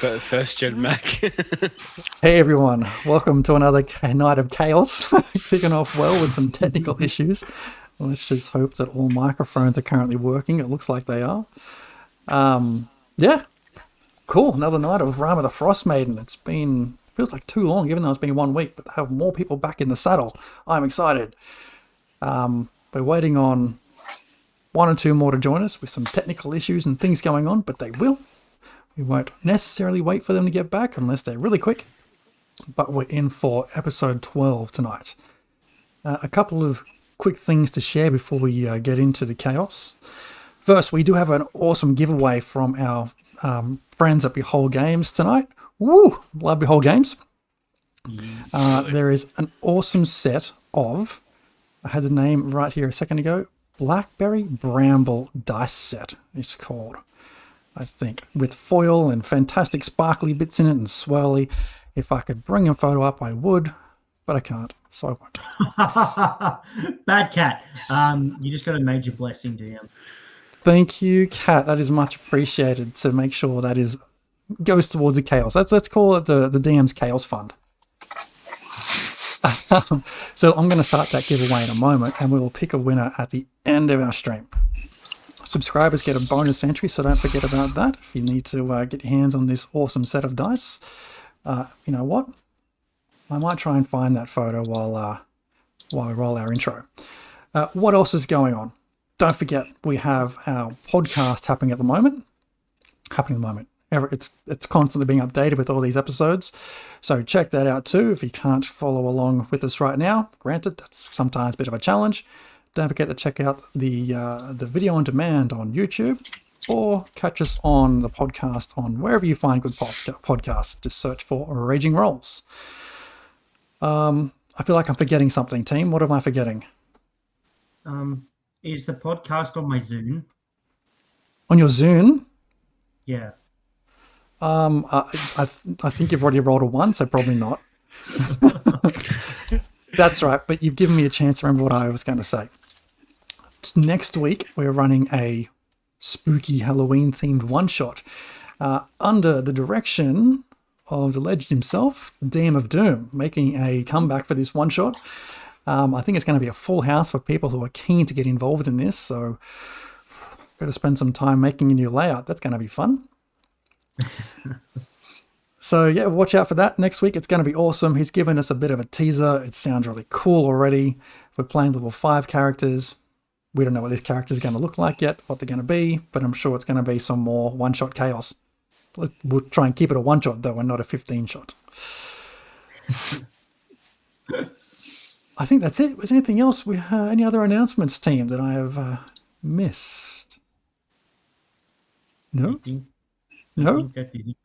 First gen Mac. Hey everyone, welcome to another night of chaos. Kicking off well with some technical issues. Let's just hope that all microphones are currently working. It looks like they are. Yeah, cool. Another night of Rime the Frostmaiden. Feels like too long, even though it's been 1 week, but to have more people back in the saddle, I'm excited. We're waiting on one or two more to join us with some technical issues and things going on, but they will. We won't necessarily wait for them to get back unless they're really quick, but we're in for episode 12 tonight. A couple of quick things to share before we get into the chaos. First, we do have an awesome giveaway from our friends at Behold Games tonight. Woo! Love Behold Games. There is an awesome set of, I had the name right here a second ago, Blackberry Bramble Dice Set, it's called. I think, with foil and fantastic sparkly bits in it and swirly. If I could bring a photo up, I would, but I can't, so I won't. Bad cat. You just got a major blessing, DM. Thank you, Kat. That is much appreciated to make sure that goes towards the chaos. Let's call it the DM's Chaos Fund. So I'm going to start that giveaway in a moment, and we will pick a winner at the end of our stream. Subscribers get a bonus entry, so don't forget about that. If you need to get your hands on this awesome set of dice, you know what? I might try and find that photo while we roll our intro. What else is going on? Don't forget, we have our podcast happening at the moment. It's constantly being updated with all these episodes, so check that out too. If you can't follow along with us right now, granted, that's sometimes a bit of a challenge. Don't forget to check out the video on demand on YouTube, or catch us on the podcast on wherever you find good podcasts. Just search for Raging Rolls. I feel like I'm forgetting something, team. What am I forgetting? Is the podcast on my Zoom? On your Zune? Yeah. I think you've already rolled a 1, so probably not. That's right, but you've given me a chance to remember what I was going to say. Next week, we're running a spooky Halloween-themed one-shot under the direction of the legend himself, DM of Doom, making a comeback for this one-shot. I think it's going to be a full house for people who are keen to get involved in this, so got to spend some time making a new layout. That's going to be fun. So yeah, watch out for that next week. It's going to be awesome. He's given us a bit of a teaser. It sounds really cool already. We're playing level 5 characters. We don't know what these characters are going to look like yet, what they're going to be, but I'm sure it's going to be some more one-shot chaos. We'll try and keep it a one-shot though, and not a 15-shot. I think that's it. Was anything else? Any other announcements, team, that I have missed? No? No? I think that is it.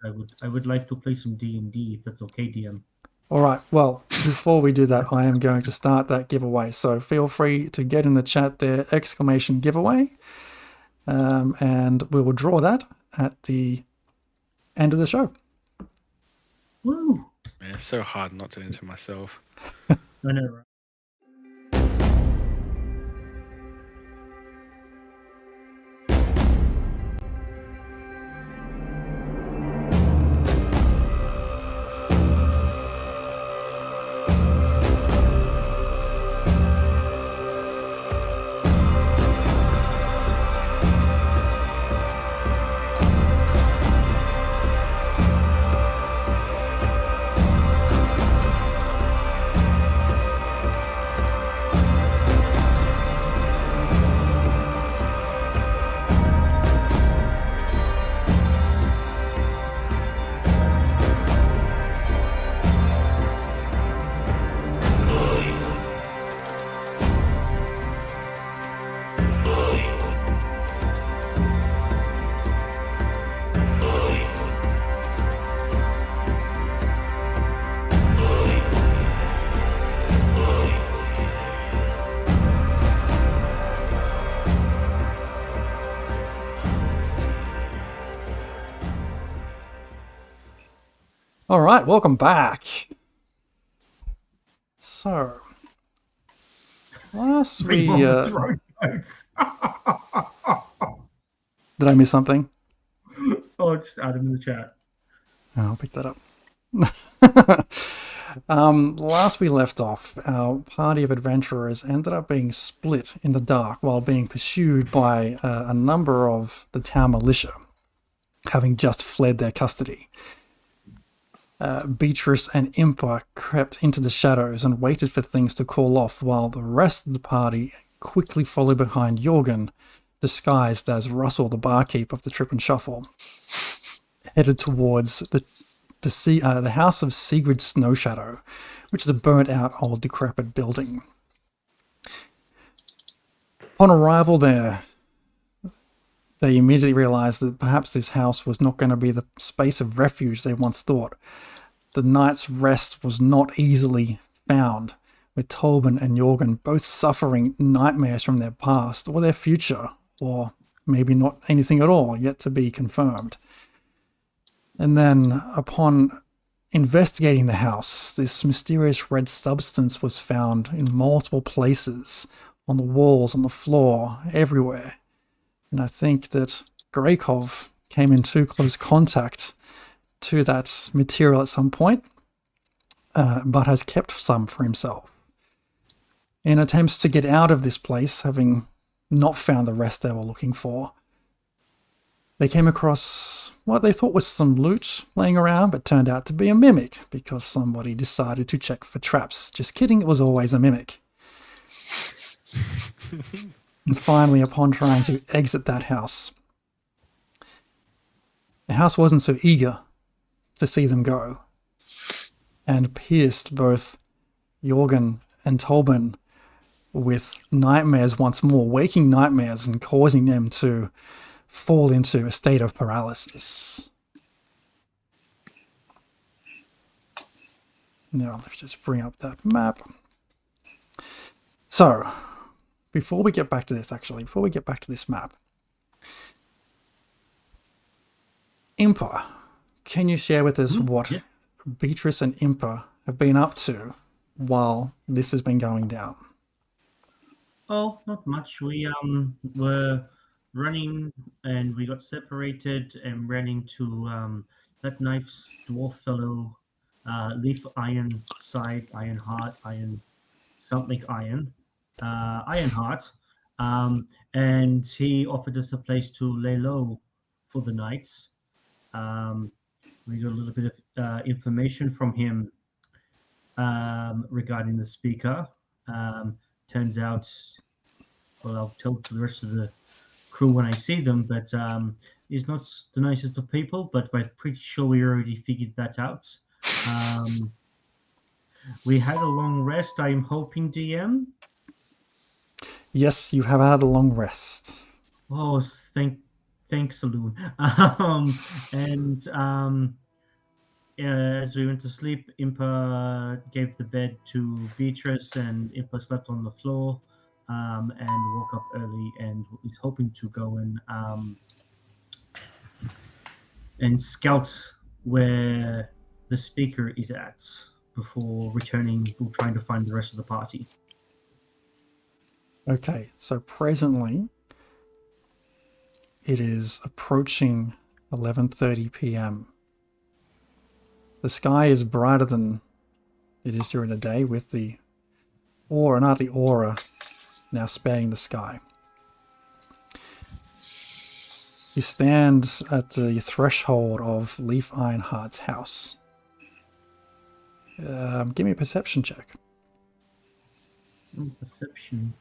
I would like to play some D&D, if that's okay, DM. All right. Well, before we do that, I am going to start that giveaway. So feel free to get in the chat there, !giveaway. And we will draw that at the end of the show. Woo! Man, it's so hard not to enter myself. I know, right? All right, welcome back. So, last we... Throat notes. Did I miss something? Oh, just add them in the chat. I'll pick that up. Last we left off, our party of adventurers ended up being split in the dark while being pursued by a number of the town militia, having just fled their custody. Beatrice and Impa crept into the shadows and waited for things to cool off, while the rest of the party quickly followed behind Jorgen, disguised as Russell, the barkeep of the Trip and Shuffle, headed towards the house of Sigrid Snowshadow, which is a burnt-out, old, decrepit building. Upon arrival there, they immediately realized that perhaps this house was not going to be the space of refuge they once thought. The night's rest was not easily found, with Tolben and Jorgen both suffering nightmares from their past or their future, or maybe not anything at all, yet to be confirmed. And then, upon investigating the house, this mysterious red substance was found in multiple places, on the walls, on the floor, everywhere. And I think that Greykov came in too close contact to that material at some point, but has kept some for himself. In attempts to get out of this place, having not found the rest they were looking for, they came across what they thought was some loot laying around, but turned out to be a mimic because somebody decided to check for traps. Just kidding, it was always a mimic. And finally, upon trying to exit that house, the house wasn't so eager to see them go, and pierced both Jorgen and Tolben with nightmares once more, waking nightmares, and causing them to fall into a state of paralysis. Now, let's just bring up that map. So, before we get back to this map, Impa, can you share with us what Beatrice and Impa have been up to while this has been going down? Oh, not much. We were running and we got separated and ran into that knife's dwarf fellow, Leaf Iron Side, Iron Heart, Iron something Iron, Ironheart, and he offered us a place to lay low for the night. We got a little bit of information from him regarding the speaker. Turns out, well, I'll tell to the rest of the crew when I see them, but he's not the nicest of people, but we're pretty sure we already figured that out. We had a long rest, I'm hoping, DM? Yes, you have had a long rest. Oh, thanks, Saloon. As we went to sleep, Impa gave the bed to Beatrice, and Impa slept on the floor and woke up early and is hoping to go and scout where the speaker is at before returning or trying to find the rest of the party. Okay, so presently it is approaching 11:30 p.m. The sky is brighter than it is during the day, with the nightly aura now spanning the sky. You stand at the threshold of Leaf Ironheart's house. Give me a perception check. Perception.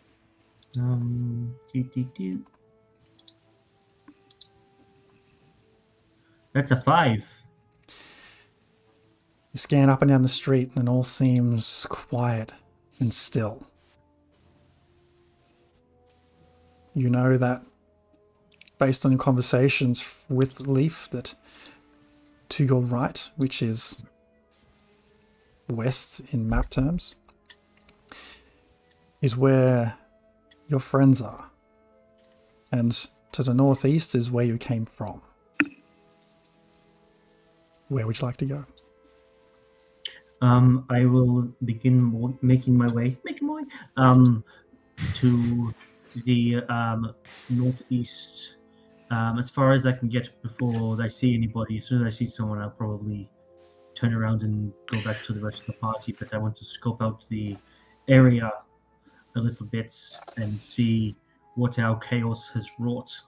That's a 5. You scan up and down the street and it all seems quiet and still. You know that, based on your conversations with Leaf, that to your right, which is west in map terms, is where your friends are. And to the northeast is where you came from. Where would you like to go? I will begin making my way to the northeast As far as I can get before I see anybody. As soon as I see someone, I'll probably turn around and go back to the rest of the party. But I want to scope out the area a little bit and see what our chaos has wrought.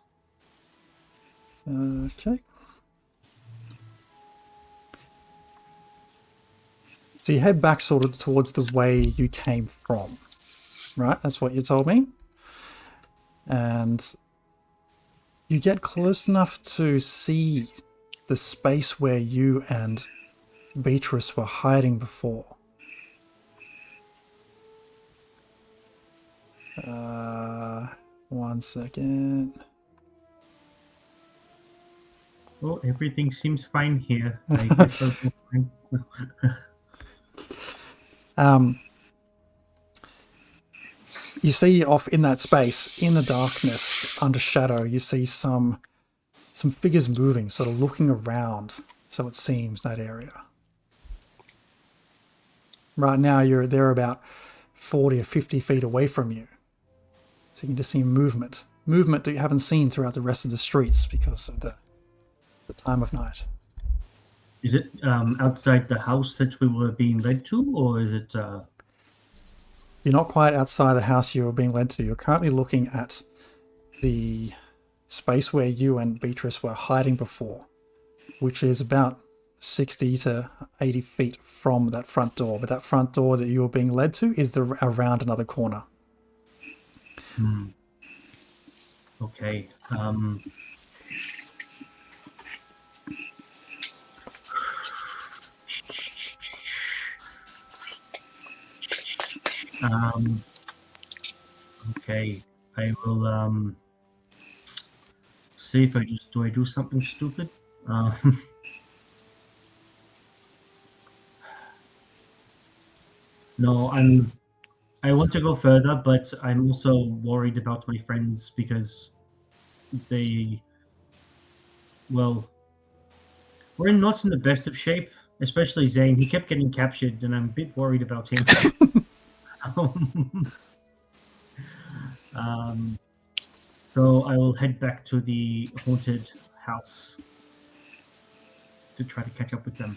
Okay. So you head back sort of towards the way you came from, right? That's what you told me. And you get close enough to see the space where you and Beatrice were hiding before. One second. Oh, everything seems fine here. I guess I'll go fine. You see off in that space, in the darkness, under shadow, you see some figures moving, sort of looking around, so it seems, that area. Right now, they're about 40 or 50 feet away from you. So you can just see movement. Movement that you haven't seen throughout the rest of the streets because of the time of night. Is it outside the house that we were being led to, or is it... You're not quite outside the house you were being led to. You're currently looking at the space where you and Beatrice were hiding before, which is about 60 to 80 feet from that front door. But that front door that you were being led to is around another corner. Okay. Okay. I will see if I do something stupid. No, I want to go further, but I'm also worried about my friends because well, we're not in the best of shape, especially Zane. He kept getting captured, and I'm a bit worried about him. So I will head back to the haunted house to try to catch up with them.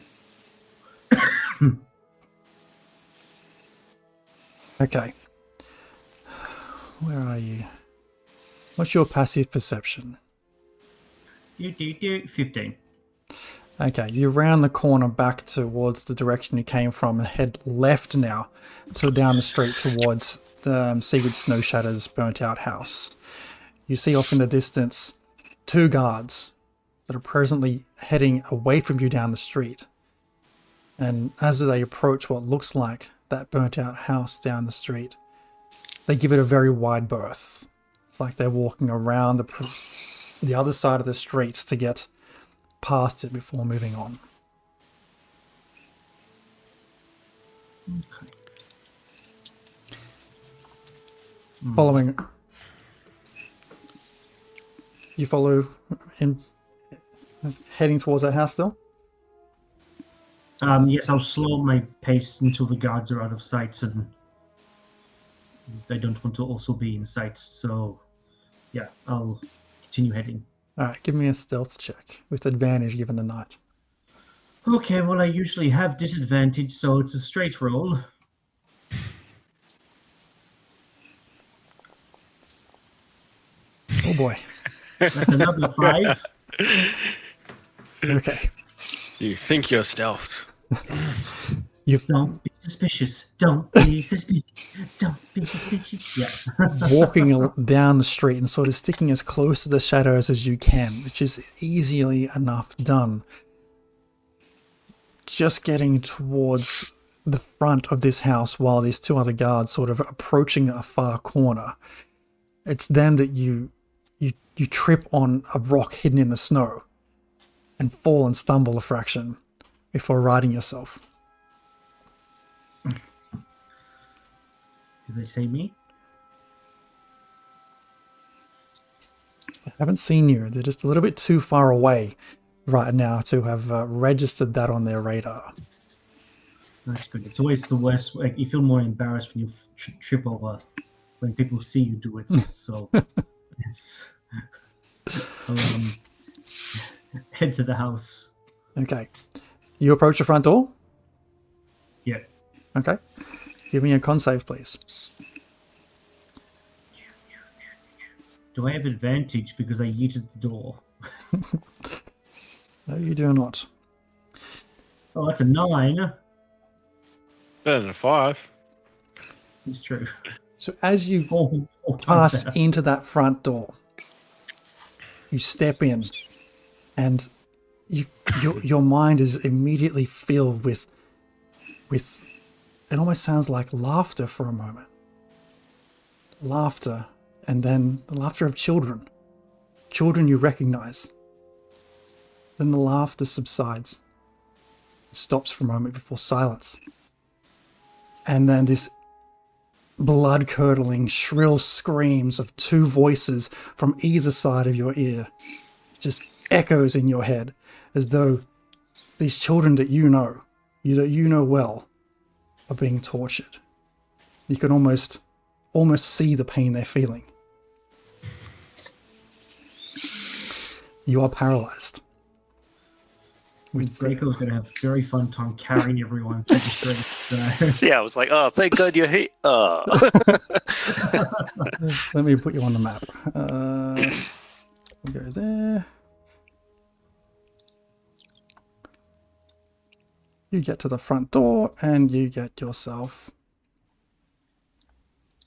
Okay. Where are you? What's your passive perception? 15. Okay, you round the corner back towards the direction you came from and head left now, so down the street towards the Seaweed Snow Shadow's burnt out house. You see off in the distance 2 guards that are presently heading away from you down the street. And as they approach what looks like that burnt out house down the street, they give it a very wide berth. It's like they're walking around the other side of the streets to get past it before moving on. Okay. Following, you follow in heading towards that house still? Yes, I'll slow my pace until the guards are out of sight, and they don't want to also be in sight. So, yeah, I'll continue heading. All right, give me a stealth check with advantage given the night. Okay, well, I usually have disadvantage, so it's a straight roll. Oh boy. That's another 5. Okay. You think you're stealthed. Don't be suspicious. Don't be suspicious. Don't be suspicious. Yeah. Walking down the street and sort of sticking as close to the shadows as you can, which is easily enough done. Just getting towards the front of this house while these 2 other guards sort of approaching a far corner. It's then that you trip on a rock hidden in the snow and fall and stumble a fraction before righting yourself. Did they say me? I haven't seen you. They're just a little bit too far away right now to have registered that on their radar. That's good. It's always the worst. Like, you feel more embarrassed when you trip over when people see you do it. So it's... I'll head to the house. Okay. You approach the front door? Yeah. Okay. Give me a con save, please. Do I have advantage because I yeeted the door? No, you do not. Oh, that's a 9. Better than a 5. It's true. So as you Four times pass better. into that front door, you step in, and your mind is immediately filled with it almost sounds like laughter for a moment. Laughter, and then the laughter of children. Children you recognize. Then the laughter subsides. It stops for a moment before silence. And then this blood-curdling, shrill screams of two voices from either side of your ear just echoes in your head, as though these children that you know well, are being tortured. You can almost see the pain they're feeling. You are paralyzed. Draco's going to have a very fun time carrying everyone through the streets. So. Yeah, I was like, oh, thank God you're here. Oh. Let me put you on the map. We'll go there. You get to the front door and you get yourself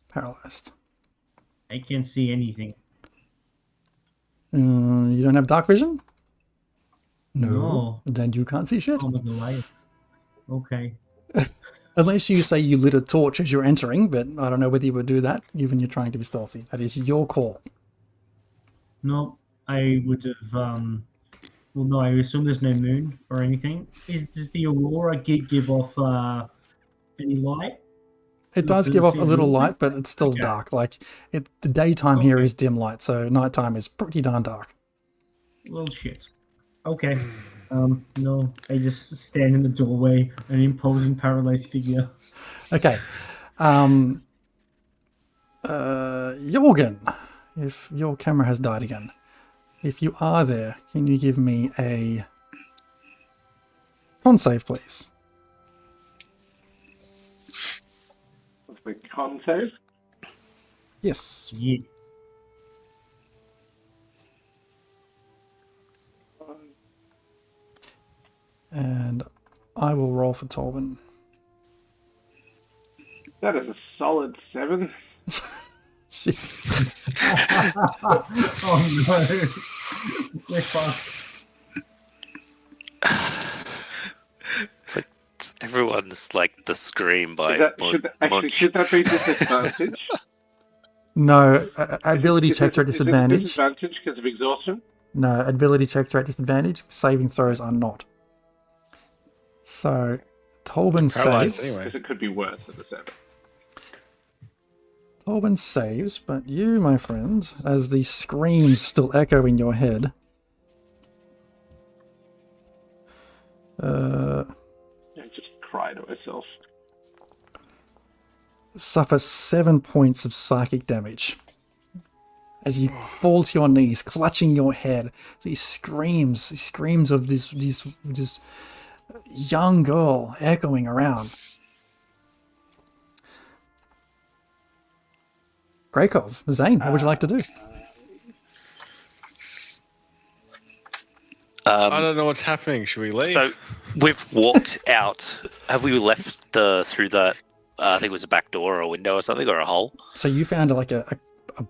paralyzed. I can't see anything. You don't have dark vision? No. Then you can't see shit. Oh, my Goliath. Okay. Unless you say you lit a torch as you're entering, but I don't know whether you would do that, given you're trying to be stealthy. That is your call. No, I would have. Well, no, I assume there's no moon or anything. Does the aurora give off any light? It does give off a little light, but it's still Okay. dark. Like the daytime here is dim light, so nighttime is pretty darn dark. Well, shit. Okay. No, I just stand in the doorway, an imposing paralyzed figure. Okay. Jorgen, if your camera has died again, if you are there, can you give me a con save, please? The con save? Yes. Yeah. And I will roll for Tolbin. That is a solid 7. Shit. Oh no. We're fucked. It's like everyone's like the scream by Should that be disadvantage? No, ability checks are at Is it disadvantage. disadvantage because of exhaustion? No, ability checks are at disadvantage. Saving throws are not. So, Tolbin Paralyzed saves. anyway. Because it could be worse than a 7. Tolbin saves, but you, my friend, as the screams still echo in your head, I just cry to myself. suffer 7 points of psychic damage. As you fall to your knees, clutching your head, these screams of this young girl echoing around. Grakov, Zane, what would you like to do? I don't know what's happening. Should we leave? So we've walked out. Have we left through that? I think it was a back door or a window or something, or a hole. So you found like a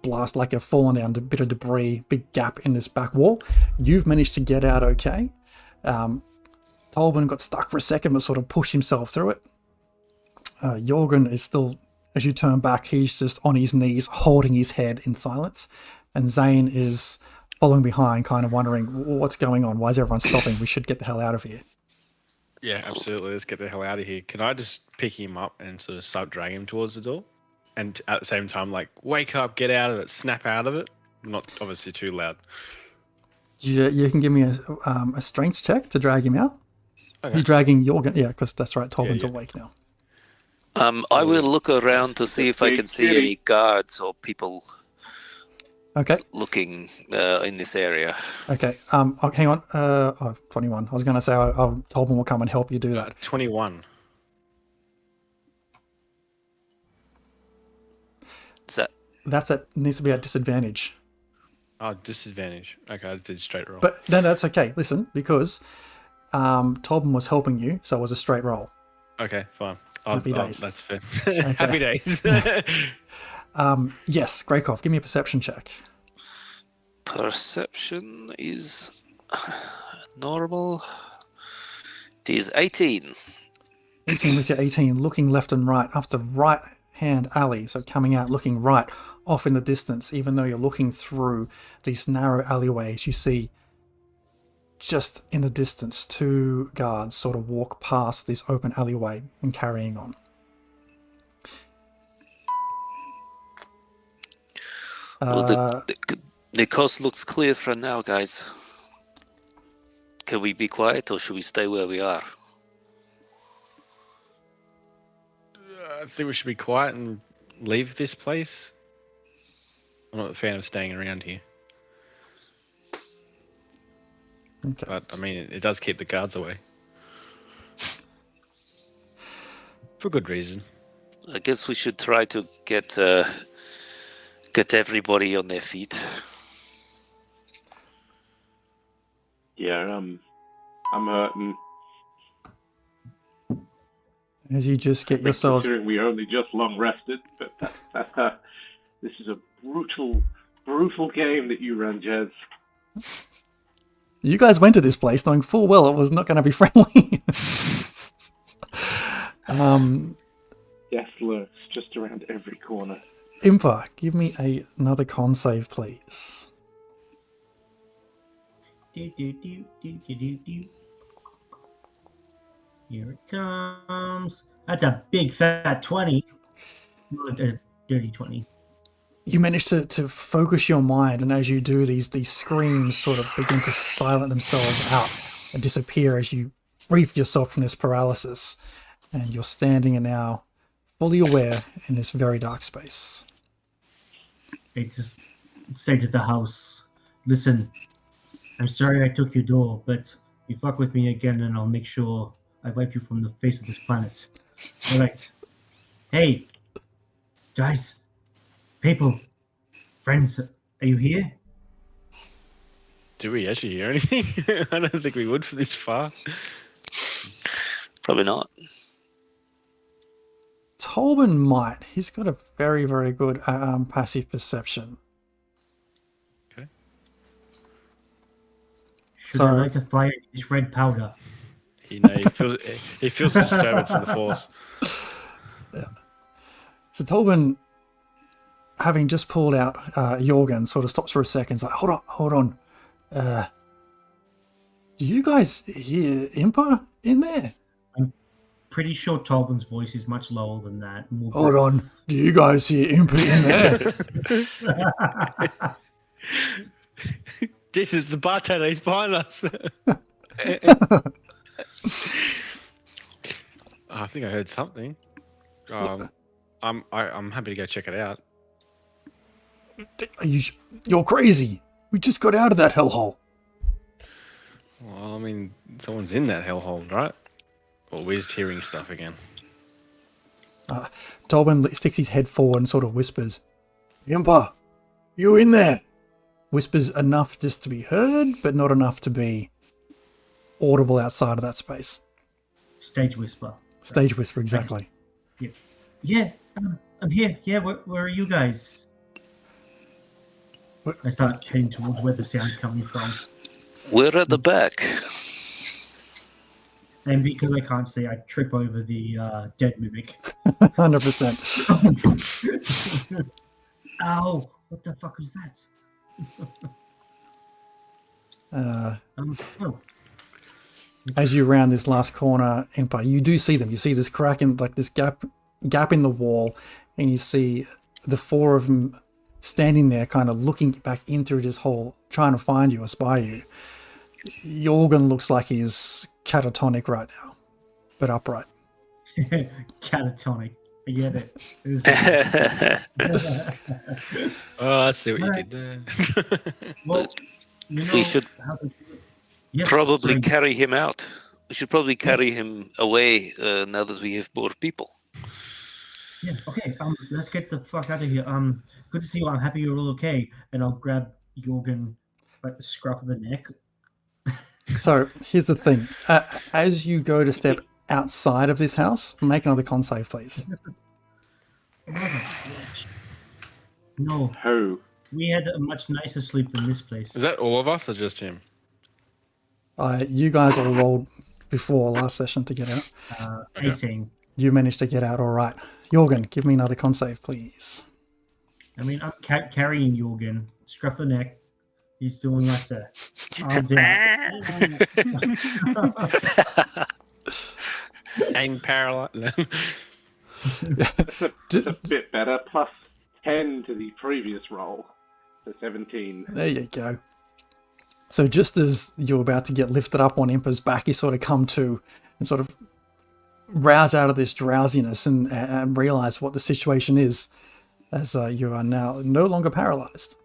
blast, like a fallen down, a bit of debris, big gap in this back wall. You've managed to get out okay. Tolbin got stuck for a second, but sort of pushed himself through it. Jorgen is still, as you turn back, he's just on his knees, holding his head in silence. And Zane is following behind, kind of wondering, what's going on? Why is everyone stopping? We should get the hell out of here. Yeah, absolutely. Let's get the hell out of here. Can I just pick him up and sort of start dragging him towards the door? And at the same time, like, wake up, get out of it, snap out of it. Not obviously too loud. You can give me a strength check to drag him out. Okay. You're dragging Jorgen, yeah, because that's right, Tolbin's yeah. awake now. I will look around to see if I can see any guards or people. Okay. looking in this area. Okay. Hang on. 21. I was going to say Tolman will come and help you do that. 21. Needs to be at disadvantage. Oh, disadvantage. Okay, I did straight roll. But no, that's okay. Listen, because Tolman was helping you, so it was a straight roll. Okay, fine. Happy days. That's fair. Happy days. Yes, Greykov, give me a perception check. Perception is normal. It is 18. 18 with your 18, looking left and right up the right-hand alley, so coming out, looking right off in the distance, even though you're looking through these narrow alleyways, you see just in the distance 2 guards sort of walk past this open alleyway and carrying on. Well, the coast looks clear for now, guys. Can we be quiet or should we stay where we are? I think we should be quiet and leave this place. I'm not a fan of staying around here. Okay. But, I mean, it does keep the guards away. For good reason. I guess we should try to get everybody on their feet. Yeah, I'm hurting. As you just get yourselves... Considering we only just long rested, but this is a brutal game that you run, Jez. You guys went to this place knowing full well it was not going to be friendly. Death lurks just around every corner. Impa, give me another con save, please. Here it comes. That's a big fat 20. Not a dirty 20. You manage to focus your mind, and as you do, these screams sort of begin to silence themselves out and disappear as you brief yourself from this paralysis. And you're standing and now fully aware in this very dark space. I just say to the house, listen, I'm sorry I took your door, but you fuck with me again and I'll make sure I wipe you from the face of this planet. All right. Hey, guys, people, friends, are you here? Do we actually hear anything? I don't think we would for this far. Probably not. Tolman might. He's got a very, very good passive perception. Okay. Should I like to fire this red powder? He feels a disturbance in the force. Yeah. So Tolman, having just pulled out Jorgen, sort of stops for a second. He's like, hold on. Do you guys hear Impa in there? Pretty sure Tolman's voice is much lower than that. Hold on. Do you guys hear Impa in there? Jesus, the bartender, he's behind us. I think I heard something. I'm happy to go check it out. You're crazy. We just got out of that hellhole. Well, I mean, someone's in that hellhole, right? Or we're just hearing stuff again. Tolman sticks his head forward and sort of whispers, Impa, you in there? Whispers enough just to be heard, but not enough to be audible outside of that space. Stage whisper. Stage whisper, exactly. Yeah, I'm here. Yeah, where are you guys? I start heading towards where the sound's coming from. We're at the back. And because I can't see, I trip over the dead mimic. 100%. Ow! What the fuck was that? As you round this last corner, Impa, you do see them. You see this crack in, like this gap in the wall, and you see the 4 of them standing there, kind of looking back in through this hole, trying to find you or spy you. Jorgen looks like he's catatonic right now, but upright. Catatonic. I get it. It was- Oh, I see what you Alright. did there. well, you know We should how to do it. Yes, probably sorry. carry him out. We should probably carry him away now that we have more people. Yeah. Okay. Let's get the fuck out of here. Good to see you. I'm happy you're all okay. And I'll grab Jorgen by the scruff of the neck. So here's the thing. As you go to step outside of this house, make another con save, please. No, Who? we had a much nicer sleep than this place. Is that all of us or just him? You guys all rolled before last session to get out. Okay. 18. You managed to get out all right. Jorgen, give me another con save, please. I mean, I'm carrying Jorgen. Scruff the neck. He's doing like the arms out. Hang paralyzed. It's a bit better. Plus 10 to the previous roll. So 17. There you go. So just as you're about to get lifted up on Impa's back, you sort of come to and sort of rouse out of this drowsiness and realize what the situation is, as you are now no longer paralyzed.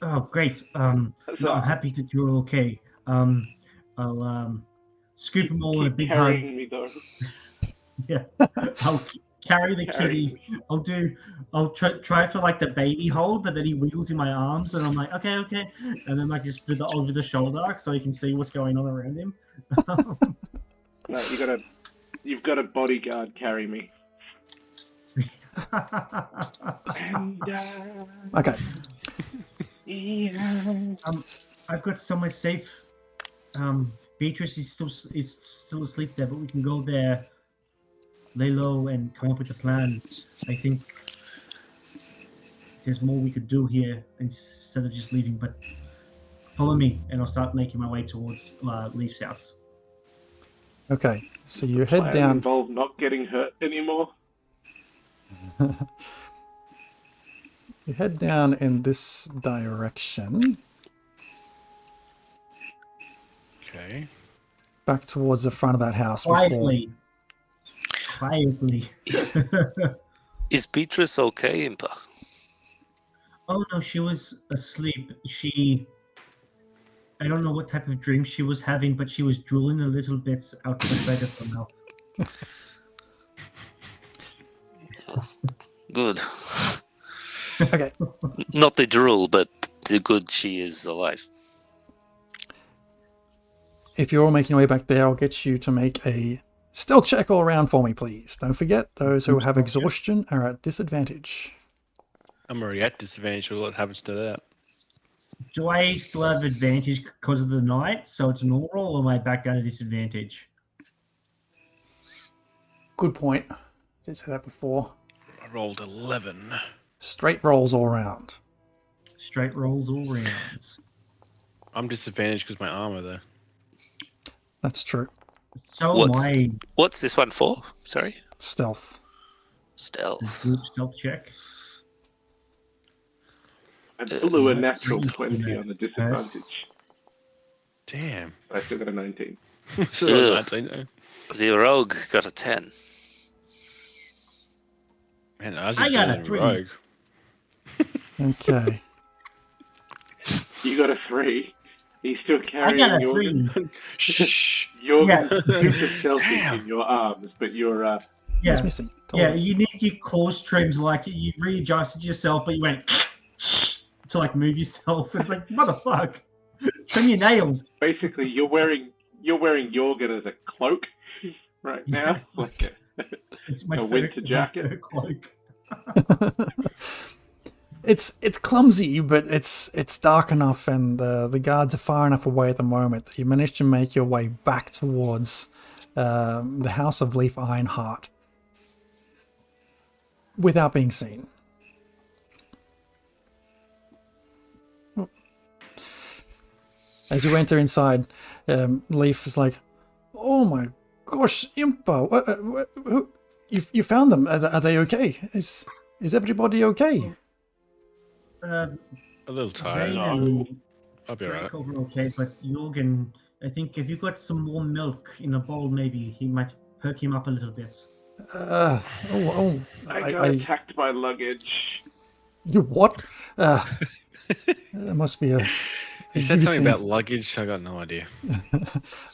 Oh, great. I'm happy that you're okay. I'll scoop them all in a Keep big hug. carrying me though. Yeah. I'll carry the kitty. I'll try for like the baby hold, but then he wiggles in my arms, and I'm like, okay. And then like just do the over the shoulder so you can see what's going on around him. No, you've got a bodyguard carry me. Okay. I've got somewhere safe. Beatrice is still asleep there, but we can go there, lay low, and come up with a plan. I think there's more we could do here instead of just leaving. But follow me, and I'll start making my way towards Leaf's house. Okay. So you head Plan down. involved not getting hurt anymore. You head down in this direction, Okay. back towards the front of that house. Before. Quietly. Is Beatrice okay, Impa? Oh no, she was asleep. I don't know what type of dream she was having, but she was drooling a little bit out the side of her mouth. Good. Okay. Not the drool, but the good she is alive. If you're all making your way back there, I'll get you to make a stealth check all around for me, please. Don't forget, those who have exhaustion are at disadvantage. I'm already at disadvantage with what happens to that. Do I still have advantage because of the night, so it's normal, or am I back down to disadvantage? Good point. Did say that before. I rolled 11. Straight rolls all around. Straight rolls all rounds. I'm disadvantaged because my armor though. That's true. So What's- am I. What's this one for? Sorry? Stealth. Stealth. Group stealth check. I blew a natural Yeah. 20 on the disadvantage. Damn. I still got a 19. So Ugh. 19, though. The rogue got a 10. Man, I I got a 3. rogue. Okay. You got a 3. He's still I carrying got a your 3. Shh. You're Yeah. super stealthy Damn. in your arms, but you're Who's Yeah. missing? Yeah, Totally. you need your claws trimmed, like you readjusted yourself, but you went to like move yourself. It's like, motherfuck. Trim your nails. basically you're wearing Jorgen as a cloak right now, like It's my A fur- winter my jacket. fur cloak. It's clumsy, but it's dark enough, and the guards are far enough away at the moment that you manage to make your way back towards the House of Leaf Ironheart without being seen. As you enter inside, Leaf is like, "Oh my gosh, Impa, you found them? Are they okay? Is everybody okay?" A little tired. Zane and I'll be alright. Drake are okay, but Jorgen I think if you got some warm milk in a bowl, maybe he might perk him up a little bit. I got attacked by luggage. You what? There must be a. You said something about luggage. I got no idea.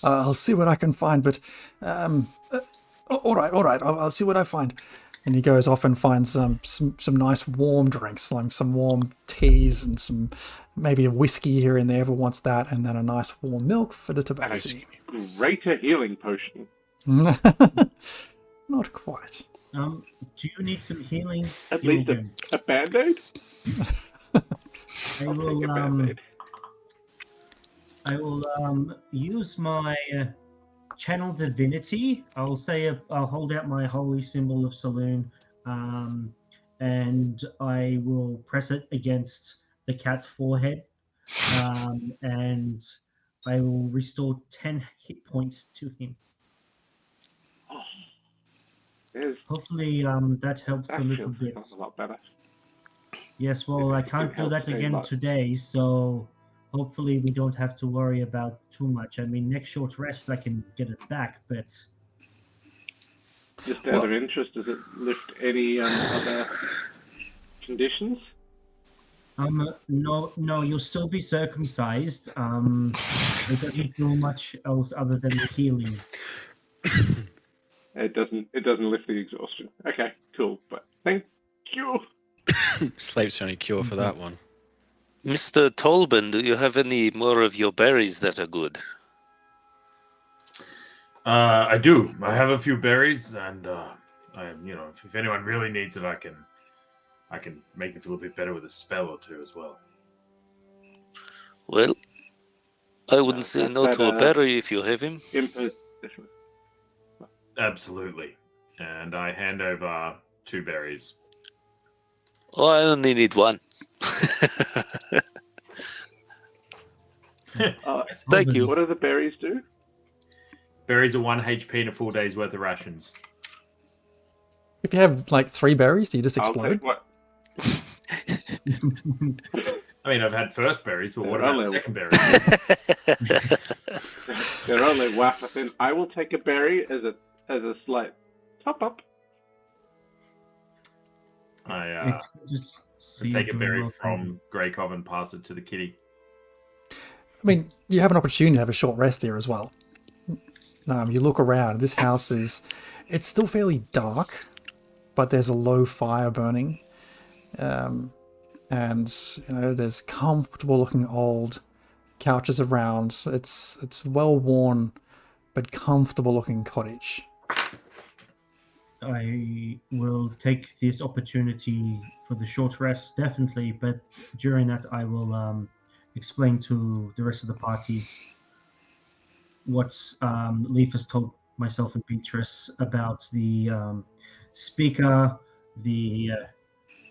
I'll see what I can find, but all right. I'll see what I find. And he goes off and finds some nice warm drinks, like some warm teas and some maybe a whiskey here and there if he wants that, and then a nice warm milk for the tabaxi. Greater healing potion. Not quite. Do you need some healing? At least a band-aid? I will use my channel divinity. I'll hold out my holy symbol of Saloon, and I will press it against the cat's forehead, and I will restore 10 hit points to him. Hopefully that helps a little bit. A lot better. Yes, well, I can't do that again today, so hopefully we don't have to worry about too much. I mean, next short rest I can get it back, but... Just out of interest, does it lift any other conditions? No, you'll still be circumcised. It doesn't do much else other than the healing. It doesn't lift the exhaustion. Okay, cool. But thank you. Sleep's the only cure for that one. Mr. Tolben, do you have any more of your berries that are good? I do. I have a few berries, and if anyone really needs it, I can make them feel a bit better with a spell or two as well. Well, I wouldn't say no to a berry if you have him. Absolutely. And I hand over 2 berries. Oh, I only need 1. Thank you. What do the berries do? Berries are 1 HP and a full day's worth of rations. If you have like 3 berries, do you just I'll explode? take what? I mean, I've had first berries, but what about second berries? They're only wafer thin. I will take a berry as a slight top up. I take a berry from Greykov and pass it to the kitty. I mean, you have an opportunity to have a short rest here as well. You look around. This house it's still fairly dark, but there's a low fire burning. And, there's comfortable looking old couches around. It's well worn, but comfortable looking cottage. I will take this opportunity for the short rest, definitely, but during that I will explain to the rest of the party what Leaf has told myself and Beatrice about the speaker, the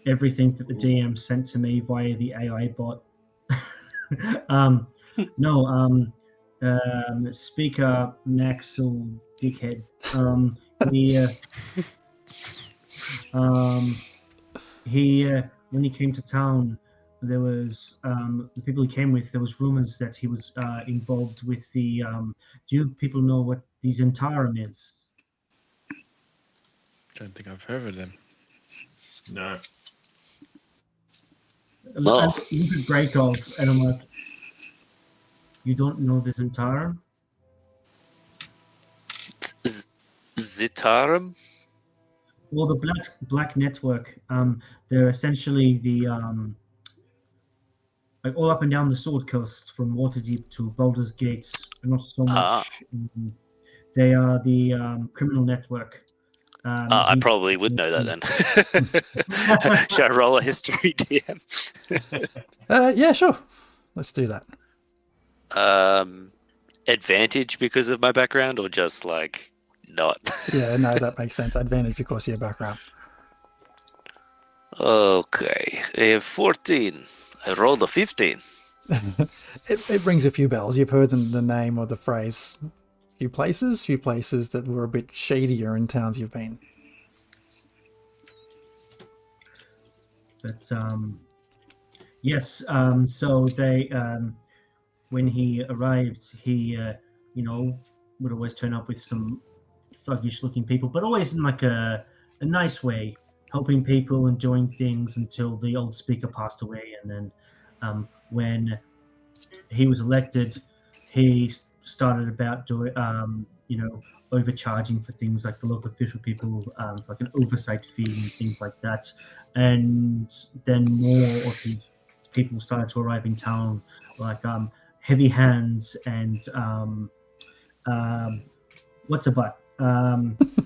everything that the DM sent to me via the AI bot. Speaker Maxwell dickhead. He when he came to town, there was the people he came with. There was rumors that he was involved with the. Do you people know what the Zentarum is? Don't think I've heard of them. No. Look at Breakoff, and I'm like, you don't know the Zentarum? Zitarum? Well, the Black Network. They're essentially the like all up and down the Sword Coast, from Waterdeep to Baldur's Gate. Not so much. They are the criminal network. I probably would know that then. Should I roll a history, DM? Yeah, sure. Let's do that. Advantage because of my background, or just like not? Yeah, no, that makes sense. Advantage because of your background. Okay, I have 14. I rolled a 15. It rings a few bells. You've heard the name or the phrase few places that were a bit shadier in towns you've been. But yes, so they when he arrived, he, would always turn up with some thuggish-looking people, but always in like a nice way, helping people and doing things until the old speaker passed away. And then when he was elected, he started about doing, overcharging for things like the local official people, like an oversight fee and things like that. And then more of his people started to arrive in town, like Heavy Hands and what's a butt?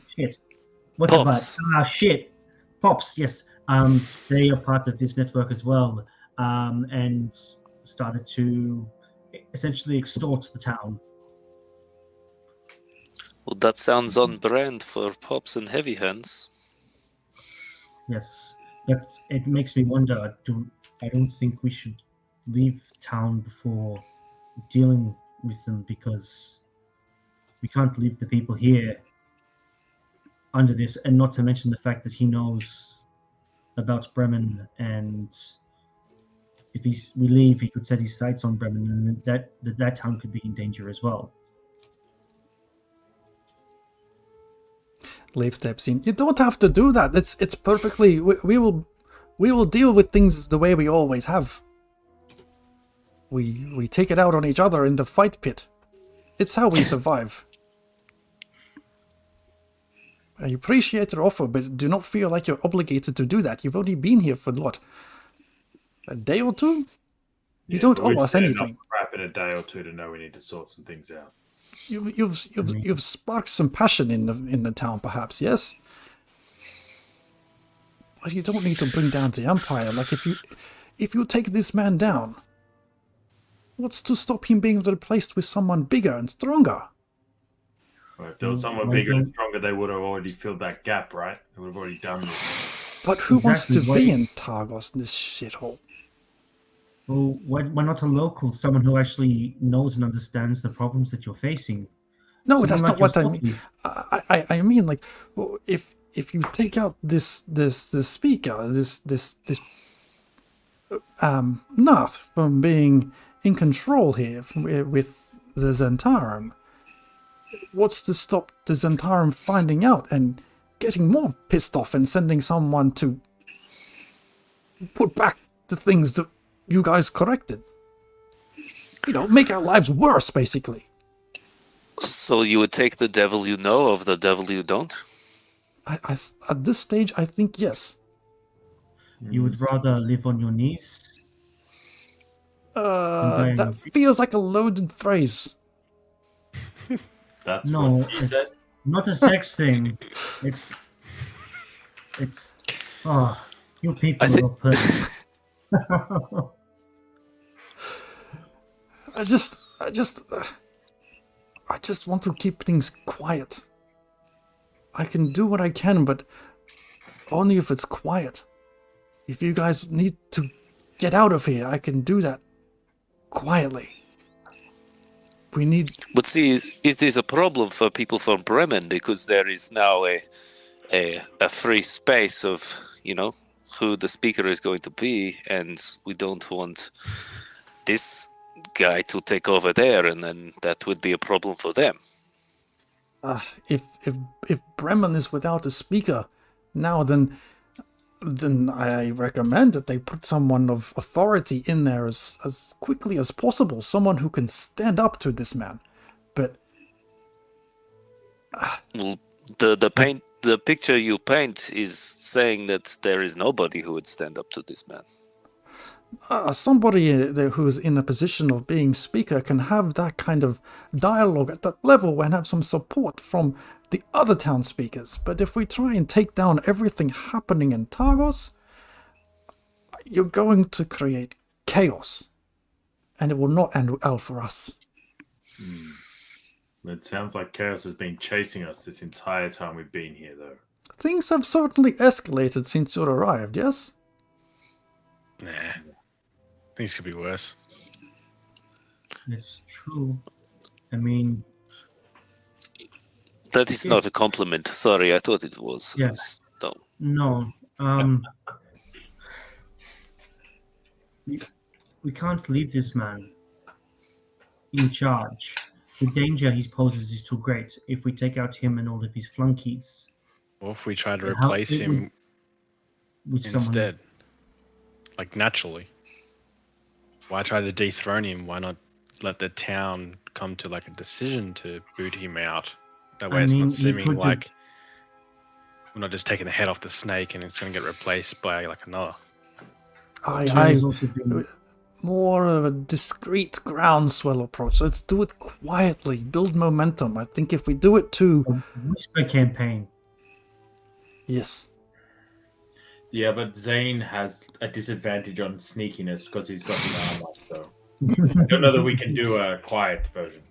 Shit. What's a butt? Shit. Pops, yes. They are part of this network as well, and started to essentially extort the town. Well, that sounds on brand for Pops and Heavy Hands. Yes, but it makes me wonder. I don't think we should leave town before dealing with them, because we can't leave the people here under this, and not to mention the fact that he knows about Bremen, and if we leave, he could set his sights on Bremen, and that town could be in danger as well. Leif steps in. You don't have to do that. It's perfectly. We will deal with things the way we always have. We take it out on each other in the fight pit. It's how we survive. I appreciate your offer, but do not feel like you're obligated to do that. You've only been here for what, a day or two? You don't owe us anything. Crap in a day or two to know we need to sort some things out. You've sparked some passion in the town, perhaps, yes. But you don't need to bring down the Empire. Like if you take this man down, what's to stop him being replaced with someone bigger and stronger? Well, if there was someone bigger and stronger, they would have already filled that gap, right? They would have already done this. But who wants to be in Targos, in this shithole? Well, why not a local, someone who actually knows and understands the problems that you're facing? No, that's not what I mean. I mean, like, if you take out this speaker, this Nath from being in control here with the Zentarum, what's to stop the Zentarum finding out and getting more pissed off and sending someone to put back the things that you guys corrected? Make our lives worse, basically. So you would take the devil you know of the devil you don't? At this stage, I think yes. You would rather live on your knees? That feels like a loaded phrase. That's no, what he said. Not a sex thing. It's you people are perfect. I just want to keep things quiet. I can do what I can, but only if it's quiet. If you guys need to get out of here, I can do that quietly. But see, it is a problem for people from Bremen, because there is now a free space of, who the speaker is going to be, and we don't want this guy to take over there, and then that would be a problem for them. If Bremen is without a speaker now, then I recommend that they put someone of authority in there as quickly as possible, someone who can stand up to this man. But well, the picture you paint is saying that there is nobody who would stand up to this man. Somebody who's in a position of being speaker can have that kind of dialogue at that level and have some support from the other town speakers. But if we try and take down everything happening in Targos, you're going to create chaos, and it will not end well for us. It sounds like chaos has been chasing us this entire time we've been here, though. Things have certainly escalated since you arrived, yes? Nah. Things could be worse. It's true. I mean... That is not a compliment. Sorry, I thought it was. Yeah. No. We can't leave this man. in charge. The danger he poses is too great if we take out him and all of his flunkies. Or if we try to Yeah, how- replace it would- him With someone. instead, like naturally. Why try to dethrone him? Why not let the town come to like a decision to boot him out? That way, I it's mean, not you seeming could like have- we're not just taking the head off the snake and it's going to get replaced by like another. There's also been- more of a discreet groundswell approach. Let's do it quietly, build momentum. I think if we do it too, a whisper campaign. yes. Yeah, but Zane has a disadvantage on sneakiness because he's got the armor. So I don't know that we can do a quiet version.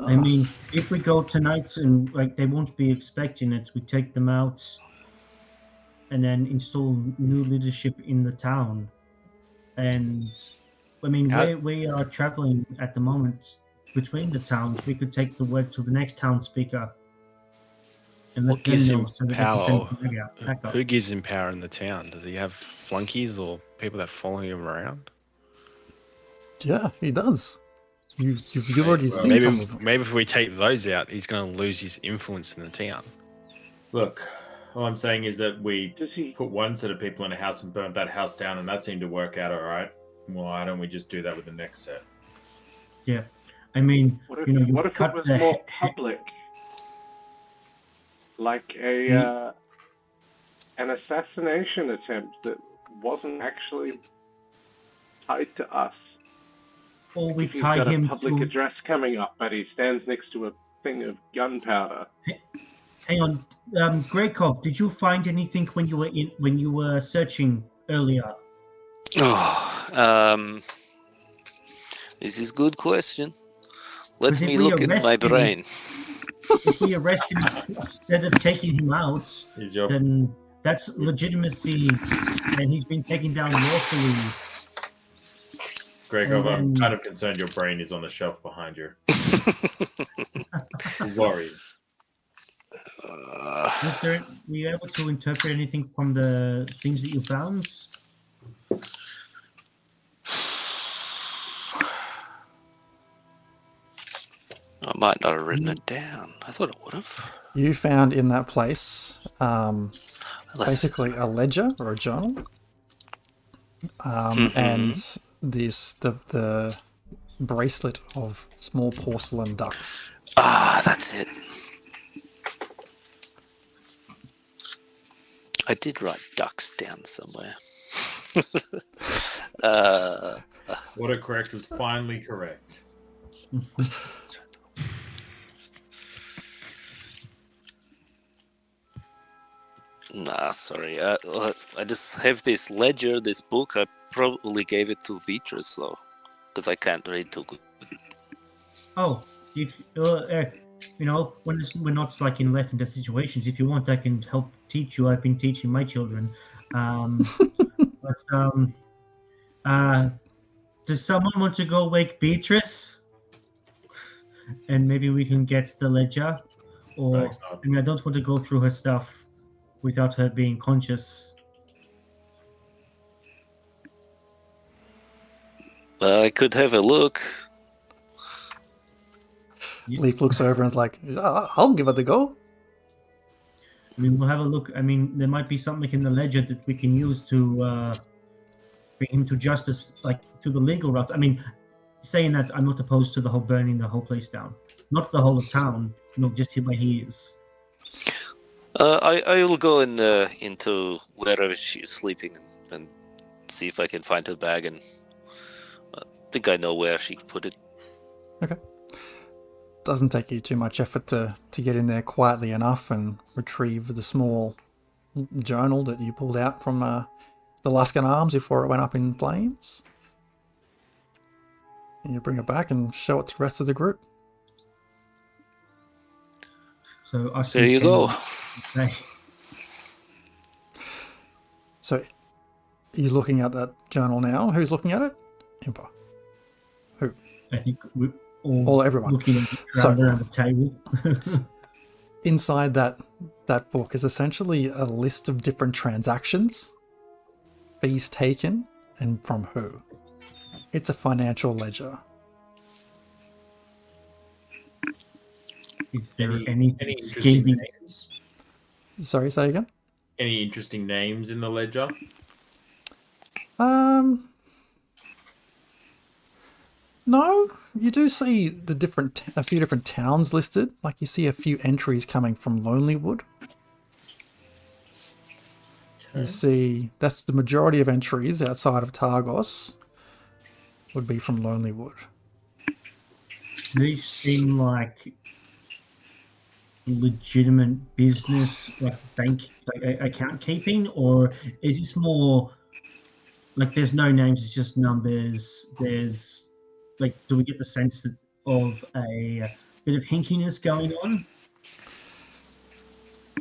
I mean, if we go tonight and like they won't be expecting it, we take them out and then install new leadership in the town. And I mean, we are traveling at the moment between the towns. We could take the word to the next town speaker and let What gives them him know so that they can power? send back up. Who gives him power in the town? Does he have flunkies or people that follow him around? Yeah, he does. You've already Well, seen some of them. Maybe if we take those out, he's going to lose his influence in the town. Look, all I'm saying is that we Does he? put one set of people in a house and burnt that house down, and that seemed to work out all right. Well, why don't we just do that with the next set? Yeah, I mean, What if, you know, you what if it cut was the more public? Like an assassination attempt that wasn't actually tied to us. or we If he's tie got him a public to. address coming up, but he stands next to a thing of gunpowder. Hang on, Greykov, did you find anything when you were searching earlier? Oh, this is a good question. Let Because if me we look in arrest my him, brain. If we arrest him instead of taking him out, Is your then that's legitimacy, and he's been taken down lawfully. Gregor, I'm and- kind of concerned your brain is on the shelf behind you. I'm worried. Were you able to interpret anything from the things that you found? I might not have written it down. I thought I would have. You found in that place Unless- basically a ledger or a journal, and the bracelet of small porcelain ducks. that's it. I did write ducks down somewhere. Autocorrect was finally correct. Nah, sorry. I just have this ledger, this book. I probably gave it to Vitras though, because I can't read too good. Oh, if you know, when we're not like in life and death situations, if you want, I can help teach you. I've been teaching my children. Does someone want to go wake Beatrice? And maybe we can get the ledger. Or Thanks, Nod. I mean, I don't want to go through her stuff without her being conscious. I could have a look. Leaf looks over and is like, I'll give it a go. I mean, we'll have a look. I mean, there might be something in the ledger that we can use to bring him to justice, like through the legal routes. I mean, saying that, I'm not opposed to the whole burning the whole place down. Not the whole of town, no, just where he is. I will go into wherever she's sleeping and see if I can find her bag, and I think I know where she put it. Okay. Doesn't take you too much effort to get in there quietly enough and retrieve the small journal that you pulled out from the Luskan Arms before it went up in flames. And you bring it back and show it to the rest of the group. So There you go. Okay. So, are you looking at that journal now? Who's looking at it? Impa. Who? I think we're Everyone. looking at it So- around the table. Inside that book is essentially a list of different transactions, fees taken, and from who. It's a financial ledger. Is there Any anything interesting scathing? names? Sorry, say again. Any interesting names in the ledger? No, you do see a few different towns listed. Like you see a few entries coming from Lonelywood. You see that's the majority of entries outside of Targos would be from Lonelywood. These seem like legitimate business, like account keeping, or is this more like there's no names, it's just numbers? There's like, do we get the sense of a bit of hinkiness going on?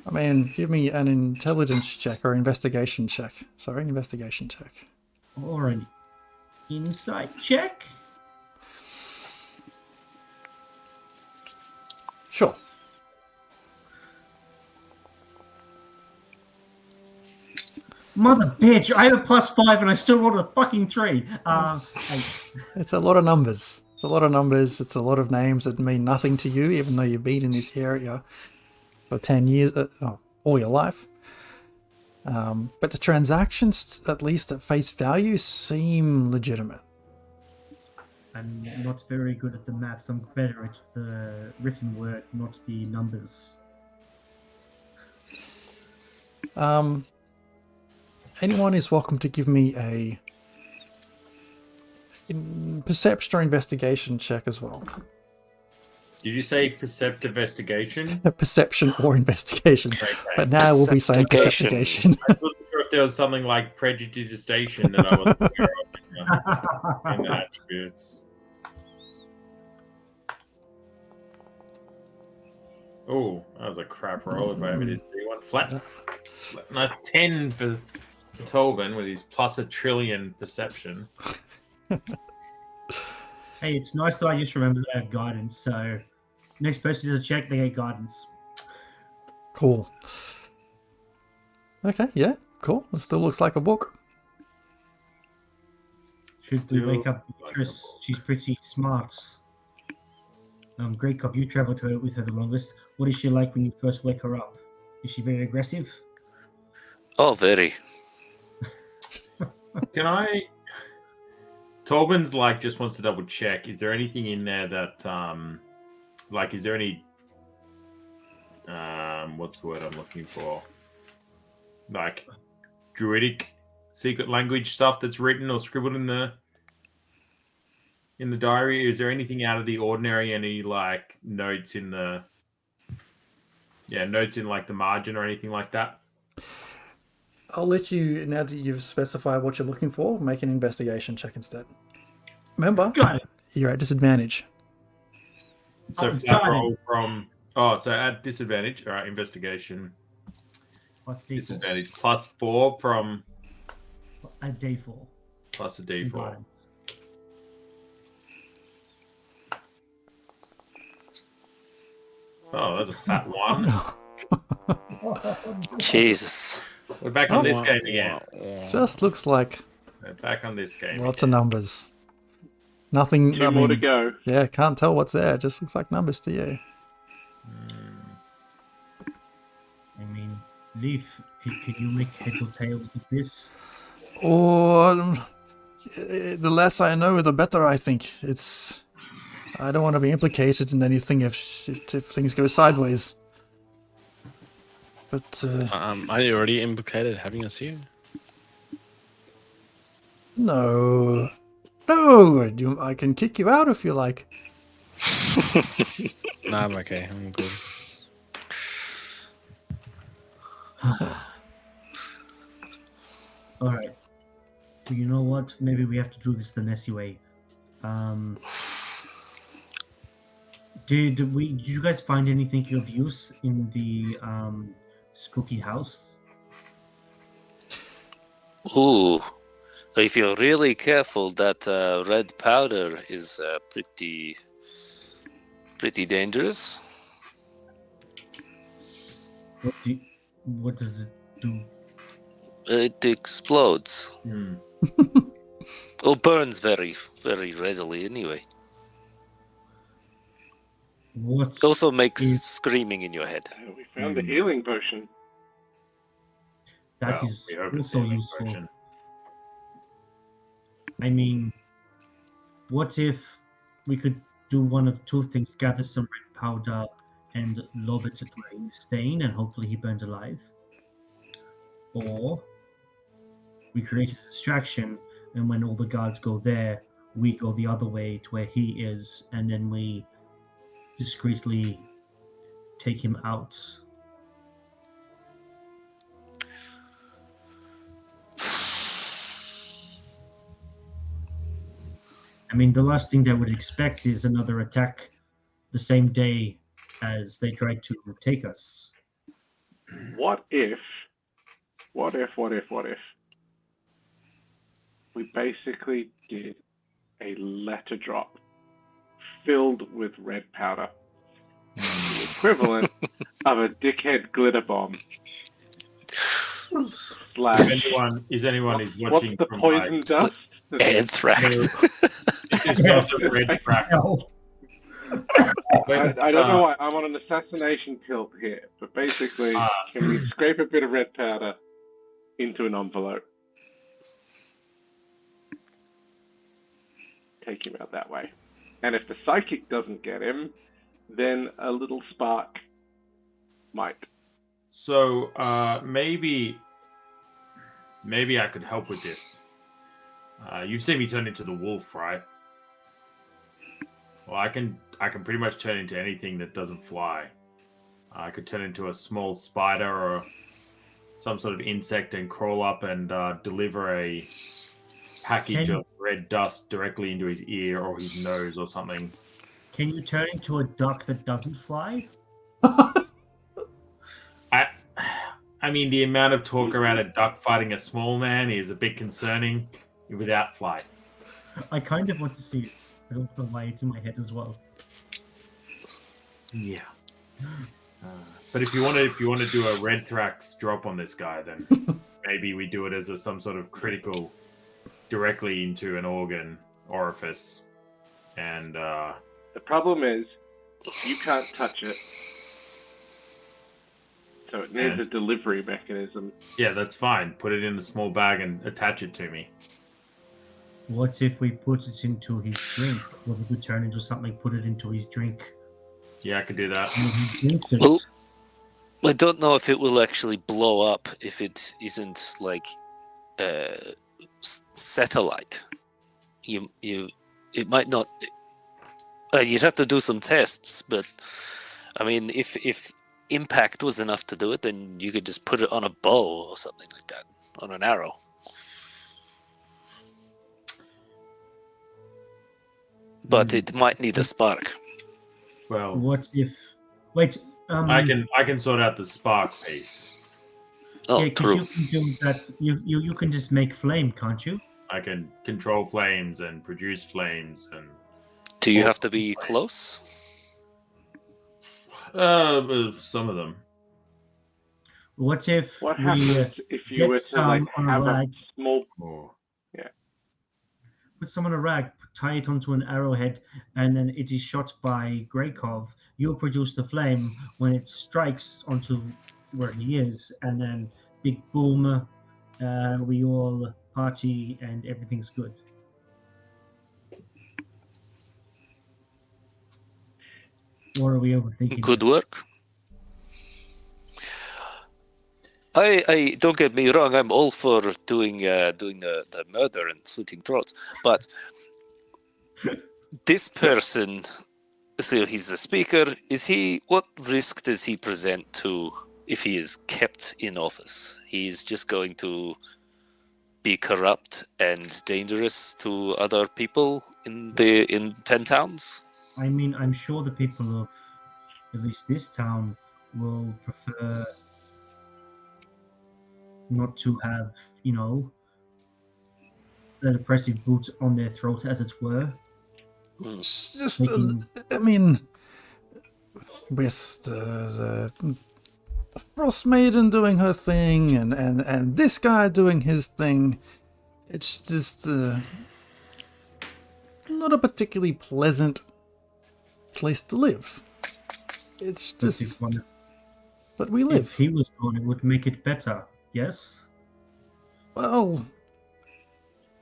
I mean, give me an intelligence check or investigation check. Sorry, investigation check. Or an insight check? Sure. Mother bitch! I have a +5 and I still rolled a fucking 3. It's a lot of numbers. It's a lot of numbers. It's a lot of names that mean nothing to you, even though you've been in this area for 10 years, all your life. But the transactions, at least at face value, seem legitimate. I'm not very good at the maths. I'm better at the written word, not the numbers. Anyone is welcome to give me a perception or investigation check as well. Did you say perceptive investigation? Perception or investigation. Okay. But now we'll be saying Perceptigation. perceptigation. I wasn't sure if there was something like prejudiciation that I wasn't aware of in the attributes. Oh, that was a crap roll if I ever did see one. Flat. Nice 10 for Tobin with his plus a trillion perception. Hey, it's nice that I just remember that I have guidance, so next person does a check, they get guidance. Cool. Okay, yeah, cool. It still looks like a book. Should we wake up Chris? She's pretty smart. Great cop, you traveled with her the longest. What is she like when you first wake her up? Is she very aggressive? Oh, very. Can I? Tobin's just wants to double check. Is there anything in there that is there any what's the word I'm looking for? Like druidic secret language stuff that's written or scribbled in the diary? Is there anything out of the ordinary? Any notes in the the margin or anything like that? I'll let you, now that you've specified what you're looking for, make an investigation check instead. Remember, you're at disadvantage. So flat roll from... Oh, so at disadvantage. All right, investigation. Plus D4. Disadvantage. +4 from... A D4. Plus a D4. Oh, that's a fat one. Jesus. We're back on this game again. Just looks like We're back on this game. lots of numbers. Nothing. Two more to go. Yeah, can't tell what's there. It just looks like numbers to you. I mean, Leaf, can you make head or tail of this? Or the less I know, the better. I think it's. I don't want to be implicated in anything if things go sideways. But are you already implicated having us here? no, I can kick you out if you like. No, I'm okay. I'm good. All right. Well, you know what? Maybe we have to do this the Nessie way. Did you guys find anything of use in the spooky house? Ooh. If you're really careful, that red powder is pretty dangerous. What does it do? It explodes. Or burns very, very readily anyway. What Also makes is screaming in your head. We found the healing potion. that Well, is we hope it's also healing useful. potion. I mean, what if we could do one of two things: gather some red powder and lob it at Stain, and hopefully he burns alive, or we create a distraction, and when all the guards go there, we go the other way to where he is, and then we discreetly take him out. I mean, the last thing they would expect is another attack the same day as they tried to take us. What if we basically did a letter drop filled with red powder? The equivalent of a dickhead glitter bomb. Slash. Is anyone What's watching the from poison like, dust? Anthrax. It's not a red cracker. I don't know why. I'm on an assassination tilt here, but basically, can we scrape a bit of red powder into an envelope? Take him out that way. And if the psychic doesn't get him, then a little spark might. So maybe I could help with this. You've seen me turn into the wolf, right? Well, I can pretty much turn into anything that doesn't fly. I could turn into a small spider or some sort of insect and crawl up and deliver a package of red dust directly into his ear or his nose or something. Can you turn into a duck that doesn't fly? I mean, the amount of talk around a duck fighting a small man is a bit concerning without flight. I kind of want to see it. I don't know why it's in my head as well. Yeah. But if you want to do a red thrax drop on this guy, then maybe we do it as some sort of critical directly into an organ orifice. And the problem is you can't touch it. So it needs a delivery mechanism. Yeah, that's fine. Put it in a small bag and attach it to me. What if we put it into his drink? What if we turn into something, put it into his drink? Yeah, I could do that. And he drinks it? Well, I don't know if it will actually blow up if it isn't like satellite. It might not. You'd have to do some tests, but I mean, if impact was enough to do it, then you could just put it on a bow or something like that, on an arrow. But it might need a spark. Well, What if? Wait. I can sort out the spark piece. Oh, Yeah, 'cause true. you can do that. You can just make flame, can't you? I can control flames and produce flames and. Do you have to be close? Some of them. What if What we happens if you get were to some on a have a rag, small? Oh. put some on a rag, tie it onto an arrowhead, and then it is shot by Greykov? You'll produce the flame when it strikes onto where he is, and then big boom, we all party and everything's good. Or are we overthinking? Good this? work. I don't get me wrong. I'm all for doing the murder and slitting throats, but this person, so he's a speaker. What risk does he present to if he is kept in office? He's just going to be corrupt and dangerous to other people in 10 towns. I mean, I'm sure the people of at least this town will prefer not to have, that oppressive boot on their throat, as it were. It's just, Making- I mean, with the Frostmaiden doing her thing and this guy doing his thing, it's just not a particularly pleasant place to live. It's But just. if, one, But we if live. he was gone, it would make it better. Yes. Well,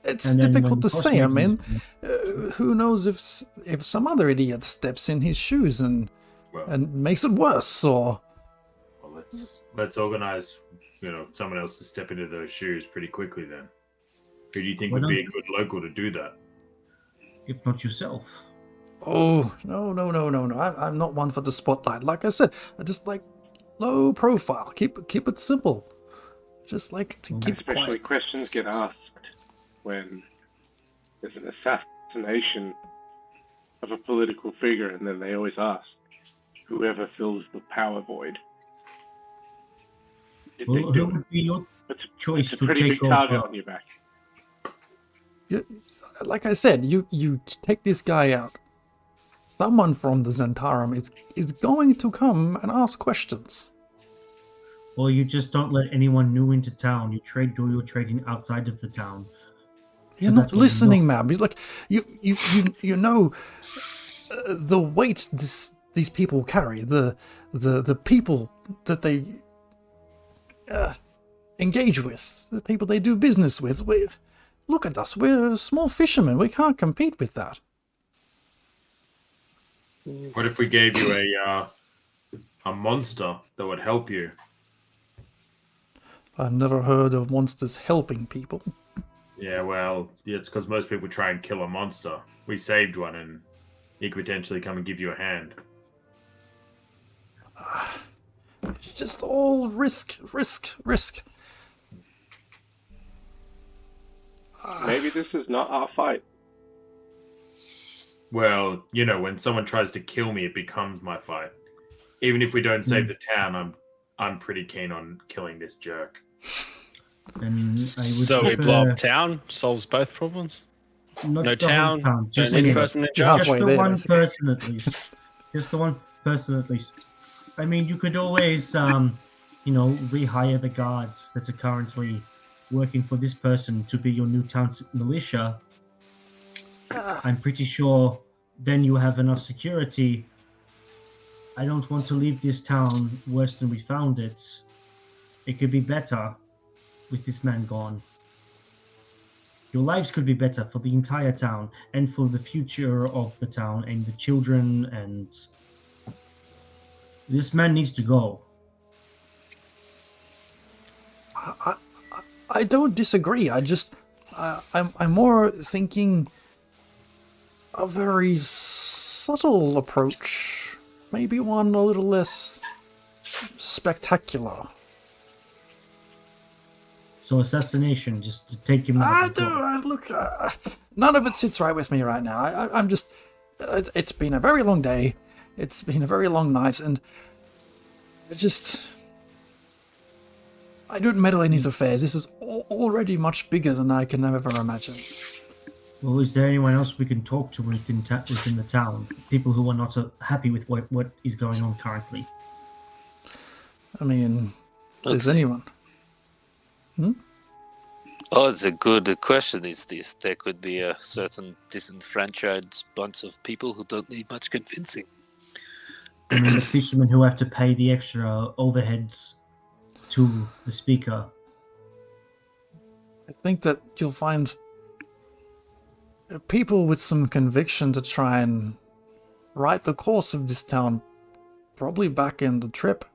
it's And then difficult when to say. I Frostmaiden's mean, gone- who knows if some other idiot steps in his shoes and Well, makes it worse, or well, let's organize, someone else to step into those shoes pretty quickly. Then, who do you think Why would be a don't- good local to do that? if not yourself. oh no. I'm not one for the spotlight. Like I said, I just like low profile. Keep it simple. Just like to keep Especially quiet. questions get asked when there's an assassination of a political figure, and then they always ask, whoever fills the power void. Did they Who do it? would be your It's, choice it's a to pretty take big target over? on your back. Like I said, you take this guy out. Someone from the Zentarum is going to come and ask questions. Or you just don't let anyone new into town. You do your trading outside of the town. You're So not that's what listening, you're- man. You're like you know the weight these people carry, the people that they engage with, the people they do business with. Look at us. We're small fishermen. We can't compete with that. What if we gave you a monster that would help you? I've never heard of monsters helping people. Yeah, well, it's because most people try and kill a monster. We saved one, and he could potentially come and give you a hand. It's just all risk. Maybe this is not our fight. Well, when someone tries to kill me, it becomes my fight. Even if we don't save the town, I'm pretty keen on killing this jerk. And I would So we blow prefer up town, solves both problems. not No the whole town, just don't need a person in You're charge. halfway just the there, one basically. person at least. Just the one person at least. I mean, you could always, rehire the guards that are currently working for this person to be your new town's militia. I'm pretty sure then you have enough security. I don't want to leave this town worse than we found it. It could be better with this man gone. Your lives could be better for the entire town and for the future of the town and the children, and this man needs to go. I don't disagree. I'm more thinking a very subtle approach, maybe one a little less spectacular. So assassination, just to take him out. Look, none of it sits right with me right now. I'm just. It's been a very long day. It's been a very long night, and I don't meddle in his affairs. This is already much bigger than I can ever imagine. Well, is there anyone else we can talk to within the town? People who are not happy with what is going on currently. I mean, Let's is anyone? Oh, it's a good question. Is this? There could be a certain disenfranchised bunch of people who don't need much convincing. I mean, the fishermen who have to pay the extra overheads to the speaker. I think that you'll find people with some conviction to try and right the course of this town probably back in the trip.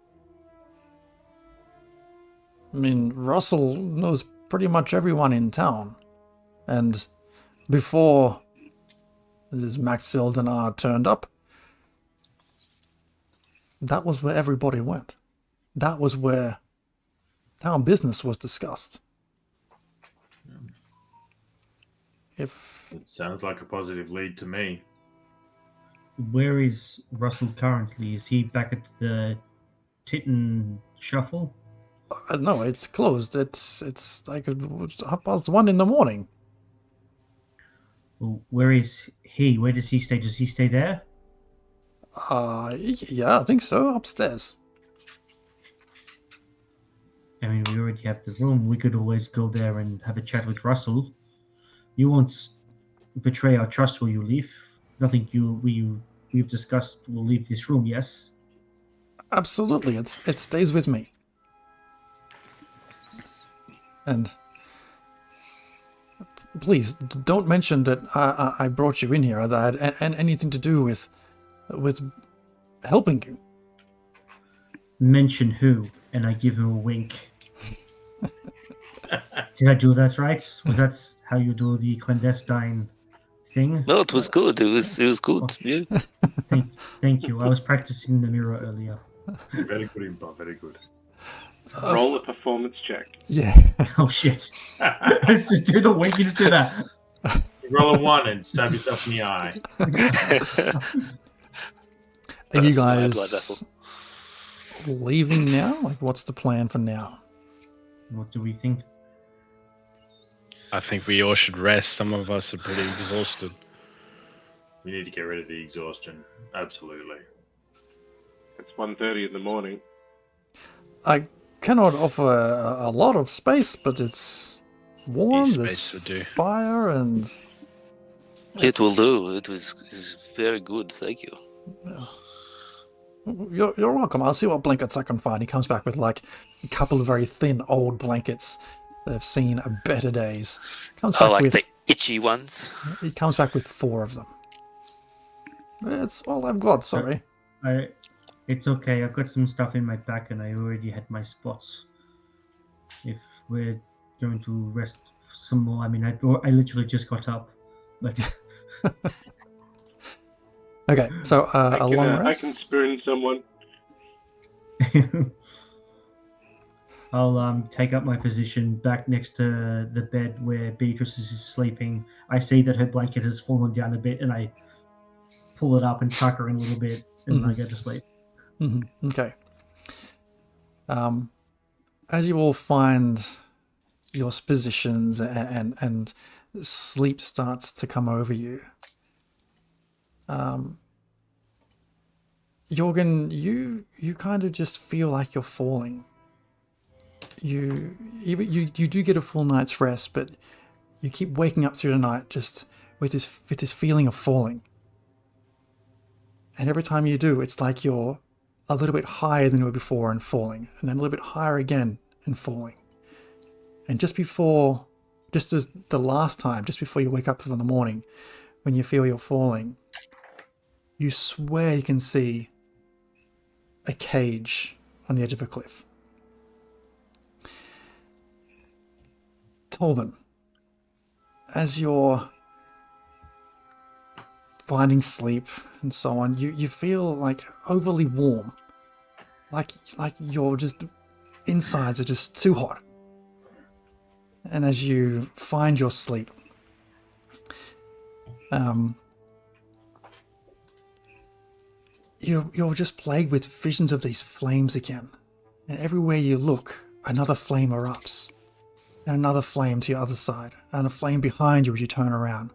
I mean, Russell knows pretty much everyone in town. And before this Max Zeldanar turned up, that was where everybody went. That was where town business was discussed. If It sounds like a positive lead to me. Where is Russell currently? Is he back at the Titan Shuffle? no, it's closed. It's like 1:30 in the morning. Well, where is he? Where does he stay? Does he stay there? Yeah, I think so. Upstairs. I mean, we already have the room. We could always go there and have a chat with Russell. You won't betray our trust, will you, Leaf? Nothing we've discussed will leave this room, yes? Absolutely, it stays with me. And please don't mention that I brought you in here, or that I had anything to do with helping you. Mention who, and I give him a wink. Did I do that right? Was that how you do the clandestine thing? No, it was good. It was good. Yeah. Thank you. I was practicing in the mirror earlier. Very good, Impa. Very good. Roll a performance check. Yeah. Oh shit! Do the wink. You just do that. You roll a 1 and stab yourself in the eye. Are you That's my blood guys vessel. leaving now? Like, what's the plan for now? What do we think? I think we all should rest. Some of us are pretty exhausted. We need to get rid of the exhaustion. Absolutely. It's 1:30 in the morning. I cannot offer a lot of space, but it's warm. Yeah, There's space would do. fire, and It will do. It's very good. Thank you. you're welcome. I'll see what blankets I can find. He comes back with like a couple of very thin old blankets that have seen a better days. Comes I back like with, the itchy ones. he comes back with 4 of them. That's all I've got. Sorry. It's okay. I've got some stuff in my back, and I already had my spots. If we're going to rest some more, I mean, I literally just got up, but Okay, so I a can, long I rest. can spoon someone. I'll take up my position back next to the bed where Beatrice is sleeping. I see that her blanket has fallen down a bit, and I pull it up and tuck her in a little bit, and I go to sleep. Okay. As you all find your positions and sleep starts to come over you, Jorgen, you kind of just feel like you're falling. You do get a full night's rest, but you keep waking up through the night just with this feeling of falling. And every time you do, it's like you're a little bit higher than you were before and falling, and then a little bit higher again and falling. And just as the last time, just before you wake up in the morning, when you feel you're falling, you swear you can see a cage on the edge of a cliff. Torben, as you're finding sleep and so on, you feel like overly warm, like your just insides are just too hot. And as you find your sleep, you're just plagued with visions of these flames again, and everywhere you look, another flame erupts, and another flame to your other side, and a flame behind you as you turn around.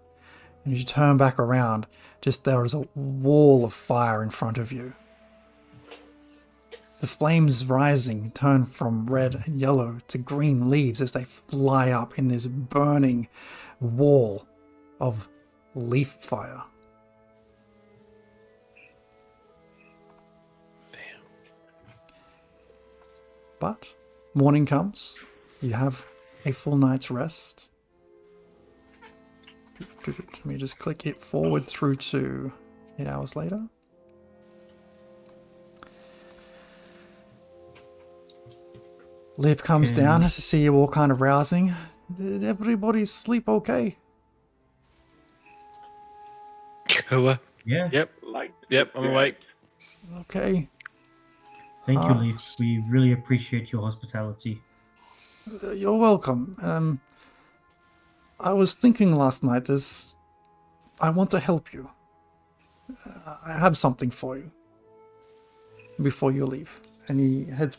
And as you turn back around, just there is a wall of fire in front of you. The flames rising turn from red and yellow to green leaves as they fly up in this burning wall of leaf fire. But morning comes, you have a full night's rest. Let me just click it forward through to 8 hours later. Lip comes down to see you all kind of rousing. Did everybody sleep okay? Cool. Yeah. Yep. Like, Yep, I'm awake. Okay. Thank you, Leaf. We really appreciate your hospitality. You're welcome. I was thinking last night I want to help you. I have something for you before you leave. And he heads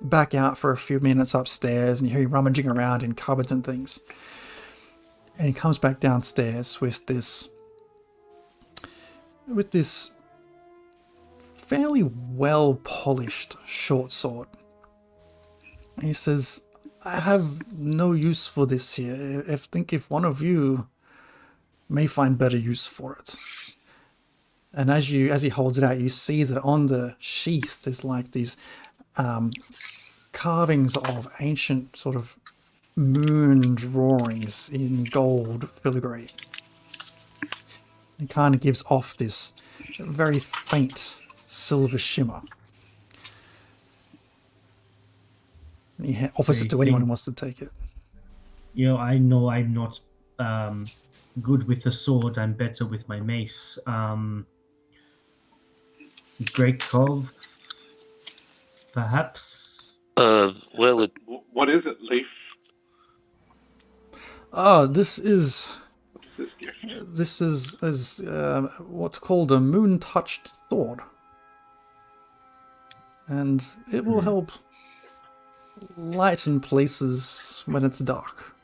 back out for a few minutes upstairs, and you hear him rummaging around in cupboards and things. And he comes back downstairs with this fairly well polished short sword. And he says, I have no use for this here. If one of you may find better use for it. And as he holds it out, you see that on the sheath there's like these carvings of ancient sort of moon drawings in gold filigree. It kind of gives off this very faint silver shimmer. He offers it to anyone who wants to take it. I know I'm not good with the sword. I'm better with my mace. Great Cove, perhaps? Well, What is it, Leaf? This is This gift. what's called a moon-touched sword. And it will help lighten places when it's dark.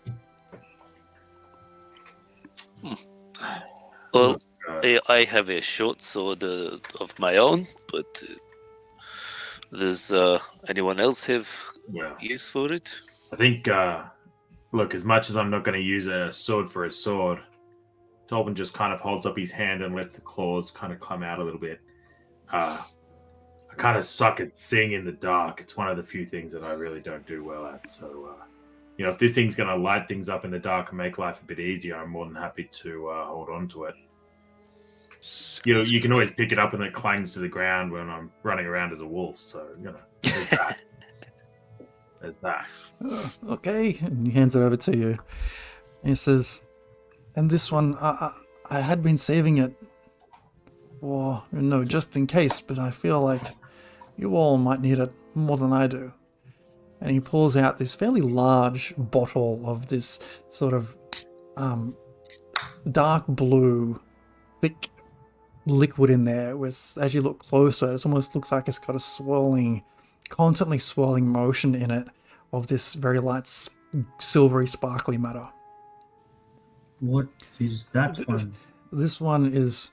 well, I have a short sword of my own, but does anyone else have Well, use for it? I think, look, as much as I'm not going to use a sword for a sword, Tolbin just kind of holds up his hand and lets the claws kind of come out a little bit. I kind of suck at seeing in the dark. It's one of the few things that I really don't do well at. So, if this thing's going to light things up in the dark and make life a bit easier, I'm more than happy to hold on to it. You can always pick it up and it clangs to the ground when I'm running around as a wolf. So, there's that. There's that. Okay, and he hands it over to you. And he says, and this one, I had been saving it for, just in case, but I feel like you all might need it more than I do. And he pulls out this fairly large bottle of this sort of dark blue, thick liquid in there, which, as you look closer, it almost looks like it's got a constantly swirling motion in it of this very light, silvery, sparkly matter. What is that one? This one is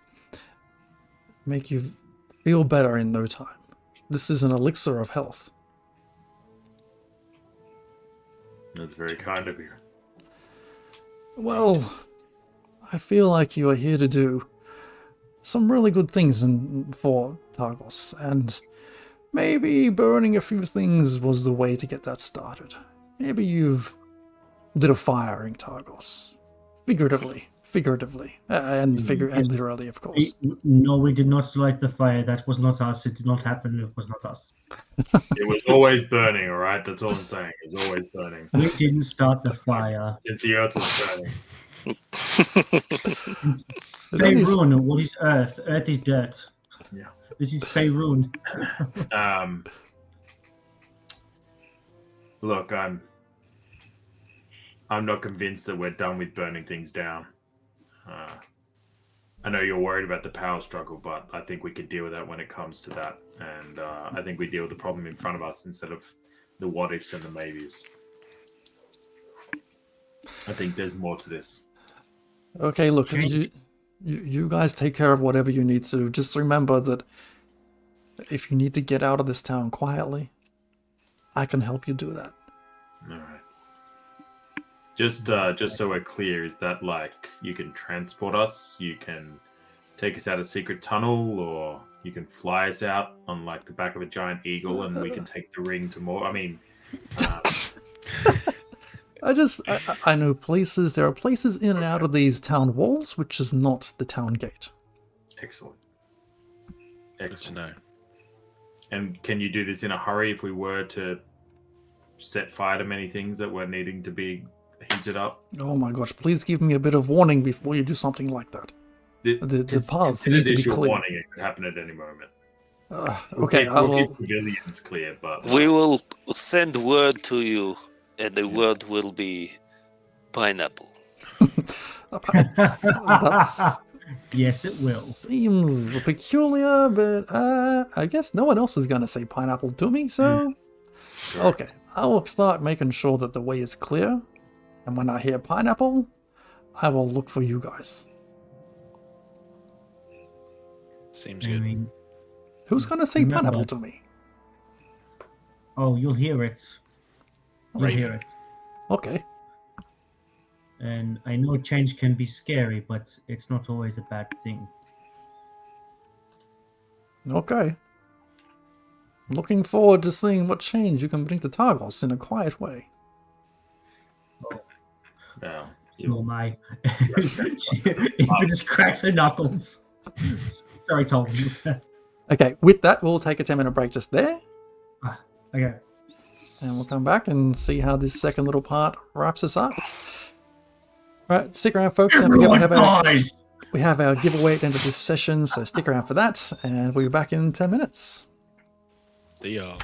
make you feel better in no time. This is an elixir of health. That's very kind of you. Well, I feel like you are here to do some really good things for Targos, and maybe burning a few things was the way to get that started. Maybe you've lit a fire in Targos. Figuratively, and literally, of course. No, we did not light the fire. That was not us. It did not happen. It was not us. It was always burning, all right? That's all I'm saying. It was always burning. We didn't start the fire. Since the earth was burning. Faerun, what is earth? Earth is dirt. Yeah. This is Faerun. Look, I'm not convinced that we're done with burning things down. I know you're worried about the power struggle, but I think we could deal with that when it comes to that. And I think we deal with the problem in front of us instead of the what ifs and the maybes. I think there's more to this. Okay, look, you guys take care of whatever you need to. Just remember that if you need to get out of this town quietly, I can help you do that. All right. Just so we're clear, is that like you can transport us, you can take us out a secret tunnel, or you can fly us out on like the back of a giant eagle and we can take the ring to more? I mean, I know places. There are places in and out of these town walls, which is not the town gate. Excellent. Good to know. And can you do this in a hurry if we were to set fire to many things that were needing to be heated up? Oh my gosh! Please give me a bit of warning before you do something like that. The paths need to be clear. Warning, it could happen at any moment. Okay, we'll keep civilians clear, but We will send word to you, and the word will be pineapple. That's Yes, it will. seems peculiar, but I guess no one else is going to say pineapple to me, so... Sure. Okay, I will start making sure that the way is clear, and when I hear pineapple, I will look for you guys. Seems I good. mean, Who's going to say Remember- pineapple to me? oh, you'll hear it. You'll Right. hear it. Okay. And I know change can be scary, but it's not always a bad thing. Okay. Looking forward to seeing what change you can bring to Targos in a quiet way. Yeah. Oh my. She even just cracks her knuckles. Sorry, Tom. Okay, with that, we'll take a 10-minute break just there, Okay. and we'll come back and see how this second little part wraps us up. Right, stick around, folks. Don't forget we have our giveaway at the end of this session, so stick around for that, and we'll be back in 10 minutes. See y'all.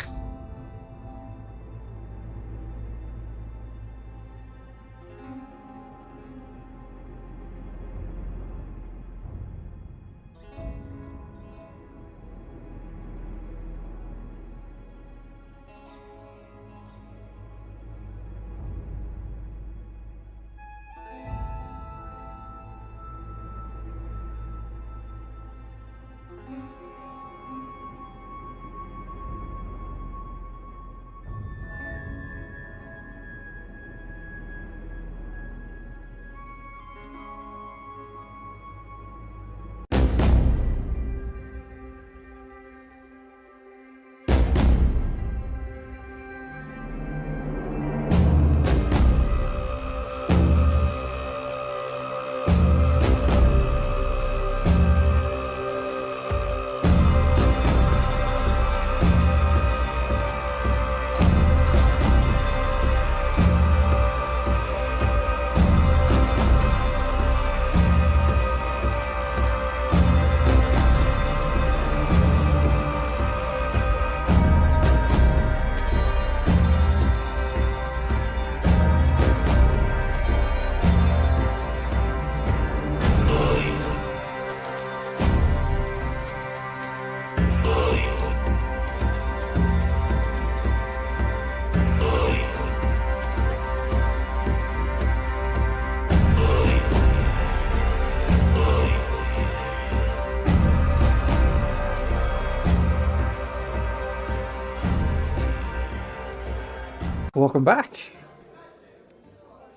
Welcome back.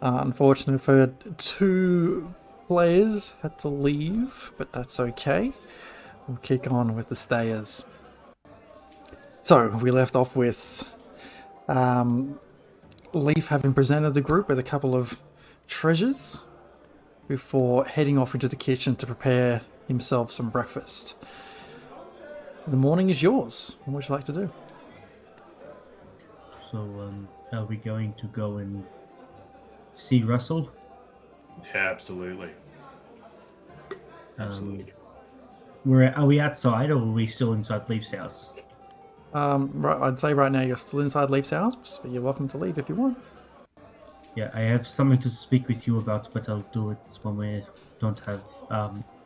Unfortunately for 2 players had to leave, but that's okay. We'll kick on with the stayers. So we left off with Leaf having presented the group with a couple of treasures before heading off into the kitchen to prepare himself some breakfast. The morning is yours. What would you like to do? So, are we going to go and see Russell? Yeah, absolutely. Absolutely. Are we outside or are we still inside Leaf's house? Right, I'd say right now you're still inside Leaf's house, but you're welcome to leave if you want. Yeah, I have something to speak with you about, but I'll do it when we don't have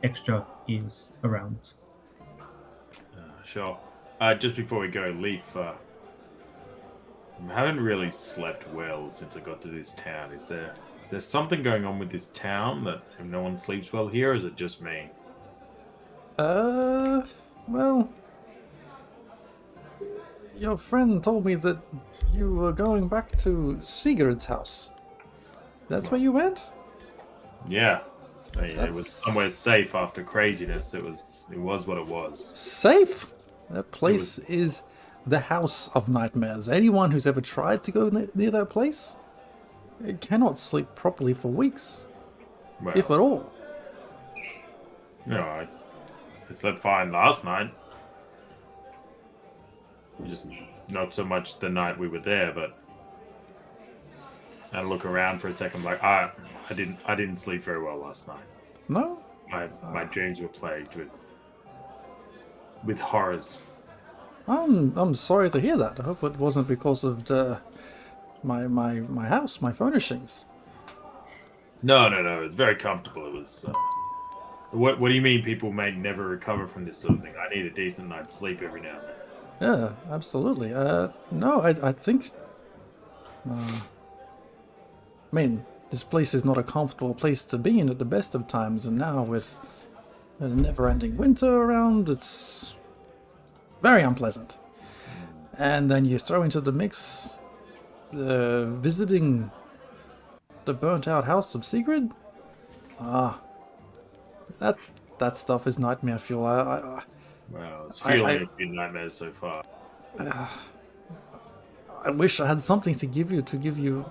extra ears around. Sure. Just before we go, Leaf, I haven't really slept well since I got to this town. Is there's something going on with this town that no one sleeps well here, or is it just me? Well, your friend told me that you were going back to Sigurd's house. That's where you went? Yeah. It was somewhere safe after craziness. It was what it was. Safe? That place is the house of nightmares. Anyone who's ever tried to go near that place cannot sleep properly for weeks, Well, if at all. I slept fine last night. Just not so much the night we were there, but I look around for a second, like I didn't sleep very well last night. No? My dreams were plagued with horrors. I'm sorry to hear that. I hope it wasn't because of my house, my furnishings. No. It's very comfortable. It was. What do you mean people may never recover from this sort of thing? I need a decent night's sleep every now and then. Yeah, absolutely. No, I think. I mean, this place is not a comfortable place to be in at the best of times, and now with a never-ending winter around, it's very unpleasant. And then you throw into the mix visiting the burnt-out house of Sigrid. That stuff is nightmare fuel. Well, it's I- fueling I- a few nightmares so far. I wish I had something to give you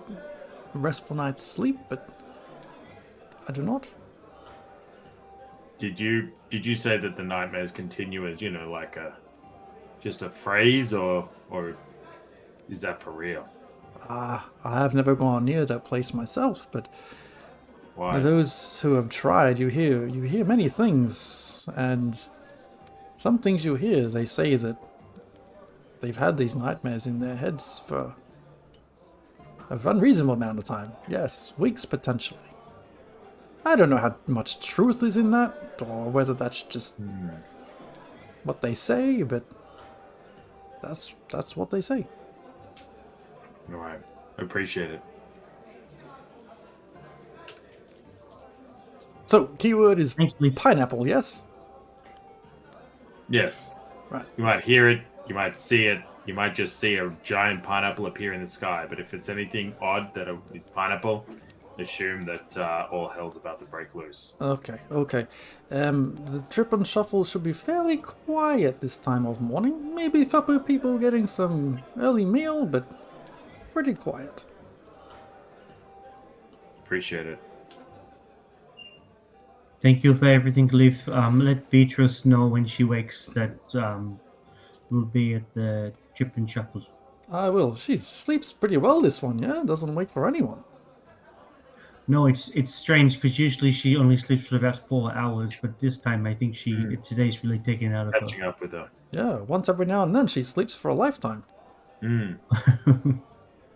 a restful night's sleep, but I do not. Did you say that the nightmares continue as, like just a phrase, or is that for real? I have never gone near that place myself, but Why? those who have tried, you hear many things, and some things you hear, they say that they've had these nightmares in their heads for an unreasonable amount of time. Yes, weeks potentially. I don't know how much truth is in that, or whether that's just what they say, but that's what they say. All right. I appreciate it. So, keyword is Thanks, Lee. pineapple, yes? Yes. Right. You might hear it, you might see it, you might just see a giant pineapple appear in the sky, but if it's anything odd that is pineapple, assume that all hell's about to break loose. Okay. The trip and shuffle should be fairly quiet this time of morning. Maybe a couple of people getting some early meal, but pretty quiet. Appreciate it. Thank you for everything, Cliff. Let Beatrice know when she wakes that we'll be at the trip and shuffle. I will. She sleeps pretty well this one, yeah? Doesn't wait for anyone. No, it's strange because usually she only sleeps for about 4 hours, but this time I think today's really taken out of Catching up with her. Yeah, once every now and then she sleeps for a lifetime. Mm. her.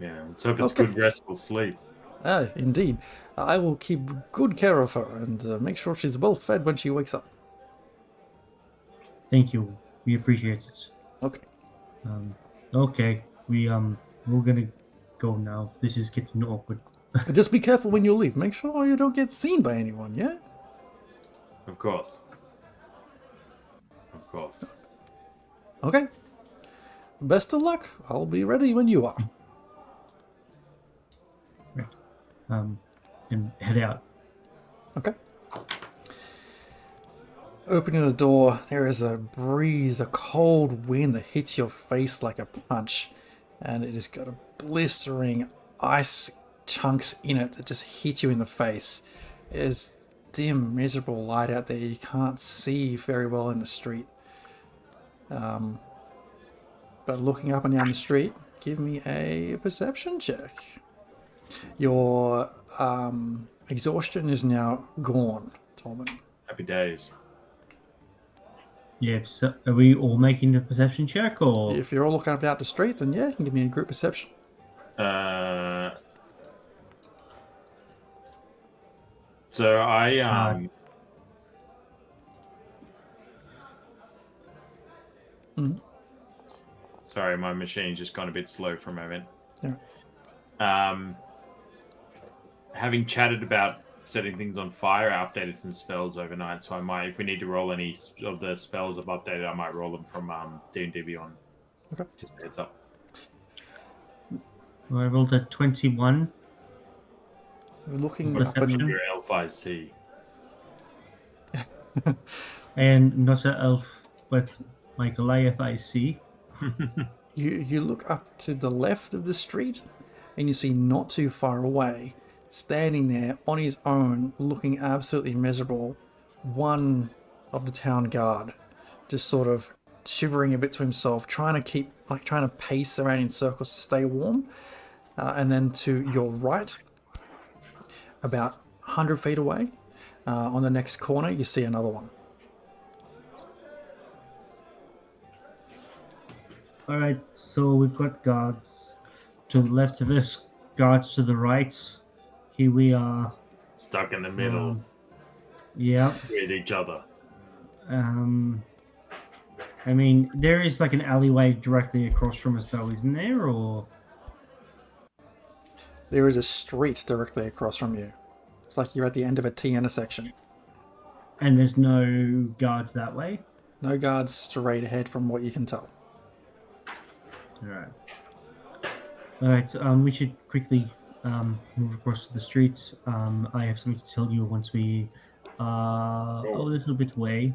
Yeah, let's hope it's Okay. good restful sleep. Indeed. I will keep good care of her and make sure she's well fed when she wakes up. Thank you. We appreciate it. Okay. Okay. We're gonna go now. This is getting awkward. Just be careful when you leave. Make sure you don't get seen by anyone, yeah? Of course. Of course. Okay. Best of luck. I'll be ready when you are. And head out. Okay. Opening the door, there is a breeze, a cold wind that hits your face like a punch. And it has got a blistering ice chunks in it that just hit you in the face. There's dim, miserable light out there. You can't see very well in the street. But looking up and down the street, give me a perception check. Your exhaustion is now gone, Tolman. Happy days. Yeah. So are we all making a perception check, or If you're all looking up and out the street, then yeah, you can give me a group perception. So I Sorry, my machine's just gone a bit slow for a moment. Yeah. Having chatted about setting things on fire, I updated some spells overnight, so I might, if we need to roll any of the spells I've updated, I might roll them from D&D Beyond. Okay. Just a heads up. I rolled a 21. We're looking What up perception? and Your L5C. And not an elf, but my Goliath I see. you look up to the left of the street, and you see not too far away, standing there on his own, looking absolutely miserable, one of the town guard, just sort of shivering a bit to himself, trying to pace around in circles to stay warm. And then to your right, about 100 feet away, on the next corner, you see another one. All right, so we've got guards to the left of us, guards to the right. Here we are. Stuck in the middle Yeah. with each other. I mean, there is like an alleyway directly across from us, though, isn't there? Or There is a street directly across from you. It's like you're at the end of a T intersection. and there's no guards that way. No guards straight ahead from what you can tell. All right. We should quickly move across to the streets. I have something to tell you once we are a little bit away.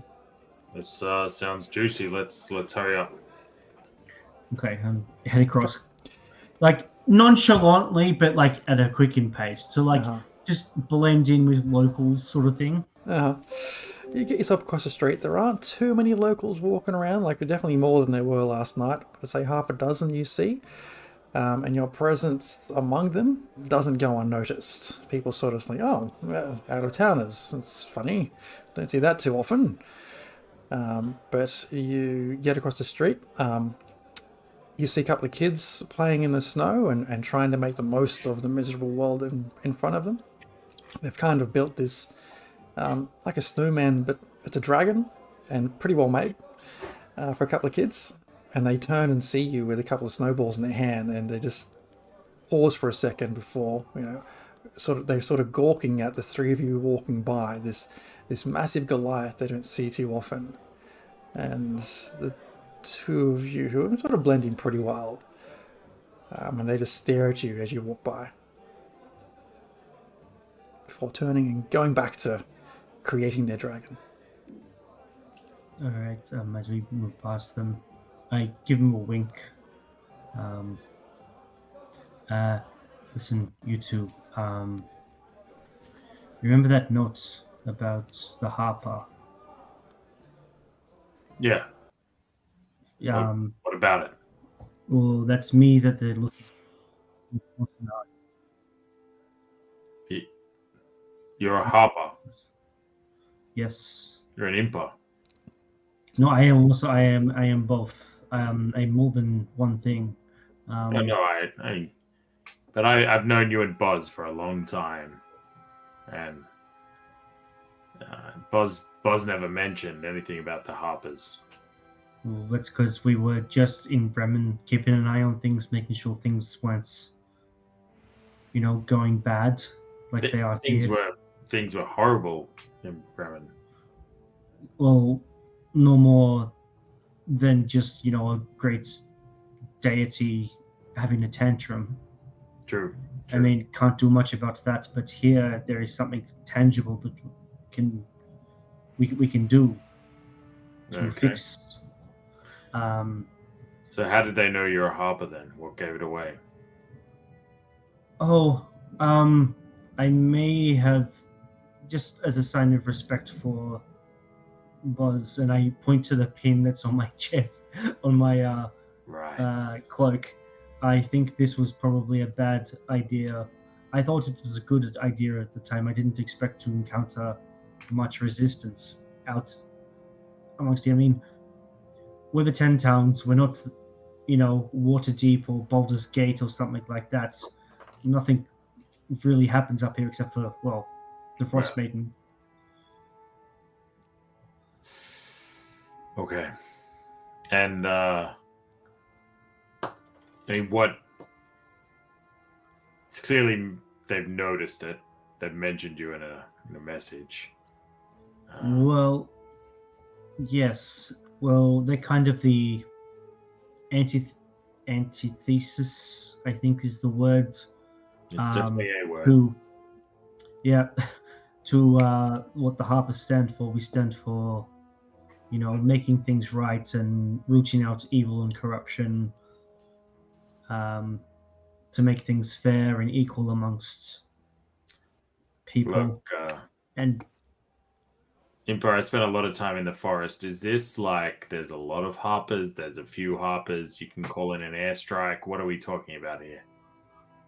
This sounds juicy. Let's hurry up. Okay, head across, like nonchalantly, but like at a quickened pace to like just blend in with locals, sort of thing. You get yourself across the street. There aren't too many locals walking around. Like, definitely more than there were last night. I'd say half a dozen you see. And your presence among them doesn't go unnoticed. People sort of think, oh, well, out of towners. It's funny. Don't see that too often. But you get across the street. You see a couple of kids playing in the snow and trying to make the most of the miserable world in front of them. They've kind of built this like a snowman, but it's a dragon and pretty well made for a couple of kids. And they turn and see you with a couple of snowballs in their hand, and they just pause for a second before, they're sort of gawking at the three of you walking by, this massive Goliath they don't see too often. And the two of you who are sort of blending pretty well, and they just stare at you as you walk by, before turning and going back to creating their dragon. All right, as we move past them, I give them a wink. Listen, you two. Remember that note about the harper? Yeah. What about it? Well, that's me that they're looking for. You're a harper. Yes. You're an imper. No, I am also. I am both. I'm more than one thing. But I've known you and Buzz for a long time, and Buzz never mentioned anything about the harpers. Well, that's because we were just in Bremen, keeping an eye on things, making sure things weren't, going bad like they are here. Things were horrible in Bremen. Well, no more than just a great deity having a tantrum. True. I mean, can't do much about that, but here there is something tangible that we can do to fix. So how did they know you're a harper then? What gave it away? I may have, just as a sign of respect for Buzz, and I point to the pin that's on my chest, on my cloak. I think this was probably a bad idea. I thought it was a good idea at the time. I didn't expect to encounter much resistance out amongst you. I mean, we're the 10 towns. We're not, Waterdeep or Baldur's Gate or something like that. Nothing really happens up here except for, the Frostmaiden. Okay. And, what? It's clearly they've noticed it. They've mentioned you in a message. Well, yes. Well, they're kind of the antithesis, I think is the word. It's definitely a word. To what the Harpers stand for. We stand for, making things right and rooting out evil and corruption, to make things fair and equal amongst people. Look, and Imper, I spent a lot of time in the forest. Is this like there's a lot of harpers, there's a few harpers, you can call in an airstrike? What are we talking about here?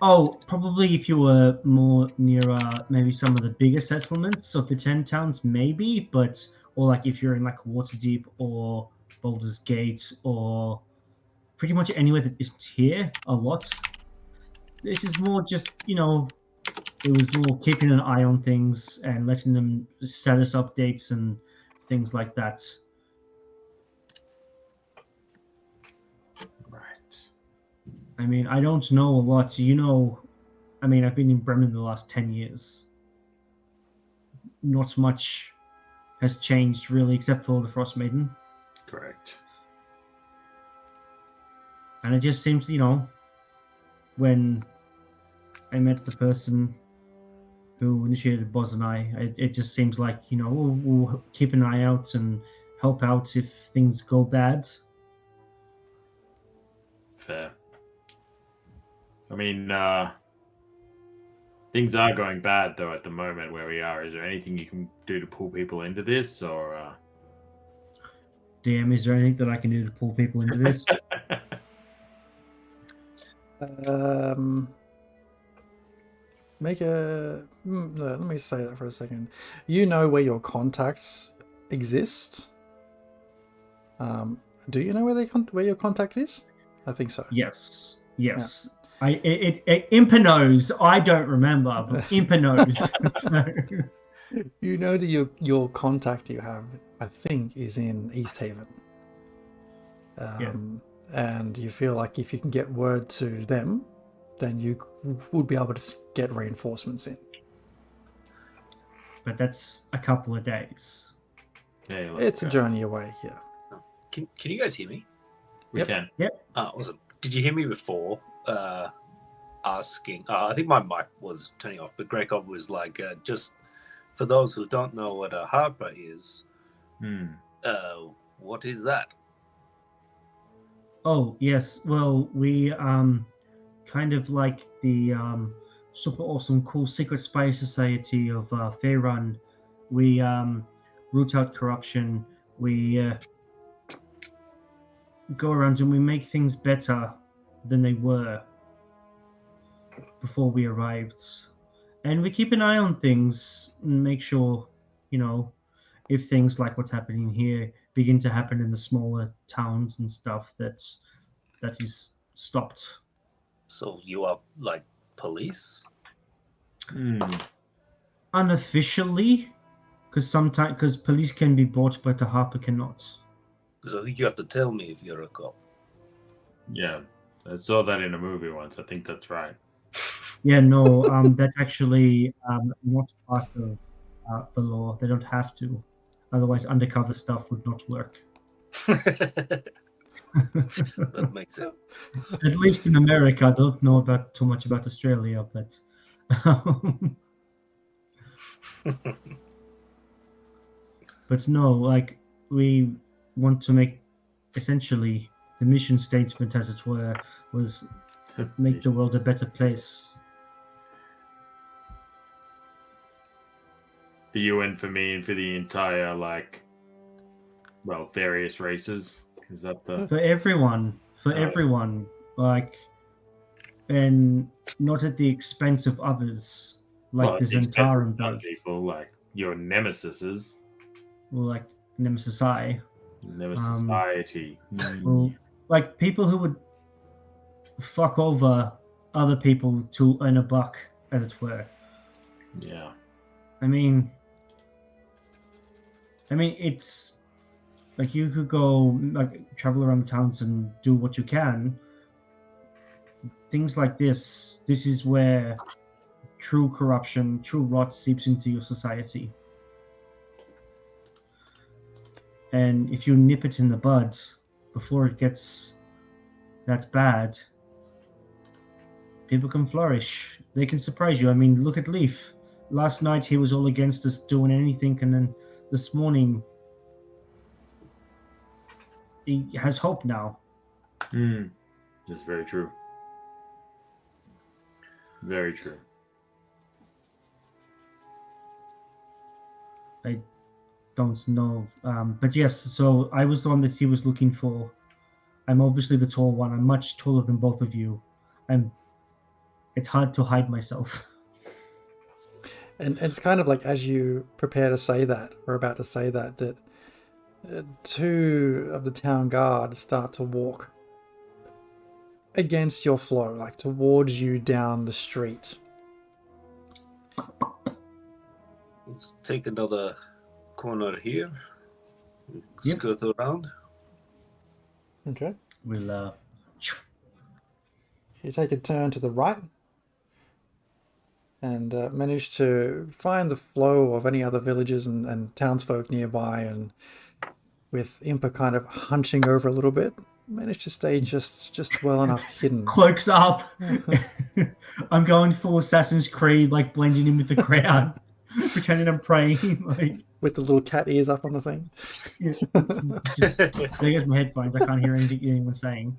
Oh, probably if you were more near maybe some of the bigger settlements of the 10 towns, maybe, or like if you're in like Waterdeep or Baldur's Gate or pretty much anywhere that isn't here a lot. This is more just, it was more keeping an eye on things and letting them status updates and things like that. Right. I mean, I don't know a lot. I've been in Bremen the last 10 years. Not much has changed really, except for the Frostmaiden. Correct. And it just seems, when I met the person who initiated Buzz and it just seems like, we'll keep an eye out and help out if things go bad. Fair. I mean, things are going bad though at the moment where we are. Is there anything you can do to pull people into this, or? DM, is there anything that I can do to pull people into this? Make a. No, let me say that for a second. You know where your contacts exist. Do you know where your contact is? I think so. Yes. Impa knows. I don't remember, but Impa knows. So. You know that your contact you have, I think, is in East Haven. And you feel like if you can get word to them, then you would be able to get reinforcements in. But that's a couple of days. Yeah, it's a journey away, yeah. Can you guys hear me? We can. Yep. Awesome. Did you hear me before asking? I think my mic was turning off, but Gregov was like, just for those who don't know what a harper is, what is that? Oh, yes. Well, we kind of like the super awesome, cool secret spy society of Faerun. We root out corruption. We go around and we make things better than they were before we arrived. And we keep an eye on things and make sure, if things like what's happening here begin to happen in the smaller towns and stuff, that is stopped. So you are like police? Unofficially, because police can be bought, but the harper cannot. Because I think you have to tell me if you're a cop. Yeah, I saw that in a movie once. I think that's right. Yeah, no, that's actually not part of the law. They don't have to. Otherwise, undercover stuff would not work. That makes sense. At least in America. I don't know too much about Australia, but but no, like we want to make essentially the mission statement, as it were, was make the world a better place. The UN for me and for the entire various races. Is that the for everyone, and not at the expense of others, like the Zentarum does. People like your nemesises, like Nemesis I. Society. Well, like people who would fuck over other people to earn a buck, as it were. Yeah. I mean, it's like you could go travel around the towns and do what you can. Things like this is where true corruption, true rot seeps into your society. And if you nip it in the bud before it gets that bad, people can flourish. They can surprise you. I mean, look at Leaf. Last night he was all against us doing anything, and then this morning he has hope now. That's very true. Very true. I don't know. But yes, so I was the one that he was looking for. I'm obviously the tall one. I'm much taller than both of you. It's hard to hide myself. And it's kind of like as you prepare to say that, or about to say that two of the town guard start to walk against your flow, like towards you down the street. Let's take another corner here. Skirt around. Okay. We'll You take a turn to the right and manage to find the flow of any other villages and townsfolk nearby, and with Impa kind of hunching over a little bit, manage to stay just well enough hidden. Cloaks up. I'm going full Assassin's Creed, like blending in with the crowd, pretending I'm praying. with the little cat ears up on the thing. There goes my headphones. I can't hear anything anyone's saying.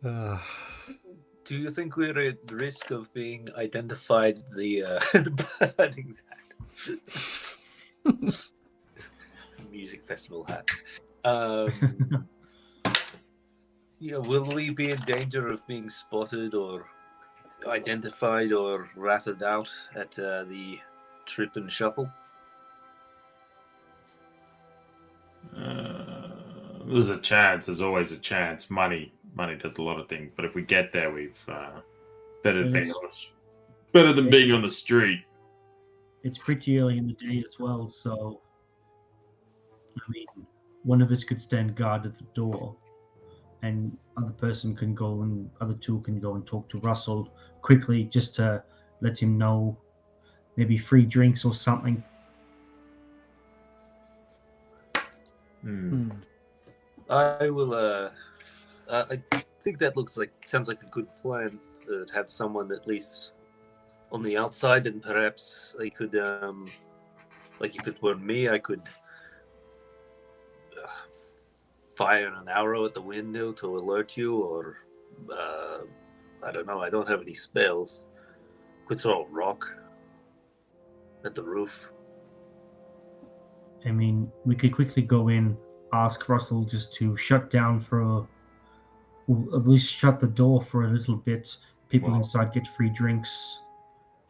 Do you think we're at risk of being identified the burning hat? Music festival hat. Yeah, will we be in danger of being spotted or identified or ratted out at the trip and shuffle? There's a chance. There's always a chance. Money does a lot of things. But if we get there, we've better than being on the street. It's pretty early in the day as well, so I mean, one of us could stand guard at the door, and other two can go and talk to Russell quickly, just to let him know, maybe free drinks or something. I will. I think that sounds like a good plan. To have someone at least on the outside, and perhaps I could, like if it were me, I could fire an arrow at the window to alert you, or I don't know. I don't have any spells. Could throw a rock at the roof. I mean, we could quickly go in, ask Russell just to shut down or at least shut the door for a little bit. People inside get free drinks,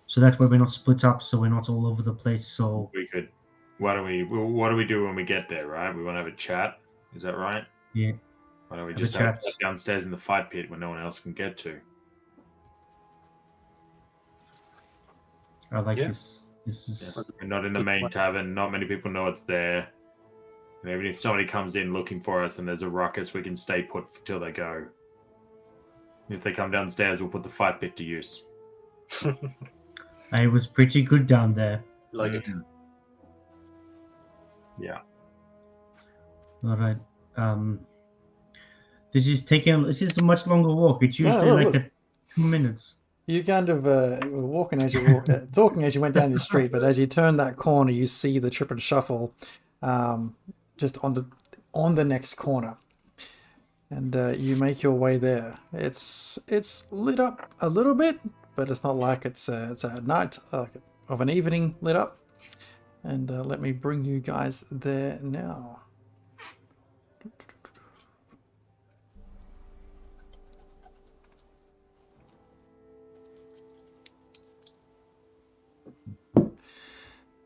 so that way we're not split up, so we're not all over the place. So we could. What do we do when we get there? Right? We want to have a chat. Is that right? Yeah. Why don't we just have a chat downstairs in the fight pit where no one else can get to? I like this. This is We're not in the main tavern. Not many people know it's there. And even if somebody comes in looking for us and there's a ruckus, we can stay put till they go. If they come downstairs, we'll put the fight pit to use. I was pretty good down there. Like it. Yeah. All right. This is a much longer walk. It's usually 2 minutes. You kind of were walking as you walked, talking as you went down the street, but as you turn that corner, you see the trip and shuffle just on the next corner, and you make your way there. It's lit up a little bit, but it's not like it's a night of an evening lit up. And let me bring you guys there now.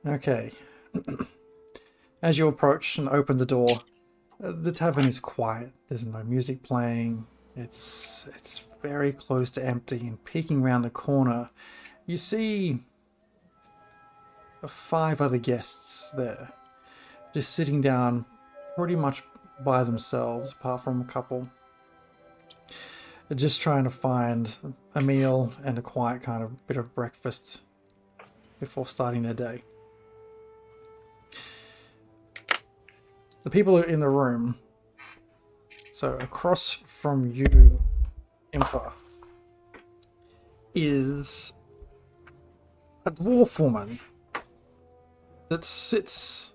Okay. As you approach and open the door, the tavern is quiet. There's no music playing. It's very close to empty, and peeking around the corner, you see 5 other guests there, just sitting down pretty much by themselves, apart from a couple. They're just trying to find a meal and a quiet kind of bit of breakfast before starting their day. The people in the room, so across from you, Impa, is a dwarf woman that sits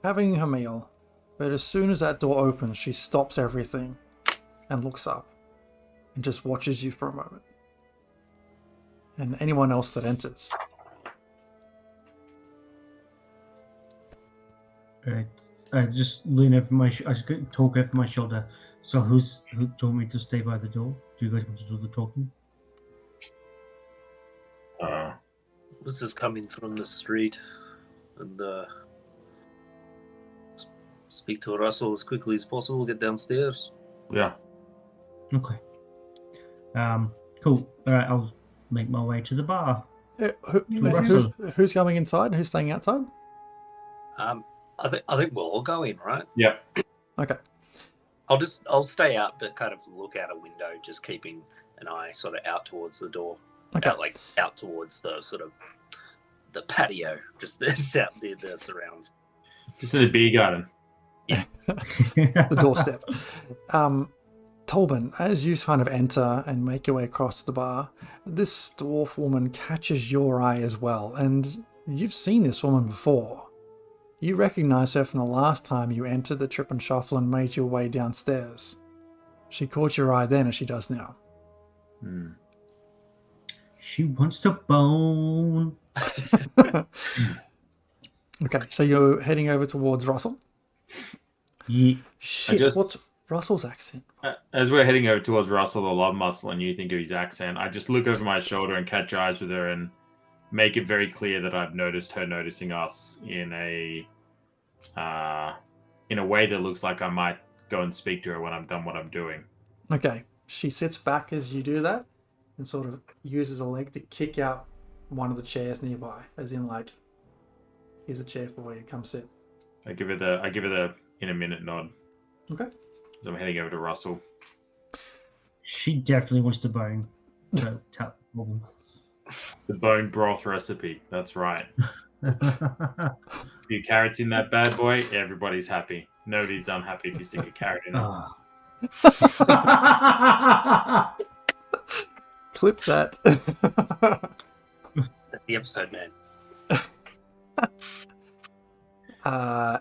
having her meal, but as soon as that door opens, she stops everything and looks up and just watches you for a moment. And anyone else that enters. Right. I just lean over I talk over my shoulder. So who told me to stay by the door? Do you guys want to do the talking? This is coming from the street, and speak to Russell as quickly as possible. Get downstairs. Yeah. Okay. Cool. All right, I'll make my way to the bar. Who's going inside and who's staying outside? I think we're all going, right? Yeah. Okay. I'll stay out, but kind of look out a window, just keeping an eye sort of out towards the door. Okay. Out towards the sort of the patio, just out there, the surrounds. Just in the beer garden. The doorstep. Tolban, as you kind of enter and make your way across the bar, this dwarf woman catches your eye as well, and you've seen this woman before. You recognize her from the last time you entered the Trip and Shuffle and made your way downstairs. She caught your eye then as she does now. She wants to bone. Okay, so you're heading over towards Russell? Yeah. Shit, what's Russell's accent? As we're heading over towards Russell, the love muscle, and you think of his accent, I just look over my shoulder and catch eyes with her and make it very clear that I've noticed her noticing us in a way that looks like I might go and speak to her when I'm done what I'm doing. Okay, she sits back as you do that and sort of uses a leg to kick out one of the chairs nearby, as in like, here's a chair for you, come sit. I give her the in a minute nod. Okay. So I'm heading over to Russell. She definitely wants to bone. So, tap problem. The bone broth recipe. That's right. A few carrots in that bad boy, everybody's happy. Nobody's unhappy if you stick a carrot in it. Clip that. That's the episode, man.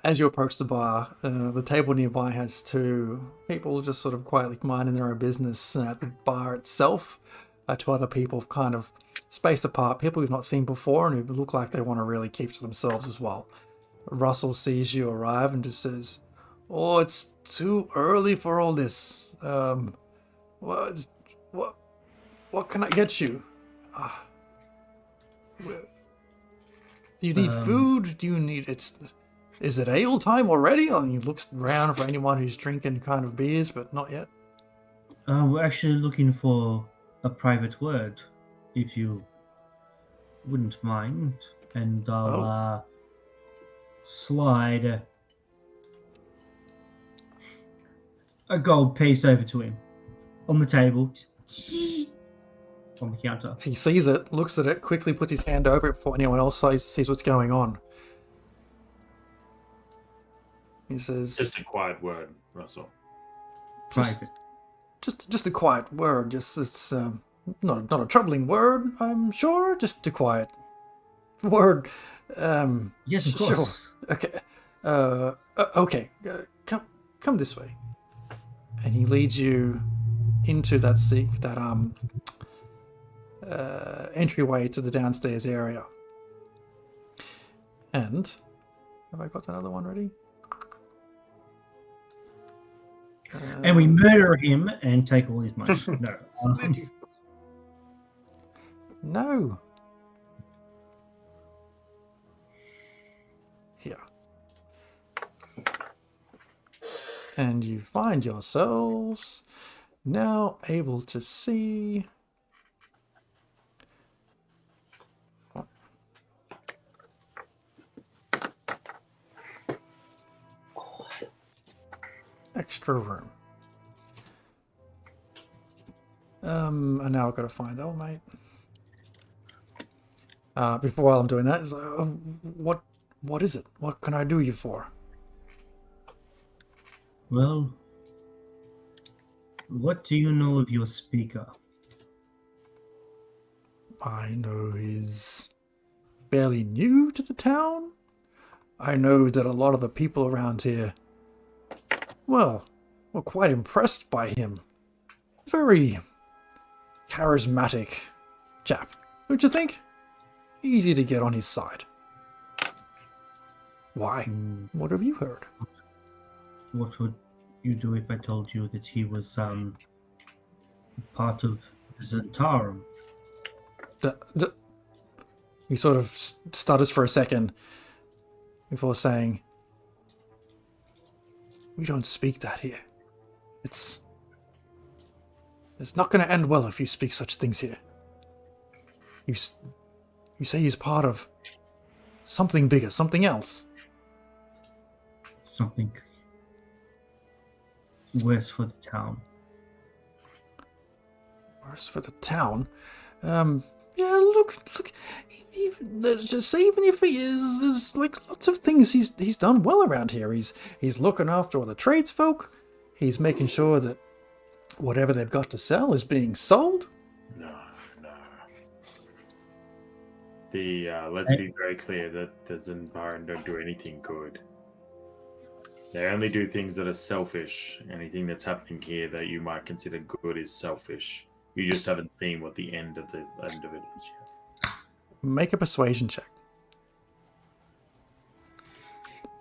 As you approach the bar, the table nearby has two people just sort of quietly minding their own business. At the bar itself, two other people kind of spaced apart, people we've not seen before and who look like they want to really keep to themselves as well. Russell sees you arrive and just says, "Oh, it's too early for all this. What can I get you? Do you need food? Do you need Is it ale time already?" And he looks around for anyone who's drinking kind of beers, but not yet. We're actually looking for a private word, if you wouldn't mind. And I'll slide a gold piece over to him on the table, on the counter. He sees it, looks at it, quickly puts his hand over it before anyone else sees what's going on. He says, Just a quiet word, Russell. Private. Just a quiet word. Just it's not a troubling word, I'm sure. Just a quiet word. Yes, of sure. course. Okay. Okay. Come this way. And he leads you into that entryway to the downstairs area. And have I got another one ready? And we murder him and take all his money. No. No. Here. And you find yourselves now able to see extra room. And now I've got to find old mate. Before I'm doing that, what is it? What can I do you for? Well, what do you know of your speaker? I know he's fairly new to the town. I know that a lot of the people around here, well, were quite impressed by him. Very charismatic chap. Don't you think? Easy to get on his side. Why? What have you heard? What would you do if I told you that he was part of the Zentarum? He sort of stutters for a second before saying, "We don't speak that here. It's not going to end well if you speak such things here. You say he's part of something bigger, something else." Something worse for the town. Worse for the town? Yeah, look. Even if he is, there's like lots of things he's done well around here. He's looking after all the tradesfolk. He's making sure that whatever they've got to sell is being sold? No. Let's be very clear that the Zanbaran don't do anything good. They only do things that are selfish. Anything that's happening here that you might consider good is selfish. You just haven't seen what the end of it is yet. Make a persuasion check.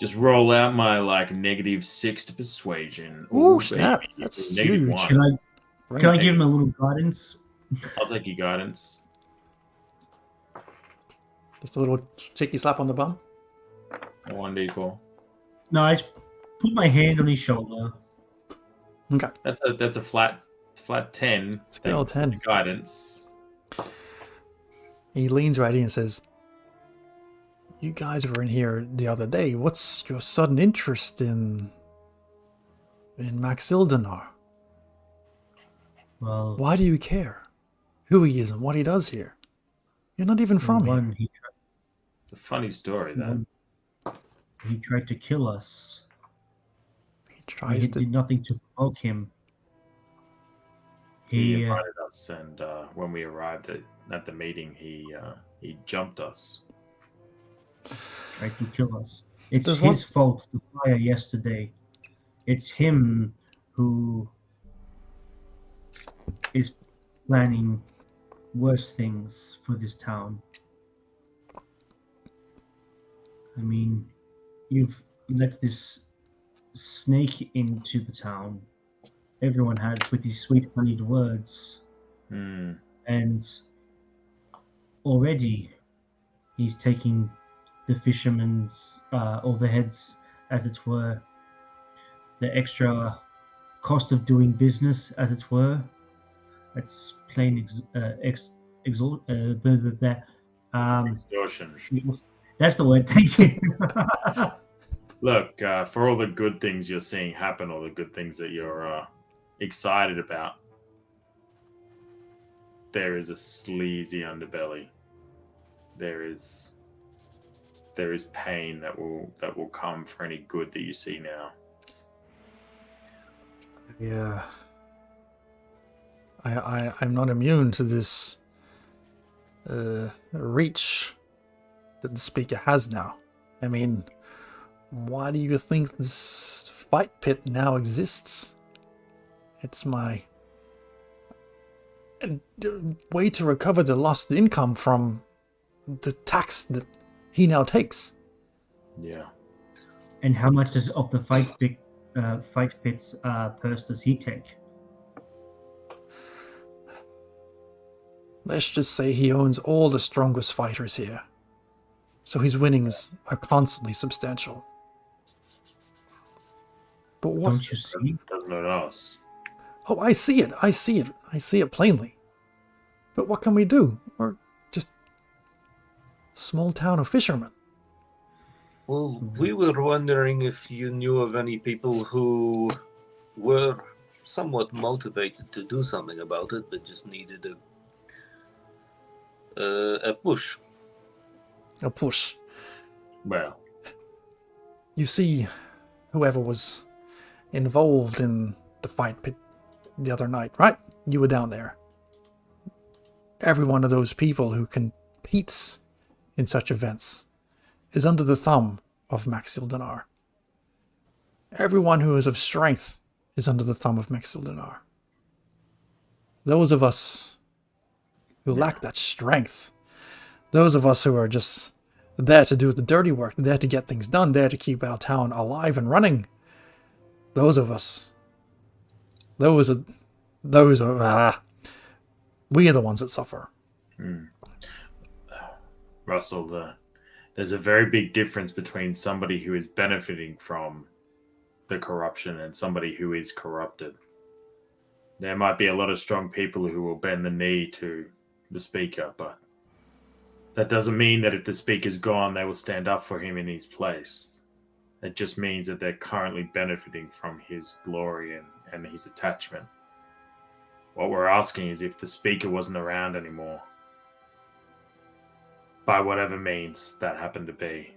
Just roll out my -6 to persuasion. Ooh, snap. Baby. That's -1. huge. Can I give him a little guidance? I'll take your guidance. Just a little cheeky slap on the bum. 1d4. No, I just put my hand on his shoulder. Okay. That's a flat 10. It's a good old 10. Guidance. He leans right in and says, "You guys were in here the other day. What's your sudden interest in Max Ildenar? Well, Why do you care who he is and what he does here? You're not even from here." It's a funny story, that. He tried to kill us. He tries We to. did nothing to provoke him. He He invited us, and when we arrived at the meeting, he jumped us. tried to kill us. It's There's his fault, the fire yesterday. It's him who is planning worse things for this town. I mean, you've let this snake into the town. Everyone has, with these sweet honeyed words. Hmm. And already he's taking the fishermen's overheads, as it were, the extra cost of doing business, as it were. It's plain Extortion. that's the word. Thank you. Look, for all the good things you're seeing happen, all the good things that you're excited about, there is a sleazy underbelly. There is pain that will come for any good that you see now. Yeah. I'm not immune to this reach that the speaker has now. I mean, why do you think this fight pit now exists? It's my way to recover the lost income from the tax that he now takes. Yeah. And how much of the fight pit's purse does he take? Let's just say he owns all the strongest fighters here. So his winnings are constantly substantial. But what? Don't you see? Doesn't know us. Oh, I see it. I see it plainly. But what can we do? We're just a small town of fishermen. Well, we were wondering if you knew of any people who were somewhat motivated to do something about it, but just needed a push. A push. Well, You see, whoever was involved in the fight pit the other night, right? You were down there. Every one of those people who competes in such events is under the thumb of Max Ildenar. Everyone who is of strength is under the thumb of Max Ildenar. Those of us who lack that strength, those of us who are just there to do the dirty work, there to get things done, there to keep our town alive and running, those of us, we are the ones that suffer. Russell, there's a very big difference between somebody who is benefiting from the corruption and somebody who is corrupted. There might be a lot of strong people who will bend the knee to the speaker, but that doesn't mean that if the speaker's gone, they will stand up for him in his place. It just means that they're currently benefiting from his glory and his attachment. What we're asking is if the speaker wasn't around anymore, by whatever means that happened to be,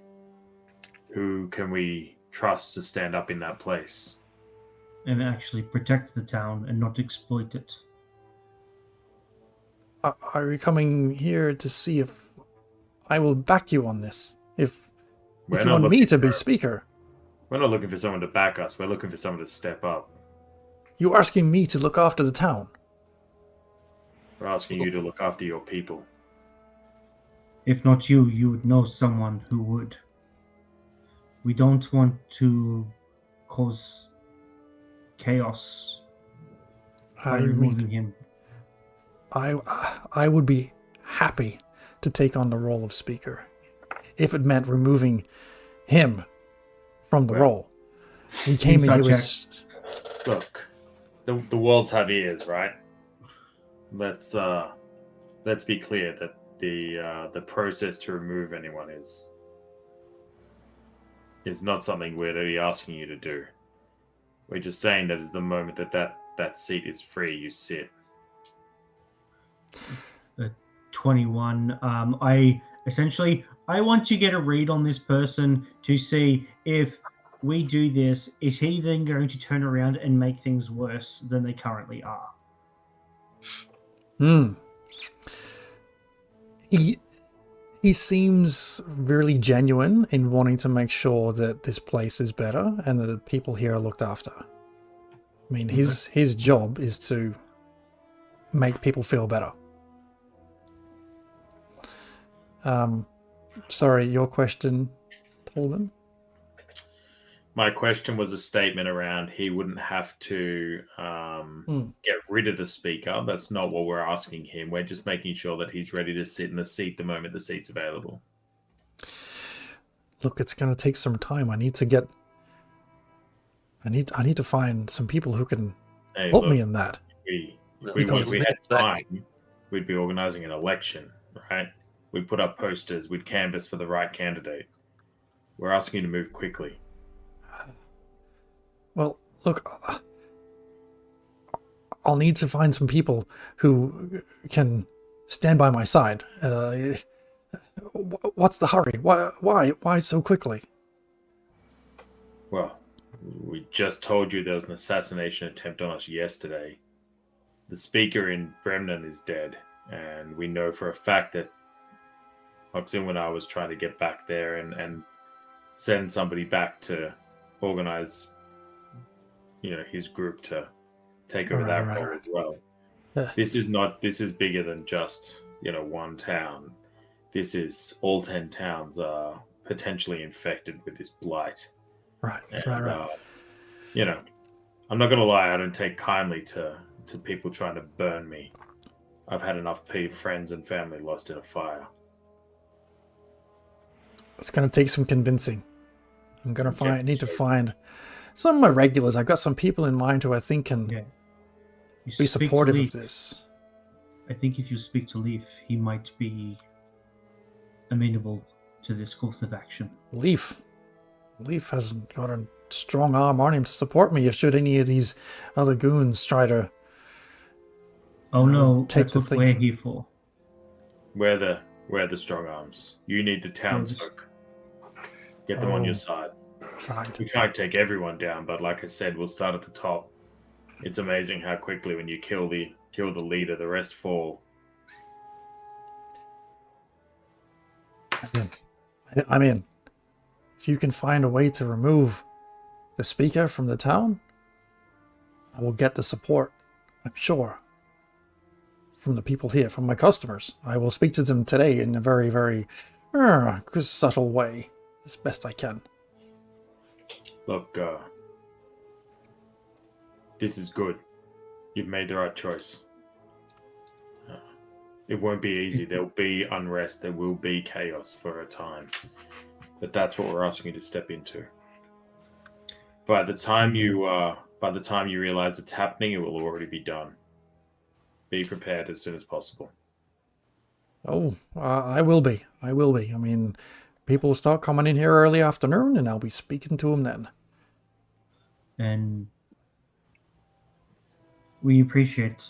who can we trust to stand up in that place? and actually protect the town and not exploit it. Are you coming here to see if I will back you on this? If We're you not want me looking to be for- speaker, We're not looking for someone to back us. We're looking for someone to step up. you're asking me to look after the town. We're asking you to look after your people. If not you, you would know someone who would. We don't want to cause chaos by I removing mean, him. I would be happy to take on the role of speaker if it meant removing him from the Well, role. He came in Inside here with Look, the walls have ears, right? Let's be clear that the process to remove anyone is not something we're really asking you to do. We're just saying that is the moment that seat is free, you sit. 21. I want to get a read on this person to see if we do this, is he then going to turn around and make things worse than they currently are? He seems really genuine in wanting to make sure that this place is better and that the people here are looked after. I mean, his job is to make people feel better. Sorry, your question, Tolman? My question was a statement around he wouldn't have to get rid of the speaker. That's not what we're asking him. We're just making sure that he's ready to sit in the seat the moment the seat's available. Look, it's going to take some time. I need to find some people who can help me in that. We Because- had time, we'd be organizing an election, right? We'd put up posters, we'd canvass for the right candidate. We're asking you to move quickly. Well, look, I'll need to find some people who can stand by my side. What's the hurry? Why so quickly? Well, we just told you there was an assassination attempt on us yesterday. The speaker in Bremnen is dead, and we know for a fact that Oxin and I was trying to get back there and send somebody back to organize, his group to take over that role as well. This is bigger than just, one town. This is all 10 towns are potentially infected with this blight. Right. I'm not going to lie, I don't take kindly to people trying to burn me. I've had enough friends and family lost in a fire. It's going to take some convincing. I'm going to need to find some of my regulars. I've got some people in mind who I think can be supportive of this. I think if you speak to Leaf, he might be amenable to this course of action. Leaf has got a strong arm on him to support me if should any of these other goons try to take that's the what thing. we're here for. We're the strong arms. You need the townsfolk. Get them on your side. Right. We can't take everyone down, but like I said, we'll start at the top. It's amazing how quickly when you kill the leader, the rest fall. I'm in. If you can find a way to remove the speaker from the town, I will get the support, I'm sure, from the people here, from my customers. I will speak to them today in a very, very subtle way, as best I can. Look, this is good. You've made the right choice. It won't be easy. There'll be unrest. There will be chaos for a time. But that's what we're asking you to step into. By the time you realize it's happening, it will already be done. Be prepared as soon as possible. Oh, I will be. I mean, people will start coming in here early afternoon, and I'll be speaking to them then. And we appreciate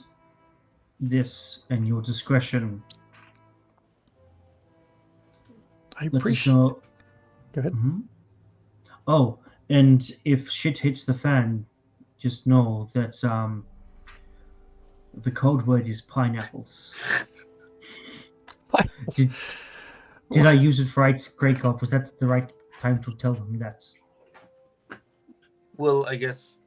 this and your discretion. I appreciate. Go ahead. Mm-hmm. Oh, and if shit hits the fan, just know that the code word is pineapples. Did I use it right, Greykov? Was that the right time to tell them that? Well, I guess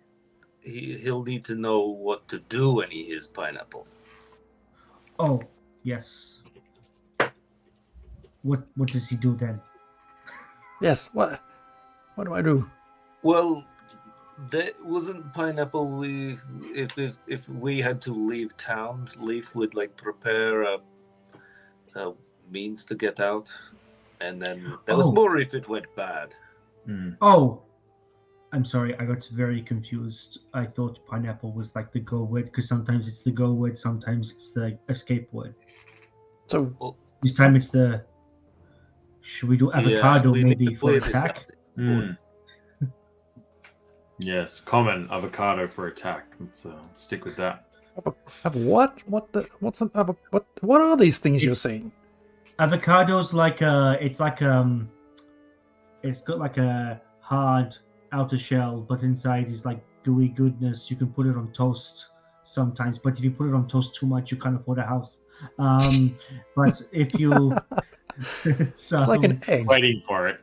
he'll need to know what to do when he hears pineapple. Oh, yes. What does he do then? Yes. What do I do? Well, that wasn't pineapple. If we had to leave town, Leaf would like prepare a means to get out, and then that was more if it went bad. Oh, I'm sorry, I got very confused. I thought pineapple was like the go word, because sometimes it's the go word, sometimes it's the escape word. So this time it's the. Should we do avocado maybe for attack? Yes, common avocado for attack. Let's stick with that. what? What are these things you're saying? Avocado's like it's got like a hard outer shell, but inside is like gooey goodness. You can put it on toast sometimes, but if you put it on toast too much, you can't afford a house. But if you, it's like an egg. Waiting for it.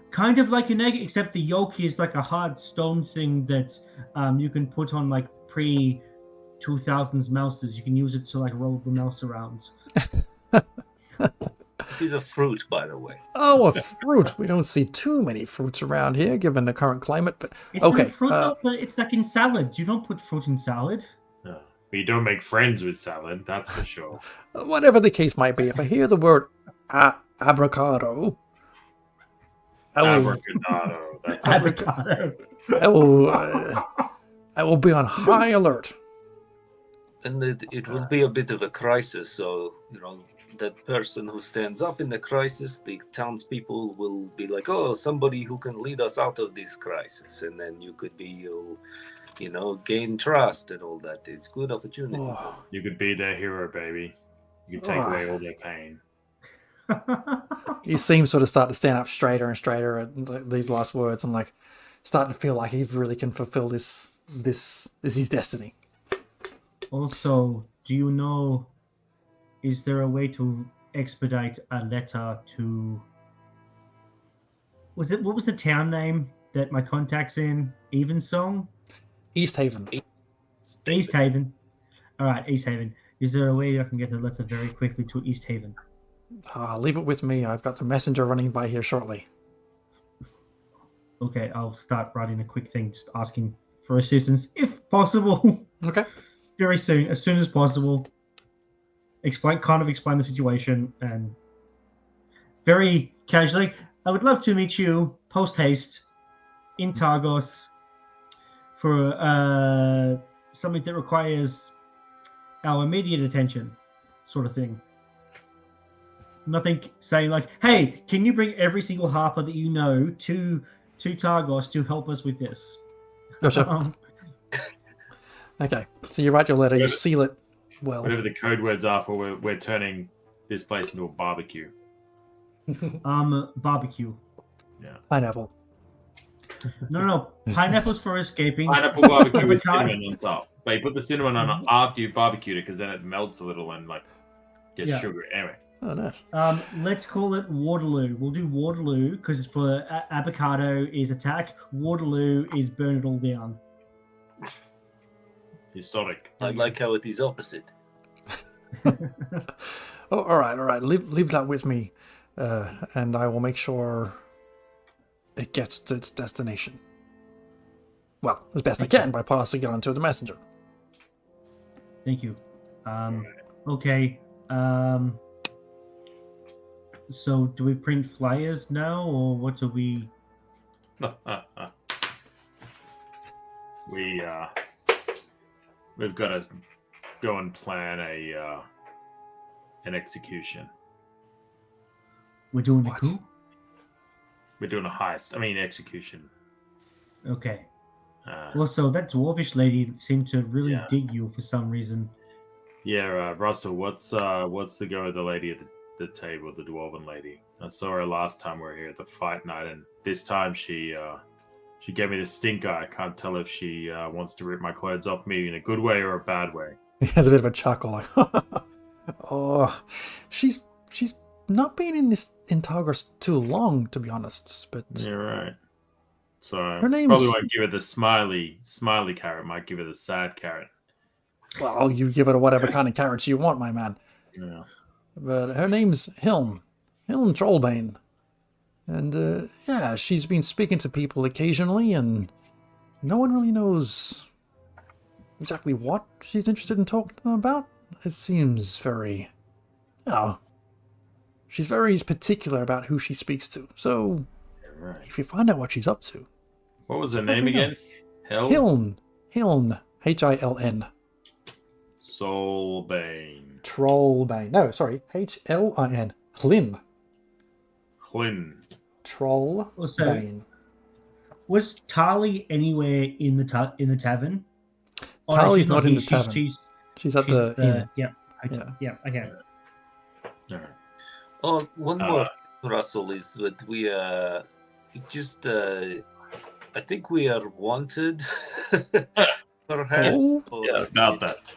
Kind of like an egg, except the yolk is like a hard stone thing that you can put on like pre-2000s mouses. You can use it to like roll the mouse around. It is a fruit, by the way. Oh, a fruit. We don't see too many fruits around here, given the current climate. But it's okay, not fruit, but it's like in salads. You don't put fruit in salad. No. But you don't make friends with salad, that's for sure. Whatever the case might be, if I hear the word abracado, Abracadabra. That's Avocado. I will be on high alert. And it will be a bit of a crisis, so, you know, that person who stands up in the crisis, the townspeople will be like, oh, somebody who can lead us out of this crisis. And then you could be, you know, gain trust and all that. It's good opportunity. Oh. You could be their hero, baby. You could take away all their pain. He seems sort of start to stand up straighter and straighter at these last words. I'm like, starting to feel like he really can fulfill this is his destiny. Also, do you know, is there a way to expedite a letter to... what was the town name that my contact's in? Evensong? East Haven. East Haven. All right, East Haven. Is there a way I can get a letter very quickly to East Haven? Leave it with me. I've got the messenger running by here shortly. Okay, I'll start writing a quick thing, just asking for assistance, if possible. Okay. Very soon, as soon as possible. Explain the situation, and very casually, I would love to meet you post haste in Targos for something that requires our immediate attention, sort of thing. Nothing saying like, hey, can you bring every single harper that you know to Targos to help us with this? Gotcha. Okay, so you write your letter, you seal it well. Whatever the code words are for, we're turning this place into a barbecue. Barbecue. Yeah. Pineapple. No. Pineapples for escaping. Pineapple barbecue with cinnamon on top. But you put the cinnamon on after you barbecued it, because then it melts a little and like gets sugary. Anyway. Oh, nice. Let's call it Waterloo. We'll do Waterloo because it's for avocado is attack. Waterloo is burn it all down. Historic. I like how it is opposite. Oh, all right. Leave that with me, and I will make sure it gets to its destination. Well, as best I can by passing it on to the messenger. Thank you. Okay. So do we print flyers now, or what do we? We've got to go and plan an execution. We're doing a What? coup? We're doing a heist. I mean, execution. Okay. Also, that dwarvish lady seemed to really Yeah. dig you for some reason. Yeah, Russell, what's the go of the lady at the table, the dwarven lady? I saw her last time we were here at the fight night, and this time she She gave me the stink eye. I can't tell if she wants to rip my clothes off me in a good way or a bad way. He has a bit of a chuckle, like, oh, she's not been in this in Targos too long, to be honest. But Yeah, right. So her name's probably won't give her the smiley carrot. Might give her the sad carrot. well, you give her whatever kind of carrots you want, my man. Yeah. But her name's Hilm Trollbane, and yeah, she's been speaking to people occasionally, and no one really knows exactly what she's interested in talking about. It seems very, she's very particular about who she speaks to. So, Right. if you find out what she's up to, What was her name again? Hiln, Hiln, Soulbane. Trollbane. No, sorry, Hlin, Hlin, Hlin. Trollbane. Was Tali anywhere in the tavern? Oh, no, Tali's she's not in here. the tavern. She's at she's the inn. Yeah. Okay. Yeah. Yeah. Okay. All right. Oh, one more, Russell, is that we just I think we are wanted, perhaps. Oh. Or Yeah, about that.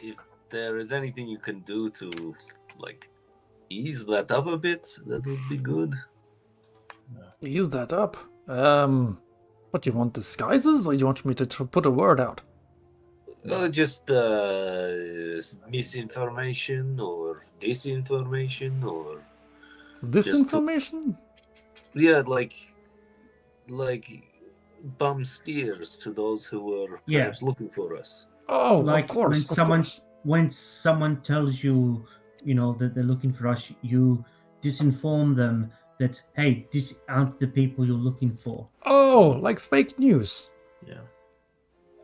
if there is anything you can do to like ease that up a bit, that would be good. Ease that up. What do you want, disguises, or do you want me to put a word out? Just misinformation or disinformation or Disinformation? yeah, like bum steers to those who are perhaps looking for us. Oh, Like of course. when someone tells you, that they're looking for us, you disinform them that, hey, these aren't the people you're looking for. Oh, like fake news. Yeah.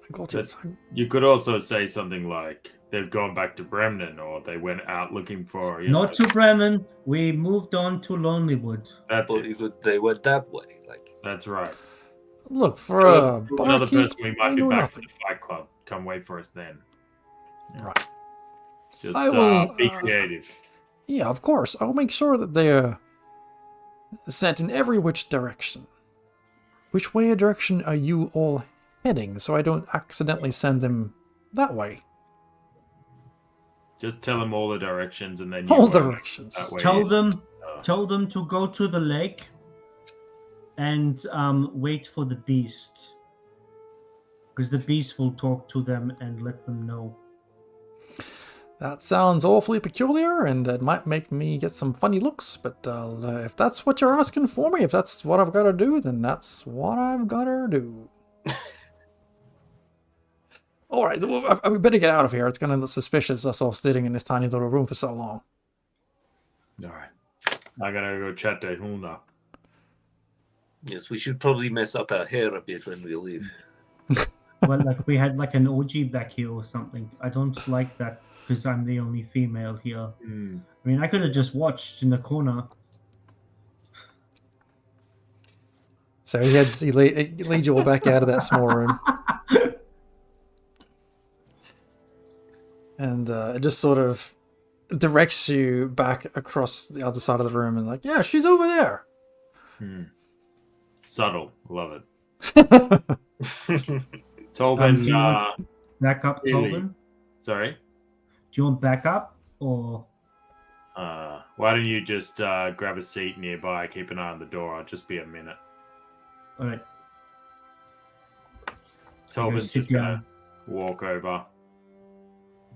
I got it. You could also say something like they've gone back to Bremnen, or they went out looking for. Not to Bremen. We moved on to Lonelywood. That's Or it. they went that way. Like That's right. Look, for a Another barkeep, person we I might be know back nothing. to the Fight Club. Come wait for us then. Right. Just I will, be creative. Yeah, of course. I'll make sure that they're sent in every which direction. Which way a direction are you all heading, so I don't accidentally send them that way? Just tell them all the directions, and then you All work directions. that way. Tell them to go to the lake and wait for the beast. Because the beast will talk to them and let them know. That sounds awfully peculiar, and it might make me get some funny looks, but if that's what you're asking for me, if that's what I've got to do, then that's what I've got to do. All right, well, we better get out of here. It's going to look suspicious, us all sitting in this tiny little room for so long. All right. I gotta go chat to Hulna. yes, we should probably mess up our hair a bit when we leave. Well, like we had like an orgy back here or something. I don't like that because I'm the only female here. I mean, I could have just watched in the corner. So he leads you all back out of that small room. And it just sort of directs you back across the other side of the room and like, yeah, she's over there. Subtle. Love it. Do Tolben, you want backup, really? Tolben? Sorry? Do you want backup or? Why don't you just grab a seat nearby, keep an eye on the door? I'll just be a minute. All right. Tolben's sit just gonna down. walk over.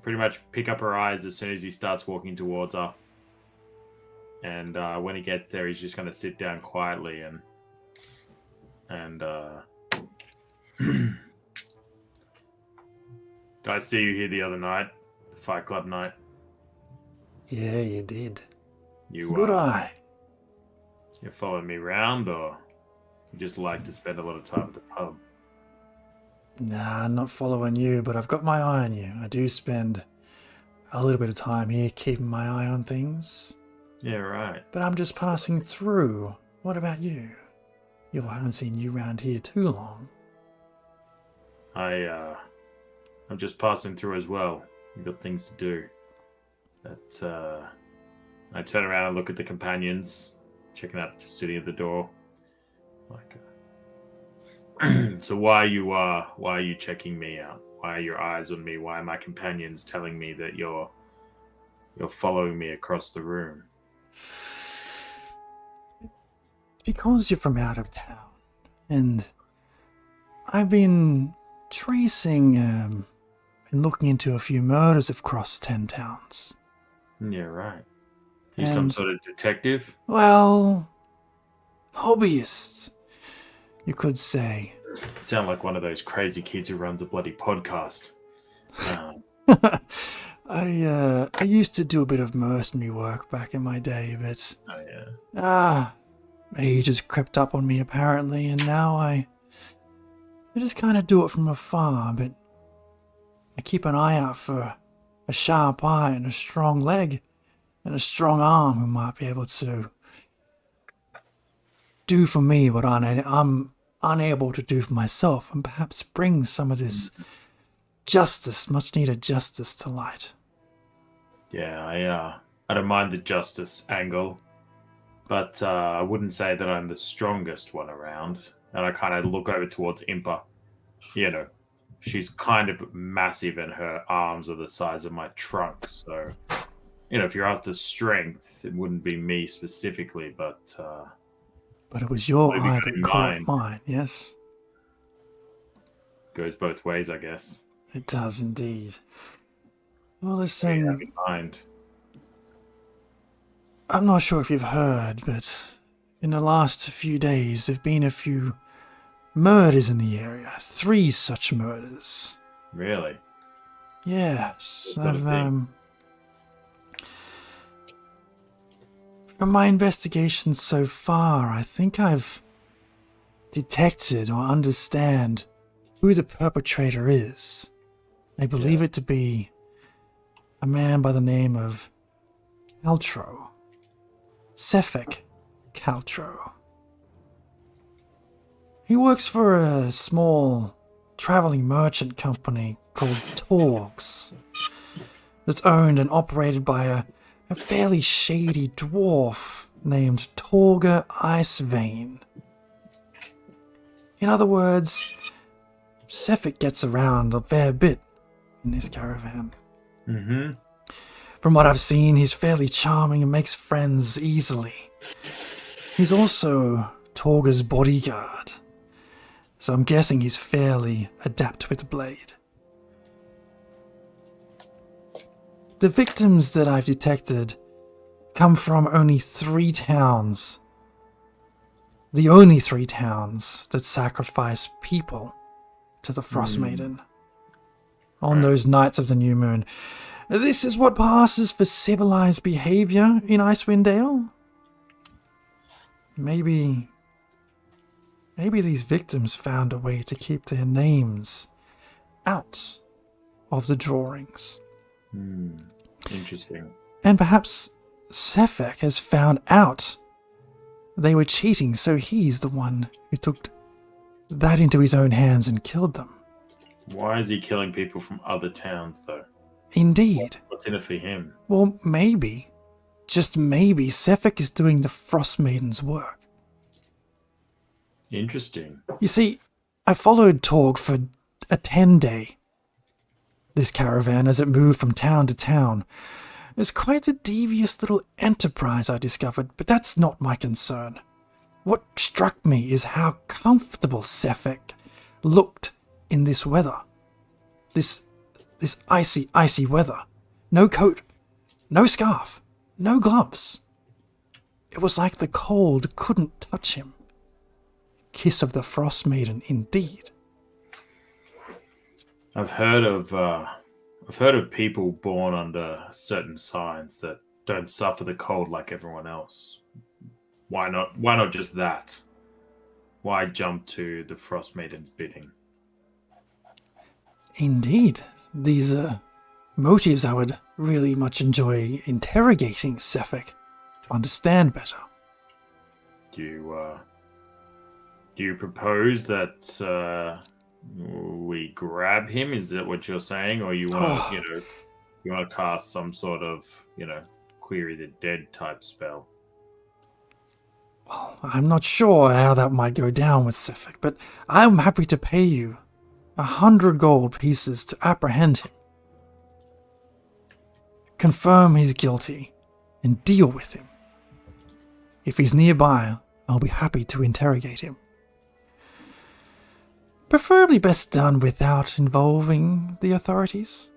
Pretty much pick up her eyes as soon as he starts walking towards her. And when he gets there, he's just gonna sit down quietly and did I see you here the other night? The Fight Club night? Yeah, you did. You Good eye. you following me around, or you just like to spend a lot of time at the pub? Nah, I'm not following you, but I've got my eye on you. I do spend a little bit of time here keeping my eye on things. Yeah, right. But I'm just passing through. What about you? I haven't seen you around here too long. I'm just passing through as well. We've got things to do. But I turn around and look at the companions, checking out, just sitting at the door. Like, So why are you checking me out? Why are your eyes on me? Why are my companions telling me that you're following me across the room? Because you're from out of town, and I've been tracing and looking into a few murders across 10 towns. Yeah, right. You some And- sort of detective? Well, hobbyists, you could say. Sound like one of those crazy kids who runs a bloody podcast. I used to do a bit of mercenary work back in my day, but Oh yeah. age has crept up on me apparently, and now I just kind of do it from afar, but I keep an eye out for a sharp eye and a strong leg and a strong arm who might be able to do for me what I'm unable to do for myself, and perhaps bring some of this justice, much needed justice, to light. Yeah, I don't mind the justice angle, but I wouldn't say that I'm the strongest one around. And I kind of look over towards Impa. You know, she's kind of massive and her arms are the size of my trunk. So, you know, if you're after strength, it wouldn't be me specifically, but it was your maybe eye good that in caught mind. mine, yes? Goes both ways, I guess. It does indeed. Well, Have listen, in mind. I'm not sure if you've heard, but in the last few days there have been a few murders in the area. 3 such murders. Really? Yes, What sort of thing? From my investigation so far, I think I've detected or understand who the perpetrator is. I believe it to be a man by the name of Caltro. Cephek Caltro. He works for a small traveling merchant company called Torgs that's owned and operated by a fairly shady dwarf named Torga Icevein. In other words, Cephek gets around a fair bit in this caravan. Mm-hmm. From what I've seen, he's fairly charming and makes friends easily. He's also Torga's bodyguard, so I'm guessing he's fairly adept with the blade. The victims that I've detected come from only 3 towns. The only 3 towns that sacrifice people to the Frostmaiden on those nights of the new moon. This is what passes for civilized behavior in Icewind Dale? Maybe these victims found a way to keep their names out of the drawings. Interesting. And perhaps Cephek has found out they were cheating, so he's the one who took that into his own hands and killed them. Why is he killing people from other towns, though? Indeed. What's in it for him? Well, maybe, just maybe, Cephek is doing the Frostmaiden's work. Interesting. You see, I followed Torg for a 10-day. This caravan, as it moved from town to town, it was quite a devious little enterprise I discovered, but that's not my concern. What struck me is how comfortable Cephek looked in this weather. This icy weather. No coat, no scarf, no gloves. It was like the cold couldn't touch him. Kiss of the Frostmaiden, indeed. I've heard of people born under certain signs that don't suffer the cold like everyone else. Why not just that? Why jump to the Frostmaiden's bidding? Indeed. These motives I would really much enjoy interrogating Cephek to understand better. Do you propose that we grab him? Is that what you're saying, or you want to, you want to cast some sort of, query the dead type spell? Well, I'm not sure how that might go down with Sefik, but I'm happy to pay you 100 gold pieces to apprehend him, confirm he's guilty, and deal with him. If he's nearby, I'll be happy to interrogate him. Preferably best done without involving the authorities.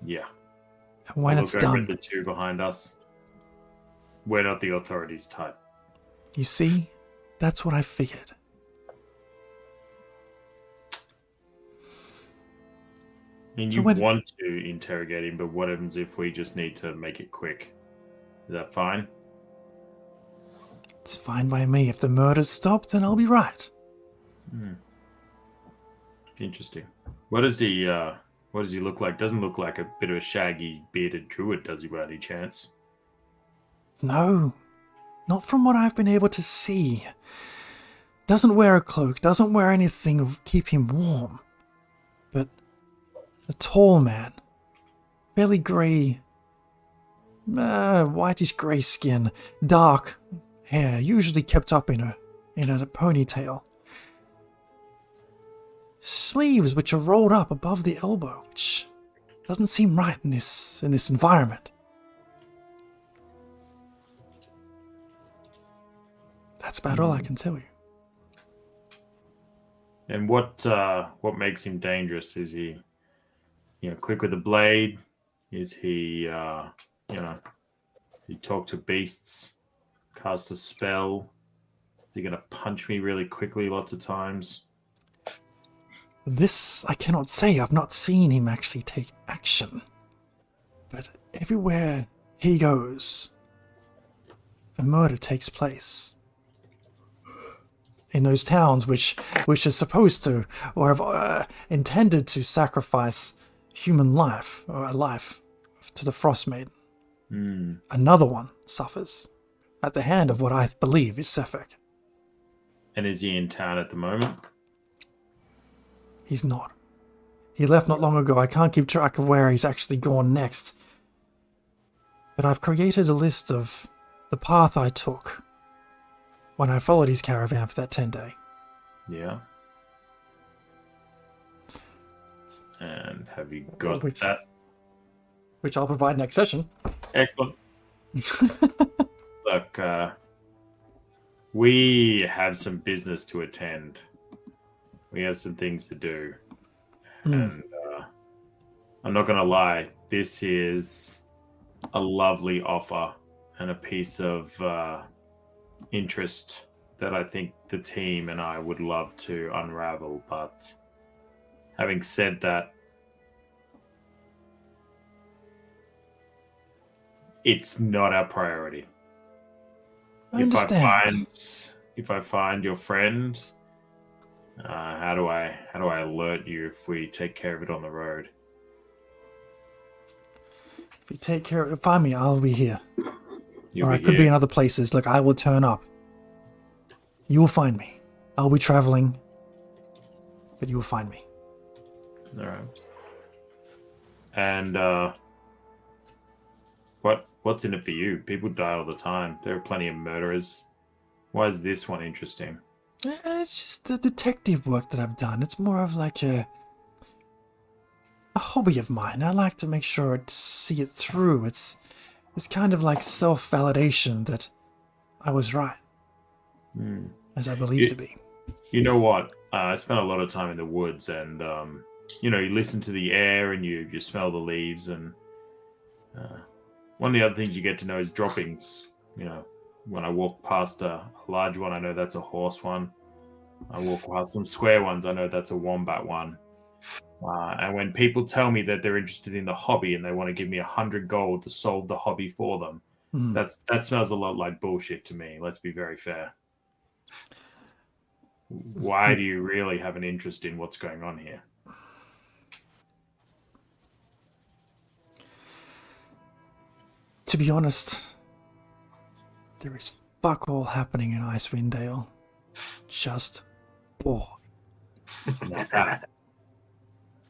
Yeah. And when I'll it's look over done, at the two behind us. We're not the authorities type. you see, that's what I figured. I mean, So you when- want to interrogate him, but what happens if we just need to make it quick? Is that fine? It's fine by me. If the murder's stopped, then I'll be right. Interesting. What does he look like? Doesn't look like a bit of a shaggy, bearded druid, does he, by any chance? No, not from what I've been able to see. Doesn't wear a cloak, doesn't wear anything to keep him warm. But a tall man, fairly grey, whitish grey skin, dark hair, usually kept up in a ponytail. Sleeves which are rolled up above the elbow, which doesn't seem right in this environment. That's about all I can tell you. And what makes him dangerous? Is he, quick with a blade? Is he, does he talk to beasts? Cast a spell? Is he gonna punch me really quickly lots of times? This I cannot say. I've not seen him actually take action. But everywhere he goes, a murder takes place. In those towns which are supposed to, or have intended to sacrifice human life, or a life, to the Frostmaiden. Another one suffers at the hand of what I believe is Sefik. And is he in town at the moment? He's not. He left not long ago. I can't keep track of where he's actually gone next. But I've created a list of the path I took when I followed his caravan for that 10-day. Yeah. And have you got Which- that? Which I'll provide next session. Excellent. Look, we have some business to attend. We have some things to do. And I'm not going to lie, this is a lovely offer and a piece of interest that I think the team and I would love to unravel. But having said that, it's not our priority. I understand. If I find your friend, how do I alert you if we take care of it on the road? If you take care of find me, I'll be here. You'll Or I be could be here. in other places. Look, I will turn up. You will find me. I'll be traveling, but you will find me. All right. And what's in it for you? People die all the time. There are plenty of murderers. Why is this one interesting? It's just the detective work that I've done. It's more of like a hobby of mine. I like to make sure I see it through. It's kind of like self-validation that I was right, as I believe to be. You know what? I spent a lot of time in the woods, and you listen to the air and you smell the leaves, and one of the other things you get to know is droppings. When I walk past a large one, I know that's a horse one. I walk past some square ones, I know that's a wombat one. And when people tell me that they're interested in the hobby and they want to give me 100 gold to solve the hobby for them, that smells a lot like bullshit to me. Let's be very fair. Why do you really have an interest in what's going on here? To be honest, there is fuck all happening in Icewind Dale. Just bored.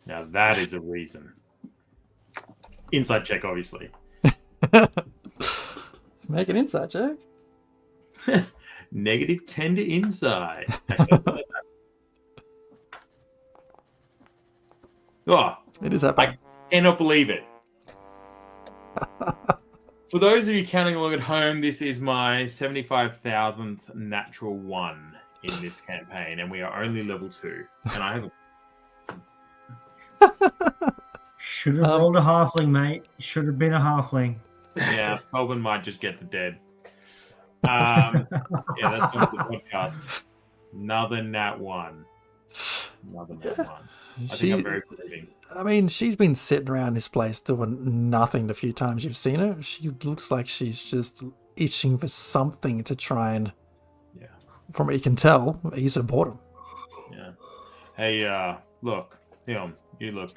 Now that is a reason. Inside check, obviously. Make an insight check. Negative 10 to inside. Actually, that's not that bad. Oh, It is that I bad. cannot believe it. For those of you counting along at home, this is my 75,000th natural 1 in this campaign, and we are only level 2. And I have Should have rolled a halfling, mate. Should have been a halfling. yeah, Colvin might just get the dead. Yeah, that's one of the podcast. Another nat 1. Another nat 1. I think I'm very forgiving. I mean, she's been sitting around this place doing nothing the few times you've seen her. She looks like she's just itching for something to try and, Yeah. from what you can tell, ease her boredom. Yeah. Hey, look, Theon, you look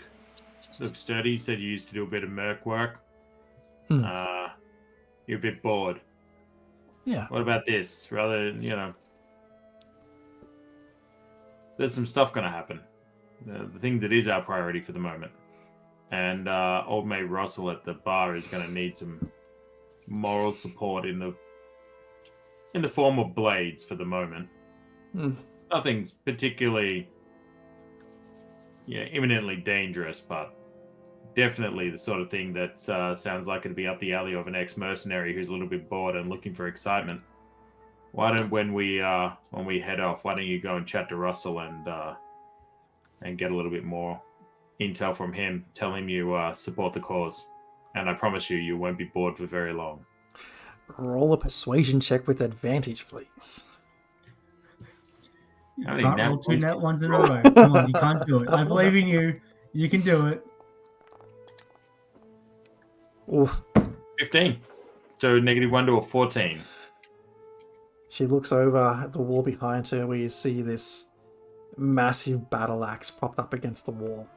sturdy. You said you used to do a bit of merc work. Hmm. You're a bit bored. Yeah. What about this? Rather, there's some stuff going to happen. The thing that is our priority for the moment. And old mate Russell at the bar is going to need some moral support in the form of blades for the moment. Hmm. Nothing's particularly imminently dangerous, but definitely the sort of thing that sounds like it'd be up the alley of an ex-mercenary who's a little bit bored and looking for excitement. Why don't when we head off, why don't you go and chat to Russell and get a little bit more intel from him? Tell him you support the cause, and I promise you won't be bored for very long. Roll a persuasion check with advantage, please. You can't roll 2 nat 1s in a row. Come on, you can't do it. I believe in you. You can do it. Oof. 15. So -1 to a 14. She looks over at the wall behind her where you see this massive battle axe propped up against the wall.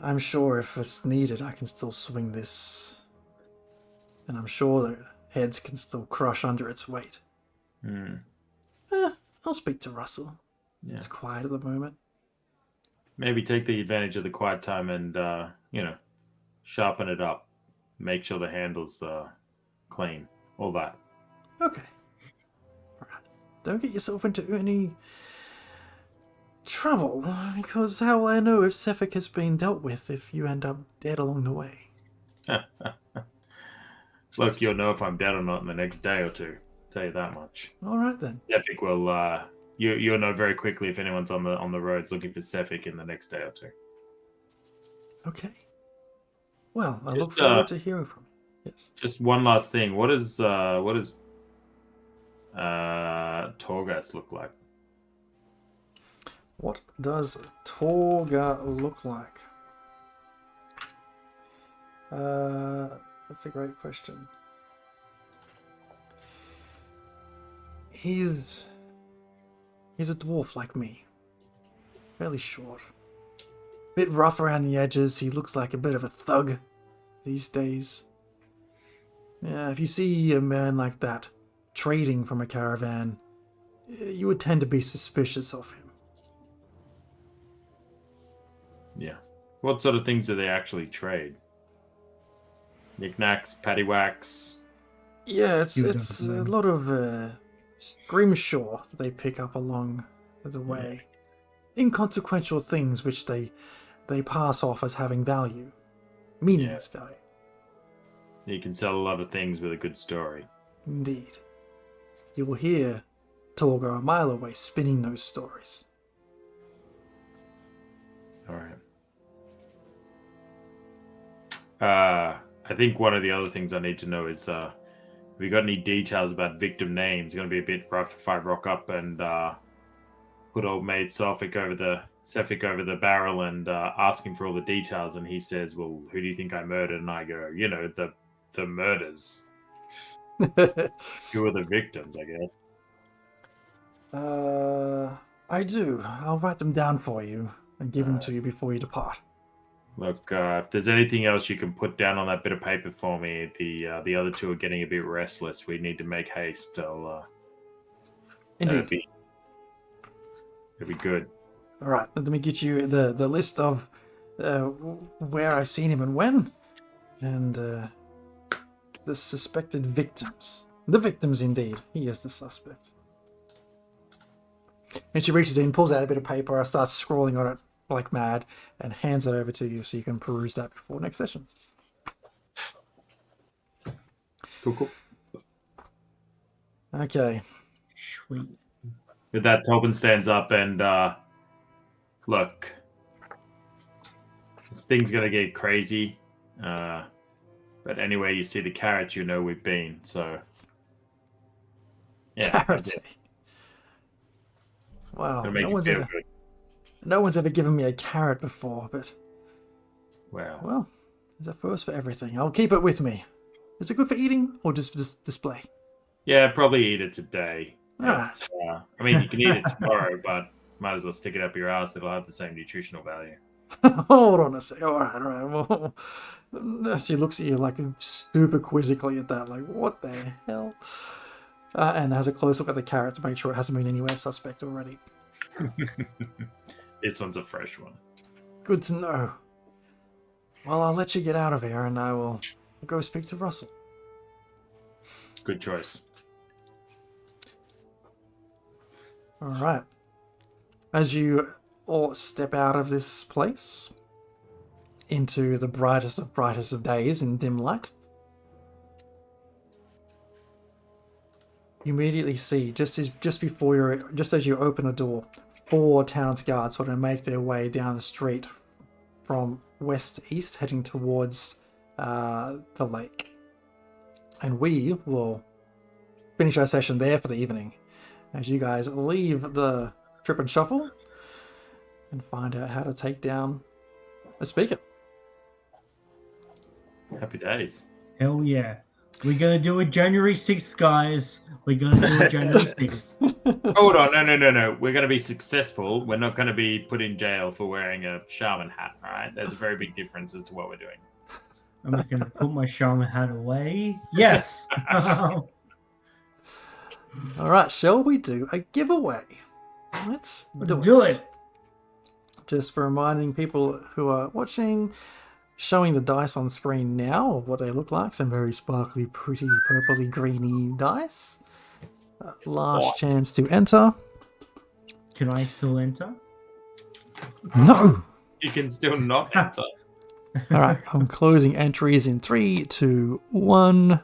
I'm sure if it's needed, I can still swing this. And I'm sure the heads can still crush under its weight. I'll speak to Russell. Yeah. It's quiet at the moment. Maybe take the advantage of the quiet time and, sharpen it up. Make sure the handle's clean. All that. Okay. Alright. Don't get yourself into any trouble, because how will I know if Cephalic has been dealt with if you end up dead along the way? Look, you'll know if I'm dead or not in the next day or two. Tell you that much. Alright then. Cephalic will, you'll know very quickly if anyone's on the roads looking for Cephalic in the next day or two. Okay. Well, I look Just, forward to hearing from you. Yes. Just one last thing. What does Torghast look like? What does Torga look like? That's a great question. He's a dwarf like me. Fairly short. Bit rough around the edges. He looks like a bit of a thug these days. Yeah, if you see a man like that trading from a caravan, you would tend to be suspicious of him. Yeah. What sort of things do they actually trade? Knickknacks, paddywhacks? Yeah, it's a lot of scrimshaw that they pick up along the way. Inconsequential things which they pass off as having value. Meaningless value. You can sell a lot of things with a good story. Indeed. You will hear Torga a mile away spinning those stories. Alright. I think one of the other things I need to know is, have you got any details about victim names? It's going to be a bit rough if I rock up and put old mate Cephalic over the barrel and ask him for all the details, and he says, well, who do you think I murdered? And I go, the murders. Who are the victims, I guess? I do. I'll write them down for you and give them to you before you depart. Look, if there's anything else you can put down on that bit of paper for me, the other two are getting a bit restless. We need to make haste. Indeed. It'd be good. All right, let me get you the list of where I've seen him and when, and the suspected victims. The victims, indeed. He is the suspect. And she reaches in, pulls out a bit of paper, starts scrawling on it like mad, and hands it over to you so you can peruse that before next session. Cool. Okay. Sweet. With that, Tobin stands up and look, this thing's gonna get crazy. But anyway, you see the carrots, you know we've been. So yeah, Carrots. Wow. gonna make you feel good. No one's ever given me a carrot before, but Well, there's a first for everything. I'll keep it with me. Is it good for eating or just display? yeah, probably eat it today. Ah. It's, I mean, you can eat it tomorrow, but might as well stick it up your ass. It'll have the same nutritional value. Hold on a sec. All right. Well, she looks at you like super quizzically at that, like, what the hell? And has a close look at the carrot to make sure it hasn't been anywhere suspect already. This one's a fresh one. Good to know. Well, I'll let you get out of here and I will go speak to Russell. Good choice. All right. As you all step out of this place into the brightest of days in dim light, you immediately see, just as you open a door, 4 town's guards sort of make their way down the street from west to east, heading towards the lake. And we will finish our session there for the evening, as you guys leave the trip and shuffle and find out how to take down a speaker. Happy days. Hell yeah. We're going to do it January 6th, guys. We're going to do it January 6th. Hold on, no. We're going to be successful. We're not going to be put in jail for wearing a shaman hat, all right? There's a very big difference as to what we're doing. I'm going to put my shaman hat away. Yes! All right, shall we do a giveaway? Let's do it. Just for reminding people who are watching, showing the dice on screen now of what they look like. Some very sparkly, pretty, purpley, greeny dice. Last chance to enter. Can I still enter? No! You can still not enter. All right, I'm closing entries in 3, 2, 1.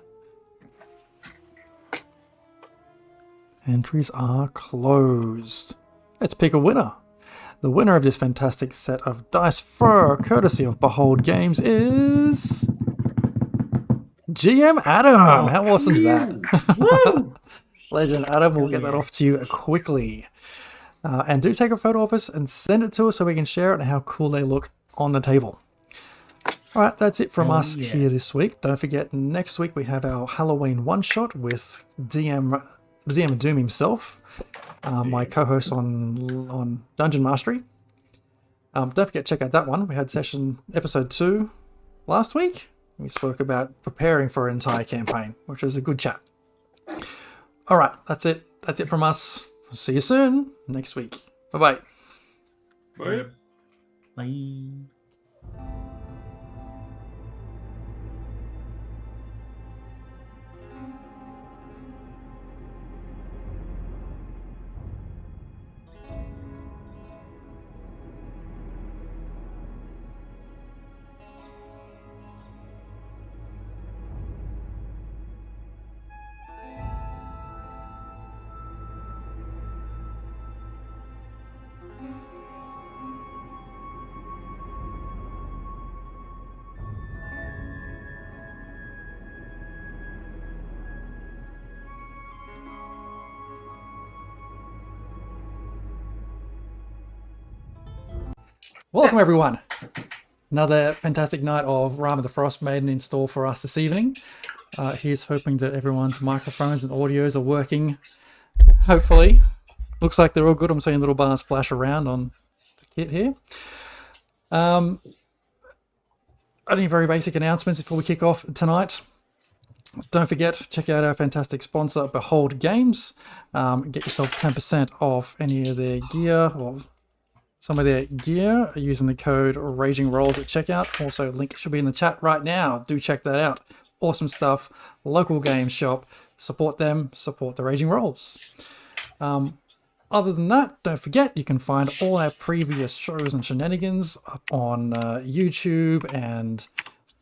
Entries are closed. Let's pick a winner. The winner of this fantastic set of dice fur, courtesy of Behold Games, is GM Adam. How awesome is that? Legend Adam, we'll get that off to you quickly. And do take a photo of us and send it to us so we can share it and how cool they look on the table. All right, that's it from us here this week. Don't forget, next week we have our Halloween one-shot with DM Doom himself, my co-host on Dungeon Mastery. Don't forget to check out that one. We had episode 2 last week. We spoke about preparing for an entire campaign, which was a good chat. All right, that's it. That's it from us. See you soon next week. Bye-bye. Bye. Bye. Welcome, everyone. Another fantastic night of Rime the Frostmaiden in store for us this evening. Here's hoping that everyone's microphones and audios are working. Hopefully. Looks like they're all good. I'm seeing little bars flash around on the kit here. Any very basic announcements before we kick off tonight. Don't forget, check out our fantastic sponsor, Behold Games. Get yourself 10% off any of their gear, or some of their gear, using the code Raging Rolls at checkout. Also, link should be in the chat right now. Do check that out. Awesome stuff. Local game shop. Support them, support the Raging Rolls. Other than that, don't forget you can find all our previous shows and shenanigans up on YouTube and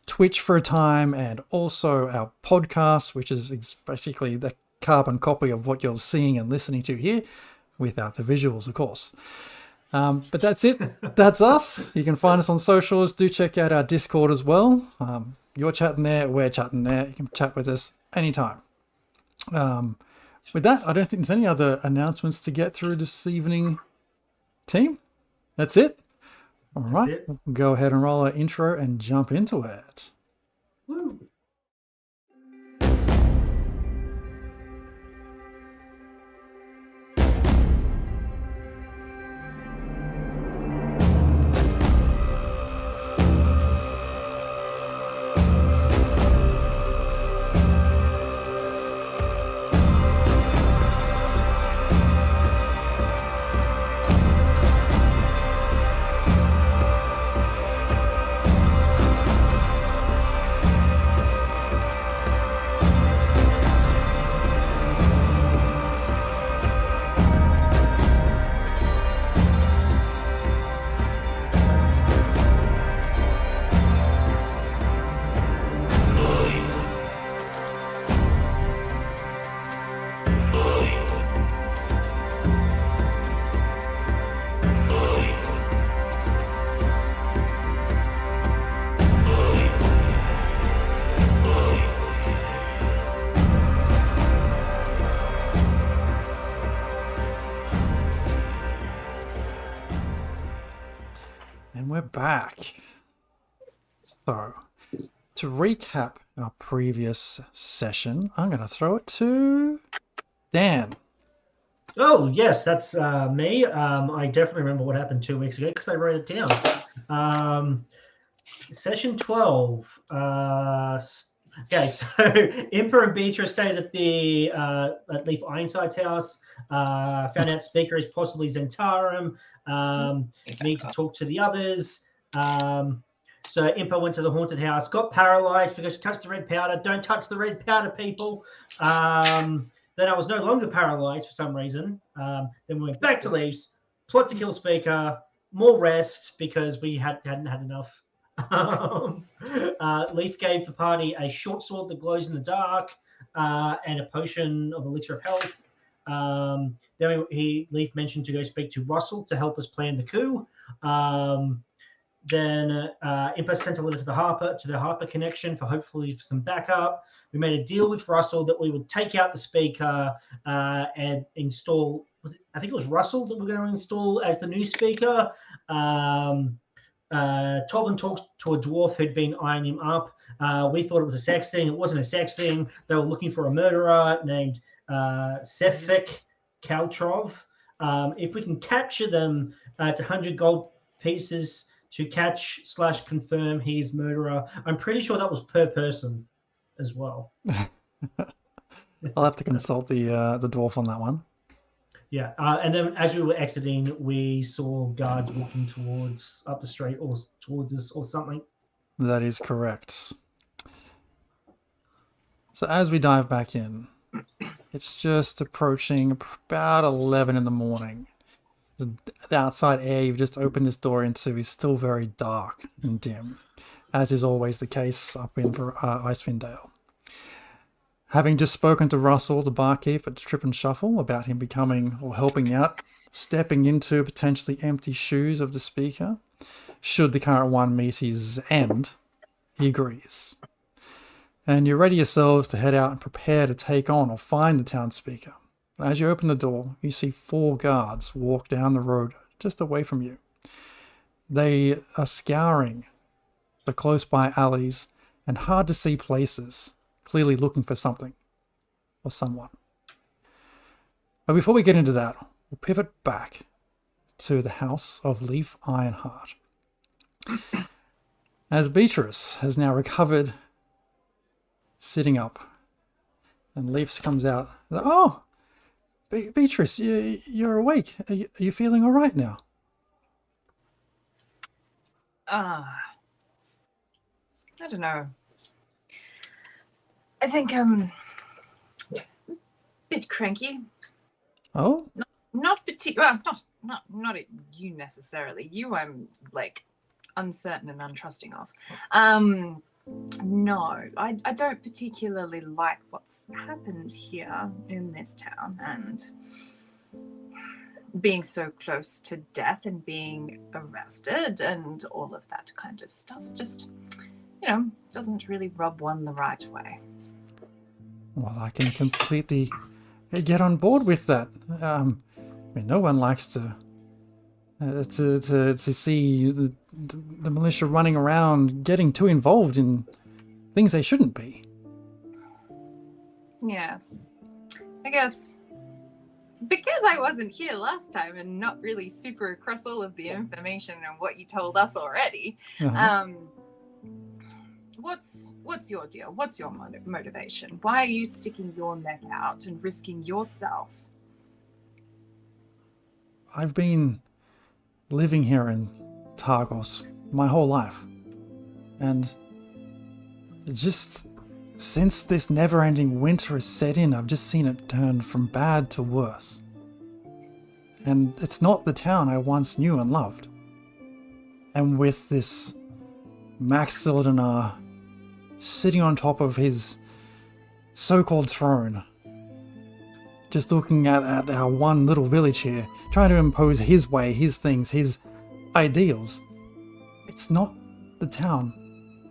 Twitch for a time, and also our podcast, which is basically the carbon copy of what you're seeing and listening to here, without the visuals, of course. But that's it. That's us. You can find us on socials. Do check out our Discord as well. You're chatting there. We're chatting there. You can chat with us anytime. With that, I don't think there's any other announcements to get through this evening, team. That's it. All right. We'll go ahead and roll our intro and jump into it. Woo. And we're back. So, to recap our previous session, I'm going to throw it to Dan. Oh, yes, that's me. I definitely remember what happened 2 weeks ago because I wrote it down. Session 12. Okay, so Impa and Beatrice stayed at the at Leaf Ironside's house. Found out speaker is possibly Zentarum. Need to talk to the others. So Impa went to the haunted house, got paralyzed because she touched the red powder. Don't touch the red powder, people. Then I was no longer paralyzed for some reason. Then we went back to Leaf's, plot to kill speaker, more rest because we hadn't had enough. Leaf gave the party a short sword that glows in the dark and a potion of elixir of health. Then Leaf mentioned to go speak to Russell to help us plan the coup. Then Impa sent a letter to the Harper connection for hopefully some backup. We made a deal with Russell that we would take out the speaker and install. I think it was Russell that we're going to install as the new speaker. Tobin talked to a dwarf who'd been eyeing him up. We thought it was a sex thing. It wasn't a sex thing. They were looking for a murderer named Sefik Kaltrov. If we can capture them to 100 gold pieces to catch/confirm his murderer. I'm pretty sure that was per person as well. I'll have to consult the dwarf on that one. Yeah, and then as we were exiting, we saw guards walking up the street or towards us or something. That is correct. So as we dive back in, it's just approaching about 11 in the morning. The outside air you've just opened this door into is still very dark and dim, as is always the case up in Icewind Dale. Having just spoken to Russell, the barkeep at Trip and Shuffle, about him becoming or helping out, stepping into potentially empty shoes of the speaker, should the current one meet his end, he agrees. And you ready yourselves to head out and prepare to take on or find the town speaker. As you open the door, you see 4 guards walk down the road just away from you. They are scouring the close-by alleys and hard-to-see places, clearly looking for something or someone. But before we get into that, we'll pivot back to the house of Leaf Ironheart. As Beatrice has now recovered, sitting up, and Leaf comes out. Oh! Beatrice, you're awake. Are you feeling all right now? I don't know. I think I'm Bit cranky. Oh? Not particular. Not at you necessarily. You, I'm like uncertain and untrusting of. No, I don't particularly like what's happened here in this town, and being so close to death and being arrested and all of that kind of stuff. Just, doesn't really rub one the right way. Well, I can completely get on board with that. No one likes to see the militia running around getting too involved in things they shouldn't be. Yes. I guess because I wasn't here last time and not really super across all of the information and what you told us already, what's your deal? What's your motivation? Why are you sticking your neck out and risking yourself? I've been living here in Targos my whole life, and just since this never-ending winter has set in, I've just seen it turn from bad to worse. And it's not the town I once knew and loved. And with this Max Sildanar sitting on top of his so-called throne, just looking at our one little village here, trying to impose his way, his things, his ideals. It's not the town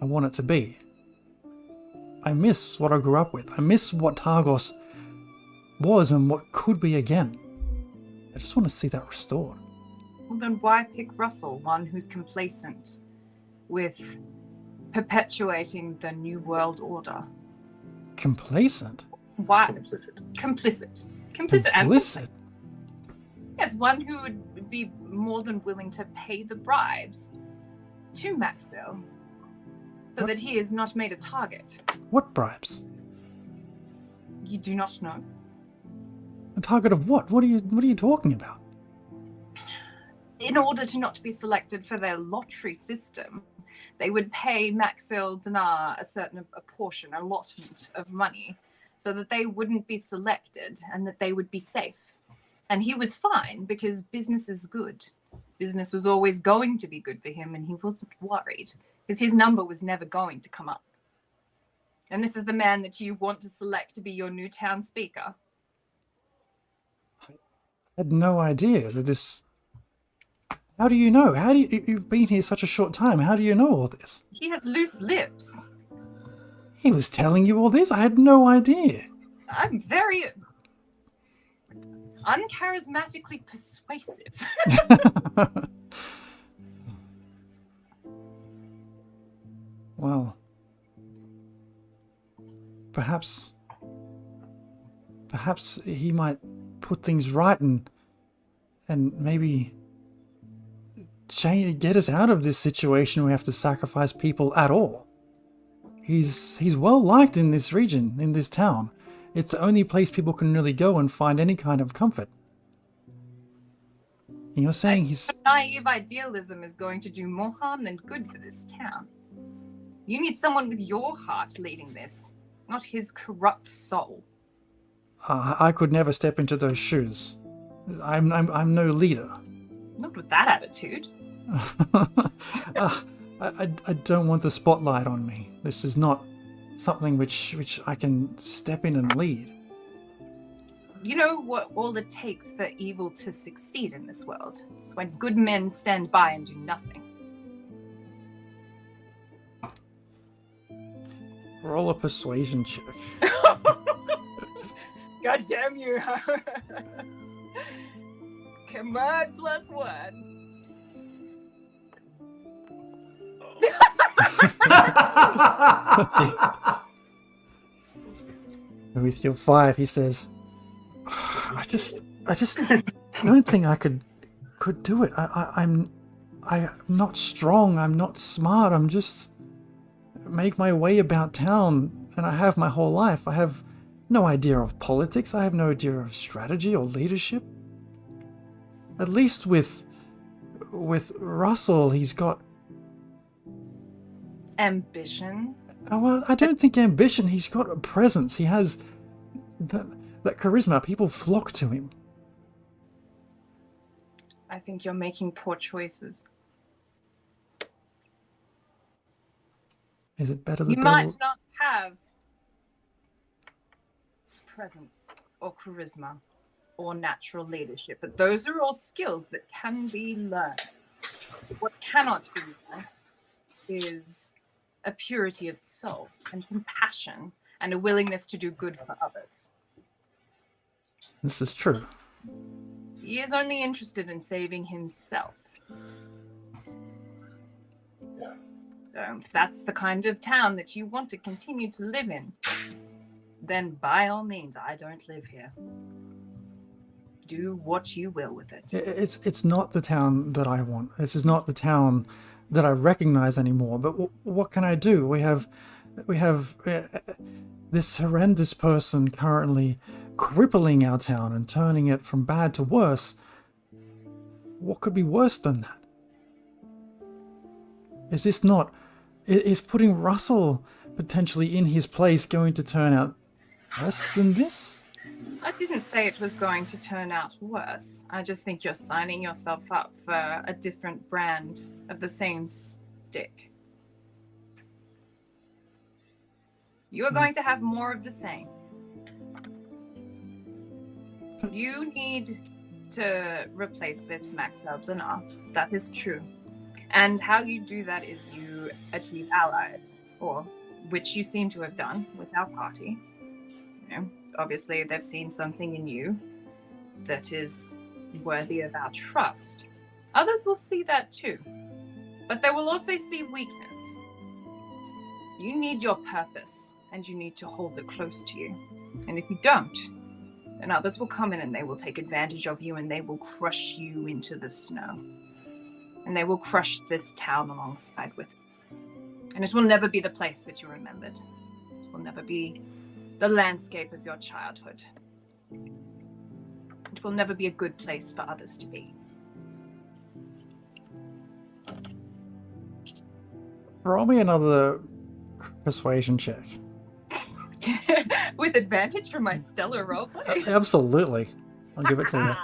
I want it to be. I miss what I grew up with. I miss what Targos was and what could be again. I just want to see that restored. Well, then why pick Russell, one who's complacent with perpetuating the New World Order? Complacent? Why? Complicit. Complicit. Complicit? Yes, one who would be more than willing to pay the bribes to Maxil so that he is not made a target. What bribes? You do not know? A target of what? What are you talking about? In order to not be selected for their lottery system, they would pay Maxil Dinar a portion, allotment of money, so that they wouldn't be selected and that they would be safe. And he was fine because business is good. Business was always going to be good for him, and he wasn't worried because his number was never going to come up. And this is the man that you want to select to be your new town speaker. I had no idea that this... How do you know? You've been here such a short time. How do you know all this? He has loose lips. He was telling you all this? I had no idea. I'm very uncharismatically persuasive. Well, perhaps he might put things right and maybe get us out of this situation where we have to sacrifice people at all. He's well liked in this region, in this town. It's the only place people can really go and find any kind of comfort. And you're saying he's... Naive idealism is going to do more harm than good for this town. You need someone with your heart leading this, not his corrupt soul. I could never step into those shoes. I'm no leader. Not with that attitude. I don't want the spotlight on me. This is not something which I can step in and lead. You know what all it takes for evil to succeed in this world? It's when good men stand by and do nothing. Roll a persuasion check. God damn you. Come on, +1. With your 5, he says, I just don't think I could do it. I'm not strong. I'm not smart. I'm just make my way about town, and I have my whole life. I have no idea of politics. I have no idea of strategy or leadership. At least with Russell, he's got ambition. Oh, well, I don't think ambition. He's got a presence. He has that charisma, people flock to him. I think you're making poor choices. Is it better the You devil? might not have presence or charisma or natural leadership, but those are all skills that can be learned. What cannot be learned is a purity of soul and compassion and a willingness to do good for others. This is true. He is only interested in saving himself. So if that's the kind of town that you want to continue to live in, then by all means, I don't live here. Do what you will with it. It's not the town that I want. This is not the town that I recognize anymore. But what can I do? We have this horrendous person currently crippling our town and turning it from bad to worse. What could be worse than that? Is this not... Is putting Russell potentially in his place going to turn out worse than this? I didn't say it was going to turn out worse. I just think you're signing yourself up for a different brand of the same stick. You are going to have more of the same. You need to replace this Max Elzenar. That is true. And how you do that is you achieve allies, or which you seem to have done with our party. You know, obviously they've seen something in you that is worthy of our trust. Others will see that too, but they will also see weakness. You need your purpose, and you need to hold it close to you. And if you don't, then others will come in and they will take advantage of you, and they will crush you into the snow. And they will crush this town alongside with it. And it will never be the place that you remembered. It will never be the landscape of your childhood. It will never be a good place for others to be. Roll me another persuasion check. With advantage from my stellar roleplay? Absolutely. I'll give it to you.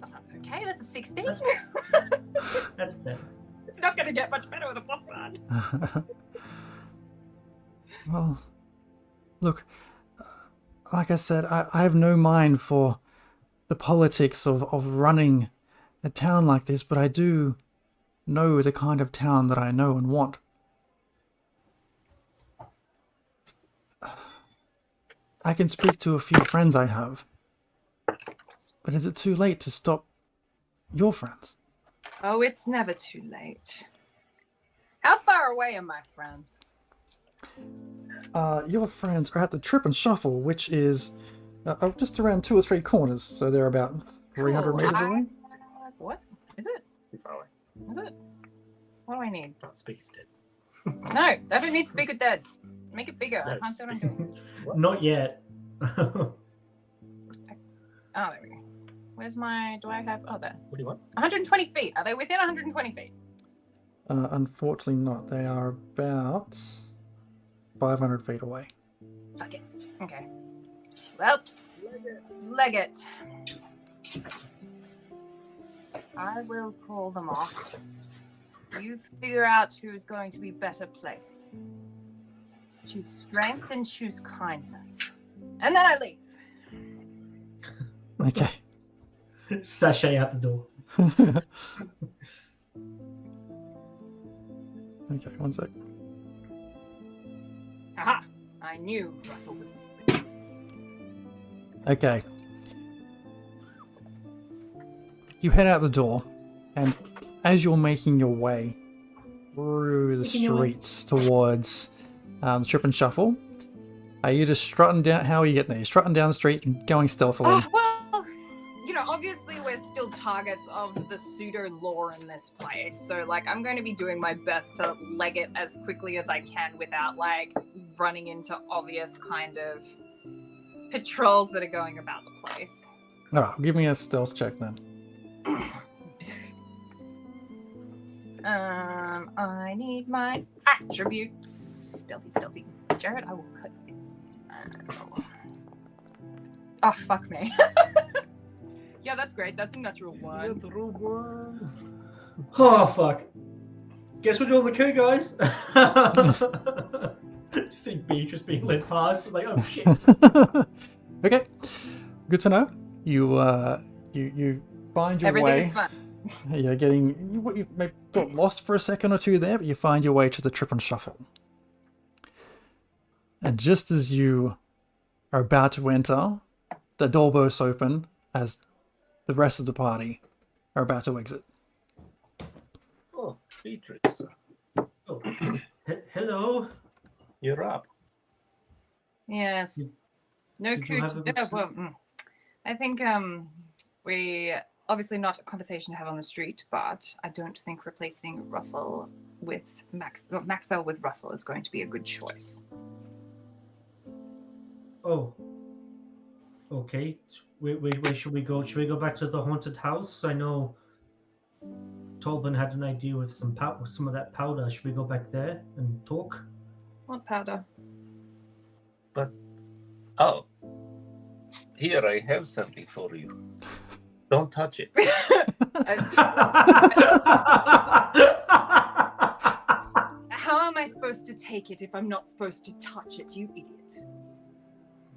Oh, that's okay. That's a 16. That's better. It's not going to get much better with a +1. Well, look, like I said, I have no mind for the politics of running a town like this, but I do know the kind of town that I know and want. I can speak to a few friends I have, but is it too late to stop your friends? Oh, it's never too late. How far away are my friends? Your friends are at the Trip and Shuffle, which is just around 2 or 3 corners, so they're about 300 Cool. meters away. What? Is it? Too far away. Is it? What do I need? Can't speak instead. No, I don't need speaker dead. Make it bigger. I No, can't see what I'm doing. Not yet. Oh, there we go. Where's my... Do I have... Oh, there. What do you want? 120 feet. Are they within 120 feet? Unfortunately not. They are about 500 feet away. Okay. Okay. Well, leg it. I will call them off. You figure out who's going to be better placed. Choose strength and choose kindness. And then I leave. Okay. Sashay out the door. Okay, one sec. Aha! I knew Russell was the choice. Okay. You head out the door, and as you're making your way through the streets towards the Trip and Shuffle, are you just strutting down? How are you getting there? You're strutting down the street and going stealthily. Oh, well, you know, obviously we're still targets of the pseudo lore in this place. So, like, I'm going to be doing my best to leg it as quickly as I can without, like, running into obvious kind of patrols that are going about the place. Alright, give me a stealth check then. I need my attributes. Stealthy. Jared, I will cut you. Oh, fuck me. Yeah, that's great. That's a natural one. Oh, fuck. Guess we're doing the coup, guys. Just see Beatrice being led past. Like, oh shit. Okay, good to know. You find your Everything way. is fun. You're getting you may got lost for a second or two there, but you find your way to the Trip and Shuffle. And just as you are about to enter, the door bursts open as the rest of the party are about to exit. Oh, Beatrice, Oh. Hello. you're up. Yes. No Did you coup. have a good sleep? I think we obviously not a conversation to have on the street, but I don't think replacing Russell with Maxwell with Russell is going to be a good choice. Oh. Okay. Where should we go? Should we go back to the haunted house? I know Tolbin had an idea with some of that powder. Should we go back there and talk? What powder? Oh, here I have something for you. Don't touch it. How am I supposed to take it if I'm not supposed to touch it, you idiot?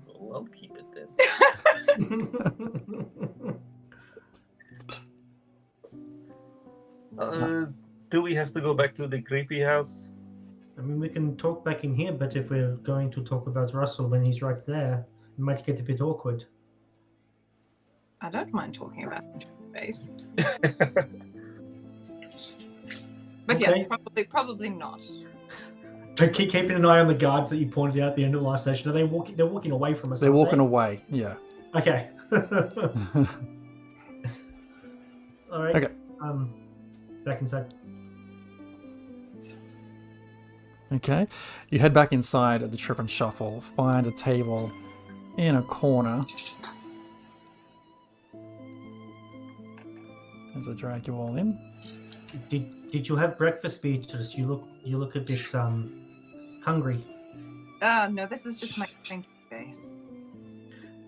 Oh, I'll keep it then. Do we have to go back to the creepy house? I mean, we can talk back in here, but if we're going to talk about Russell when he's right there, it might get a bit awkward. I don't mind talking about face. But yes, Okay. probably not. But keep keeping an eye on the guards that you pointed out at the end of the last session. Are they walking? They're walking away from us. They're aren't walking they? away, yeah. Okay. All right. Okay. Back inside. Okay. You head back inside at the Trip and Shuffle, find a table in a corner. As I drag you all in. Did you have breakfast, Beatrice? You look a bit hungry. No, this is just my thinking face.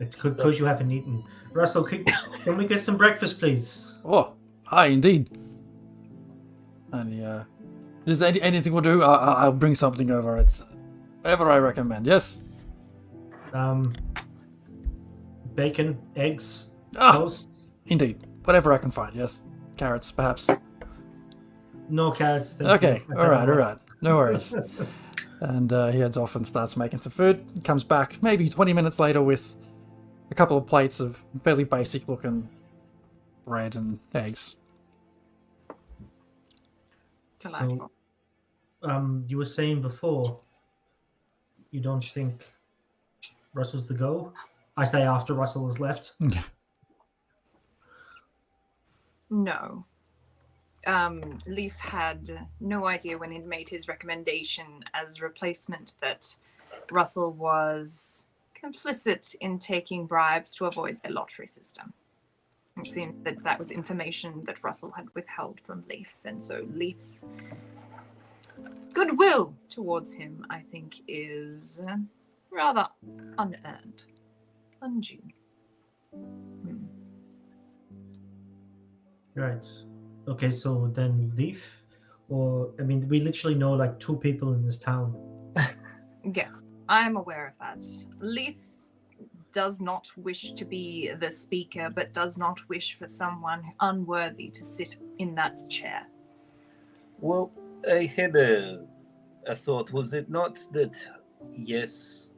It's because you haven't eaten. Russell, can we get some breakfast, please? Oh, aye, indeed. And does anything will do? I'll bring something over. It's whatever I recommend. Yes. Bacon, eggs, Ah, toast. indeed. Whatever I can find. Yes. Carrots, perhaps. No carrots. Thank Okay. you. All right. No worries. And he heads off and starts making some food. He comes back maybe 20 minutes later with a couple of plates of fairly basic looking bread and eggs. Delightful. You were saying before you don't think Russell's the go? I say after Russell has left. No. Leaf had no idea when he made his recommendation as replacement that Russell was complicit in taking bribes to avoid their lottery system. It seemed that that was information that Russell had withheld from Leaf, and so Leaf's goodwill towards him, I think, is rather unearned, undue. Right. Okay, so then Leaf, or I mean, we literally know like 2 people in this town. Yes, I'm aware of that. Leaf does not wish to be the speaker, but does not wish for someone unworthy to sit in that chair. Well, I had a thought. Was it not that, yes,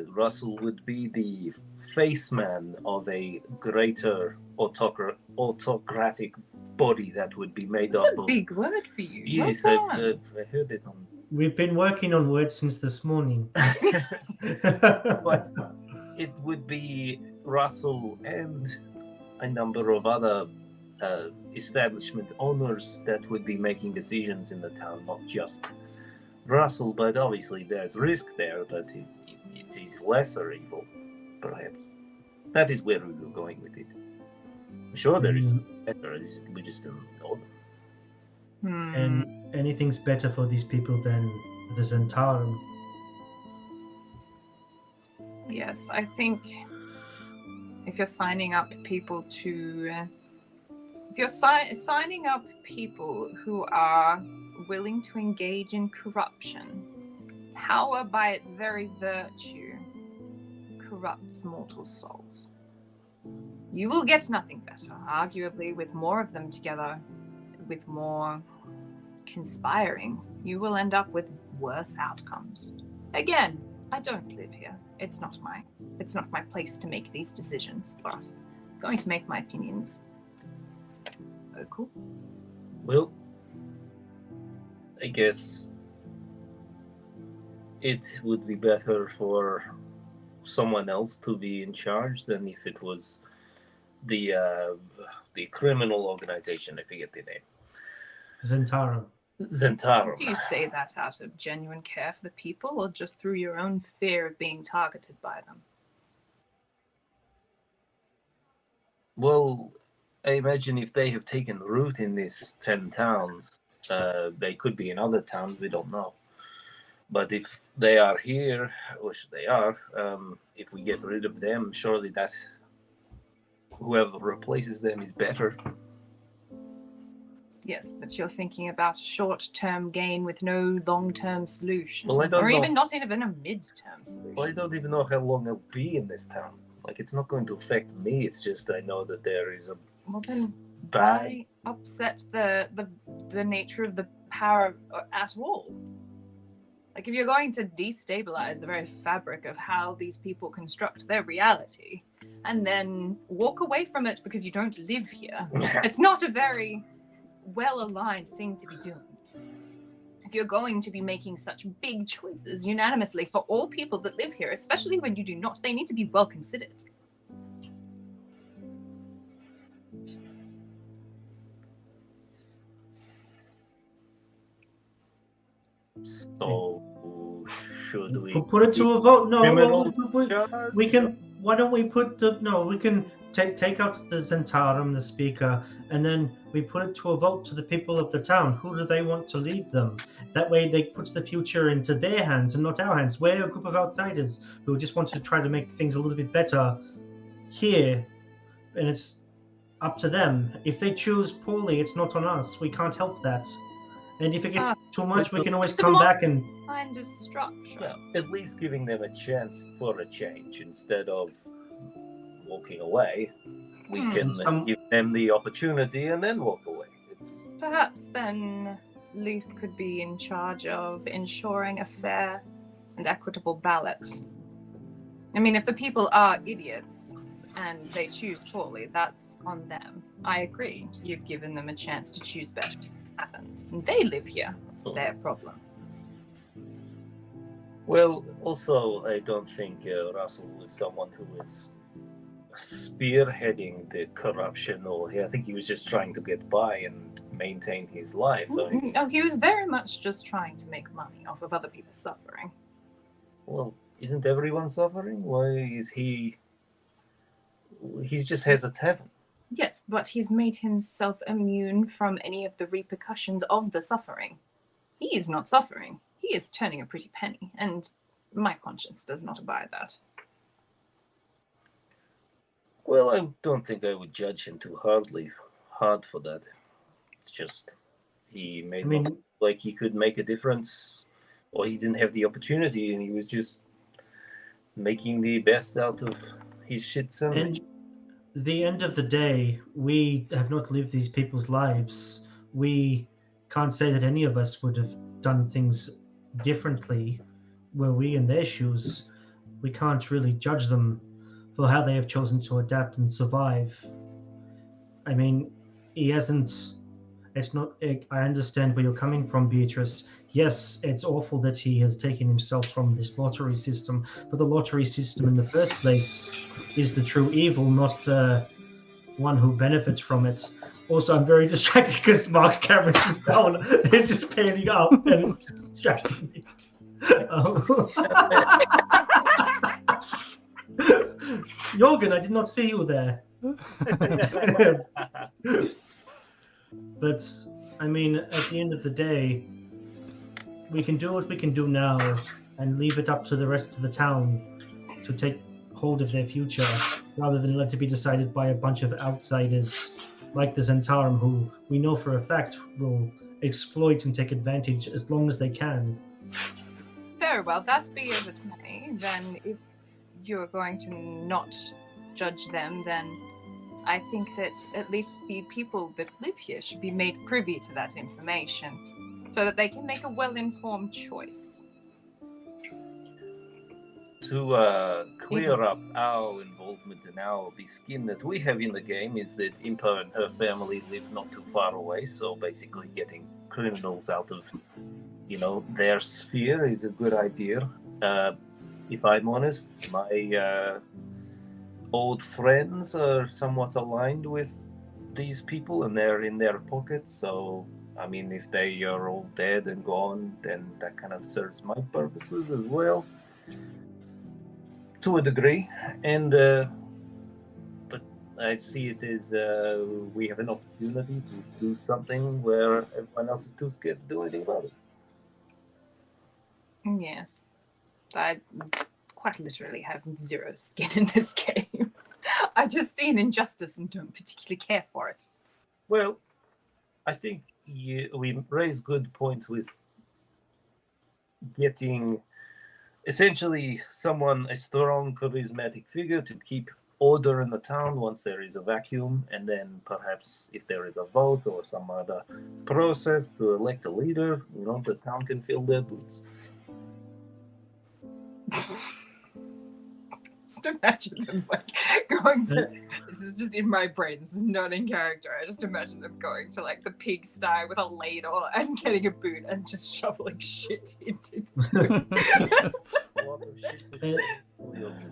Russell would be the face man of a greater autocratic body that would be made That's up a of... big word for you. Yes, Well I've done. I heard it on... We've been working on words since this morning. But it would be Russell and a number of other establishment owners that would be making decisions in the town, not just Russell. But obviously there's risk there, but it is lesser evil, perhaps. That is where we were going with it. I'm sure there is better, we just don't know them. And anything's better for these people than the Zentarum. Yes, I think if you're signing up people to... if you're signing up people who are willing to engage in corruption, power by its very virtue corrupts mortal souls. You will get nothing better. Arguably, with more of them together, with more conspiring, you will end up with worse outcomes. Again, I don't live here. It's not my place to make these decisions, but I'm going to make my opinions vocal. Well, I guess it would be better for someone else to be in charge than if it was the criminal organization. I forget the name. Zentarum. Zentarum. Do you say that out of genuine care for the people, or just through your own fear of being targeted by them? Well, I imagine if they have taken root in these 10 towns, they could be in other towns, we don't know. But if they are here, which they are, if we get rid of them, surely that whoever replaces them is better. Yes, but you're thinking about a short-term gain with no long-term solution. Well, I don't or know. even not even a mid-term solution. Well, I don't even know how long I'll be in this town. Like, it's not going to affect me. It's just I know that there is a Well, then bad. why upset the nature of the power at all? Like, if you're going to destabilize the very fabric of how these people construct their reality, and then walk away from it because you don't live here, it's not a very well-aligned thing to be doing. If you're going to be making such big choices unanimously for all people that live here, especially when you do not, they need to be well considered. So, should we Put it to a vote. No, criminal we can. Why don't we put the? No, we can take out the Zentarum, the speaker, and then we put it to a vote to the people of the town. Who do they want to lead them? That way, they puts the future into their hands and not our hands. We're a group of outsiders who just want to try to make things a little bit better here, and it's up to them. If they choose poorly, it's not on us. We can't help that. And if it gets too much, we can always come back and... Kind of structure. Well, at least giving them a chance for a change instead of walking away. We can give them the opportunity and then walk away. Perhaps then Leaf could be in charge of ensuring a fair and equitable ballot. I mean, if the people are idiots and they choose poorly, that's on them. I agree. You've given them a chance to choose better. Happened. And they live here. It's their problem. Well, also, I don't think Russell is someone who is spearheading the corruption, or I think he was just trying to get by and maintain his life. No, he was very much just trying to make money off of other people's suffering. Well, isn't everyone suffering? Why is he... He just has a tavern. Yes, but he's made himself immune from any of the repercussions of the suffering. He is not suffering. He is turning a pretty penny, and my conscience does not abide that. Well, I don't think I would judge him too hard for that. It's just he made look like he could make a difference, or he didn't have the opportunity, and he was just making the best out of his shit sandwich. The end of the day, we have not lived these people's lives. We can't say that any of us would have done things differently were we in their shoes. We can't really judge them for how they have chosen to adapt and survive. I mean, he hasn't... It's not... I understand where you're coming from, Beatrice. Yes, it's awful that he has taken himself from this lottery system, but the lottery system in the first place is the true evil, not the one who benefits from it. Also, I'm very distracted because Mark's camera is down. It's just panning up and it's just distracting me. Jorgen, I did not see you there. But, I mean, at the end of the day, we can do what we can do now and leave it up to the rest of the town to take hold of their future, rather than let it be decided by a bunch of outsiders like the Zentarum, who we know for a fact will exploit and take advantage as long as they can. Very well, that be as it may. Then if you're going to not judge them, then I think that at least the people that live here should be made privy to that information so that they can make a well-informed choice. To clear up our involvement and the skin that we have in the game is that Impa and her family live not too far away, so basically getting criminals out of, their sphere is a good idea. If I'm honest, my old friends are somewhat aligned with these people and they're in their pockets, so I mean, if they are all dead and gone, then that kind of serves my purposes as well. To a degree, and but I see it as we have an opportunity to do something where everyone else is too scared to do anything about it. Yes, I quite literally have zero skin in this game. I just see an injustice and don't particularly care for it. Well, I think we raise good points with getting essentially a strong, charismatic figure to keep order in the town once there is a vacuum, and then perhaps if there is a vote or some other process to elect a leader, the town can fill their boots. Just imagine them going to. This is just in my brain. This is not in character. I just imagine them going to the pigsty with a ladle and getting a boot and just shoveling shit into.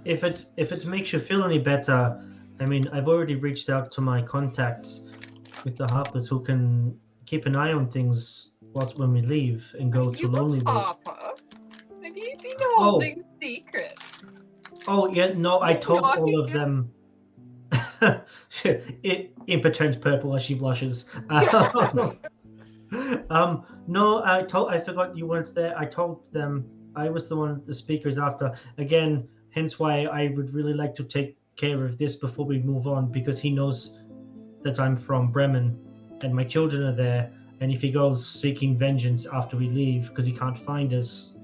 If it makes you feel any better, I mean, I've already reached out to my contacts with the Harpers who can keep an eye on things when we leave and go to Lonely Wood. Harper? Have you been holding secrets? Oh, yeah, no, I told all of them. Impa turns purple as she blushes. No, I forgot you weren't there. I told them I was the speakers after. Again, hence why I would really like to take care of this before we move on, because he knows that I'm from Bremen and my children are there. And if he goes seeking vengeance after we leave because he can't find us.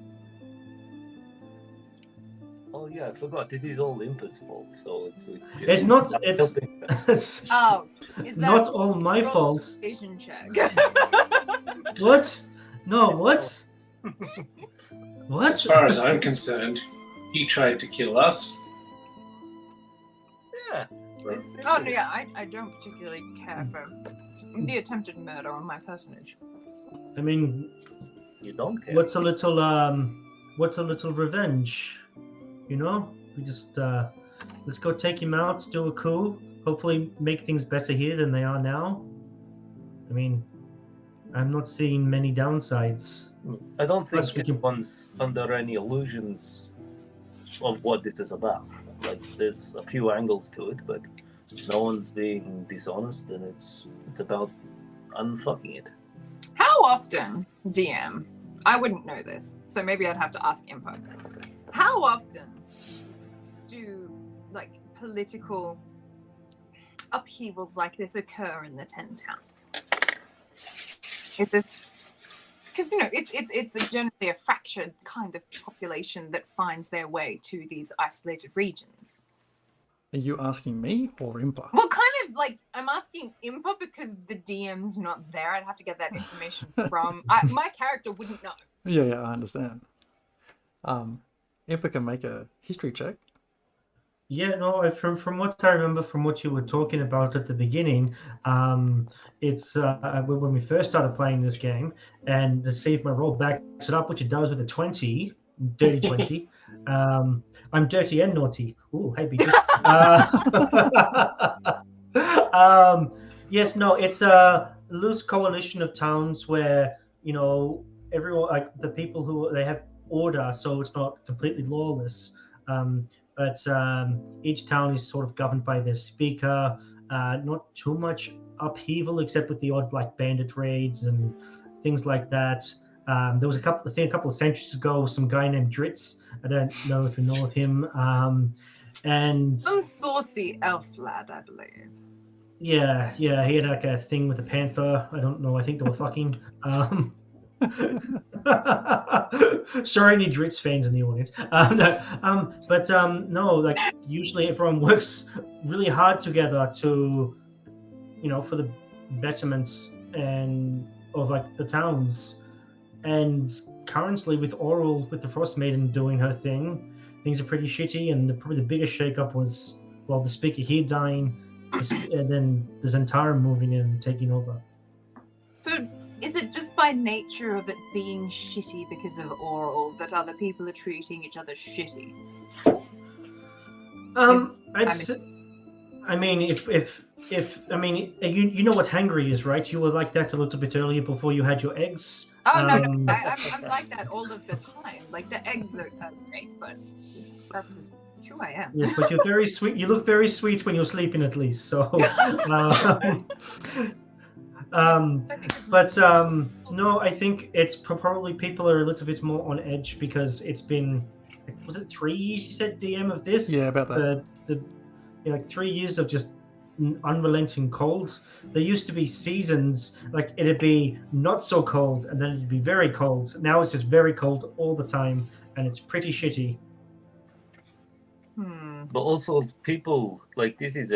Oh yeah, I forgot. It is all Impa's fault, so it's not. It's is that not all my fault. Vision check. What? No, what? What? As far as I'm concerned, he tried to kill us. Yeah. Oh no, yeah, I don't particularly care for the attempted murder on my personage. I mean, you don't care. What's a little revenge? We just let's go take him out, do a coup, hopefully make things better here than they are now. I mean, I'm not seeing many downsides. I don't think anyone's under any illusions of what this is about. There's a few angles to it, but no one's being dishonest, and it's about unfucking it. How often, DM, I wouldn't know this, so maybe I'd have to ask Impa. How often do political upheavals like this occur in the 10 towns? Is this because it's generally a fractured kind of population that finds their way to these isolated regions? Are you asking me or Impa? Well, kind of I'm asking Impa because the DM's not there. I'd have to get that information from my character wouldn't know. Yeah, I understand. Impa can make a history check. Yeah, no, from what I remember from what you were talking about at the beginning, it's when we first started playing this game, and to see if my roll backs it up, which it does with a 20, dirty 20. I'm dirty and naughty. Ooh, hey, Beatrice. Yes, no, it's a loose coalition of towns where, everyone, the people who, they have order, so it's not completely lawless. But each town is sort of governed by their speaker. Not too much upheaval, except with the odd bandit raids and things like that. There was a couple of centuries ago, some guy named Dritz. I don't know if you know of him. And Some saucy elf lad, I believe. yeah, he had like a thing with a panther. I don't know. I think they were fucking. Sorry, any Dritz fans in the audience. No, like usually everyone works really hard together to, for the betterment and of like the towns. And currently, with the Frostmaiden doing her thing, things are pretty shitty. And probably the biggest shakeup was, the speaker here dying, and then the Zentara moving in and taking over. So, is it just by nature of it being shitty because of Oral that other people are treating each other shitty? You know what hangry is, right? You were like that a little bit earlier before you had your eggs. Oh no, I'm like that all of the time. Like the eggs are great, but that's just who I am. Yes, but you're very sweet. You look very sweet when you're sleeping, at least. So, no, I think it's probably people are a little bit more on edge because it's been, was it 3 years? You said DM of this? Yeah, about that. Like 3 years of just unrelenting cold. There used to be seasons, like it'd be not so cold and then it'd be very cold. Now it's just very cold all the time and it's pretty shitty. But also people, like, this is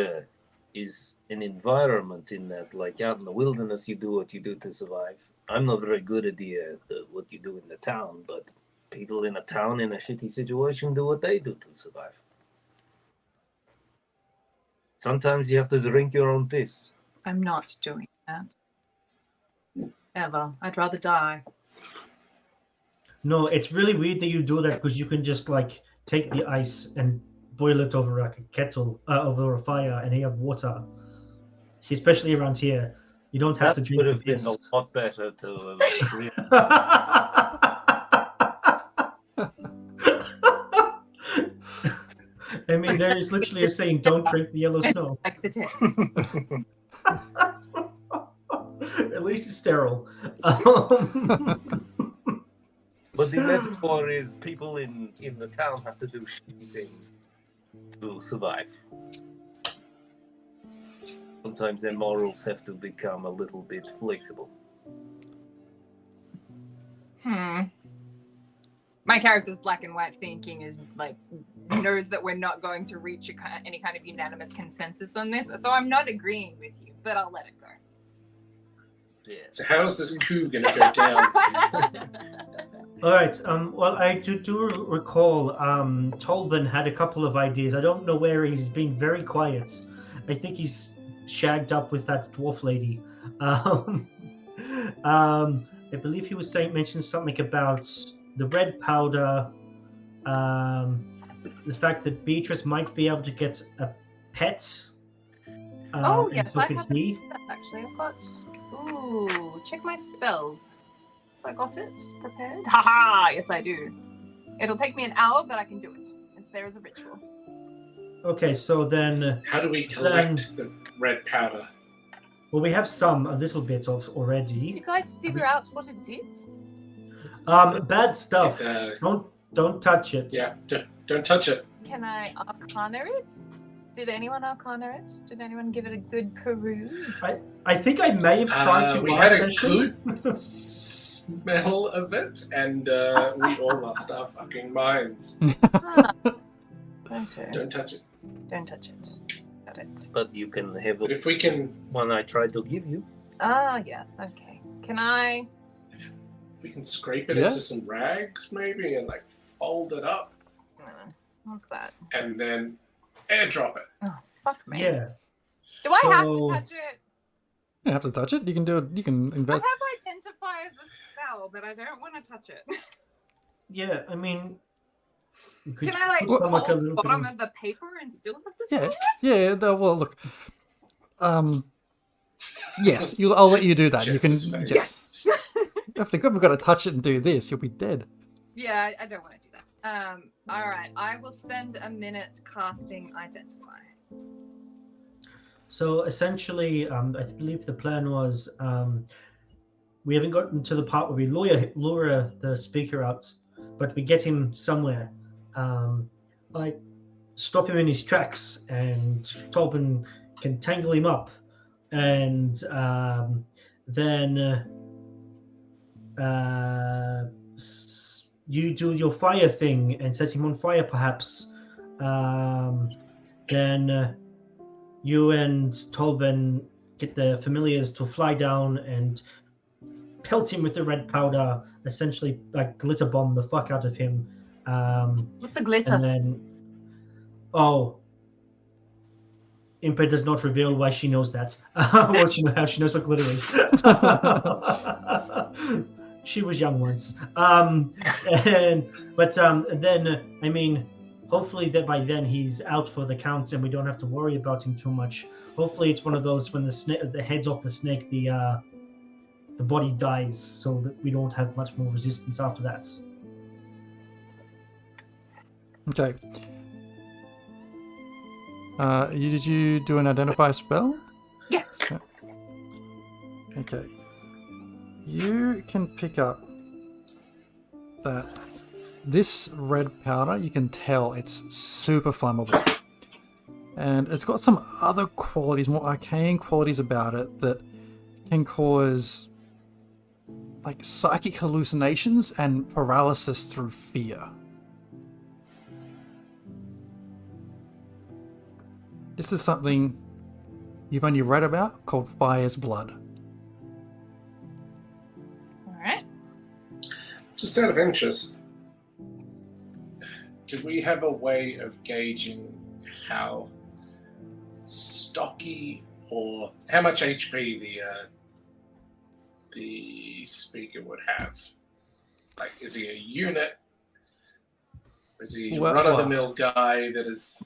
an environment in that, like, out in the wilderness you do what you do to survive. I'm not very good at the what you do in the town, but people in a town in a shitty situation do what they do to survive. Sometimes you have to drink your own piss. I'm not doing that. Ever. I'd rather die. No, it's really weird that you do that because you can just like take the ice and boil it over like a kettle, over a fire, and you have water. Especially around here, you don't have to drink. That would have been a lot better to. I mean, there is literally a saying, "Don't drink the yellow snow." Like the taste. At least it's sterile. But the metaphor is people in the town have to do shitty things to survive. Sometimes their morals have to become a little bit flexible. My character's black and white thinking is like knows that we're not going to reach any kind of unanimous consensus on this, so I'm not agreeing with you, but I'll let it go. Yeah. So how's this coup gonna go down? All right. Well, I do recall Tolban had a couple of ideas. I don't know where he's been very quiet. I think he's shagged up with that dwarf lady. I believe he was mentioned something about the red powder, the fact that Beatrice might be able to get a pet. Oh yes, so I could have he. actually. I've got. Ooh, check my spells. Have I got it prepared? Haha! Yes, I do. It'll take me an hour, but I can do it. It's there as a ritual. Okay, so then. How do we collect the red powder? Well, we have a little bit of already. Did you guys figure out what it did? Bad stuff. Don't touch it. Yeah, don't touch it. Can I arcana it? Did anyone arcana it? Did anyone give it a good peruse? I think I may have tried to. We had a good smell of it, and we all lost our fucking minds. Don't touch it. Don't touch it. Got it. But you can have But if we can, one I tried to give you. Ah, yes. Okay. Can I? if we can scrape it into some rags, maybe, and like fold it up, What's that? and then airdrop it. Oh, fuck me. Yeah. Do I have to touch it? You don't have to touch it. You can do it. You can I invest. have identify as a spell, but I don't want to touch it. Yeah, I mean. Can I like put hold some, like, a the little bottom bit of the paper and still have the Yeah, spell? yeah. Well, look. Yes, I'll let you do that. You can. Yes. If we've got to touch it and do this, you'll be dead. Yeah, I don't want to do that. All right, I will spend a minute casting Identify. So essentially, I believe the plan was we haven't gotten to the part where we lure the speaker out, but we get him somewhere. Like stop him in his tracks, and Tobin can tangle him up, and then you do your fire thing and set him on fire, perhaps. Then you and Tolben get the familiars to fly down and pelt him with the red powder, essentially like glitter bomb the fuck out of him. What's a glitter? And then, Impa does not reveal why she knows that. Well, how she knows what glitter is. She was young once. Then, I mean, hopefully that by then he's out for the count and we don't have to worry about him too much. Hopefully it's one of those when the head's off the snake, the body dies, so that we don't have much more resistance after that. Okay. Did you do an identify spell? Yeah. Okay. You can pick up that this red powder, you can tell it's super flammable. And it's got some other qualities, more arcane qualities about it that can cause like psychic hallucinations and paralysis through fear. This is something you've only read about called Fire's Blood. Alright. Just out of interest, do we have a way of gauging how stocky or how much HP the speaker would have? Like, is he a unit? Is he a run-of-the-mill guy that is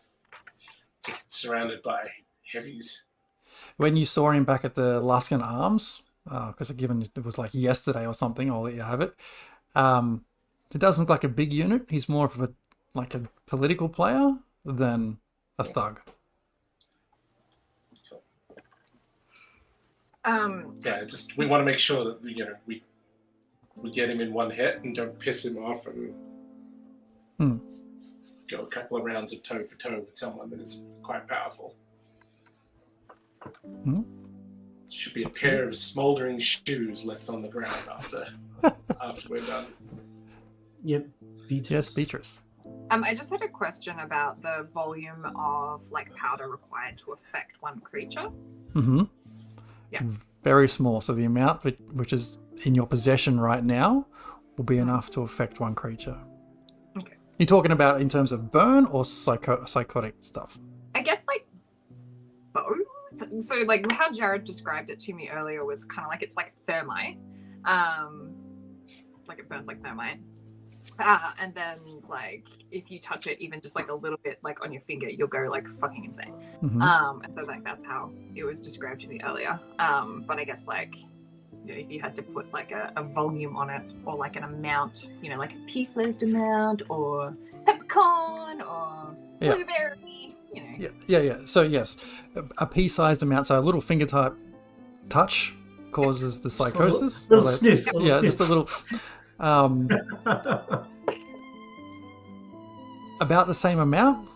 just surrounded by heavies? When you saw him back at the Luskan Arms, because given it was like yesterday or something, I'll let you have it. It doesn't look like a big unit. He's more of a political player than a thug. Yeah, just we want to make sure that we get him in one hit and don't piss him off and go a couple of rounds of toe for toe with someone that is quite powerful. Should be a pair of smoldering shoes left on the ground after we're done. Yep. Beatrice. Yes, Beatrice. I just had a question about the volume of like powder required to affect one creature. Mm-hmm. Yeah. Very small. So the amount which is in your possession right now will be enough to affect one creature. Okay. You're talking about in terms of burn or psychotic stuff? I guess like both. So like how Jared described it to me earlier was kind of like it's like thermite. Like it burns like thermite. And then like if you touch it even just like a little bit like on your finger, you'll go like fucking insane. Mm-hmm. And so like that's how it was described to me earlier. But I guess like if you had to put like a volume on it or like an amount, like a pea-sized amount or peppercorn or blueberry, Yeah. So yes, a pea-sized amount, so a little finger type touch causes the psychosis. Little sniff. Just a little. About the same amount.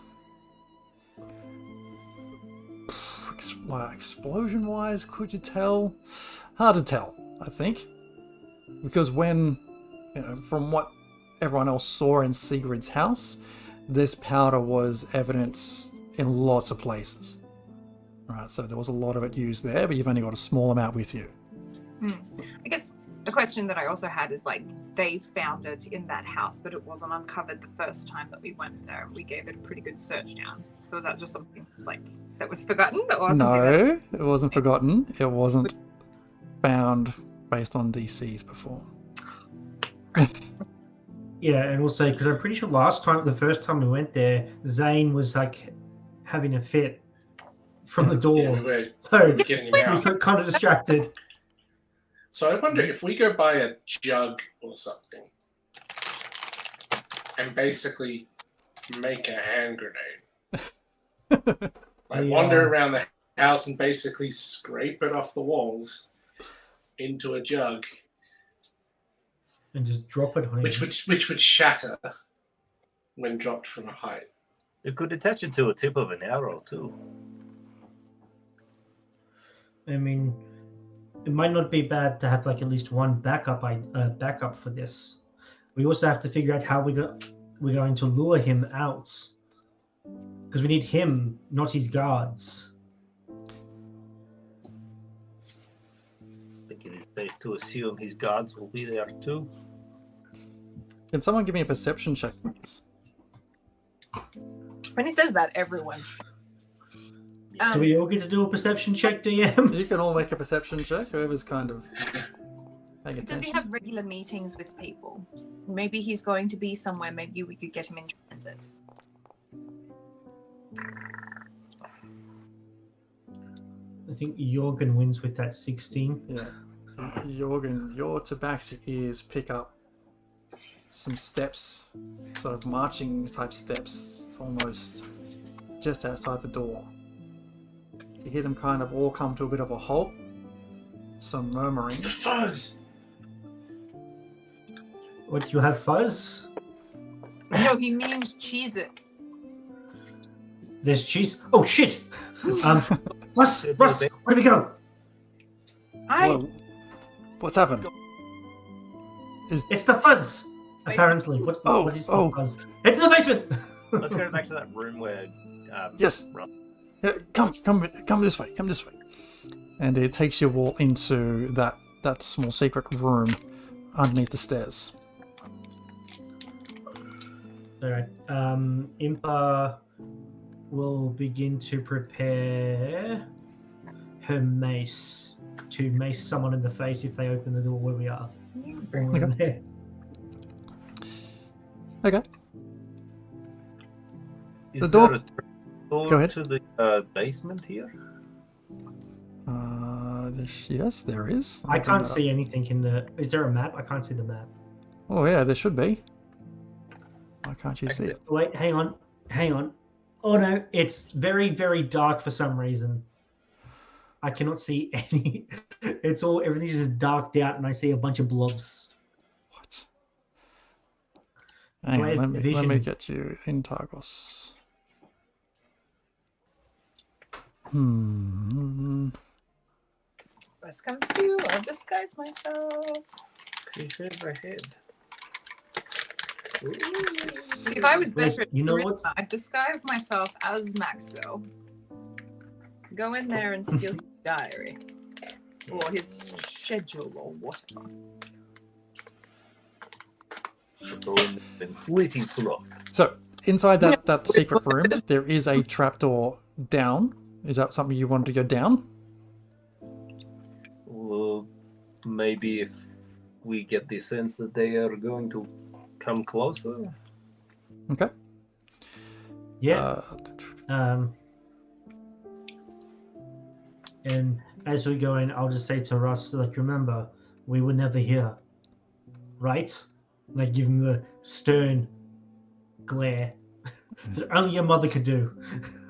Explosion-wise, could you tell? Hard to tell, I think, because when, from what everyone else saw in Sigrid's house, this powder was evidence in lots of places. Right, so there was a lot of it used there, but you've only got a small amount with you. I guess the question that I also had is like they found it in that house, but it wasn't uncovered the first time that we went there. We gave it a pretty good search down. So is that just something like that was forgotten? Or No, it wasn't forgotten. It wasn't found based on DCs before. Yeah, and also because I'm pretty sure the first time we went there, Zane was like having a fit from the door. Yeah, we were getting him out. We got kind of distracted. So I wonder if we go buy a jug or something and basically make a hand grenade. Wander around the house and basically scrape it off the walls into a jug and just drop it on him. Which would shatter when dropped from a height. You could attach it to a tip of an arrow too. I mean, it might not be bad to have like at least one backup for this. We also have to figure out how we're going to lure him out, because we need him, not his guards. I think it is safe to assume his guards will be there too. Can someone give me a perception check, please? When he says that, everyone. Do we all get to do a perception check, DM? You can all make a perception check. Whoever's kind of paying attention. Does he have regular meetings with people? Maybe he's going to be somewhere. Maybe we could get him in transit. I think Jorgen wins with that 16. Yeah. Jorgen, your tabaxi ears pick up some steps, sort of marching type steps, almost just outside the door. You hear them kind of all come to a bit of a halt. Some murmuring. It's the fuzz! What, you have fuzz? No, he means cheese it. There's cheese. Oh shit! Russ, where do we go? Whoa. What's happened? It's the fuzz. Apparently. What is the fuzz? It's the basement. Let's go back to that room where. Yes. Yeah, come this way. Come this way. And it takes you all into that small secret room underneath the stairs. All right. Impa will begin to prepare her mace to mace someone in the face if they open the door where we are. Okay. Okay. Is The there door- a door Go ahead. to the basement here? Yes, there is. I can't see anything in the. Is there a map? I can't see the map. Oh yeah, there should be. Why can't you see it? Wait, hang on. Oh no, it's very, very dark for some reason. I cannot see any. Everything's just darked out, and I see a bunch of blobs. What? Hang on, let me vision. get you in Targos. First comes to, I'll disguise myself. Creatures ahead. See, if I was better at You know charisma, what? I'd disguise myself as Maxwell. Go in there and steal his diary. Or his schedule or whatever. Go in and slit his throat. So inside that secret room, there is a trapdoor down. Is that something you wanted to go down? Well, maybe if we get the sense that they are going to come closer. Okay. Yeah. And as we go in, I'll just say to Russ, like, remember, we were never here, right? Like, give him the stern glare that only your mother could do.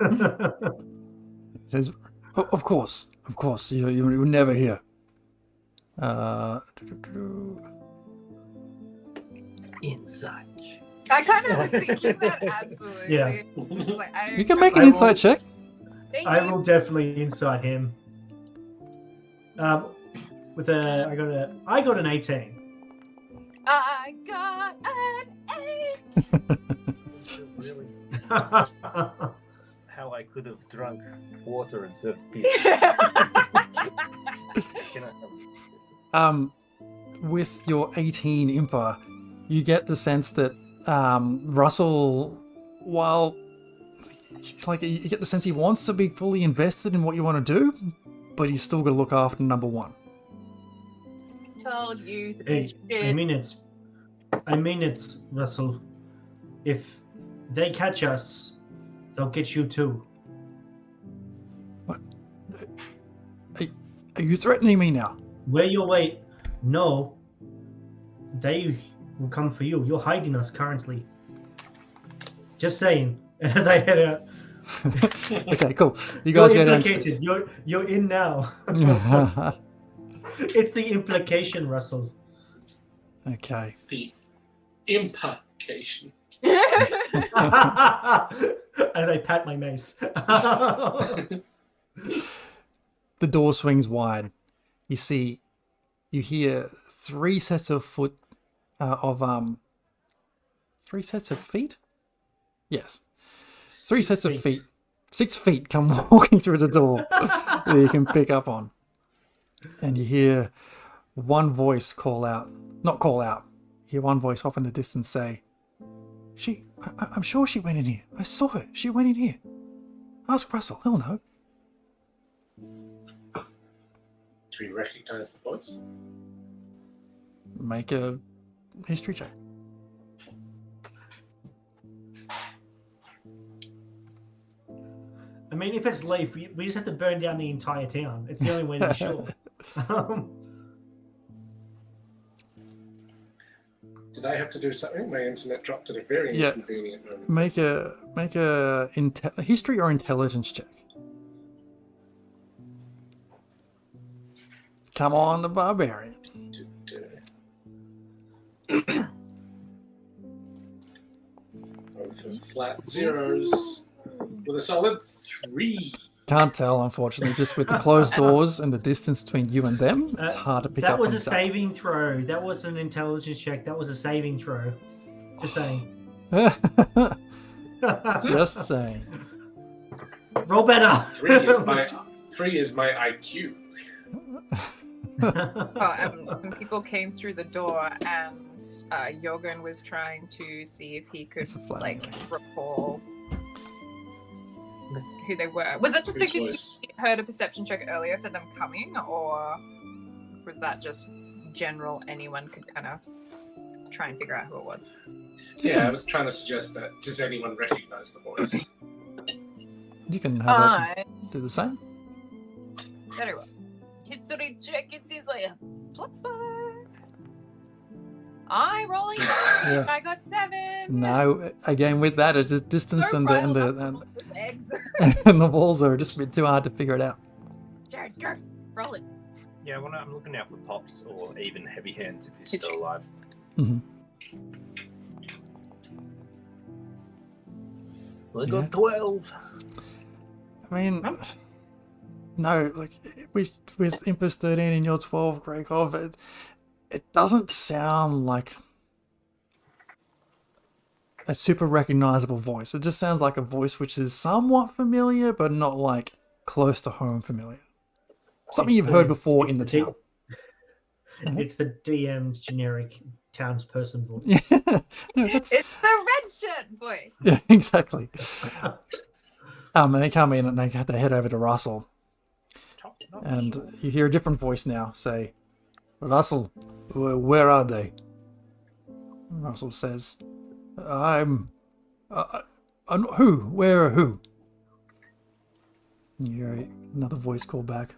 It says, of course, you were never here. Inside. I kind of was thinking that, absolutely. Yeah. Just like, You can make an insight check. Thank I you. will definitely inside him. With I got an 18. I got an 8. Really? How I could have drunk water instead of pizza. Can I have... With your 18 Impa, you get the sense that Russell, while you get the sense he wants to be fully invested in what you want to do, but he's still got to look after number one. Told you. I mean it, Russell. If they catch us, they'll get you too. What? Are you threatening me now? Where you wait? No. They will come for you. You're hiding us currently. Just saying. As I head out. Okay, cool. You guys You're go implicated. downstairs. You're in now. It's the implication, Russell. Okay. The implication. As I pat my mace. The door swings wide. You hear 3 sets of feet? Yes. 3 sets of feet. 6 feet come walking through the door that you can pick up on. And you hear one voice call out. Not call out. You hear one voice off in the distance say, I'm sure she went in here. I saw her. She went in here. Ask Russell. He'll know. Do we recognize the voice? Make a history check. I mean, if it's Leaf, we just have to burn down the entire town. It's the only way to be sure. Did I have to do something? My internet dropped at a very inconvenient moment. Make a history or intelligence check. Come on, the barbarian. Both are flat zeros with a solid 3. Can't tell, unfortunately. Just with the closed doors and the distance between you and them, it's hard to pick up. That was on a saving throw. That was an intelligence check. That was a saving throw. Just saying. Just saying. Roll better. 3 is my IQ. When people came through the door and Yogan was trying to see if he could recall who they were. Was that just because you heard a perception check earlier for them coming, or was that just general anyone could kind of try and figure out who it was? Yeah, I was trying to suggest that. Does anyone recognize the voice? You can have it do the same. Very well. History check, it is like +5. I rolling. Yeah. I got 7. No, again with that, it's the distance and the eggs. and the walls are just a bit too hard to figure it out. Jared, go, roll it. Yeah, well, I'm looking out for Pops or even Heavy Hands if he's still alive. Mm-hmm. I got 12. I mean, no, like with Impus 13 and your 12, Gregov, it doesn't sound like a super recognizable voice. It just sounds like a voice which is somewhat familiar, but not like close to home familiar. Something you've heard before in the town. It's the DM's generic townsperson voice. Yeah, no, It's the red shirt voice. Yeah, exactly. And they come in and they head over to Russell. And you hear a different voice now say, Russell, where are they? And Russell says, I'm who? Where are who? And you hear another voice call back.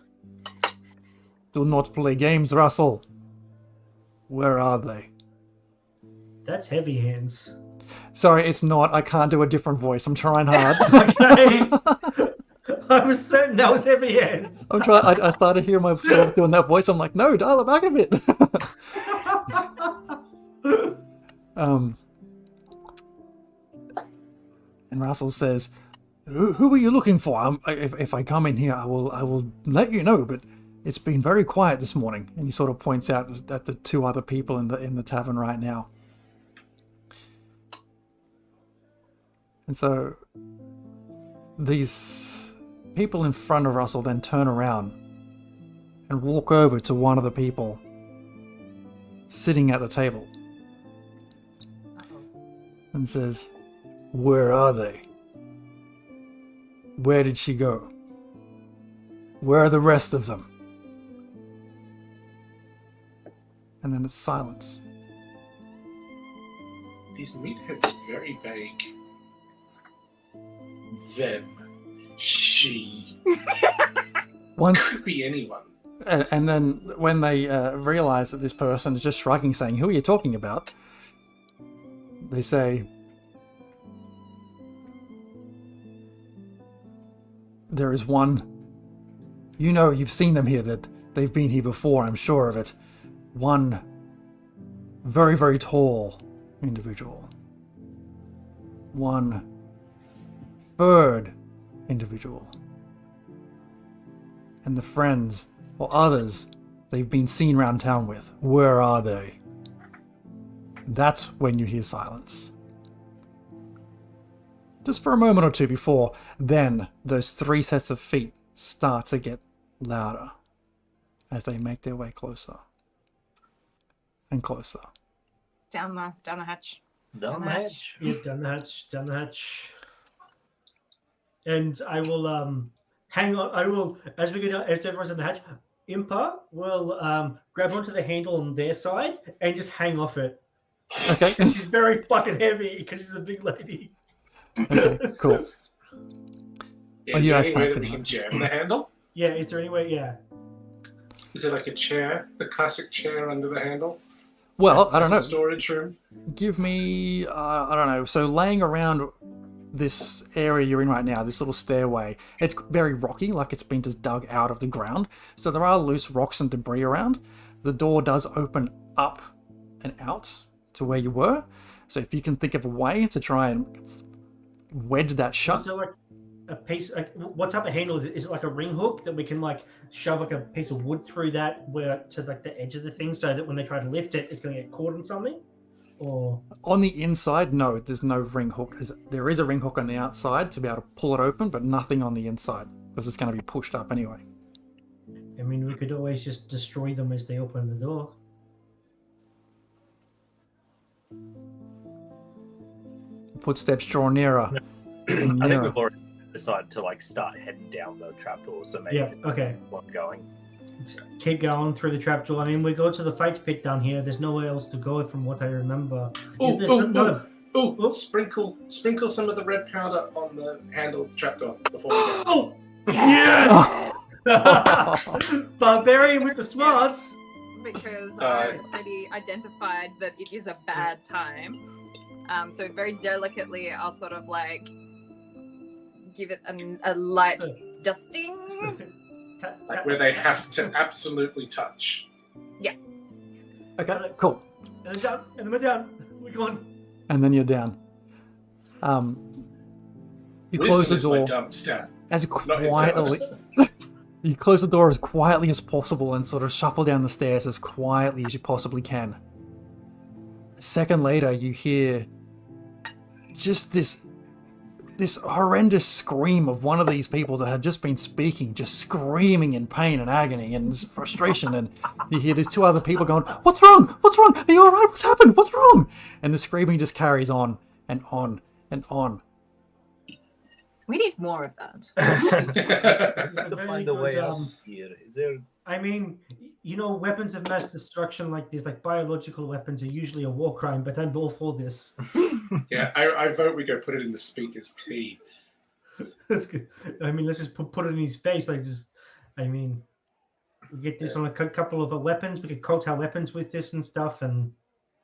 Do not play games, Russell. Where are they? That's Heavy Hands. Sorry, it's not. I can't do a different voice. I'm trying hard. Okay. I was certain that was Heavy Hands. I'm trying. I started hearing myself doing that voice. I'm like, no, dial it back a bit. And Russell says, "Who are you looking for? If I come in here, I will let you know. But it's been very quiet this morning." And he sort of points out at the 2 other people in the tavern right now. And so these people in front of Russell then turn around and walk over to one of the people sitting at the table and says, "Where are they? Where did she go? Where are the rest of them?" And then it's silence. These meatheads are very vague. Them. She. Once Could be anyone. And then when they realize that this person is just shrugging, saying, "Who are you talking about?" They say, "There is one. You know, you've seen them here, that they've been here before, I'm sure of it. One very, very tall individual. 1/3 individual. And the friends or others they've been seen around town with, where are they? That's when you hear silence. Just for a moment or two before, then those 3 sets of feet start to get louder as they make their way closer and closer. Down the hatch. Down the hatch. Yeah, down the hatch. And I will hang on. I will, as we go down, as everyone's in the hatch, Impa will grab onto the handle on their side and just hang off it. Okay. She's very fucking heavy because she's a big lady. Okay, cool. Yeah, Oh, is you there guys any way can't that we see can that. jam the handle? Yeah, is there any way? Yeah. Is it like a chair, the classic chair under the handle? Well, Is I don't this know. a storage room? Give me, I don't know. So laying around this area you're in right now, this little stairway, it's very rocky, like it's been just dug out of the ground. So there are loose rocks and debris around. The door does open up and out to where you were. So if you can think of a way to try and wedge that shut. Is there like a piece? Like, what type of handle is it? Is it like a ring hook that we can like shove like a piece of wood through that where to like the edge of the thing, so that when they try to lift it, it's going to get caught on something? Or On the inside, no, there's no ring hook. There is a ring hook on the outside to be able to pull it open, but nothing on the inside because it's going to be pushed up anyway. I mean, we could always just destroy them as they open the door. Footsteps draw nearer. And I think nearer. we've already decided to like start heading down the trapdoor, so maybe Yeah. Okay. one going. Let's keep going through the trapdoor. I mean, we go to the fight pit down here. There's nowhere else to go from what I remember. Oh, There's not a- sprinkle some of the red powder on the handle of the trapdoor before we go. Oh! Yes! Barbarian with the smarts. Because I've already identified that it is a bad time. So very delicately, I'll sort of like give it a light dusting. Like where they have to absolutely touch. Okay, cool. And then down, and then we're down. We're going. And then you're down. You close Wisdom the is my door dumb stat. as Not quietly. You close the door as quietly as possible and sort of shuffle down the stairs as quietly as you possibly can. A second later, you hear just this horrendous scream of one of these people that had just been speaking, just screaming in pain and agony and frustration. And you hear these 2 other people going, "What's wrong? What's wrong? Are you all right? What's happened? What's wrong?" And the screaming just carries on and on and on. We need more of that. This is a To very find a good, way out here. Is there? I mean, you know, weapons of mass destruction like this, like biological weapons, are usually a war crime, but I'm all for this. Yeah, I vote we go put it in the speaker's teeth. That's good. I mean, let's just put it in his face. Like, just, I mean, we get this on a couple of weapons. We could coat our weapons with this and stuff. And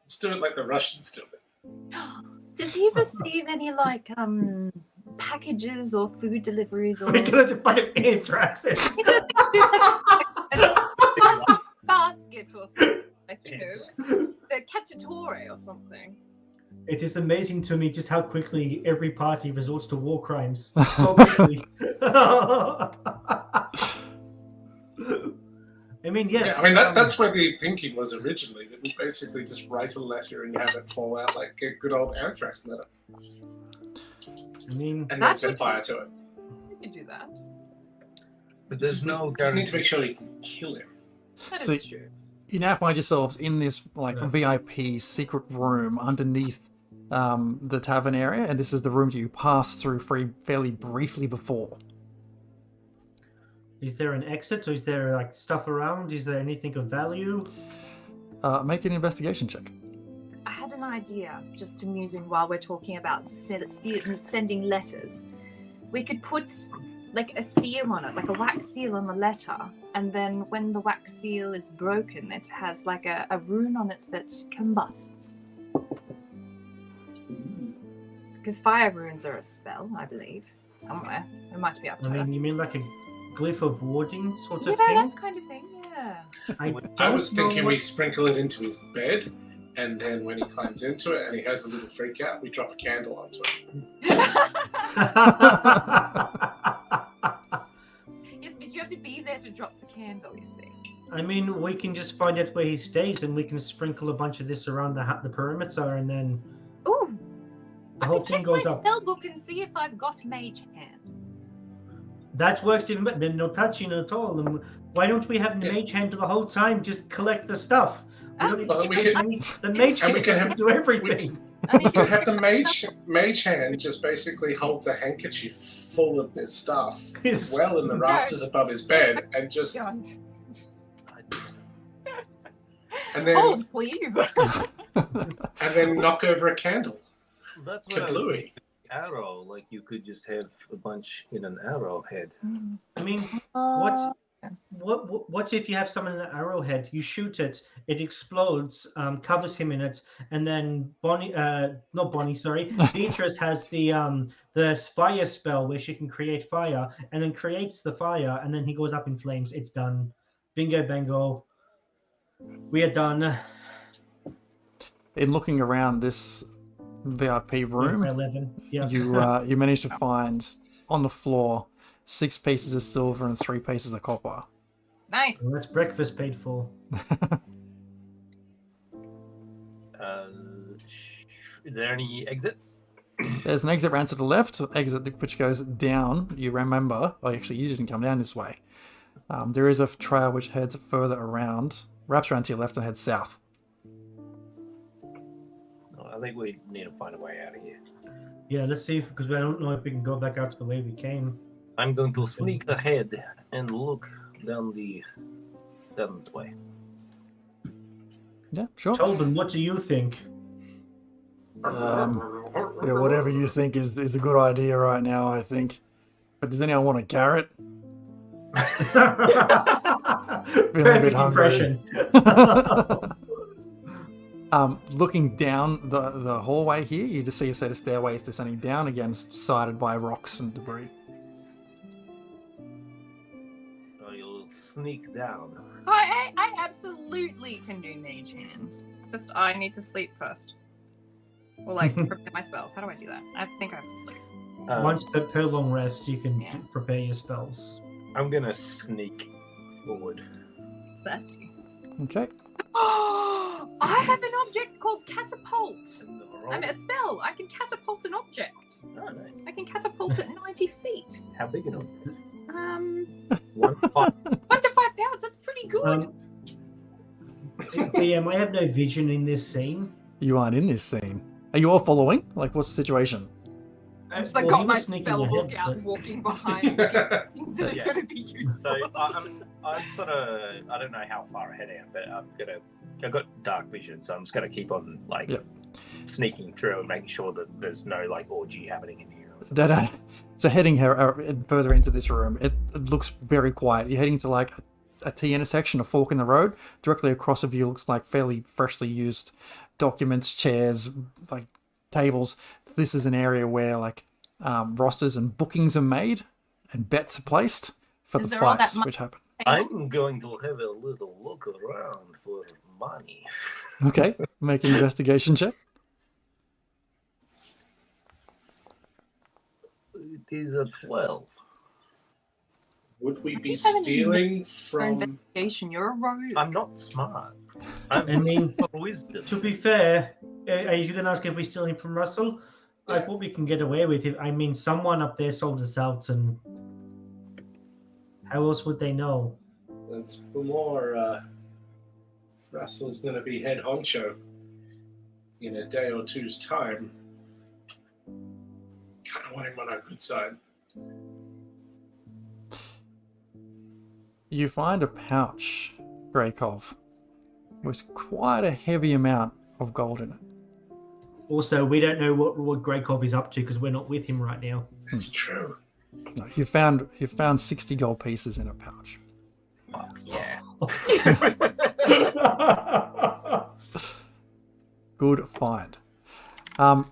Let's do it like the Russians do it. Does he receive any like packages or food deliveries or? we're gonna fucking anthrax it. Is it a basket or something? Like, you know, a cacciatore or something. It is amazing to me just how quickly every party resorts to war crimes. So quickly. I mean, yes. Yeah, I mean that's where the thinking was originally. That we basically just write a letter and have it fall out like a good old anthrax letter, I mean, and then That's set what- fire to it. You could do that. But there's no Just need to guarantee. make sure you can kill him. That is So- true. You now find yourselves in this like Yeah. VIP secret room underneath the tavern area, and this is the room that you passed through fairly briefly before. is there an exit, or is there like stuff around? Is there anything of value? Make an investigation check. I had an idea, just amusing while we're talking about sending letters. We could put like a seal on it, like a wax seal on the letter, and then when the wax seal is broken, it has like a rune on it that combusts. Because fire runes are a spell, I believe, somewhere. It might be up I to mean, you mean like a glyph of warding sort yeah, of thing? that's kind of thing, yeah. I don't was know thinking we what- sprinkle it into his bed. And then when he climbs into it and he has a little freak out, we drop a candle onto it. Yes, but you have to be there to drop the candle, you see. I mean, we can just find out where he stays, and we can sprinkle a bunch of this around the perimeter, and then Ooh, the I whole can thing check goes my up. spell book and see if I've got Mage Hand. That works even better. Then no touching at all. And why don't we have the mage hand the whole time? Just collect the stuff. We don't Well, we can- need the mage and hand we can have- do everything. We can have the mage hand just basically holds a handkerchief full of this stuff well in the rafters above his bed and just and then Hold, please. and then knock over a candle. That's what I was Kablooey. thinking. Arrow, like you could just have a bunch in an arrowhead. I mean, what's if you have someone in an arrowhead? You shoot it, it explodes, covers him in it, and then Beatrice has the fire spell where she can create fire, and then creates the fire, and then he goes up in flames. It's done. Bingo, bango. We are done. In looking around this VIP room, 11. Yeah. you managed to find on the floor 6 pieces of silver and 3 pieces of copper. Nice. Well, that's breakfast paid for. Is there any exits? There's an exit round to the left, exit which goes down. You remember, well, actually, you didn't come down this way. There is a trail which heads further around, wraps around to your left and heads south. I think we need to find a way out of here. Yeah, let's see, because I don't know if we can go back out to the way we came. I'm going to sneak ahead and look down the way. Yeah, sure. Tobin, what do you think? Yeah, whatever you think is a good idea right now, I think. But does anyone want a carrot? Feeling a bit Perfect hungry. impression. Looking down the hallway here, you just see a set of stairways descending down, again sided by rocks and debris. So you'll sneak down. I absolutely can do Mage Hand. Just I need to sleep first. Or like prepare my spells. How do I do that? I think I have to sleep. Once per long rest, you can prepare your spells. I'm gonna sneak forward. What's that do? Okay. I have an object called catapult. I'm a spell. I can catapult an object. Oh, nice. I can catapult at 90 feet. How big an object? 1 to 5 pounds. That's pretty good. DM, I have no vision in this scene. You aren't in this scene. Are you all following? Like, what's the situation? I'm just like Well, got he my was sneaking spell book ahead, out but- and walking behind things that are Yeah. going to be useful. So I'm sort of, I don't know how far ahead I am, but I've got dark vision, so I'm just gonna keep on like sneaking through and making sure that there's no like orgy happening in here. So heading further into this room, it looks very quiet. You're heading to like a T intersection, a fork in the road. Directly across of you looks like fairly freshly used documents, chairs, like tables. This is an area where like rosters and bookings are made and bets are placed for Is the there all that fights which happen. I'm going to have a little look around for money. Okay, make an investigation check. It is a 12. Would we be think I'm an stealing For from? investigation, you're a rogue. I'm not smart. I'm I mean, for wisdom. to be fair, are you going to ask if we steal him from Russell? Like, what we can get away with it. I mean, someone up there sold us out, and how else would they know? It's more. Russell's going to be head honcho in a day or two's time. Kind of want him on our good side. You find a pouch, Greykov, with quite a heavy amount of gold in it. Also, we don't know what Greykov is up to because we're not with him right now. That's true. No, you found 60 gold pieces in a pouch. Fuck yeah. Good find. And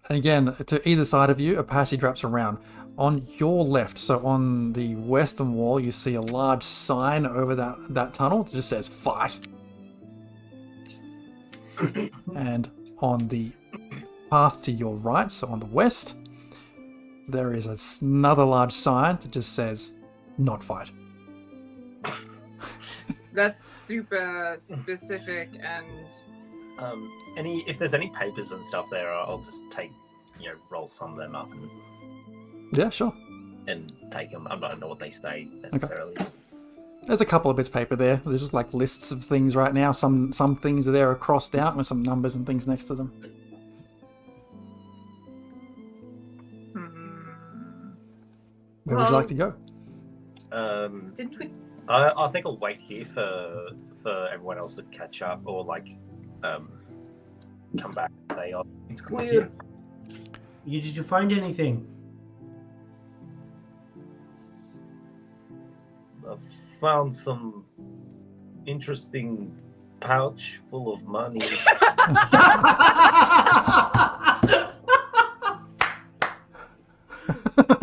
again, to either side of you, a passage wraps around. On your left, so on the western wall, you see a large sign over that tunnel that just says "Fight." And on the path to your right, so on the west, there is another large sign that just says, "Not fight." That's super specific and if there's any papers and stuff there, I'll just roll some of them up Yeah, sure. and take them. I don't know what they say necessarily. Okay. There's a couple of bits of paper there. There's just like lists of things right now. Some things are there are crossed out with some numbers and things next to them. Where would you like to go? Didn't we? I think I'll wait here for everyone else to catch up, or come back and say, "Oh, it's clear." Did you find anything? I've found some interesting pouch full of money.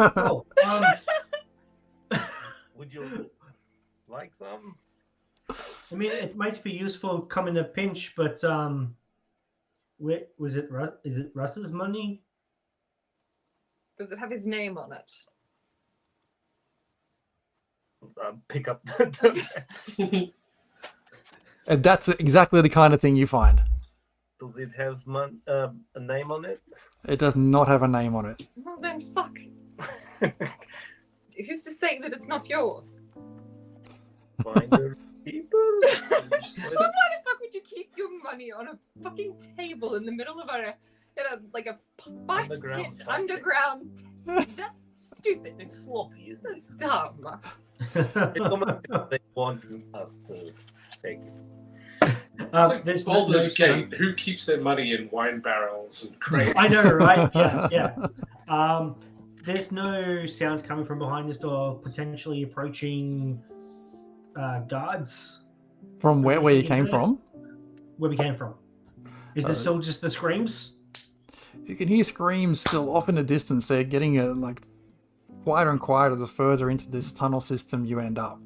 Oh, Would you like some? I mean, it might be useful come in a pinch, but wait, is it Russ's money? Does it have his name on it? Pick up. And that's exactly the kind of thing you find. Does it have a name on it? It does not have a name on it. Well then, fuck. Who's to say that it's not yours? Finder people? Well, why the fuck would you keep your money on a fucking table in the middle of a fight Underground pit? fight pit. Underground. That's stupid. It's sloppy, isn't it? That's dumb. It's almost like they want us to take it. It's like There's Baldur's no- Gate. Who keeps their money in wine barrels and crates? I know, right? Yeah. There's no sounds coming from behind this door, potentially approaching guards. From where you came Is it? from? Where we came from. Is there still just the screams? You can hear screams still off in the distance. They're getting quieter and quieter the further into this tunnel system you end up.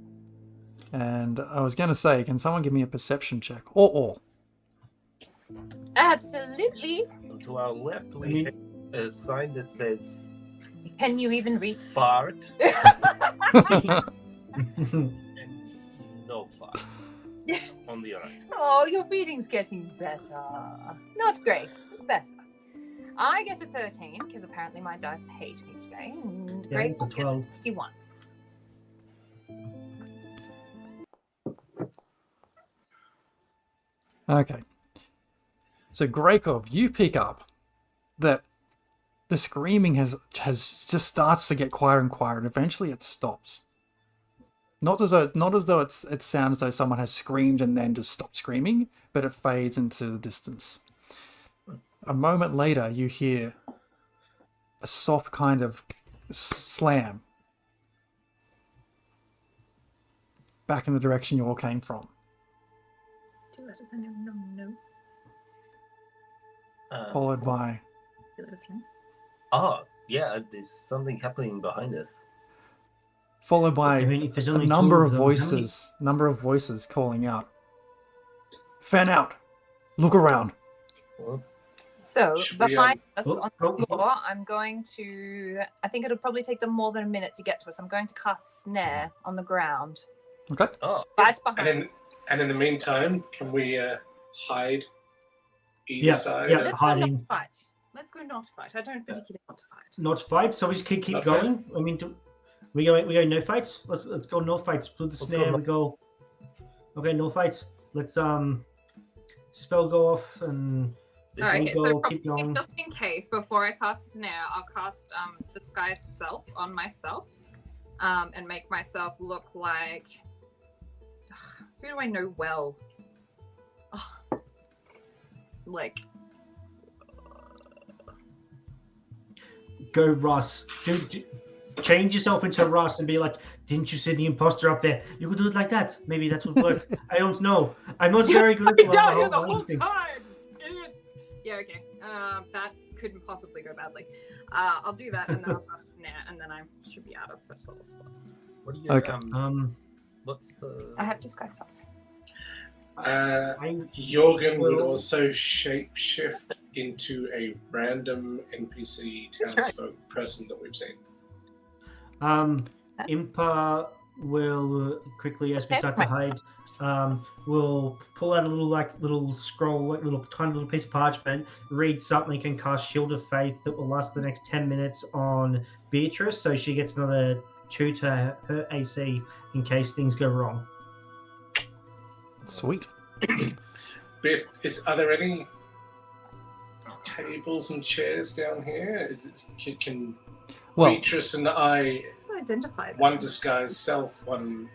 And I was going to say, can someone give me a perception check? Or all? Absolutely. And to our left, we have a sign that says Can you even read? fart and no fart on the right. Oh, your reading's getting better. Not great, but better. I get a 13 because apparently my dice hate me today. And Yeah, Greg it's a gets 12. 21. Okay. So, Grakov, you pick up that the screaming has just starts to get quieter and quieter, and eventually it stops. Not as though it sounds as though someone has screamed and then just stopped screaming, but it fades into the distance. A moment later, you hear a soft kind of slam back in the direction you all came from. Do that as I know. Followed by Do that as him. Oh, yeah, there's something happening behind us. followed by I mean, if there's a only number two of them, number of voices calling out. Fan out. Look around. So, Should we, behind us oh, on oh, the floor, I'm going to... I think it'll probably take them more than a minute to get to us. I'm going to cast Snare on the ground. Okay. Oh, Right behind. And in the meantime, can we hide either side? yeah. of- Let's go hiding. not fight. Let's go not fight. I don't particularly want to fight. Not fight, so we just keep Not going. I mean, we go no fights. Let's go no fights. Put the Let's snare. go We go. Okay, no fights. Let's spell go off and this Alright, we okay, so go keep probably going. just in case, before I cast Snare, I'll cast Disguise Self on myself and make myself look like... Who do I know well? Like... Go Russ. Change yourself into Russ and be like, didn't you see the imposter up there? You could do it like that. Maybe that would work. I don't know. I'm not very good at down here the whole whole thing. time, idiots. Yeah, okay. That couldn't possibly go badly. I'll do that, and then I'll cast Snare, and then I should be out of first level spots. What do you? Okay. What's the? I have Disguise Self. Jorgen would also shapeshift into a random NPC townsfolk person that we've seen. Impa will quickly, as we start to hide, will pull out a little scroll, tiny little piece of parchment, read something, and cast Shield of Faith that will last the next 10 minutes on Beatrice, so she gets another 2 to her AC in case things go wrong. Sweet. Are there any tables and chairs down here? Can Beatrice and I identify them. One disguised self, one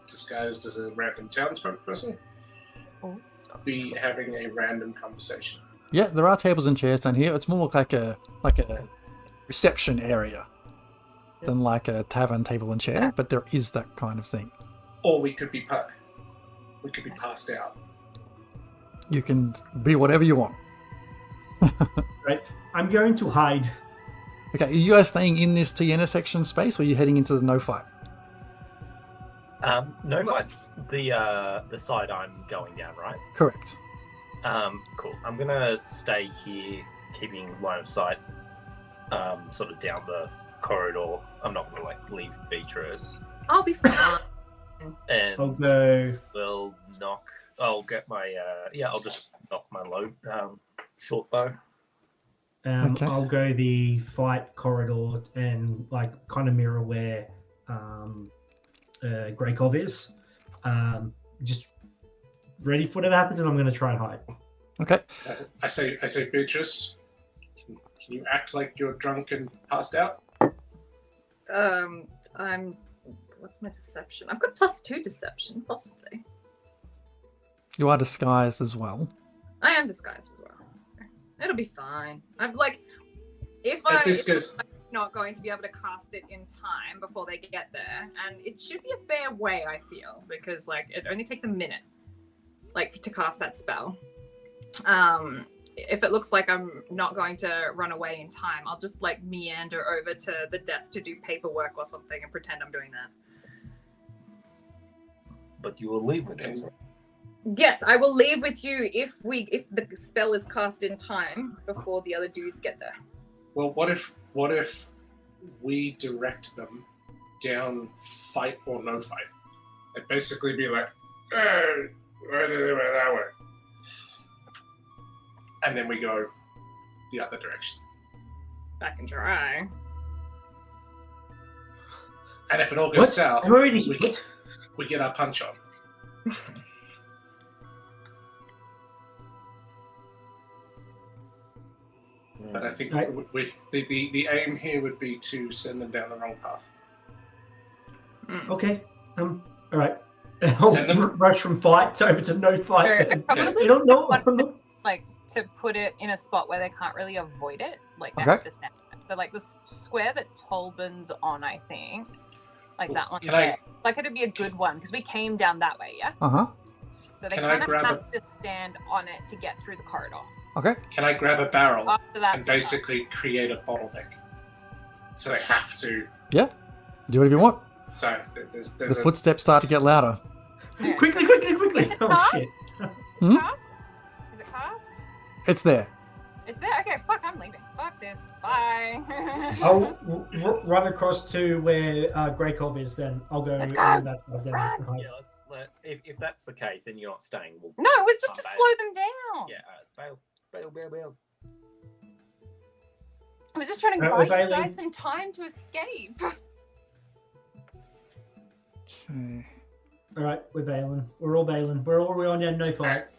disguised as a random townsfolk person, be having a random conversation? Yeah, there are tables and chairs down here. It's more like a reception area than like a tavern table and chair, but there is that kind of thing. Or we could be passed out. You can be whatever you want. Right, I'm going to hide. Okay, are you guys staying in this T intersection space, or are you heading into the no fight? No fight's the side I'm going down, right? Correct. Cool. I'm gonna stay here, keeping line of sight, sort of down the corridor. I'm not gonna leave Beatrice. I'll be fine. And I'll get my I'll just knock my load short bow. Okay. I'll go the fight corridor and kind of mirror where Greykov is. Just ready for whatever happens, and I'm going to try and hide. Okay. I say, Beatrice, can you act like you're drunk and passed out? What's my deception? I've got +2 deception, possibly. You are disguised as well. I am disguised as well. It'll be fine. I'm if I'm not going to be able to cast it in time before they get there, and it should be a fair way, I feel, because it only takes a minute, to cast that spell. If it looks like I'm not going to run away in time, I'll just meander over to the desk to do paperwork or something and pretend I'm doing that. But you will leave with us, right? Yes, I will leave with you if the spell is cast in time before the other dudes get there. Well, what if we direct them down fight or no fight? It'd basically be like, hey, that way. And then we go the other direction. I can try. And if it all goes south, we get our punch on. But I think the aim here would be to send them down the wrong path. Okay. All right. I'll rush from fight over to no fight. I probably to put it in a spot where they can't really avoid it. They have to snap it. So the square that Tolbin's on, I think. That one there. It'd be a good one because we came down that way, yeah? Uh-huh. So they kind of have to stand on it to get through the corridor. Okay. Can I grab a barrel and basically create a bottleneck? So they have to... Yeah. Do whatever you want. So there's the footsteps start to get louder. Yeah. Quickly! Is it cast? Shit. Is it cast? It's there. It's there? Okay, fuck, I'm leaving. Fuck this. Bye. I'll run across to where Greykov is then. I'll go. Let's go. Yeah, if that's the case, then you're not staying. No, it was just to slow them down. Yeah, bail. I was just trying to buy you guys some time to escape. Okay. All right, we're bailing. We're all bailing. We're on down no fight.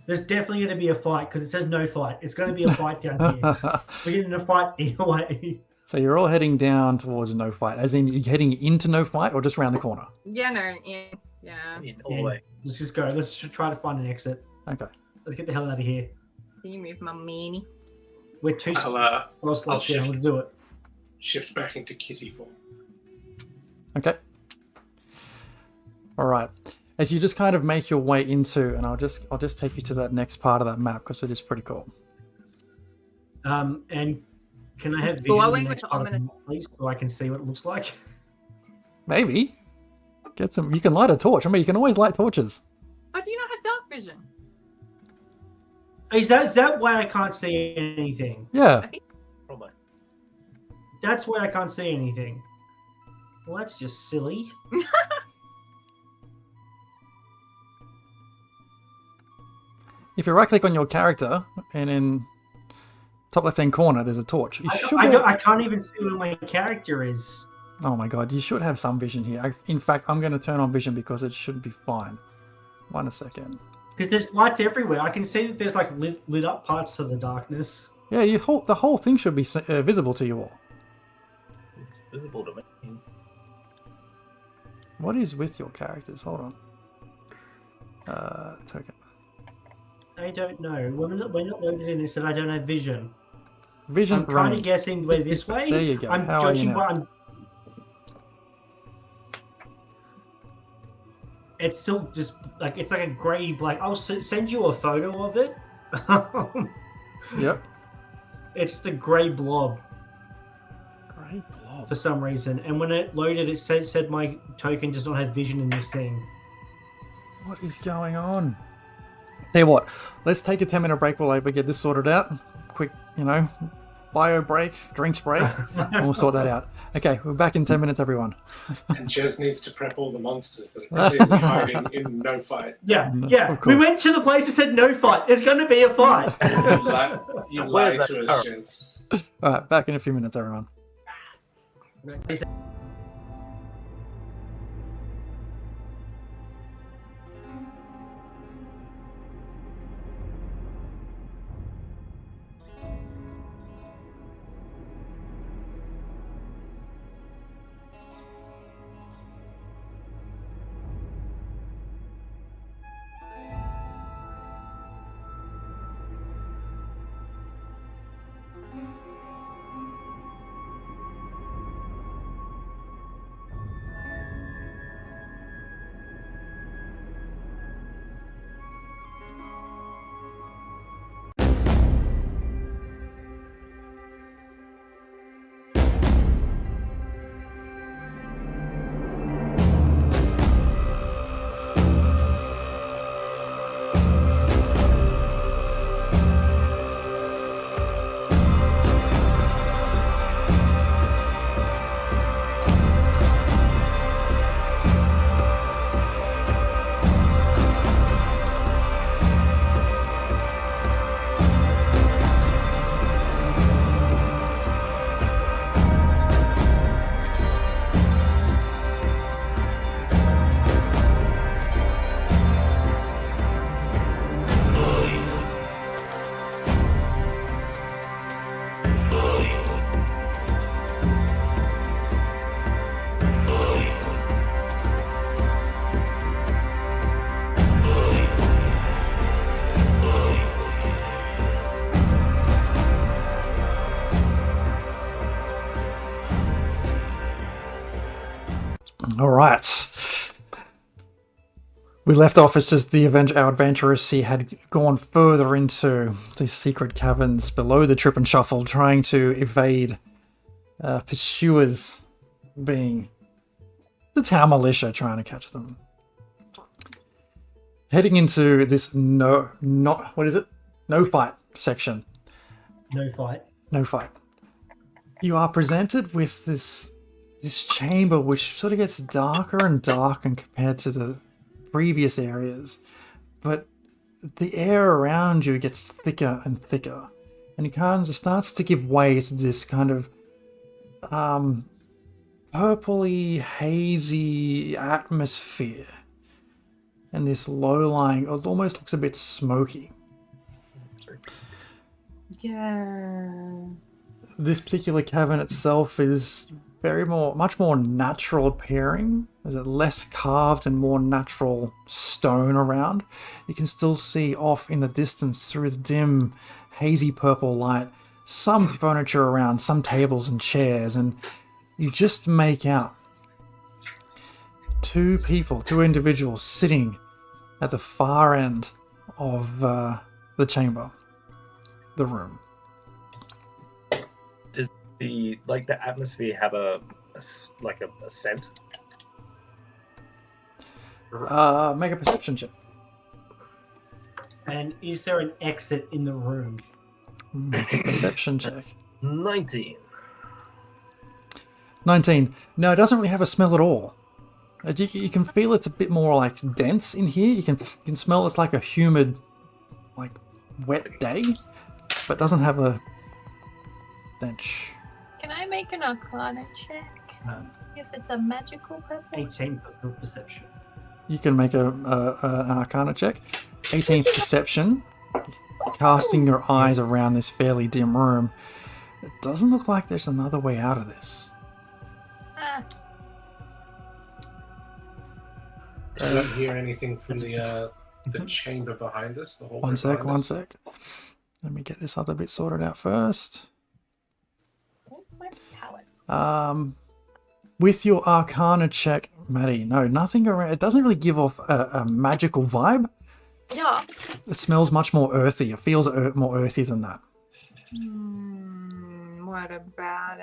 There's definitely going to be a fight because it says no fight. It's going to be a fight down here. We're getting a fight either way. So you're all heading down towards no fight, as in you're heading into no fight or just around the corner? Yeah, no, in. Yeah. All the way. Let's just go. Let's try to find an exit. Okay. Let's get the hell out of here. Can you move my meanie? We're too I'll slots down. Let's do it. Shift back into kitty form. Okay. All right. As you just kind of make your way into, and I'll just take you to that next part of that map because it is pretty cool. And can I have vision glowing with ominous, please, so I can see what it looks like? Maybe. Get some. You can light a torch. I mean, you can always light torches. Oh, do you not have dark vision? Is that why I can't see anything? Yeah. I think Probably. That's why I can't see anything. Well, that's just silly. If you right click on your character and in top left hand corner there's a torch. You should I can't even see where my character is. Oh my god, you should have some vision here. In fact, I'm going to turn on vision because it should be fine. 1 second. Because there's lights everywhere. I can see that there's like lit up parts of the darkness. Yeah, the whole thing should be visible to you all. It's visible to me. What is with your characters? Hold on. Token. I don't know. We're not loaded in. It said I don't have vision. Vision I'm kind range. of guessing we're this way. There you go. I'm How are you judging now? what I'm. It's still just like it's like a grey black. I'll send you a photo of it. Yep. It's the grey blob Grey blob. for some reason, and when it loaded, it said my token does not have vision in this thing. What is going on? Tell you what, let's take a 10-minute break while we get this sorted out. Quick, bio break, drinks break, and we'll sort that out. Okay, we're back in 10 minutes, everyone. And Jez needs to prep all the monsters that are clearly hiding in no fight. Yeah. Of course. We went to the place that said no fight. There's going to be a fight. You lie to us, Jez. All right, back in a few minutes, everyone. All right. We left off as just our adventurers here had gone further into the secret caverns below the Trip and Shuffle, trying to evade pursuers, being the town militia trying to catch them. Heading into this no fight section. No fight. No fight. You are presented with this chamber which sort of gets darker and darker compared to the previous areas, but the air around you gets thicker and thicker, and it kind of starts to give way to this kind of purpley, hazy atmosphere, and this low-lying, it almost looks a bit smoky. Yeah. This particular cavern itself is much more natural appearing. There's a less carved and more natural stone around. You can still see off in the distance through the dim, hazy purple light some furniture around, some tables and chairs, and you just make out two individuals sitting at the far end of the chamber, the room. The atmosphere have a scent? Make a perception check. And is there an exit in the room? Make a perception check. 19. 19. No, it doesn't really have a smell at all. You can feel it's a bit more like dense in here. You can smell it's like a humid, like wet day, but doesn't have a stench. Can I make an Arcana check? See if it's a magical purple. 18 for perception. You can make an Arcana check. 18 perception. Casting your eyes around this fairly dim room. It doesn't look like there's another way out of this. Do you hear anything from the chamber behind us? The One sec. Let me get this other bit sorted out first. What's my palette? With your Arcana check, Maddie, no, nothing around. It doesn't really give off a magical vibe. Yeah. It smells much more earthy. It feels more earthy than that. What about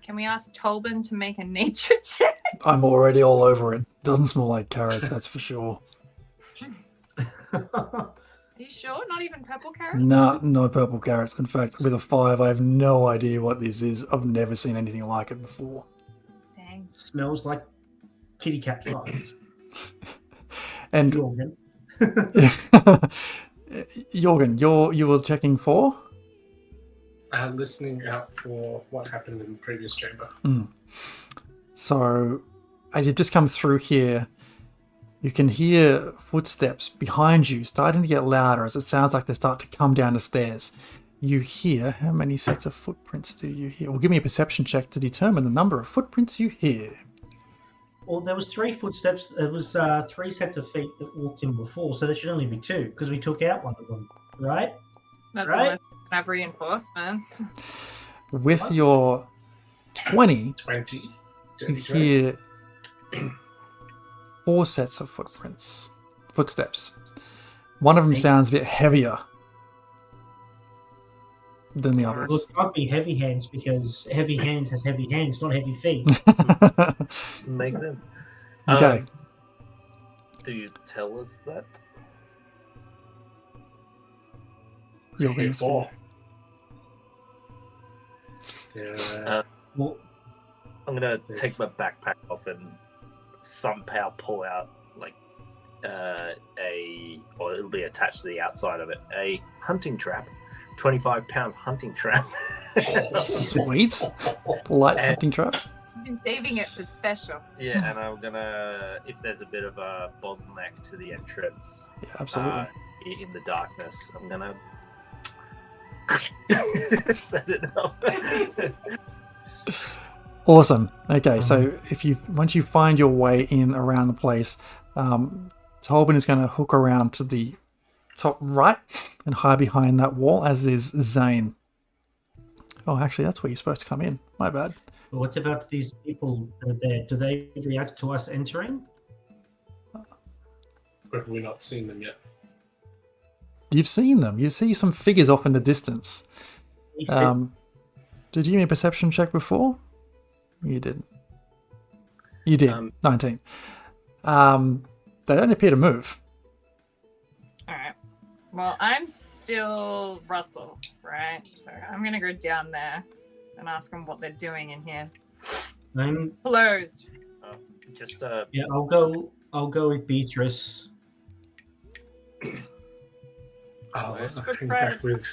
can we ask Tolbin to make a nature check? I'm already all over it. Doesn't smell like carrots, that's for sure. Are you sure? Not even purple carrots? Nah, no purple carrots. In fact, with a 5, I have no idea what this is. I've never seen anything like it before. Dang. Smells like kitty cat flies. And Jorgen. Jorgen, you were checking for? Listening out for what happened in the previous chamber. So, as you've just come through here, you can hear footsteps behind you starting to get louder as it sounds like they start to come down the stairs. You hear, how many sets of footprints do you hear? Well, give me a perception check to determine the number of footprints you hear. Well, there was 3 footsteps. There was 3 sets of feet that walked in before, so there should only be 2 because we took out one of them, right? That's Right? almost have reinforcements. With your 20, 20. you hear 4 sets of footsteps. One of them sounds a bit heavier than the Well, others. it can't be heavy hands because heavy hands has heavy hands, not heavy feet. Make them. Okay. Do you tell us that? You're going Four. Well, I'm gonna take my backpack off and somehow pull out like or it'll be attached to the outside of it, a hunting trap, 25-pound hunting trap. Sweet. Light hunting trap. He's been saving it for special. Yeah, and I'm gonna, if there's a bit of a bottleneck to the entrance, Yeah, absolutely. in the darkness, I'm gonna set it up. Awesome. Okay, so once you find your way in around the place, Tolbin is going to hook around to the top right and hide behind that wall, as is Zane. Oh, actually, that's where you're supposed to come in. My bad. what about these people that are there? Do they react to us entering? Or have we not seen them yet? You've seen them. You see some figures off in the distance. Did you give me a perception check before? You didn't. You did. 19. They don't appear to move. Alright. Well, I'm still Russell, right? So I'm gonna go down there and ask them what they're doing in here. I'm Closed. Just yeah. I'll go with Beatrice. I'll Let's bring put back with.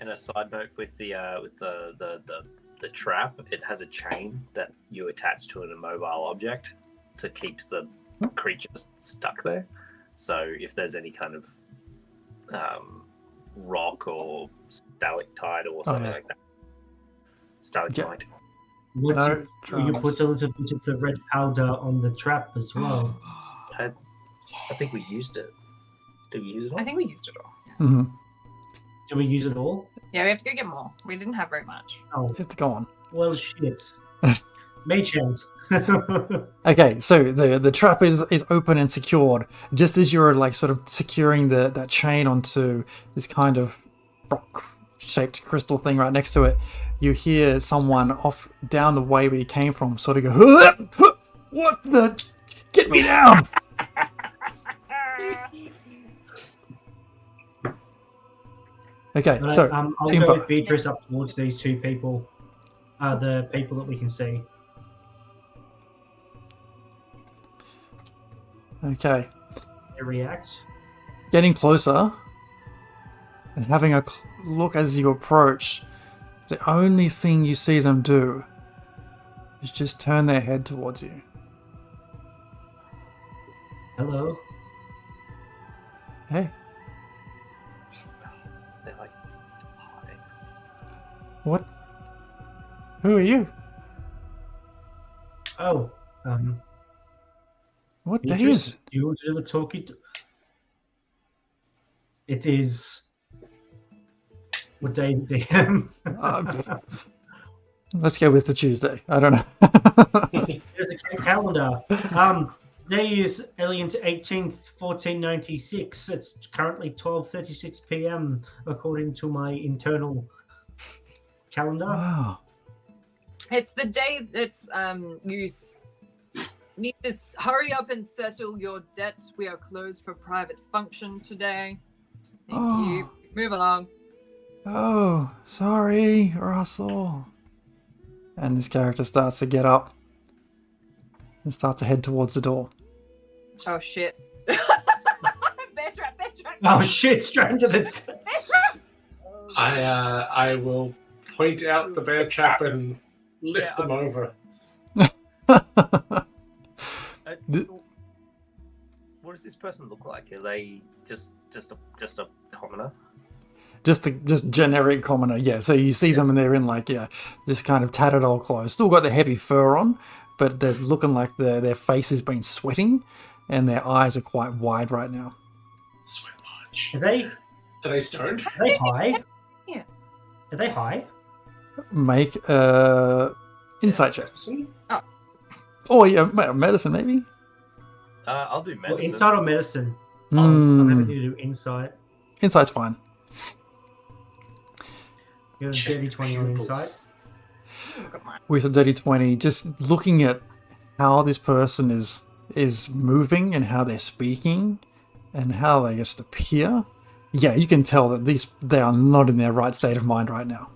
in a side note with the trap, it has a chain that you attach to an immobile object to keep the creature stuck there. So if there's any kind of rock or stalactite or something like that, stalagmite. What No if you dramas. put a little bit of the red powder on the trap as well? I think we used it. Did we use it all? I think we used it all. Mm-hmm. Do we use it all? Yeah, we have to go get more. We didn't have very much. Oh, It's gone. well, shit. Mage hands. Okay, so the trap is open and secured. Just as you're like sort of securing that chain onto this kind of rock-shaped crystal thing right next to it, you hear someone off down the way where you came from sort of go, "What the? Get me down!" Okay, But, so I'll Impa. go with Beatrice up towards these two people. The people that we can see. Okay, They react. getting closer and having a look as you approach. The only thing you see them do is just turn their head towards you. Hello. Hey, They're like, hi. what? Who are you? Oh, What day Beatrice, is it? you want to do the talkie? It is. What day is it, DM? Let's go with the Tuesday. I don't know. There's a calendar. Today is Alien 18th, 1496. It's currently 12:36 p.m. according to my internal calendar. Wow. It's the day that's need to hurry up and settle your debt. We are closed for private function today. Thank you. Move along. Oh, sorry, Russell. And this character starts to get up and starts to head towards the door. Oh shit. Bear trap. Oh shit! Straight into the. Bear trap. I will point out the bear trap and lift them over. What does this person look like? Are they just a commoner? Just generic commoner, yeah. So you see them and they're in this kind of tattered old clothes. Still got the heavy fur on, but they're looking like their face has been sweating and their eyes are quite wide right now. Sweat lodge. Are they stoned? Are they high? Yeah. Are they high? Make insight check. Medicine? Oh yeah, medicine maybe? I'll do medicine. Well, insight or medicine? Hmm. I'm happy to do insight. Insight's fine. You have a dirty 20 on insight. With a dirty 20, just looking at how this person is moving and how they're speaking and how they just appear, yeah, you can tell that they are not in their right state of mind right now.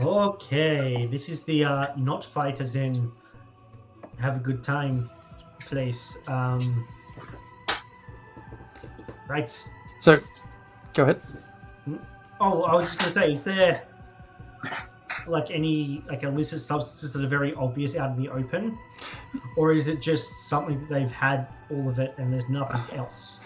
Okay, this is the not fight as in have a good time place. Right. So, go ahead. Oh, I was just gonna say, is there any illicit substances that are very obvious out in the open, or is it just something that they've had all of it and there's nothing else?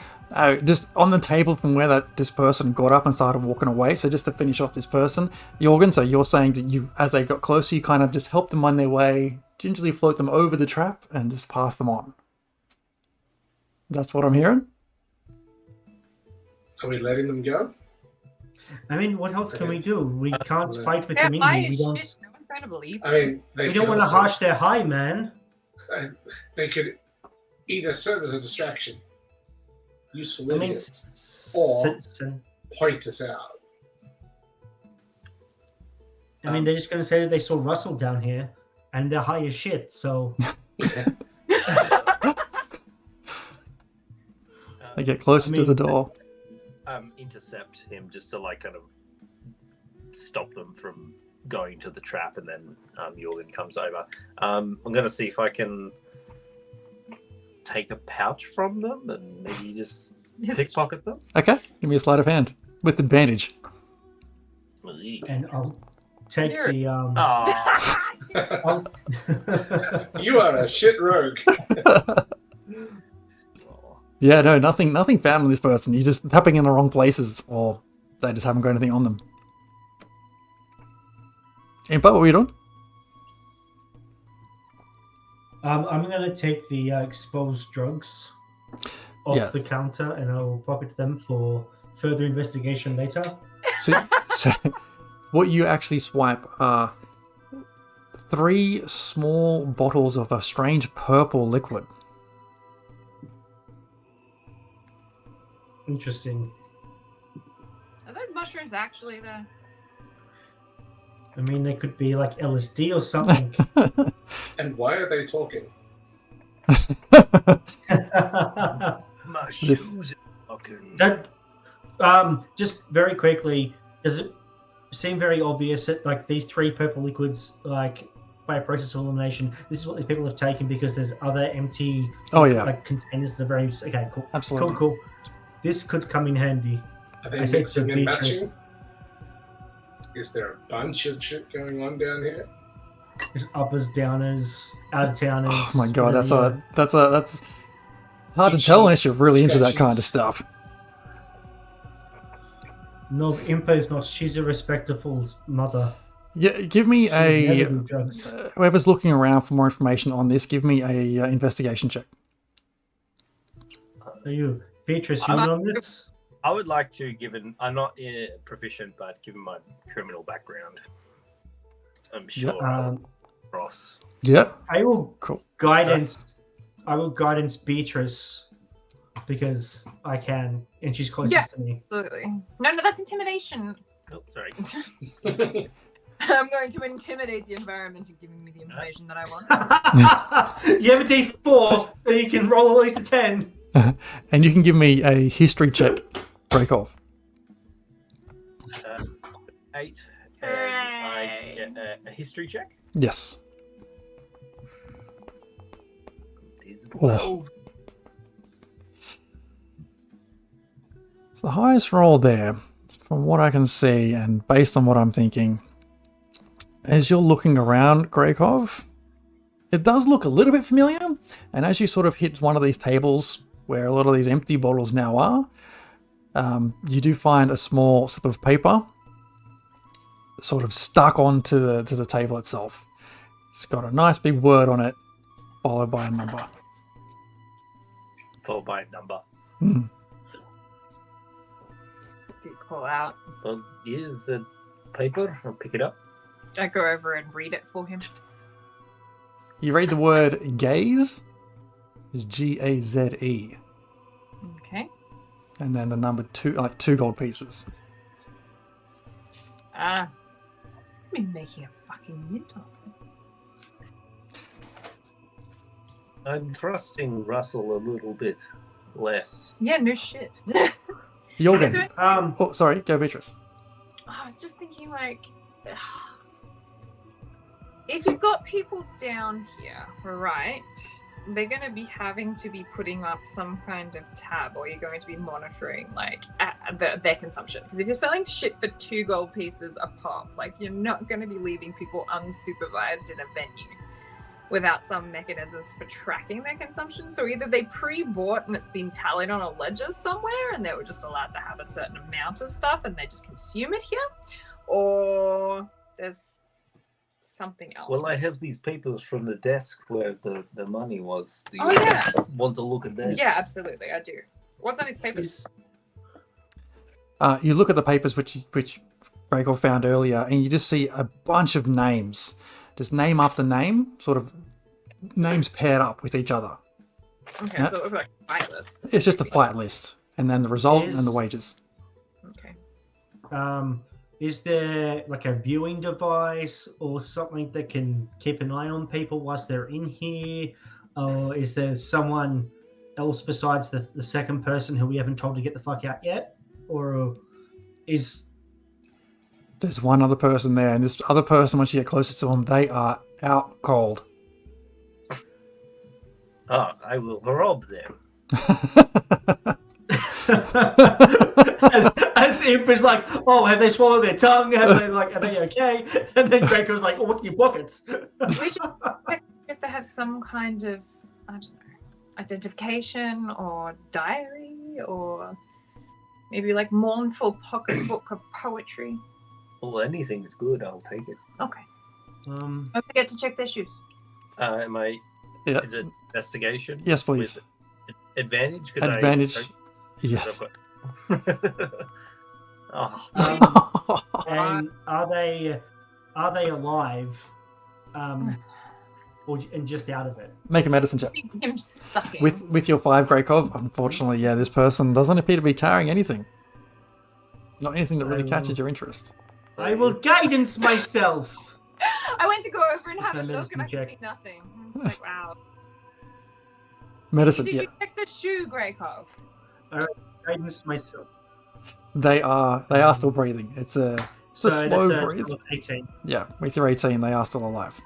Just on the table from where this person got up and started walking away. So just to finish off this person, Jorgen, so you're saying that you, as they got closer, you kind of just helped them on their way, gingerly float them over the trap and just pass them on. That's what I'm hearing? Are we letting them go? I mean, what else can we do? We can't fight with They're them in high here. We as don't. shit. No one's going to believe. I mean, We don't want to harsh their high, man. They could either serve as a distraction, useful I mean, idiots, or citizen. point us out. I mean, they're just going to say that they saw Russell down here, and they're high as shit. So They get closer to the door. Intercept him just to kind of stop them from going to the trap, and then Jorgen comes over. I'm going to see if I can take a pouch from them and maybe just pickpocket them. Okay, give me a sleight of hand with advantage. and I'll take the You are a shit rogue. Yeah, no, nothing found on this person. You're just tapping in the wrong places, or they just haven't got anything on them. Impa, what were you doing? I'm going to take the exposed drugs off the counter, and I'll pocket them for further investigation later. So what you actually swipe are 3 small bottles of a strange purple liquid. Interesting. Are those mushrooms actually there? I mean, they could be like LSD or something. And why are they talking? My shoes are fucking... That Just very quickly, does it seem very obvious that like these 3 purple liquids, like by a process of elimination, this is what these people have taken because there's other empty like containers that are very okay, cool. Absolutely. Cool. This could come in handy. Are they I said mixing to and Beatrice- matching? Is there a bunch of shit going on down here? There's uppers, downers, out of towners. Oh my god, that's hard to tell unless you're really into that kind of stuff. No, Impa is not. She's a respectable mother. Yeah, give me Never do drugs. whoever's looking around for more information on this, give me a investigation check. Are you, Beatrice? You in on this? I would like to, given I'm not proficient, but given my criminal background, I'm sure I'll cross. Yep. I will Cool. guidance. I will guidance Beatrice because I can, and she's closest to me. Absolutely. No, that's intimidation. Oh, sorry. I'm going to intimidate the environment and giving me the information that I want. You have a D4, so you can roll at least a 10. And you can give me a history check. Break off. 8, and I get a history check. Yes. Oh. So the highest roll there, from what I can see and based on what I'm thinking, as you're looking around, Grekov, it does look a little bit familiar. And as you sort of hit one of these tables where a lot of these empty bottles now are, you do find a small slip of paper sort of stuck onto the table itself. It's got a nice big word on it, followed by a number. Followed by a number. Hmm. Do call out. Well, here's a paper. I'll pick it up. I go over and read it for him. You read the word gaze. It's Gaze. Okay. And then the number 2, like 2 gold pieces. It's gonna be making a fucking mint off it. I'm trusting Russell a little bit less. Yeah, no shit. Jorgen. Oh, sorry, go Beatrice. I was just thinking, like, if you've got people down here, right, they're going to be having to be putting up some kind of tab, or you're going to be monitoring, like, their consumption. Because if you're selling shit for 2 gold pieces a pop, like, you're not going to be leaving people unsupervised in a venue without some mechanisms for tracking their consumption. So either they pre-bought and it's been tallied on a ledger somewhere and they were just allowed to have a certain amount of stuff and they just consume it here, or there's something else. Well, I have these papers from the desk where the money was. Do you want to look at this? Yeah, absolutely, I do. What's on his papers? You look at the papers which Gregor found earlier, and you just see a bunch of names. Just name after name, sort of names paired up with each other. Okay, so it looks like a fight list. It's just a flight list, and then the result and the wages. Okay. Is there like a viewing device or something that can keep an eye on people whilst they're in here? Or is there someone else besides the second person who we haven't told to get the fuck out yet? Or is... There's one other person there, and this other person, once you get closer to them, they are out cold. Oh, I will rob them. as Imp is like, oh, have they swallowed their tongue? Have they are they okay? And then Draco's like, oh, what's in your pockets? We should check if they have some kind of, I don't know, identification or diary or maybe like mournful pocketbook of poetry. Well, anything's good. I'll take it. Okay. Don't forget to check their shoes. Am I? Yeah. Is it investigation? Yes, please. With advantage? Advantage. Yes. And are they alive? And just out of it? Make a medicine check. Him sucking. With your 5 Grekov, unfortunately, yeah, this person doesn't appear to be carrying anything. Not anything that really catches your interest. I will guidance myself. I went to go over and have a look medicine and I could check. see nothing. I was like, wow. Medicine, Did yeah. you check the shoe, Greykov? Guidance myself. They are still breathing. It's a slow breathe. 18. Yeah, with your 18, they are still alive.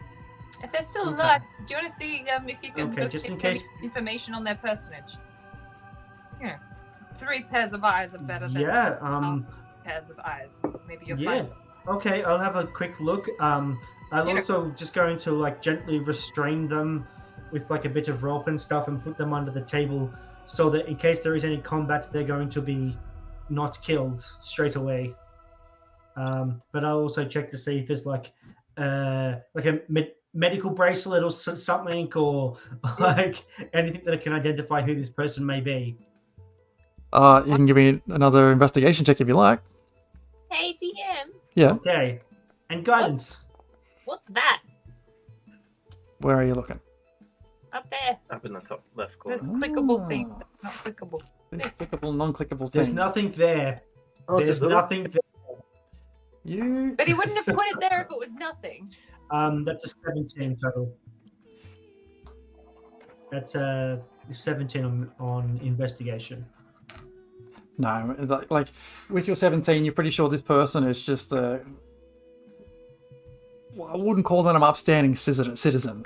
If they're still Okay. alive, do you want to see if you can Okay, look just in at case- any information on their personage? You know, 3 pairs of eyes are better than Yeah. half pairs of eyes. Maybe you'll Yeah. find something. Okay, I'll have a quick look. I'll Yeah. also just going to like gently restrain them with like a bit of rope and stuff and put them under the table so that in case there is any combat, they're going to be not killed straight away. But I'll also check to see if there's like a medical bracelet or something, or like anything that can identify who this person may be. You can give me another investigation check if you like. Hey, DM, Yeah. Okay, and guidance. what's that Where are you looking? up there? Up in the top left corner. This clickable thing, that's not clickable. This clickable, non-clickable There's thing. nothing there. Oh, it's There's a little- nothing there. You. But he wouldn't have put it there if it was nothing. That's a 17 total. That's 17 on investigation. No, like with your 17, you're pretty sure this person is just a. Well, I wouldn't call them an upstanding citizen.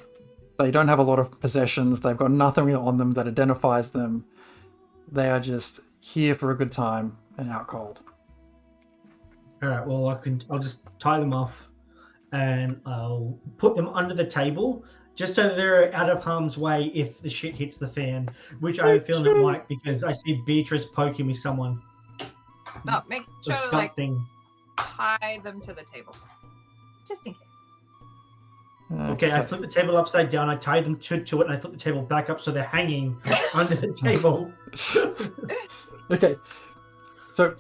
They don't have a lot of possessions. They've got nothing on them that identifies them. They are just here for a good time and out cold. All right. Well, I'll just tie them off, and I'll put them under the table just so they're out of harm's way if the shit hits the fan, which I feel it might because I see Beatrice poking me someone No, make or sure to like something. tie them to the table, just in case. Okay, I flip the table upside down. I tie them to it, and I flip the table back up so they're hanging under the table. Okay, so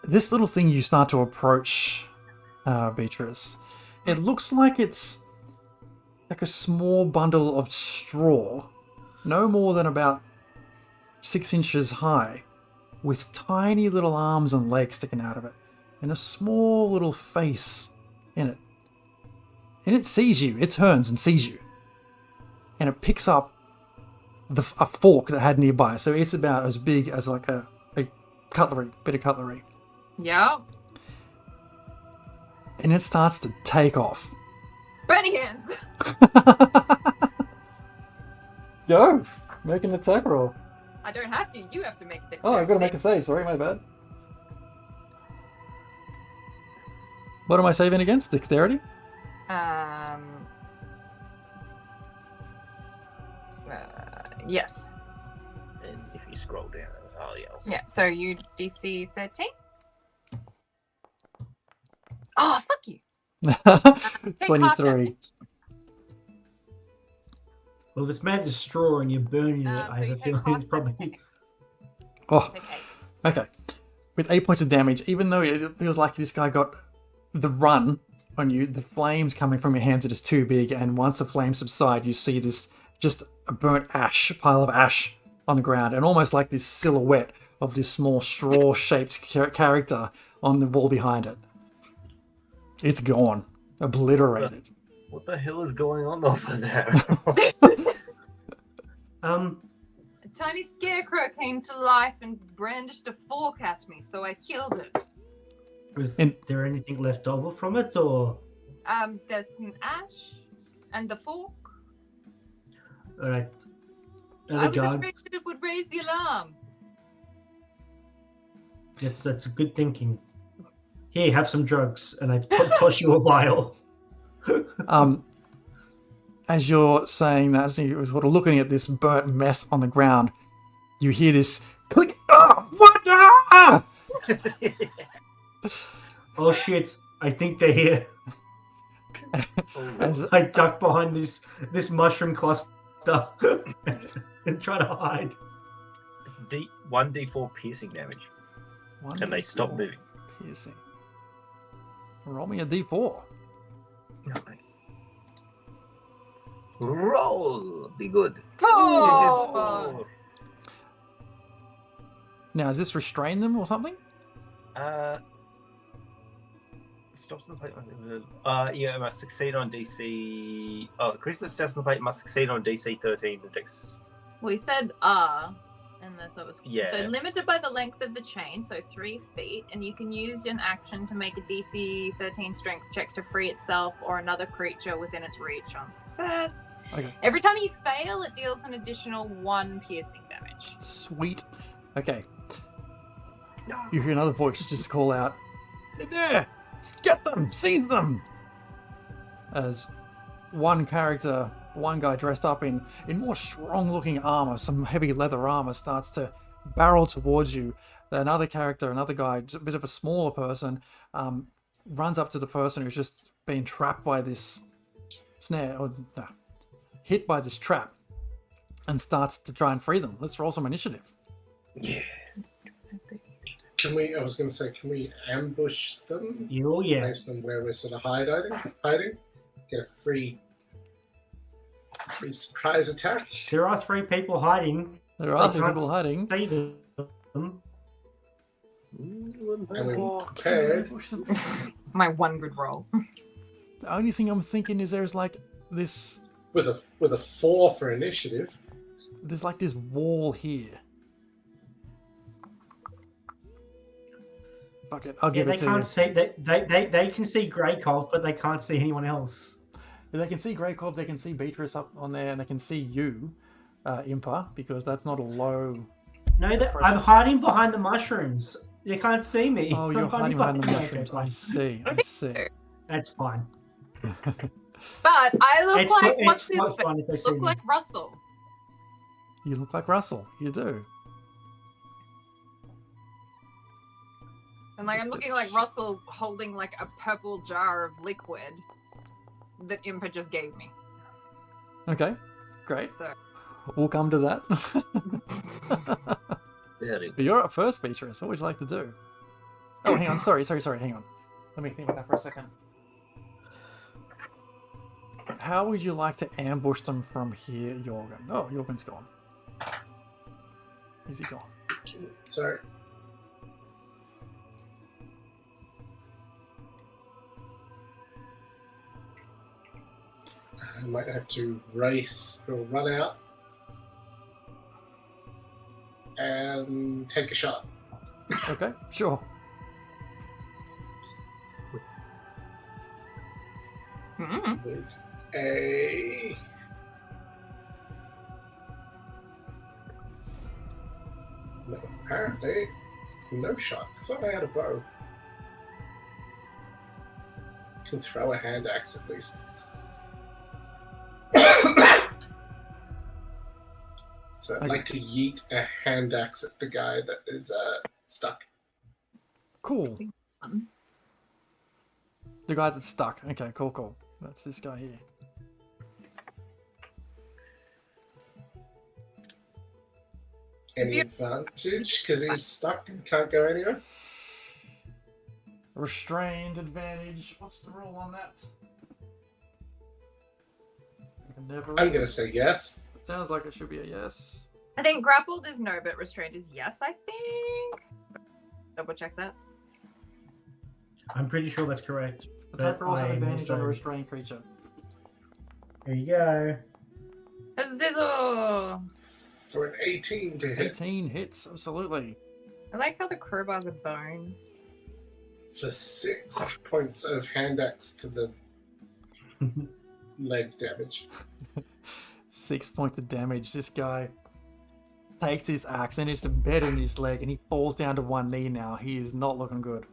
this little thing you start to approach, Beatrice. It looks like it's like a small bundle of straw, no more than about 6 inches high, with tiny little arms and legs sticking out of it, and a small little face in it. And it sees you. It turns and sees you, and it picks up a fork that it had nearby. So it's about as big as like a bit of cutlery. Yeah. And it starts to take off. Burning hands. Go! Make an attack roll. I don't have to. You have to make a dexterity. Oh, I've got to make a save. Sorry, my bad. What am I saving against? Dexterity? Yes. And if you scroll down, oh yeah. Yeah. So you DC 13. Oh, fuck you. Take half 23. damage. Well, this made of straw and you're burning it. So I have you a take feeling half it's probably. damage. Oh, Take 8. okay. With 8 points of damage, even though it feels like this guy got the run on you, the flames coming from your hands are just too big, and once the flames subside, you see this just a burnt pile of ash on the ground, and almost like this silhouette of this small straw-shaped character on the wall behind it. It's gone. Obliterated. What the hell is going on over there? A tiny scarecrow came to life and brandished a fork at me, so I killed it. Was there anything left over from it, or? There's some ash and the fork. All right. I Other was afraid guards. that it would raise the alarm. That's a good thinking. Here, have some drugs, and I toss you a vial. As you're saying that, as you're sort of looking at this burnt mess on the ground, you hear this click. Oh, what? Ah! Oh shit! I think they're here. As, I duck behind this mushroom cluster and try to hide. It's 1d4 piercing damage, and they stop moving. Piercing. Roll me a d4. Roll! Be good. Oh! Now, does this restrain them or something? Stops on the plate. Yeah, it must succeed on DC. Oh, the creature that steps on the plate must succeed on DC 13. The takes. We said and unless I was Yeah. So limited by the length of the chain, so 3 feet, and you can use an action to make a DC 13 strength check to free itself or another creature within its reach on success. Okay. Every time you fail, it deals an additional 1 piercing damage. Sweet. Okay. You hear another voice just call out, "They're there! Get them! Seize them!" As one guy dressed up in more strong-looking armor, some heavy leather armor, starts to barrel towards you. Another guy, just a bit of a smaller person, runs up to the person who's just been trapped by this snare, or hit by this trap, and starts to try and free them. Let's roll some initiative. Yes. Can we? I was going to say, can we ambush them? Oh yeah. Based on where we're sort of hiding. Get a free surprise attack. There are 3 people hiding. There are They 3 can't people hiding. See them. And we're prepared. My one good roll. The only thing I'm thinking is there's like this. With a 4 for initiative. There's like this wall here. Fuck it, I'll give it to you. They can see Greykov, but they can't see anyone else. They can see Greykov, they can see Beatrice up on there, and they can see you, Impa, because that's not a low. No, I'm hiding behind the mushrooms. They can't see me. Oh, you're I'm hiding behind the Okay, mushrooms. fine. I see. That's fine. But I look like what's his quite fun if they face? see Look me. like Russell. You look like Russell. You do. And like I'm looking like Russell holding like a purple jar of liquid that Impa just gave me. Okay, great. So We'll come to that. Very But you're up first, Beatrice. What would you like to do? Oh, hang on. Sorry. Hang on. Let me think about that for a second. How would you like to ambush them from here, Jorgen? Oh, Jorgen's gone. Is he gone? Sorry. I might have to race or run out and take a shot. Okay, sure. With a no, apparently no shot. I thought I had a bow. Can throw a hand axe at least. So I'd like to yeet a hand axe at the guy that is stuck. Cool. The guy that's stuck. Okay, cool. That's this guy here. Any advantage because he's stuck and can't go anywhere? Restrained advantage. What's the rule on that? I'm going to say yes. It sounds like it should be a yes. I think grappled is no, but restrained is yes, I think. Double check that. I'm pretty sure that's correct. Attack rolls have I advantage on a also- restrained creature. There you go. A zizzle! For an 18 to hit. 18 hits, absolutely. I like how the crowbars are bone. For 6 points of hand axe to the leg damage. 6 points of damage. This guy takes his axe and it's embedded in his leg and he falls down to one knee now. He is not looking good.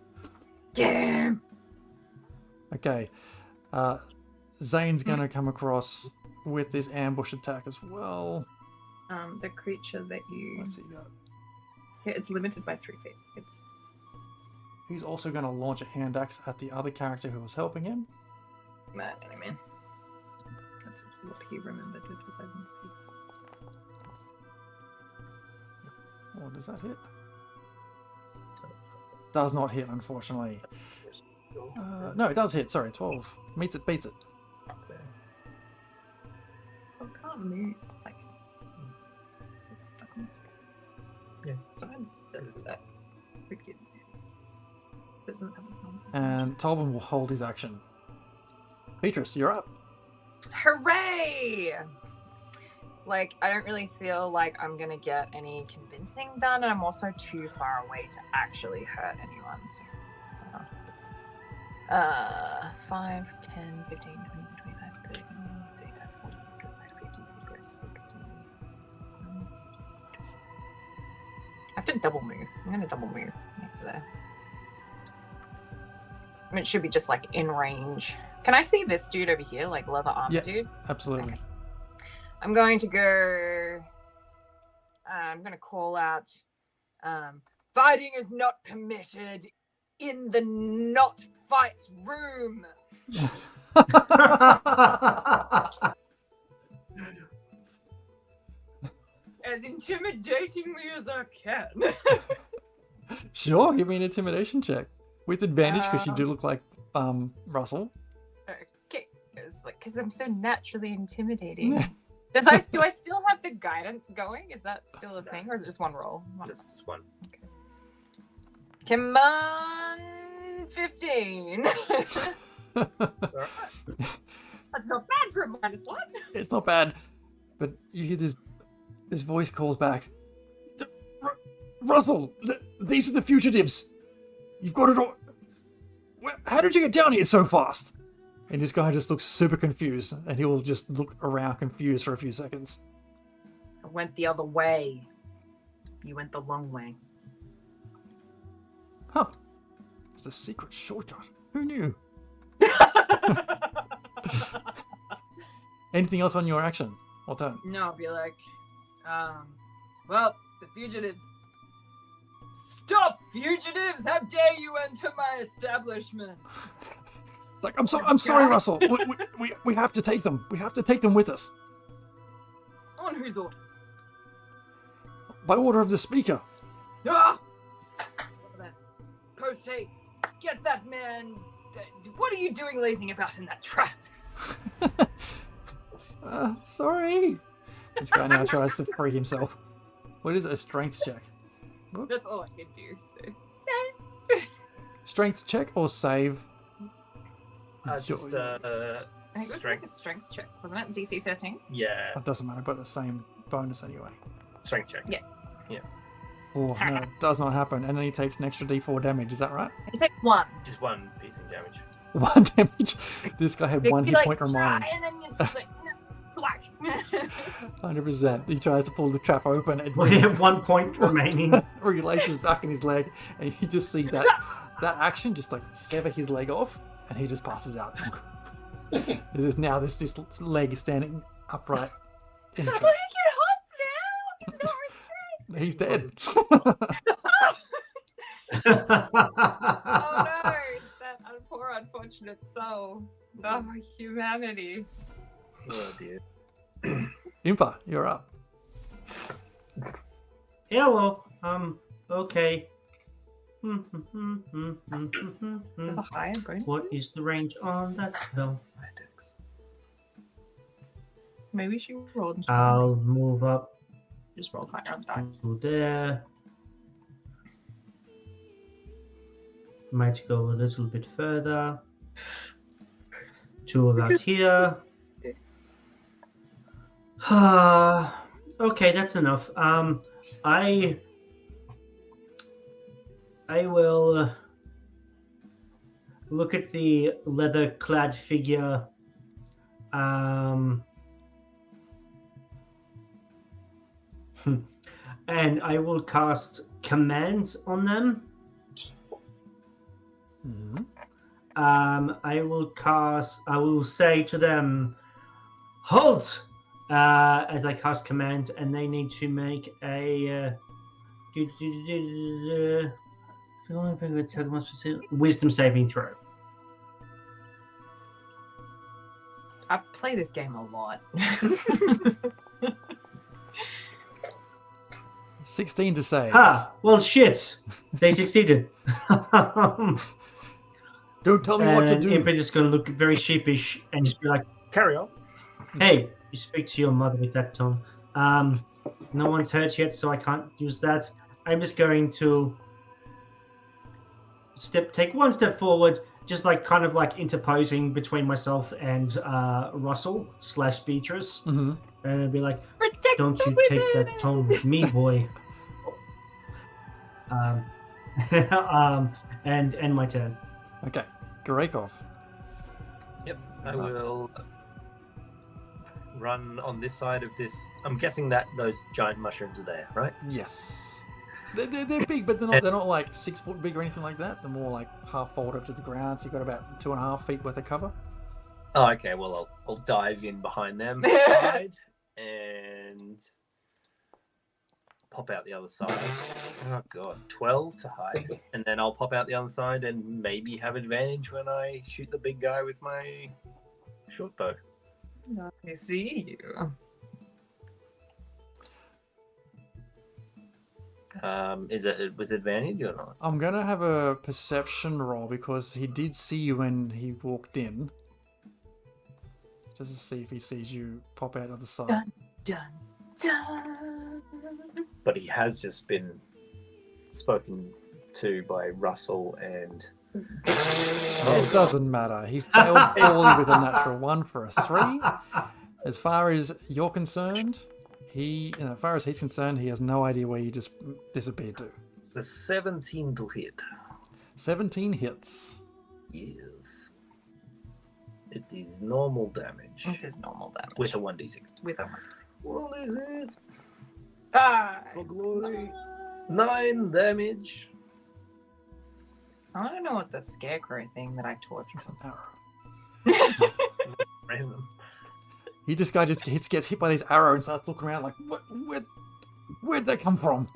Get him! Okay. Zane's going to come across with this ambush attack as well. The creature that you... What's he got? Yeah, it's limited by 3 feet. It's... He's also going to launch a hand axe at the other character who was helping him. Mad enemy. That's what he remembered, which was I didn't see. Oh, does that hit? Does not hit, unfortunately. No, it does hit. Sorry, 12. Meets it, beats it. Oh, can't move. Like, it's like stuck on the screen. Yeah. Sometimes that's that. Wicked. Doesn't have its own. And Tolvin will hold his action. Beatrice, you're up. Hooray! Like, I don't really feel like I'm gonna get any convincing done, and I'm also too far away to actually hurt anyone. So, 5, 10, 15, 20, 25, 30, 35, 40, 45, 50, 55, 60. I have to double move. I'm gonna double move after there. I mean, it should be just like in range. Can I see this dude over here, like leather armor dude? Absolutely. Okay. I'm going to go. I'm going to call out. Fighting is not permitted in the not fight room. As intimidatingly as I can. Sure, give me an intimidation check with advantage because you do look like Russell. Okay, because I'm so naturally intimidating. Do I still have the guidance going? Is that still a thing, or is it just one roll? Just one. Okay. Come on, 15. That's not bad for a -1. It's not bad, but you hear this voice calls back. Russell, these are the fugitives. You've got it all. How did you get down here so fast? And this guy just looks super confused, and he'll just look around confused for a few seconds. I went the other way. You went the long way. Huh. It's a secret shortcut. Who knew? Anything else on your action? Well done. No, I'll be like, well, the fugitives. Stop, fugitives! How dare you enter my establishment? Like, I'm sorry, Russell. We have to take them. We have to take them with us. On whose orders? By order of the speaker. Ah! Post haste. Get that man. What are you doing lazing about in that trap? Sorry. This guy now tries to free himself. What is it? A strength check? Whoop. That's all I can do, so. Strength check or save? Just I think it was like a strength check, wasn't it? DC 13? Yeah. That doesn't matter, but the same bonus anyway. Strength check. Yeah. Yeah. Oh, no, it does not happen. And then he takes an extra d4 damage, is that right? You take 1. Just 1 piercing damage. 1 damage? This guy had 1 hit like, point remaining. And then it's just like, whack. 100%. He tries to pull the trap open and We have 1 point remaining. relaces back in his leg, and you just see that action just like sever his leg off, and he just passes out. This leg is standing upright in the trap. He's not restrained. He's dead. Oh no, that poor unfortunate soul. Oh, humanity. Oh dear. Impa, you're up. Hello. Okay. There's a high bonus. What is the range on that spell? Maybe she rolled. I'll move up Just roll higher on the dice. to there. Might go a little bit further. 2 about here. Okay, that's enough. I will look at the leather-clad figure. And I will cast commands on them. Mm-hmm. I will say to them, halt, as I cast command, and they need to make a wisdom saving throw. I play this game a lot. 16 to save. Well, shit. They succeeded. Don't tell me what to do. Impa just going to look very sheepish and just be like, carry on. Hey, you speak to your mother with that tone. No one's hurt yet, so I can't use that. I'm just going to take 1 step forward just like kind of like interposing between myself and Russell / Beatrice, and it'd be like, Protect "Don't the you take wizard!" that tone with me, boy." And end my turn. Okay, Garekov. Yep, I will run on this side of this. I'm guessing that those giant mushrooms are there, right? Yes. They're big, but they're not like 6 foot big or anything like that. They're more like half folded to the ground, so you've got about 2.5 feet worth of cover. Oh, okay. Well, I'll dive in behind them, hide, and pop out the other side. Oh god, 12 to hide, and then I'll pop out the other side and maybe have advantage when I shoot the big guy with my short bow. I see you. Is it with advantage or not? I'm gonna have a perception roll because he did see you when he walked in. Just to see if he sees you pop out of the side. Dun, dun, dun. But he has just been spoken to by Russell and... It doesn't matter. He failed poorly with a natural 1 for a 3. As far as you're concerned, as far as he's concerned, he has no idea where you just disappeared to. The 17 to hit. 17 hits. Yes. It is normal damage. It is normal damage. With a 1d6. With a 1d6. What is it? 5. For glory. 9 damage. I don't know what the scarecrow thing that I tortured. Arrow. Random. This guy just gets hit by these arrows and starts looking around like, where'd they come from?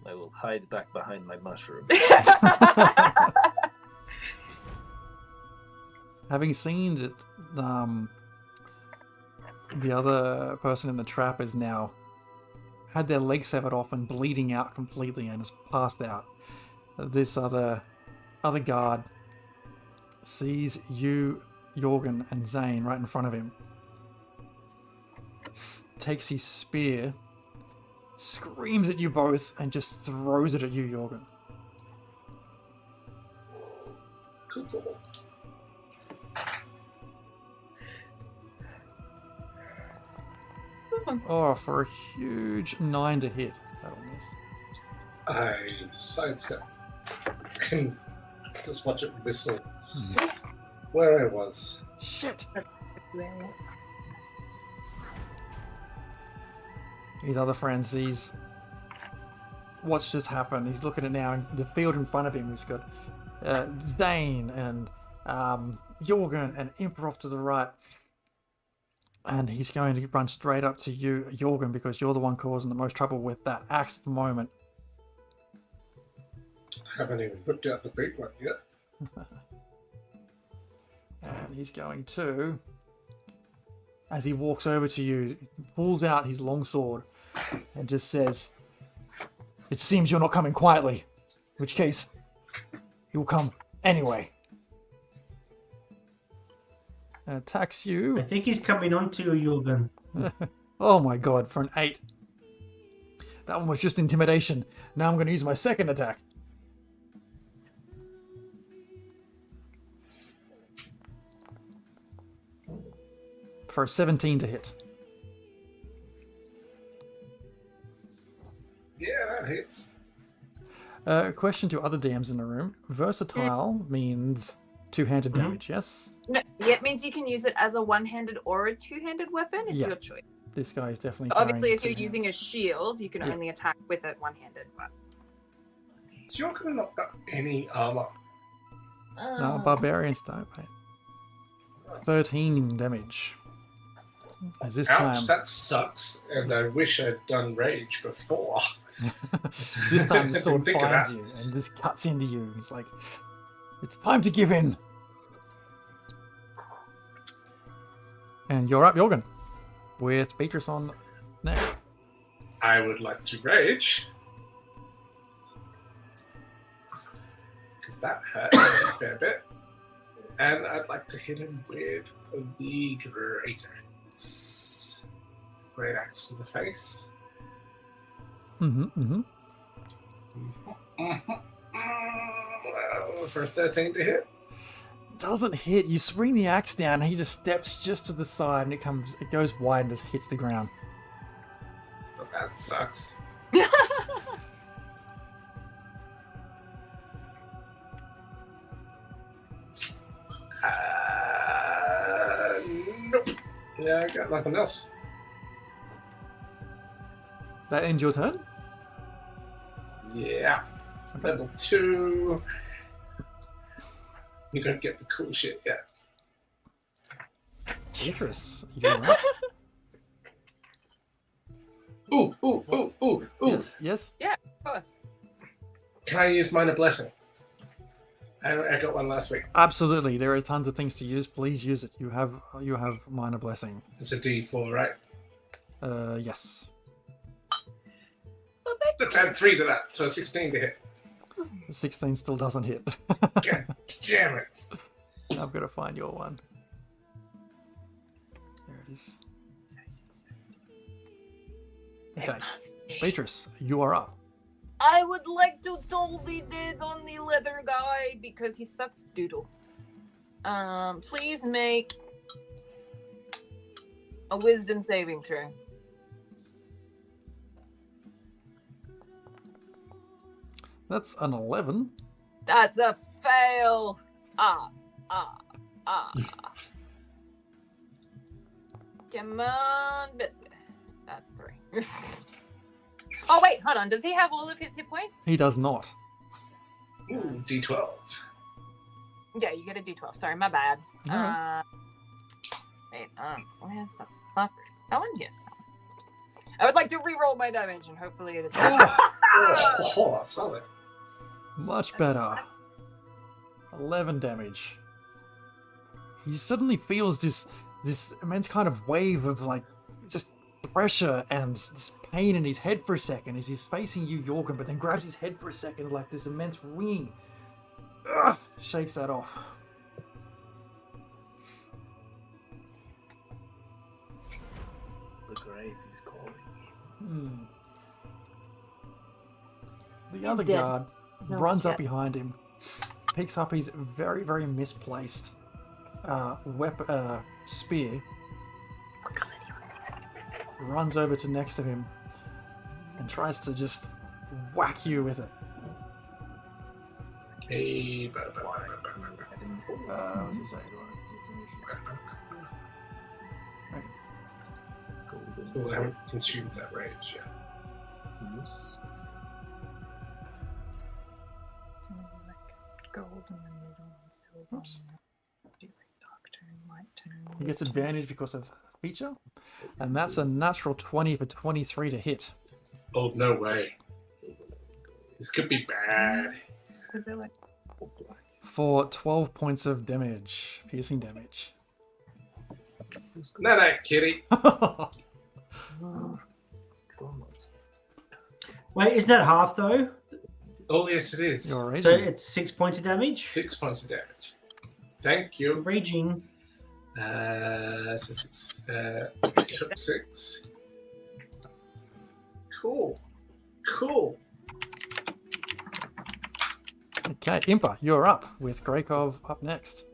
I will hide back behind my mushroom. Having seen that the other person in the trap is now had their leg severed off and bleeding out completely and has passed out. This other guard sees you, Jorgen, and Zane right in front of him. Takes his spear, screams at you both, and just throws it at you, Jorgen. Cool. Oh, for a huge 9 to hit. That'll miss. I sidestep and just watch it whistle. Where I was. Shit! His other friend sees what's just happened. He's looking at it now, and the field in front of him, he's got Zane and Jorgen and Improv to the right. And he's going to run straight up to you, Jorgen, because you're the one causing the most trouble with that axe at the moment. Haven't even whipped out the big one yet. And he's going to, as he walks over to you, pulls out his longsword and just says, "It seems you're not coming quietly, in which case, you'll come anyway." And attacks you. I think he's coming on to you, Jorgen. Oh my god, for an 8. That one was just intimidation. Now I'm going to use my second attack. For a 17 to hit. Yeah, that hits. Question to other DMs in the room. Versatile means two-handed damage, yes? No, yeah, it means you can use it as a one-handed or a two-handed weapon. It's Yeah. your choice. This guy is definitely Obviously, carrying if you're two using a hands. shield, you can Yeah. only attack with it one-handed. But... So you're gonna not got any armor. No, barbarians don't, mate. 13 damage. As this Ouch, time, that sucks. And I wish I'd done rage before. this time the sword Think of finds that. you and just cuts into you. It's like, it's time to give in. And you're up, Jorgen, with Beatrice on next. I would like to rage. Because that hurt a fair bit. And I'd like to hit him with the great axe. Great axe in the face. Mm-hmm. Well, for a 13 to hit. Doesn't hit. You swing the axe down, and he just steps just to the side, and it goes wide and just hits the ground. Well, that sucks. Nope. Yeah, I got nothing else. That ends your turn? Yeah. Okay. Level 2. You don't get the cool shit yet. Beatrice, you're up. Ooh, ooh, ooh, ooh, ooh. Yes. Yeah, of course. Can I use Minor Blessing? I got one last week. Absolutely. There are tons of things to use. Please use it. You have Minor Blessing. It's a D4, right? Yes. Let's add 3 to that, so 16 to hit. 16 still doesn't hit. God damn it. I've got to find your one. There it is. Okay. Beatrice, you are up. I would like to totally dead on the leather guy because he sucks doodle. Please make a wisdom saving throw. That's an 11. That's a fail. Come on, Bessie. That's 3. Oh, wait, hold on. Does he have all of his hit points? He does not. Ooh, D12. Yeah, you get a D12. Sorry, my bad. Alright. Wait, where's the fuck? That one? Yes. I would like to re-roll my damage, and hopefully it is. Oh, solid. Much better. 11 damage. He suddenly feels this immense kind of wave of like just pressure and this pain in his head for a second as he's facing you, Jorgen, but then grabs his head for a second like this immense ringing. Ugh, shakes that off. The grave is calling. The other dead. guard No, runs he's up dead. behind him, picks up his very, very misplaced spear, runs over to next to him, and tries to just whack you with it. Hey, What's he say? Well, I haven't consumed that rage yet. Gold in the middle, silver. Oops. Dark tone, light tone. He gets advantage because of feature, and that's a natural 20 for 23 to hit. Oh, no way. This could be bad. Is there like For 12 points of damage, piercing damage. No, kitty. Wait, isn't that half though? Oh, yes, it is. You're So raging. it's 6 points of damage. 6 points of damage. Thank you. Raging. So 6. 6. Cool. Okay, Impa, you're up with Grakov up next.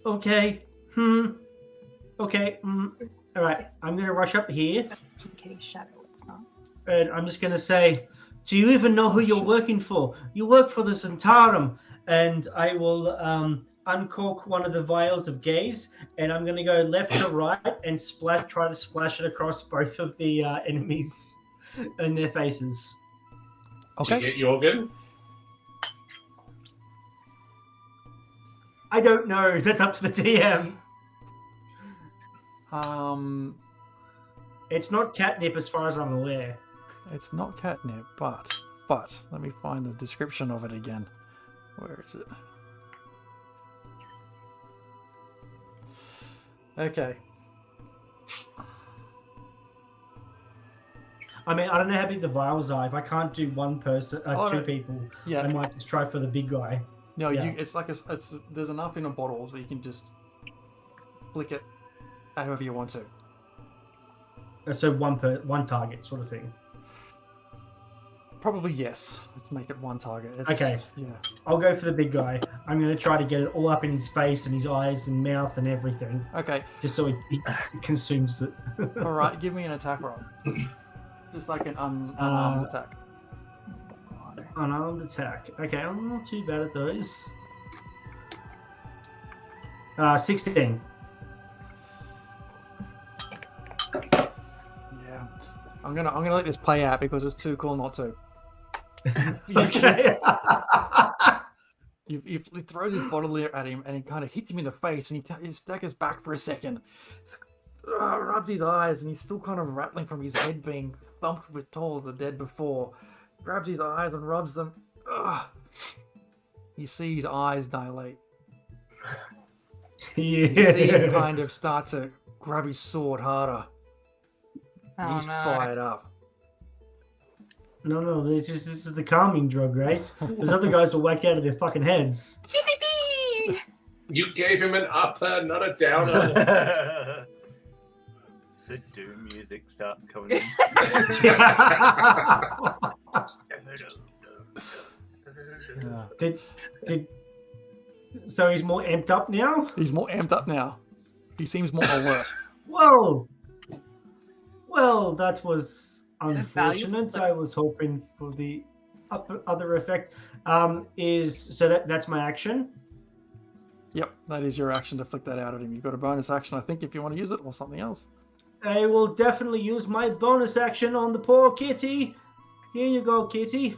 Okay. Okay. All right. I'm gonna rush up here, Kitty Shadow? It's not. and I'm just gonna say, "Do you even know who you're working for? You work for the Centarum." And I will uncork one of the vials of gaze, and I'm gonna go left to right and try to splash it across both of the enemies in their faces. Okay. Did you get Jorgen? I don't know. That's up to the TM. It's not catnip as far as I'm aware. It's not catnip, but let me find the description of it again. Where is it? Okay. I mean, I don't know how big the vials are. If I can't do one person, Oh, two no. people, Yeah. I might just try for the big guy. No, Yeah. it's like it's there's enough in a bottle so you can just flick it however you want to. So one target sort of thing. Probably yes. Let's make it one target. It's Okay. Just, yeah. I'll go for the big guy. I'm going to try to get it all up in his face and his eyes and mouth and everything, Okay. just so he consumes it. All right. Give me an attack roll. Just like an unarmed attack. Unarmed attack. Okay, I'm not too bad at those. 16. Yeah. I'm gonna let this play out because it's too cool not to. Okay. You throw this bottle at him and it kind of hits him in the face and he staggers back for a second. Rubs his eyes and he's still kind of rattling from his head being thumped with Toll of the Dead before. Grabs his eyes and rubs them. You see his eyes dilate. Yeah. You see him kind of start to grab his sword harder. Oh, He's no. fired up. No, this is the calming drug, right? Those other guys will whack out of their fucking heads. PCP! You gave him an upper, not a downer. The doom music starts coming in. Did so he's more amped up now? He's more amped up now. He seems more alert. Whoa! Well, that was valuable unfortunate. I was hoping for the other effect. That's my action. Yep, that is your action to flick that out at him. You've got a bonus action, I think, if you want to use it, or something else. I will definitely use my bonus action on the poor kitty. Here you go, kitty.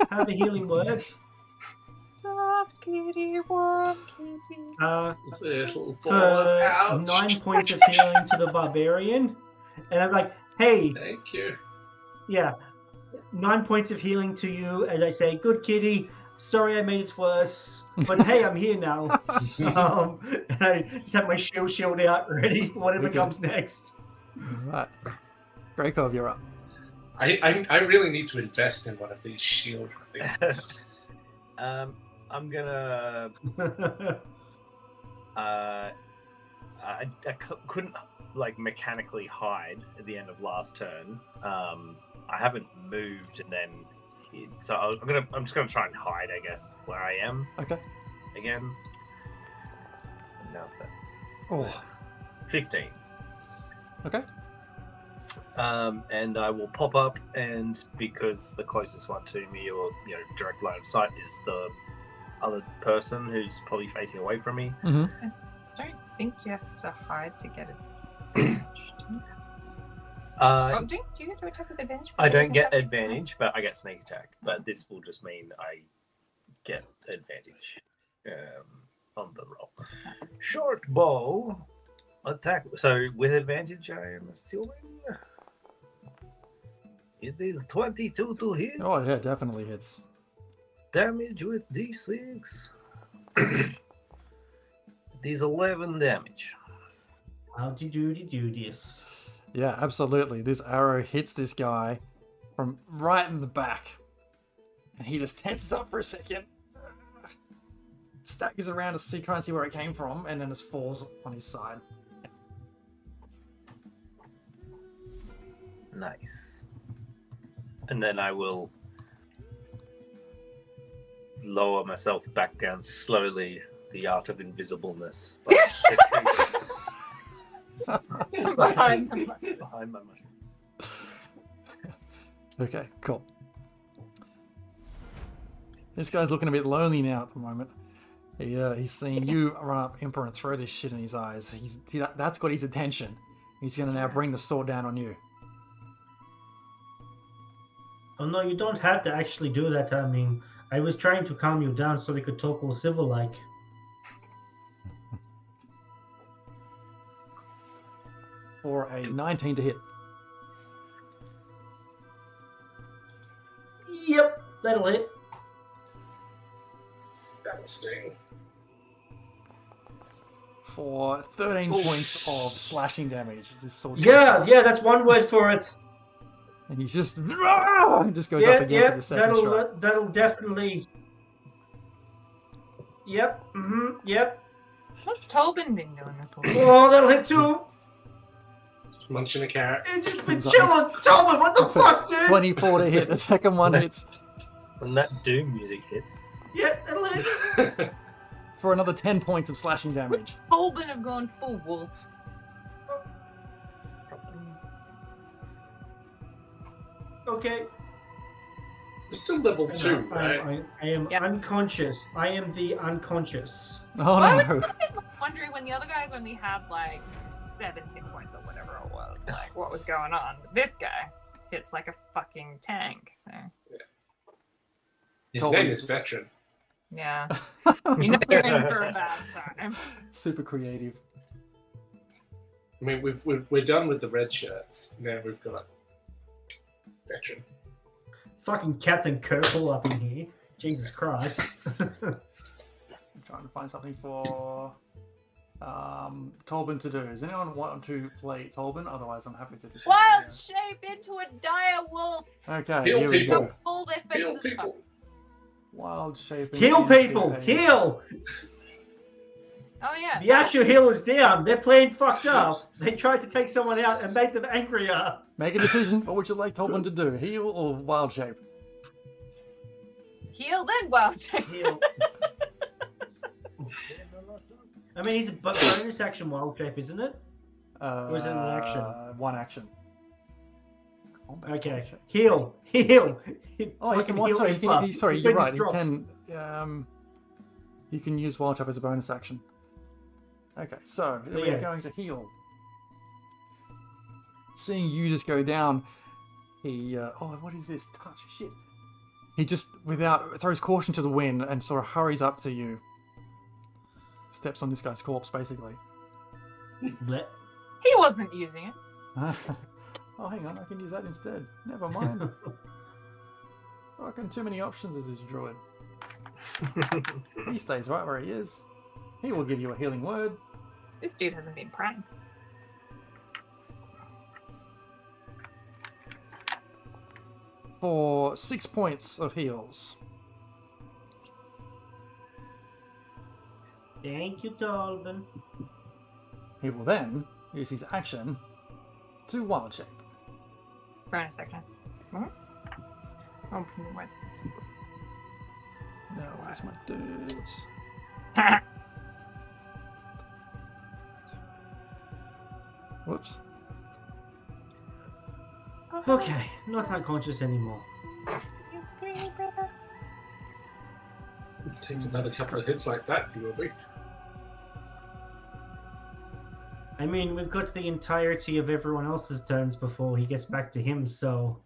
Have a healing word. Soft kitty, warm kitty. Little ball of For ouch. 9 points of healing to the barbarian. And I'm like, hey, Thank you. yeah, 9 points of healing to you. As I say, good kitty. Sorry I made it worse. But hey, I'm here now. And I just have my shield out, ready for whatever Okay. comes next. Alright. Greykov, you're up. I really need to invest in one of these shield things. I'm gonna. I couldn't like mechanically hide at the end of last turn. I haven't moved, and then so I'm just gonna try and hide, I guess, where I am. Okay. Again. No, that's Oh. 15. Okay. And I will pop up, and because the closest one to me, or direct line of sight, is the other person who's probably facing away from me. Mm-hmm. I don't think you have to hide to get it. Do you get to attack with advantage? I don't get advantage, but I get sneak attack. But this will just mean I get advantage on the roll. Short bow attack. So with advantage, I am assuming it is 22 to hit. Oh, yeah, definitely hits. Damage with d6. It is 11 damage. Howdy doody do this. Yeah, absolutely. This arrow hits this guy from right in the back. And he just tenses up for a second. Staggers around to try and see where it came from, and then just falls on his side. Nice. And then I will lower myself back down slowly, the art of invisibleness. Behind Behind my mushroom. Okay, cool. This guy's looking a bit lonely now at the moment. He's seeing you run up Emperor and throw this shit in his eyes. That's got his attention. He's going to now bring the sword down on you. Oh no, you don't have to actually do that. I mean, I was trying to calm you down so we could talk all civil-like. For a 19 to hit. Yep, that'll hit. That'll sting. For 13 points of slashing damage. This sword Yeah, that's one word for it. And he's just goes up again for the second shot. That'll definitely. Yep. Yep. What's Tobin been doing this whole Oh, that'll hit too. Munching a carrot. It's just been Is that chilling. Tolman, what the fuck, dude? 24 to hit. The second one hits When that Doom music hits. Yeah, that'll hit. for another 10 points of slashing damage. Holden have gone full wolf. Okay. We're still level 2, right? I am Yeah. unconscious. I am the unconscious. Oh Well, I was no. wondering when the other guys only had like 7 hit points or whatever it was, like what was going on. But this guy hits like a fucking tank, so His name is Veteran. yeah. You know you're in for a bad time. Super creative. I mean, we're done with the red shirts. Now we've got Veteran. Fucking Captain Kirkle up in here. Jesus Christ. I'm trying to find something for Tolbin to do. Does anyone want to play Tolbin? Otherwise, I'm happy to just. Wild shape into a dire wolf. Okay, Heal here we people. go. Pull their Heal faces people. up. Wild shaping. Heal into people! a- Heal! Oh yeah. The actual heal is down. They're playing fucked up. They tried to take someone out and make them angrier. Make a decision. What would you like Tolbin to do? Heal or wild shape? Heal then wild shape. Heal. I mean, he's a bonus action wild shape, isn't it? Or is it an action? One action. Combat Okay. wild shape. Heal. Heal. Oh, you can watch. Sorry, you're right. You can. You can use wild shape as a bonus action. Okay, so we're Yeah. going to heal. Seeing you just go down, he. Oh, what is this? Touch shit. He just throws caution to the wind and sort of hurries up to you. Steps on this guy's corpse, basically. Blech. He wasn't using it. Oh, hang on, I can use that instead. Never mind. Fucking too many options as this druid. He stays right where he is. He will give you a healing word. This dude hasn't been praying. For 6 points of heals. Thank you, Tolman. He will then use his action to wild shape. Bonus action. What? Oh, what? Now, where's my dudes? Whoops. Okay, not unconscious anymore. Take another couple of hits like that, you will be. I mean, we've got the entirety of everyone else's turns before he gets back to him, so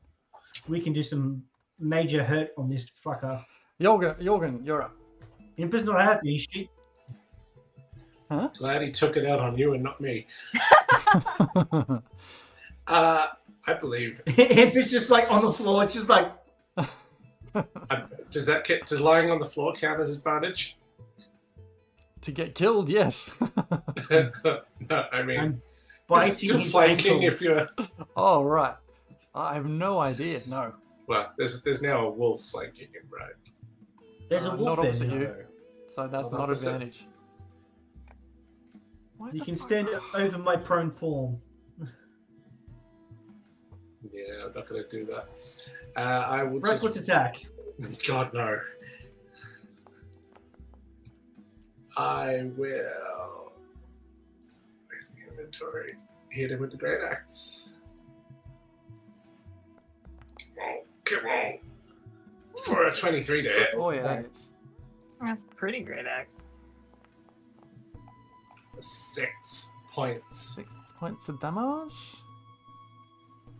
we can do some major hurt on this fucker. Jorgen, you're up. Imper's not happy, shit. Huh? Glad he took it out on you and not me. I believe. Imper's just like on the floor, it's just like. Does lying on the floor count as advantage? To get killed, yes. No, I mean, I'm is biting it still his flanking ankles. if you're? Oh, right. I have no idea. No. Well, there's now a wolf flanking him, right? There's a wolf not opposite there. you. So that's not opposite. advantage. Why You the can fuck- stand over my prone form. Yeah, I'm not going to do that. I will Reckless attack. God, no. I will. Where's the inventory? Hit him with the great axe. Come on. For a 23 to hit. Oh, yeah, that is. That's a pretty great axe. 6 points. 6 points of damage.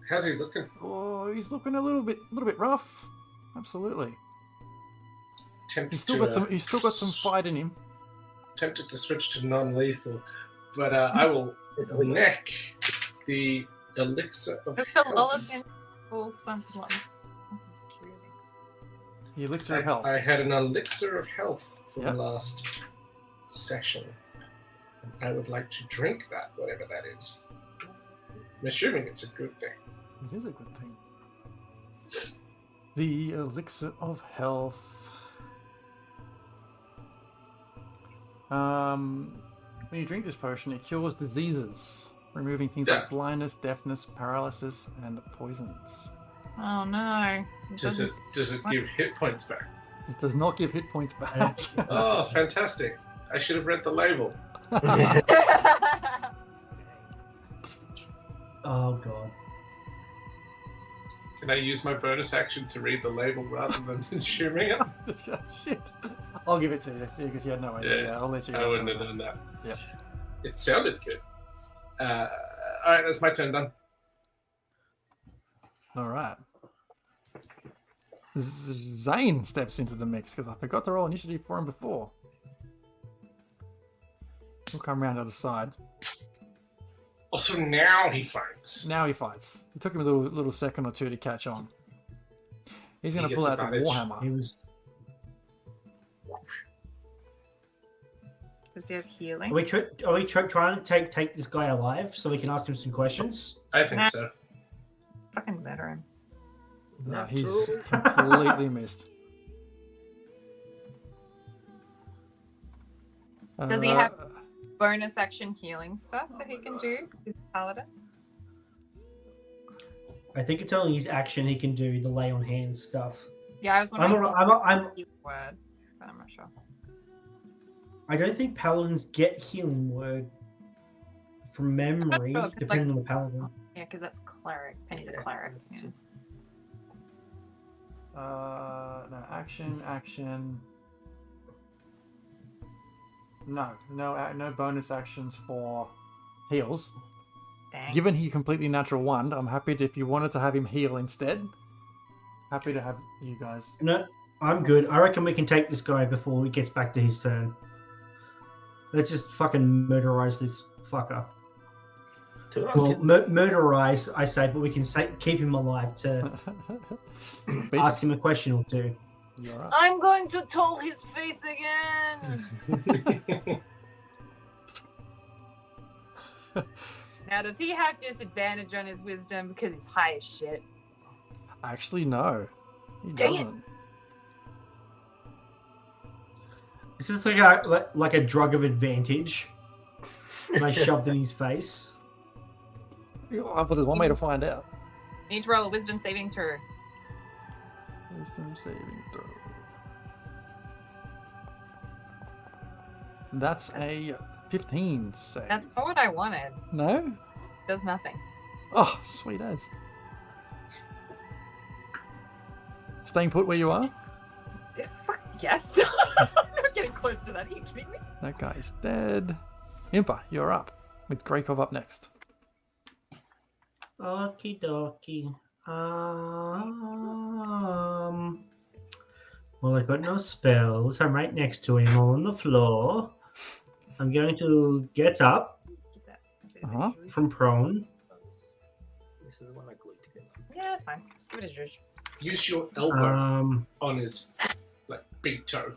How's he looking? Oh, he's looking a little bit rough. Absolutely. Tempted He's still got some fight in him. Tempted to switch to non-lethal, but I will neck the elixir of health. The elixir of health. I had an elixir of health for Yep. the last session. And I would like to drink that, whatever that is. I'm assuming it's a good thing. It is a good thing. The elixir of health. When you drink this potion, it cures diseases. removing things like blindness, deafness, paralysis, and poisons. Oh no. Does it give hit points back? It does not give hit points back. Oh, fantastic! I should have read the label. Oh god. Can I use my bonus action to read the label rather than consuming it? Shit. I'll give it to you because you had no idea. Yeah, I'll let you. I wouldn't have done that. Yeah. It sounded good. All right, that's my turn done. All right. Zane steps into the mix because I forgot to roll initiative for him before. He'll come around to the side. Also, now he fights. Now he fights. It took him a little second or two to catch on. He's going to pull out the warhammer. Does he have healing? Are we trying to take this guy alive so we can ask him some questions? I think so. Fucking veteran. No, he's completely missed. Does he have bonus action healing stuff that he can do? He's a paladin. I think it's only his action he can do the lay on hands stuff. Yeah, I was wondering. I'm word, but I'm not sure. I don't think paladins get healing word from memory, sure, depending on the paladin. Yeah, because that's cleric. Penny's a cleric. Yeah. No, action. No bonus actions for heals. Dang. Given he completely natural one, I'm happy if you wanted to have him heal instead. Happy to have you guys. No, I'm good. I reckon we can take this guy before he gets back to his turn. Let's just fucking murderize this fucker. Well, murderize, I say, but we can keep him alive to ask him a question or two. Right. I'm going to toll his face again. Now, does he have disadvantage on his wisdom because he's high as shit? Actually, no. He Dang doesn't. It's just like a drug of advantage. And I shoved in his face. Well, there's one way to find out. You need to roll a wisdom saving throw. Wisdom saving throw. That's a 15 save. That's not what I wanted. No? Does nothing. Oh, sweet as. Staying put where you are? Fuck yes. I'm not getting close to that. Are you kidding me? That guy's dead. Impa, you're up. With Greykov up next. Okie dokie. Well, I got no spells. I'm right next to him on the floor. I'm going to get up from prone. This is the one I glued together. Yeah, that's fine. Just give it a zhuzh. Use your elbow on his big toe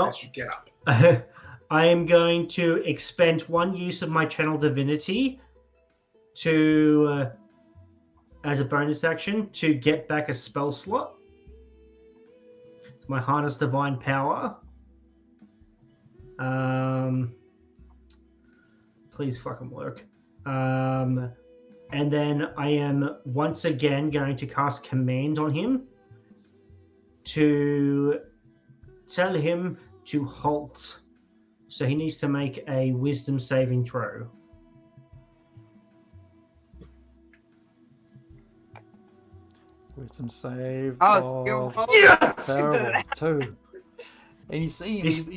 as you get up. I am going to expend one use of my Channel Divinity to, as a bonus action, to get back a spell slot. My Harness Divine Power. Please fucking work. And then I am once again going to cast Command on him to tell him to halt. So he needs to make a Wisdom saving throw. Wisdom save. Yes! Terrible. 2. And you see him, he's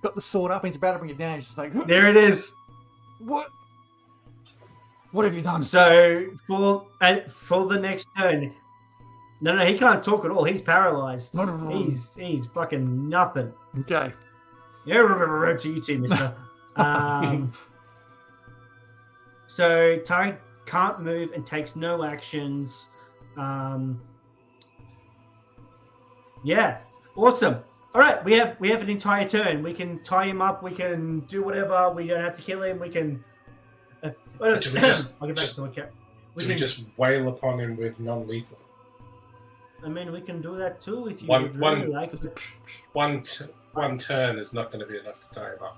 got the sword up and he's about to bring it down. He's just like, there it is. What? What have you done? So for the next turn, no, he can't talk at all. He's paralyzed. No. He's fucking nothing. Okay. Yeah, remember to you too, mister. So Ty can't move and takes no actions. Yeah, awesome. All right, we have an entire turn. We can tie him up. We can do whatever. We don't have to kill him. We can. I'll get back to the account. We just wail upon him with non-lethal. I mean, we can do that too if you One really like. one turn is not going to be enough to tie him up.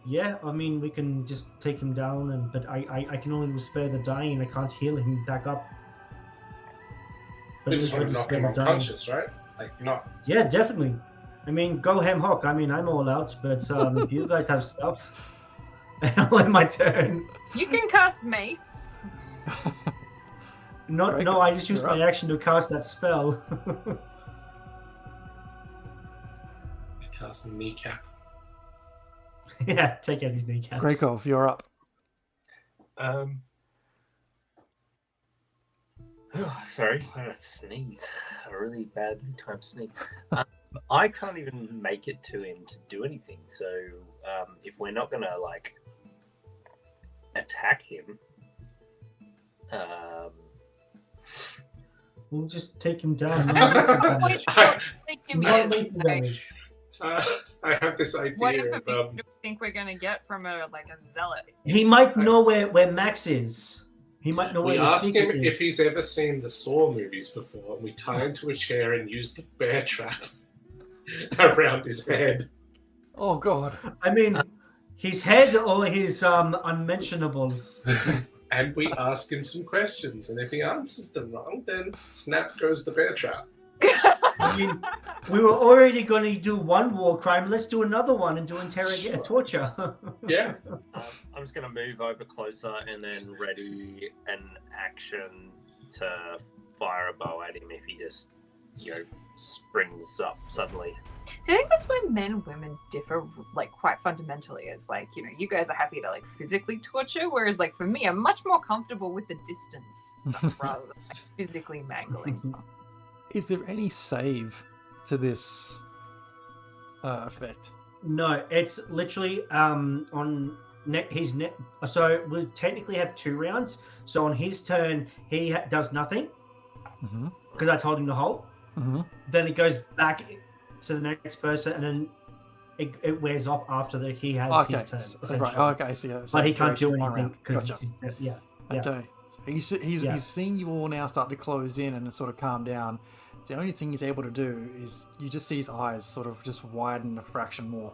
Yeah, I mean, we can just take him down, but I can only spare the dying. I can't heal him back up. But We at just least want to knock spare him the dying. unconscious, right? Like, not. Yeah, definitely. I mean, go ham hock. I mean, I'm all out, but if you guys have stuff, I'll end my turn. You can cast mace. No, I just used my action to cast that spell. Cast a kneecap. Yeah, take out his kneecaps. Gregov, you're up. Sorry, I gotta sneeze. A really bad time sneeze. I can't even make it to him to do anything. So if we're not gonna like attack him, we'll just take him down. I have this idea. What information do you think we're gonna get from a zealot? He might know where Max is. He might know where We the ask speaker him is. if he's ever seen the Saw movies before, and we tie him to a chair and use the bear trap around his head. Oh God! I mean, his head or his unmentionables. And we ask him some questions, and if he answers them wrong, then snap goes the bear trap. I mean, we were already going to do one war crime. Let's do another one and do torture. Yeah. I'm just gonna move over closer and then ready an action to fire a bow at him if he just, springs up suddenly. So I think that's why men and women differ, quite fundamentally. It's you guys are happy to physically torture, whereas for me, I'm much more comfortable with the distance stuff rather than physically mangling stuff. Is there any save to this effect? No, it's literally on his net. So we technically have 2 rounds. So on his turn, he does nothing because I told him to hold. Then it goes back to the next person, and then it wears off after he has his turn. Right. Okay. So but he can't do around. anything because Gotcha. yeah. Okay. He's seeing you all now start to close in and sort of calm down. The only thing he's able to do is you just see his eyes sort of just widen a fraction more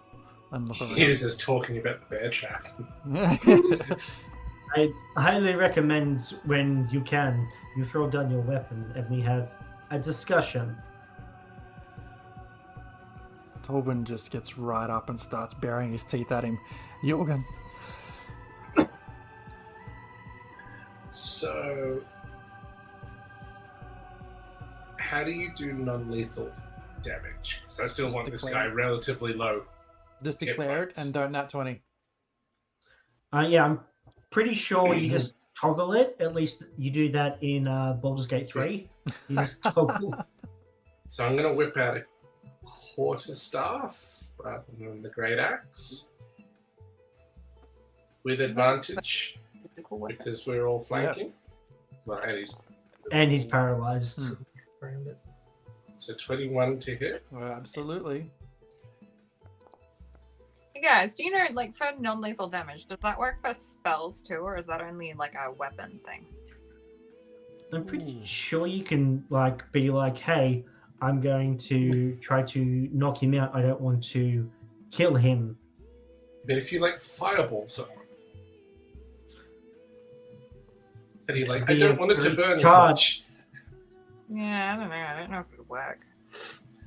and look around. He was just talking about the bear trap. I highly recommend when you can, you throw down your weapon and we have a discussion. Tobin just gets right up and starts baring his teeth at him. Jorgen. So, how do you do non-lethal damage? Because I still Just want this declare guy relatively low. Just declare it and don't nat 20. Yeah, I'm pretty sure you just toggle it. At least you do that in Baldur's Gate 3. You just toggle. So I'm going to whip out a quarterstaff rather than the great axe with advantage because we're all flanking. Yep. Well, and he's paralyzed. So 21 to hit. Well, absolutely. Hey guys, do you know, for non-lethal damage, does that work for spells too, or is that only a weapon thing? I'm pretty sure you can be hey, I'm going to try to knock him out. I don't want to kill him. But if you fireball someone, and he I don't want it to burn as much. Yeah, I don't know. I don't know if it would work.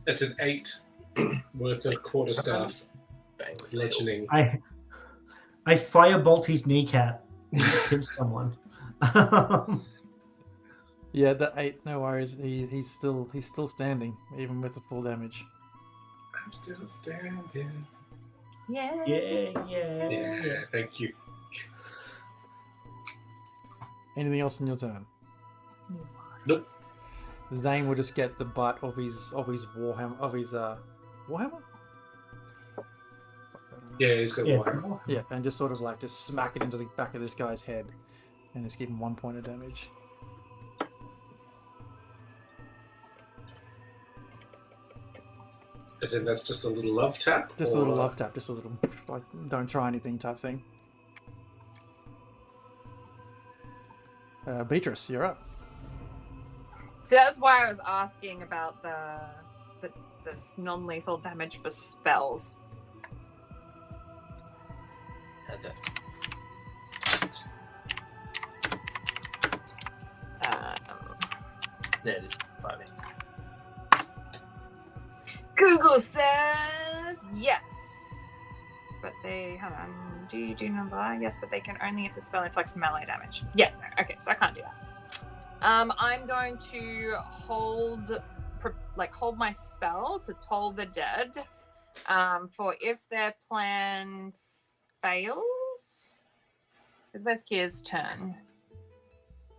It's an 8 worth of quarterstaff bludgeoning. I firebolt his kneecap. Kill someone. Yeah, that 8. No worries. He's still standing even with the full damage. I'm still standing. Yeah. Yeah. Thank you. Anything else on your turn? Nope. Zane will just get the butt of his warhammer warhammer. Yeah, he's got one. Yeah, and just sort of just smack it into the back of this guy's head, and just give him 1 point of damage. As in, that's just a little love tap? Just a little love tap, just a little don't try anything type thing. Beatrice, you're up. So that's why I was asking about the non-lethal damage for spells. Okay. There it is. 5. Google says yes. But they, hold on, do you do number? Yes, but they can only if the spell inflicts melee damage. Yeah, no, okay, so I can't do that. I'm going to hold my spell to toll the dead. For if their plan fails, it's Veskir's turn.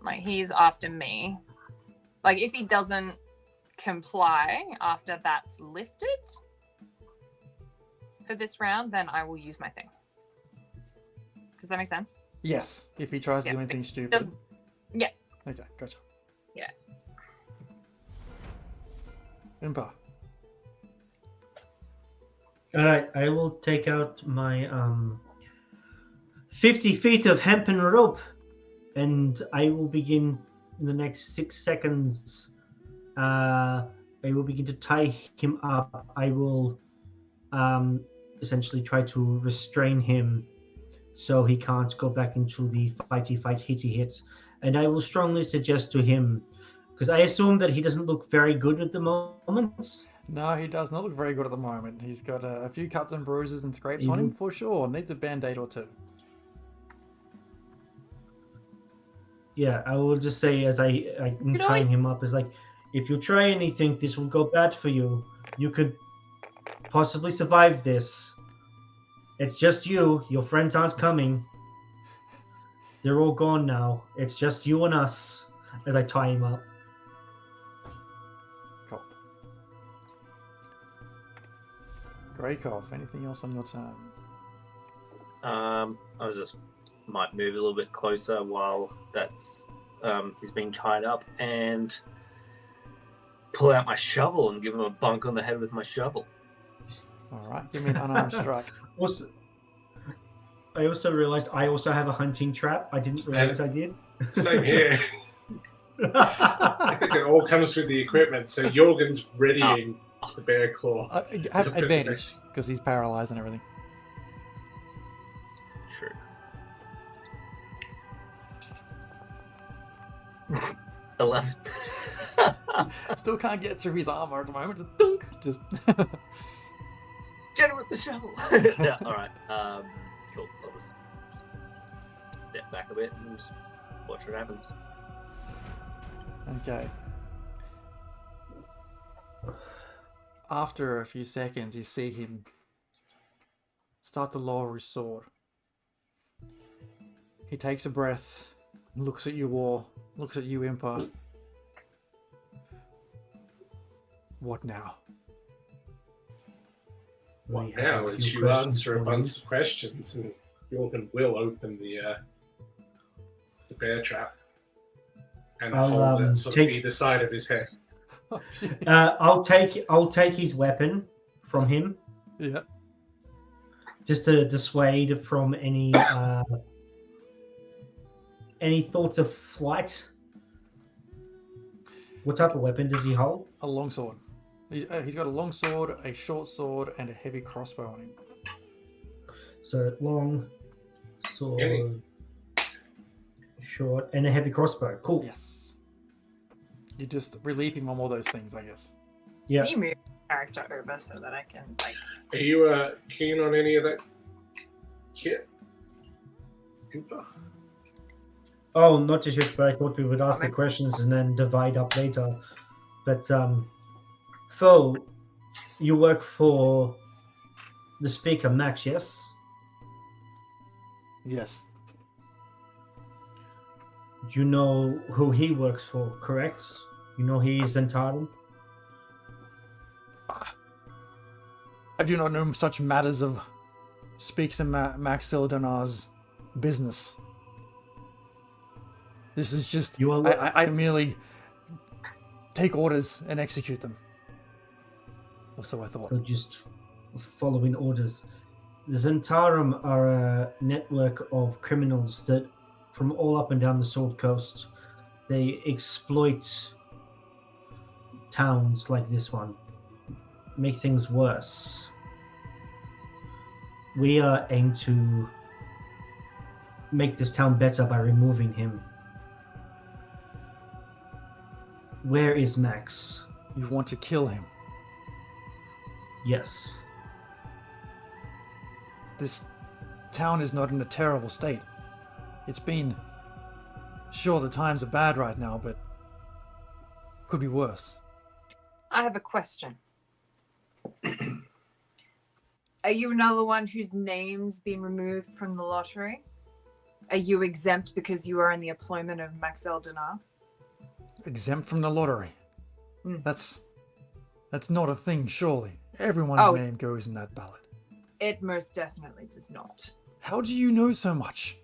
Like he's after me. Like if he doesn't comply after that's lifted for this round, then I will use my thing. Does that make sense? Yes, if he tries to do anything stupid. Yeah. Okay, gotcha. Yeah. Impa. All right, I will take out my 50 feet of hempen rope, and I will begin in the next 6 seconds. I will begin to tie him up. I will essentially try to restrain him so he can't go back into the fighty fight hitty hit. And I will strongly suggest to him, because I assume that he doesn't look very good at the moment. No, he does not look very good at the moment. He's got a few cuts and bruises and scrapes on him for sure. Needs a band-aid or two. Yeah, I will just say as I'm tying him up, is like, if you try anything, this will go bad for you. You could possibly survive this. It's just you. Your friends aren't coming. They're all gone now. It's just you and us as I tie him up. Cool. Greykov, anything else on your turn? I was just might move a little bit closer while that's he's been tied up and pull out my shovel and give him a bunk on the head with my shovel. All right, give me an unarmed strike. I also realized I also have a hunting trap. I didn't realize I did. Same here. I think it all comes with the equipment. So Jorgen's readying the bear claw. Have advantage because he's paralyzed and everything. True. 11. Still can't get through his armor at the moment. Just get him with the shovel. Yeah, all right. Cool. I'll just step back a bit and just watch what happens. Okay. After a few seconds, you see him start to lower his sword. He takes a breath, looks at you all, looks at you, Impa. What now? What now is you answer a bunch of questions, and Jorgen will open the bear trap and hold it sort of either side of his head. I'll take his weapon from him. Yeah. Just to dissuade from any thoughts of flight. What type of weapon does he hold? A longsword. He's got a long sword, a short sword, and a heavy crossbow on him. So long sword, short, and a heavy crossbow. Cool. Yes. You just relieve him on all those things, I guess. Yeah. Can you move character over so that I can like? Are you keen on any of that kit? Oh, not just yet, but I thought we would ask the questions and then divide up later. But Phil, you work for the speaker Max, yes? Yes. You know who he works for, correct? You know he is entitled? I do not know such matters of Speaks and Max Sildonar's business. This is just... I merely take orders and execute them. Or so I thought. So just following orders. The Zentarum are a network of criminals that, from all up and down the Sword Coast, they exploit towns like this one, make things worse. We are aimed to make this town better by removing him. Where is Max? You want to kill him. Yes. This town is not in a terrible state. It's been... Sure, the times are bad right now, but... Could be worse. I have a question. Are you another one whose name's been removed from the lottery? Are you exempt because you are in the employment of Max Eldinar? Exempt from the lottery. Mm. That's not a thing, surely. Everyone's name goes in that ballot. It most definitely does not. How do you know so much?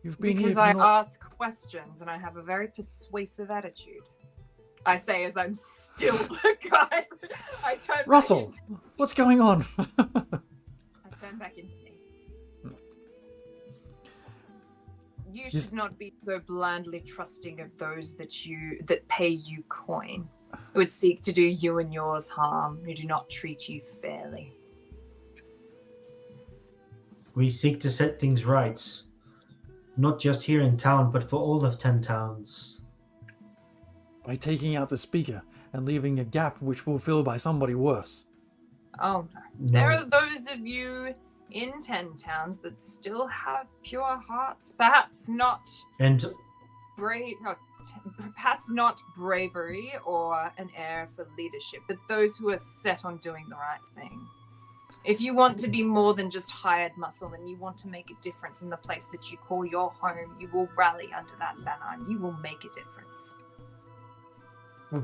You've been Because here I for ask questions and I have a very persuasive attitude. I say as I'm still the guy. I turn Russell, back into, what's going on? I turn back into me. You should not be so blindly trusting of those that pay you coin, who would seek to do you and yours harm, who do not treat you fairly. We seek to set things right, not just here in town, but for all of 10 towns. By taking out the speaker and leaving a gap which will fill by somebody worse. Oh no. There are those of you in 10 towns that still have pure hearts, perhaps not perhaps not bravery or an air for leadership, but those who are set on doing the right thing. If you want to be more than just hired muscle and you want to make a difference in the place that you call your home, you will rally under that banner and you will make a difference.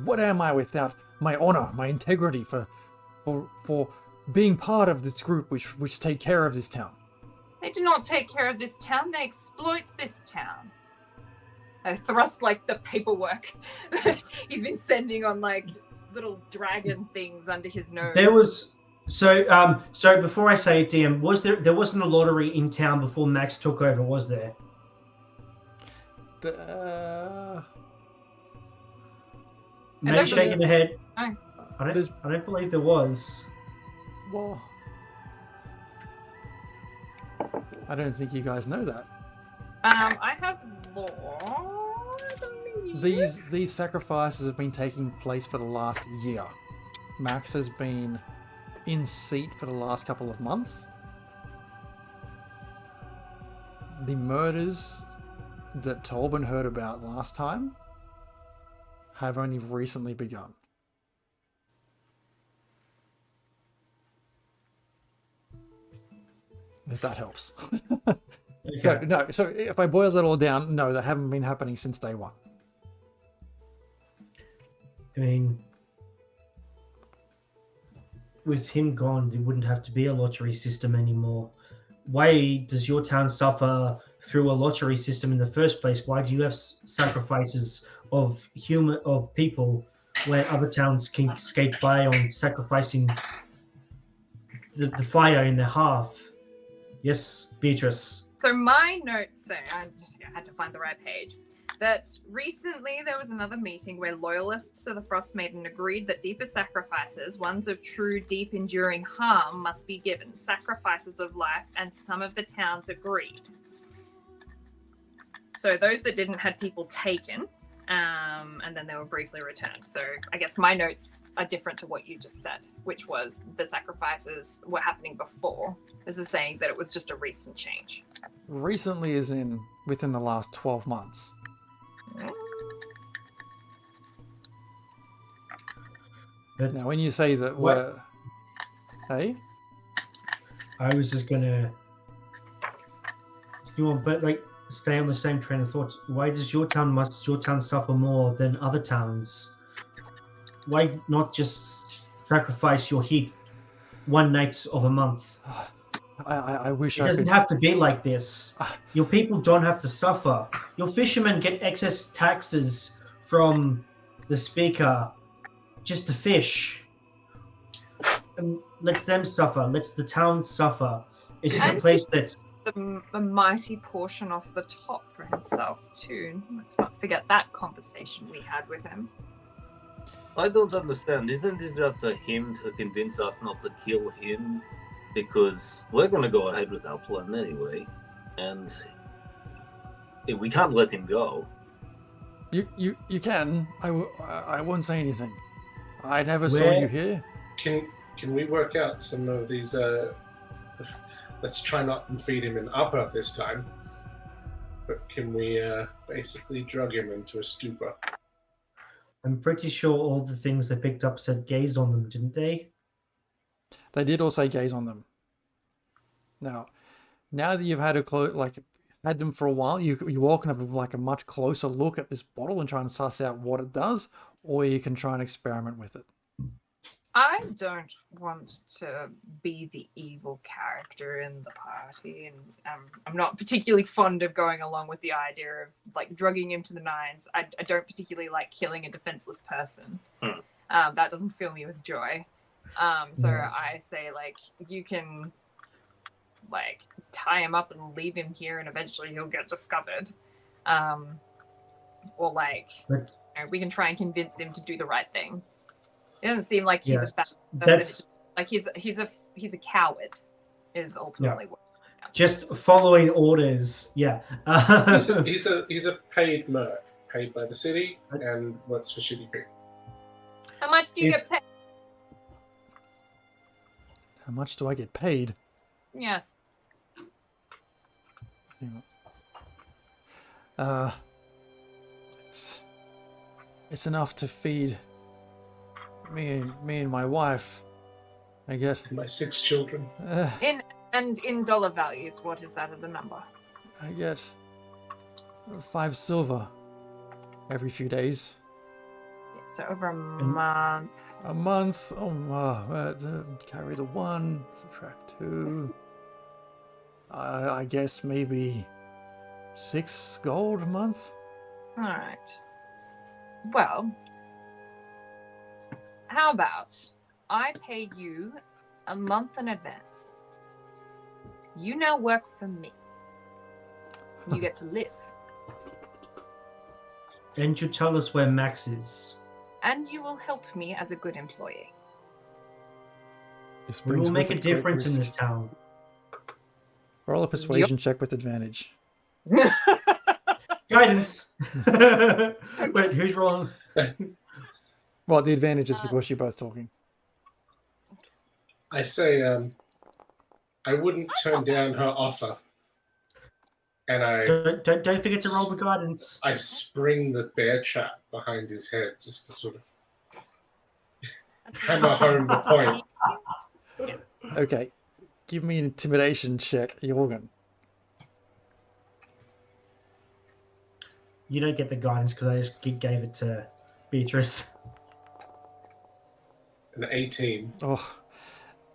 What am I without my honor, my integrity for being part of this group which take care of this town? They do not take care of this town, they exploit this town. I thrust the paperwork that he's been sending on little dragon things under his nose. There was so before I say it, DM, there wasn't a lottery in town before Max took over, was there? Meg's shaking her head. No. I don't believe there was. Well, I don't think you guys know that. I have law. I believe. These sacrifices have been taking place for the last year. Max has been in seat for the last couple of months. The murders that Tolbin heard about last time have only recently begun. If that helps. Okay. So if I boil it all down, no, they haven't been happening since day one. I mean, with him gone, there wouldn't have to be a lottery system anymore. Why does your town suffer through a lottery system in the first place? Why do you have sacrifices of people where other towns can skate by on sacrificing the fire in their hearth? Yes, Beatrice. So my notes say, I had to find the right page, that recently there was another meeting where loyalists to the Frostmaiden agreed that deeper sacrifices, ones of true, deep, enduring harm, must be given, sacrifices of life, and some of the towns agreed. So those that didn't had people taken, and then they were briefly returned. So I guess my notes are different to what you just said, which was the sacrifices were happening before. This is saying that it was just a recent change. Recently is within the last 12 months. But Now, when you say that we're... Hey? I was just gonna... stay on the same train of thought. Why does your town suffer more than other towns? Why not just sacrifice your heat one night of a month? I wish It I doesn't could... have to be like this. Your people don't have to suffer. Your fishermen get excess taxes from the speaker just to fish. And lets them suffer. Lets the town suffer. It's just a place that's... A mighty portion off the top for himself too. Let's not forget that conversation we had with him. I don't understand. Isn't it up to him to convince us not to kill him? Because we're going to go ahead with our plan anyway. And We can't let him go. You can. I won't say anything. I never saw you here. Can we work out some of these? Let's try not and feed him an upper this time. But can we basically drug him into a stupor? I'm pretty sure all the things they picked up said gaze on them, didn't they? They did all say gaze on them. Now that you've had had them for a while, you all can have like a much closer look at this bottle and try and suss out what it does, or you can try and experiment with it. I don't want to be the evil character in the party, and I'm not particularly fond of going along with the idea of like drugging him to the nines. I don't particularly like killing a defenseless person. That doesn't fill me with joy. So I say like you can like tie him up and leave him here, and eventually he'll get discovered. Or like we can try and convince him to do the right thing. It doesn't seem like he's a bad person. Like he's a coward is ultimately what. Just following orders. Yeah. he's a paid merc, paid by the city, and works for shitty people. How much do you get paid? How much do I get paid? Yes. It's enough to feed me and my wife. I get my 6 children. In dollar values, what is that as a number? I get 5 silver every few days. So over a month. A month. Carry the 1, subtract 2. I guess maybe 6 gold a month. All right. Well, how about I pay you a month in advance? You now work for me. You get to live. And you tell us where Max is. And you will help me as a good employee. We will make a difference in this town. Roll a persuasion check with advantage. Guidance. Wait, who's rolling? Well, the advantage is because you're both talking. I say, I wouldn't turn down her offer. And I don't forget to roll the guidance. I spring the bear trap behind his head just to sort of hammer home the point. Okay, give me an intimidation check, Jorgen. You don't get the guidance because I just gave it to Beatrice. An 18. Oh,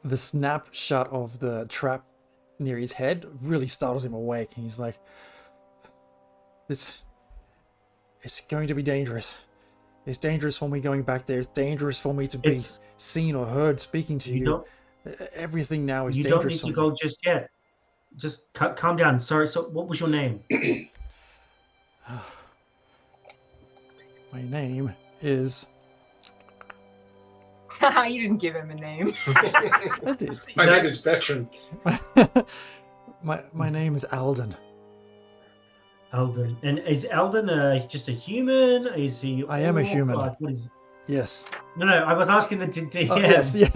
the snapshot of the trap near his head really startles him awake, and he's like, it's going to be dangerous. It's dangerous for me going back there. It's dangerous for me to be seen or heard speaking to you. Everything now is dangerous. You don't need to go just yet. Just calm down. Sorry, so what was your name? My name is... You didn't give him a name. I did. My name is Veteran. My name is Alden. Alden. And is Alden just a human? Is he? I am a human. What is... Yes. No, I was asking the DM. Oh, yes, yeah.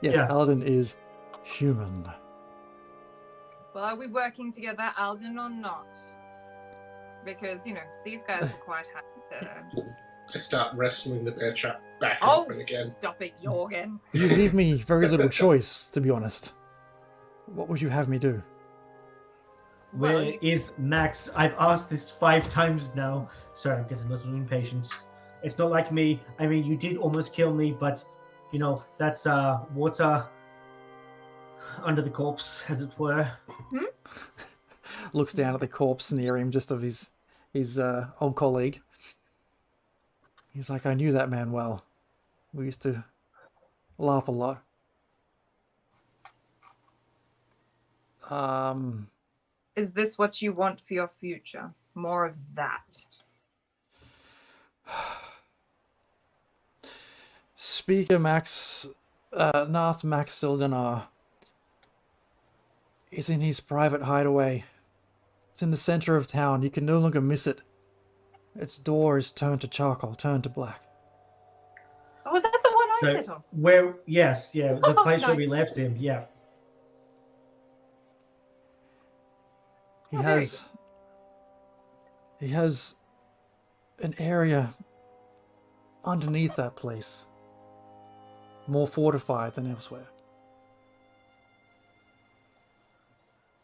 Yes, yeah. Alden is human. Well, are we working together, Alden, or not? Because, these guys were quite happy to... I start wrestling the bear trap back open again. Stop it, Jorgen. You leave me very little choice, to be honest. What would you have me do? Where is Max? I've asked this 5 times now. Sorry, I'm getting a little impatient. It's not like me. I mean, you did almost kill me, but, that's water under the corpse, as it were. Looks down at the corpse near him, just of his old colleague. He's like, I knew that man well. We used to laugh a lot. Is this what you want for your future? More of that? Speaker Max, Nath Max Sildanar is in his private hideaway It's in the center of town. You can no longer miss it. Its door is turned to charcoal, turned to black. Oh, was that the one I So, sit on? where? Yes, yeah, the place where we Nice. left him. Yeah. He Oh, very has an area underneath that place, more fortified than elsewhere.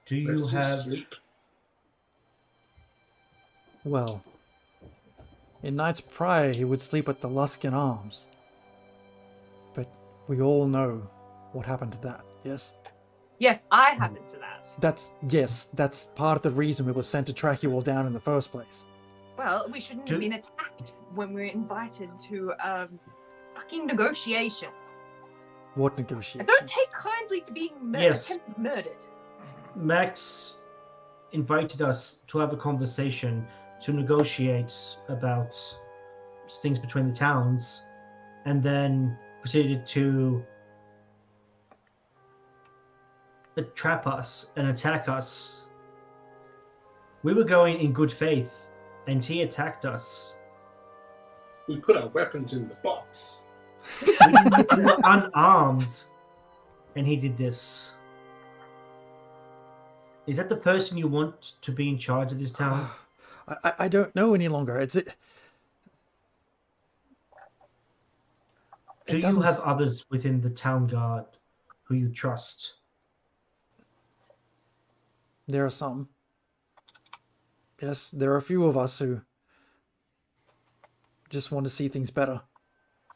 Do Where you does he have? sleep? Well, in nights prior, he would sleep at the Luskin Arms. But we all know what happened to that, yes? Yes, I happened to that. That's part of the reason we were sent to track you all down in the first place. Well, we shouldn't have been attacked when we were invited to fucking negotiation. What I negotiation? don't take kindly to being attempted murdered. Max invited us to have a conversation to negotiate about things between the towns, and then proceeded to trap us and attack us. We were going in good faith, and he attacked us. We put our weapons in the box. We were unarmed, and he did this. Is that the person you want to be in charge of this town? I don't know any longer. Do you have others within the town guard who you trust? There are some. Yes, there are a few of us who just want to see things better.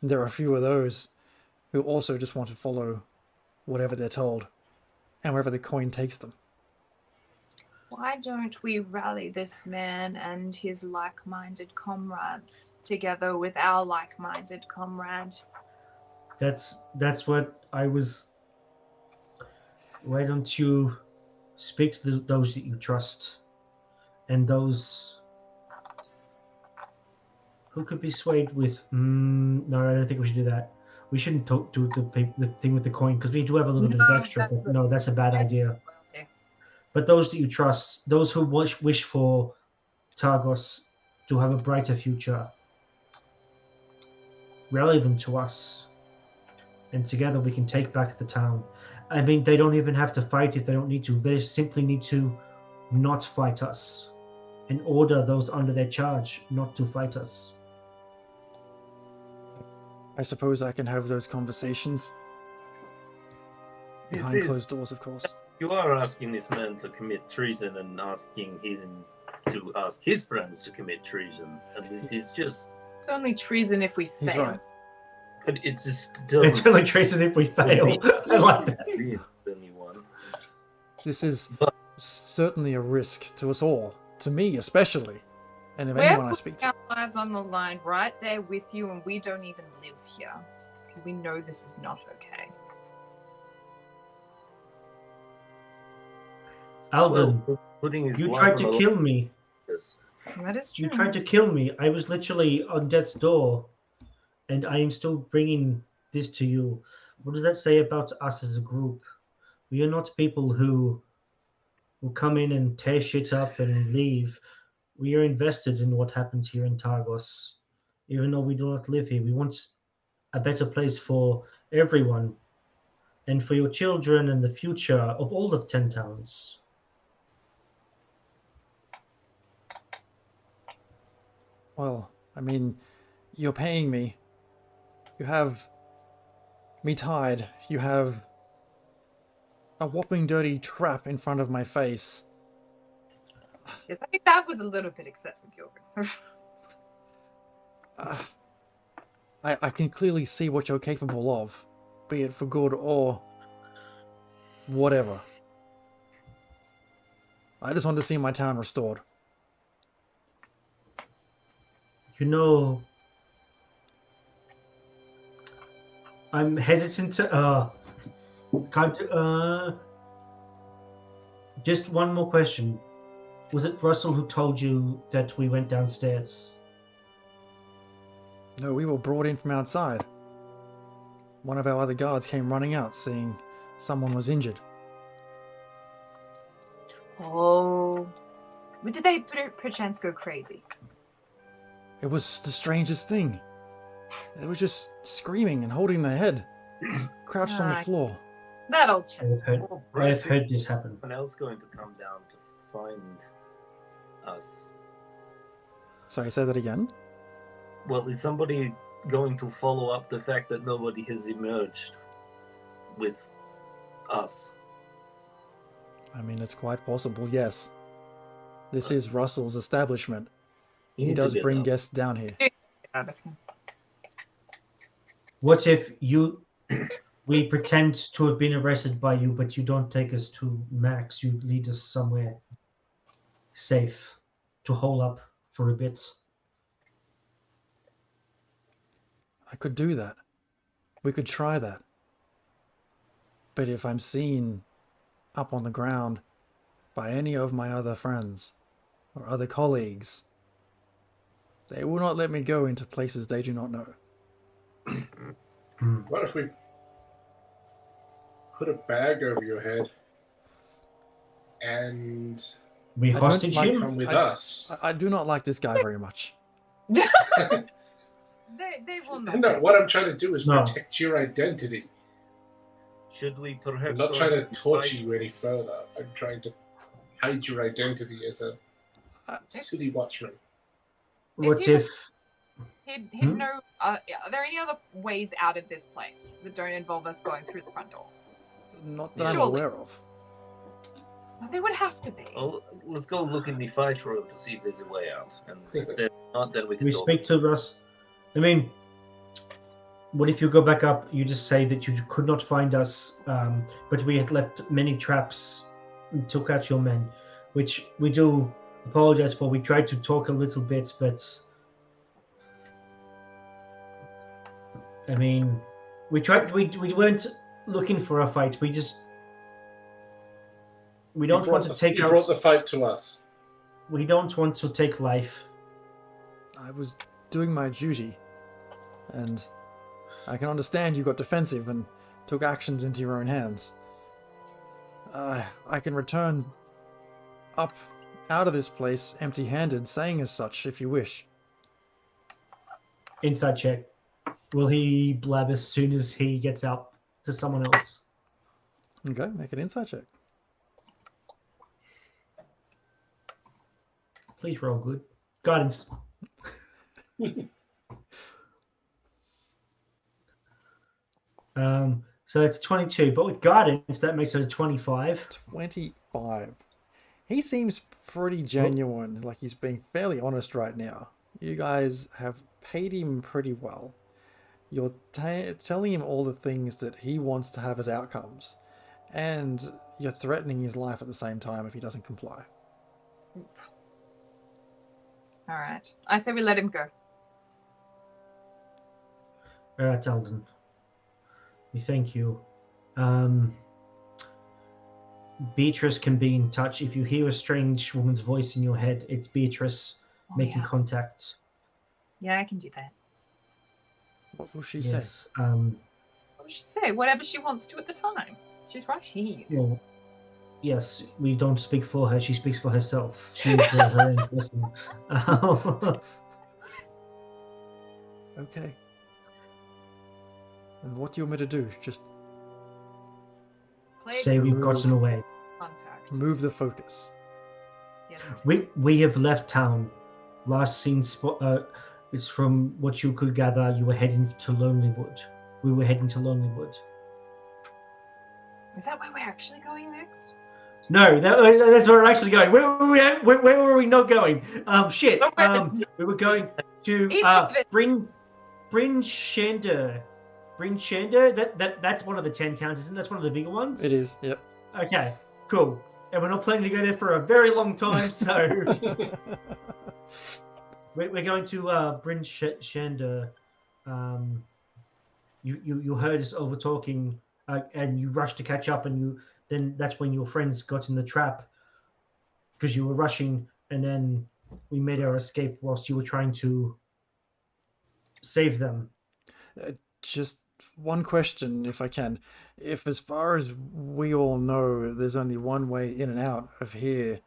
And there are a few of those who also just want to follow whatever they're told and wherever the coin takes them. Why don't we rally this man and his like-minded comrades together with our like-minded comrade? That's what I was. Why don't you speak to those that you trust, and those who could be swayed with? No, I don't think we should do that. We shouldn't do the thing with the coin, because we do have a little bit of extra. But no, that's a bad idea. But those that you trust, those who wish for Targos to have a brighter future, rally them to us, and together we can take back the town. I mean, they don't even have to fight if they don't need to. They simply need to not fight us and order those under their charge not to fight us. I suppose I can have those conversations. Behind closed doors, of course. You are asking this man to commit treason and asking him to ask his friends to commit treason. And it is just... It's only treason if we fail. He's right. But it just doesn't... It's only treason if we fail. I like that. Anyone. This is certainly a risk to us all. To me, especially. And if We're anyone I speak to. putting our lives on the line right there with you, and we don't even live here. Because we know this is not okay. Alden, Putting his you life tried on to the kill line. me. Yes. That is true. You tried to kill me. I was literally on death's door, and I am still bringing this to you. What does that say about us as a group? We are not people who will come in and tear shit up and leave. We are invested in what happens here in Targos. Even though we do not live here, we want a better place for everyone, and for your children and the future of all the 10 towns. Well, I mean, you're paying me. You have me tied. You have a whopping dirty trap in front of my face. Yes, I think that was a little bit excessive, Jorgen. I can clearly see what you're capable of, be it for good or whatever. I just want to see my town restored. You know, I'm hesitant to just one more question. Was it Russell who told you that we went downstairs? No, we were brought in from outside. One of our other guards came running out, seeing someone was injured. Oh. Did they perchance go crazy? It was the strangest thing. They were just screaming and holding their head, crouched on the floor. That old chest. I've heard this happen. Someone else going to come down to find us. Sorry, say that again. Well, is somebody going to follow up the fact that nobody has emerged with us? I mean, it's quite possible, yes. This is Russell's establishment. He does bring guests down here. What if we pretend to have been arrested by you, but you don't take us to Max? You lead us somewhere safe to hole up for a bit. I could do that. We could try that. But if I'm seen up on the ground by any of my other friends or other colleagues, they will not let me go into places they do not know. What if we put a bag over your head and we hostage him? Come with us? I do not like this guy very much. They will not. No, what I'm trying to do is protect your identity. Should we perhaps... I'm not trying to torture you any further. I'm trying to hide your identity as a city watchman. What if... He'd know... are there any other ways out of this place that don't involve us going through the front door? Not that I'm aware of. Well, they would have to be. Well, let's go look in the fight room to see if there's a way out. And if there's not, then we can speak to Russ. I mean, what if you go back up, you just say that you could not find us, but we had left many traps and took out your men, which we do apologize for. We tried to talk a little bit, but I mean, we weren't looking for a fight. We don't want to take You brought the fight to us. We don't want to take life. I was doing my duty, and I can understand you got defensive and took actions into your own hands. I can return up out of this place empty-handed, saying as such, if you wish. Inside check. Will he blab as soon as he gets out to someone else? Okay, make an insight check. Please roll good. Guidance. So that's 22, but with guidance, that makes it a 25. 25. He seems pretty genuine, like he's being fairly honest right now. You guys have paid him pretty well. You're telling him all the things that he wants to have as outcomes, and you're threatening his life at the same time if he doesn't comply. All right. I say we let him go. All right, Alden. We thank you. Beatrice can be in touch. If you hear a strange woman's voice in your head, it's Beatrice making contact. Yeah, I can do that. What will she say? What will she say? Whatever she wants to at the time. She's right here. Well, yes, we don't speak for her. She speaks for herself. She's her own person. Okay. And what do you want me to do? Just say we've gotten away. Contact. Move the focus. Yes. We have left town. Last seen it's from what you could gather. You were heading to Lonelywood. We were heading to Lonelywood. Is that where we're actually going next? No, that's where we're actually going. Where were we not going? Shit. We were going to Bryn Shander. Bryn Shander? That's one of the 10 towns, isn't it? That's one of the bigger ones? It is, yep. Okay, cool. And we're not planning to go there for a very long time, so... we're going to Bryn Shander. You heard us over talking, and you rushed to catch up, and then that's when your friends got in the trap, because you were rushing, and then we made our escape whilst you were trying to save them. Just one question, if I can. If, as far as we all know, there's only one way in and out of here,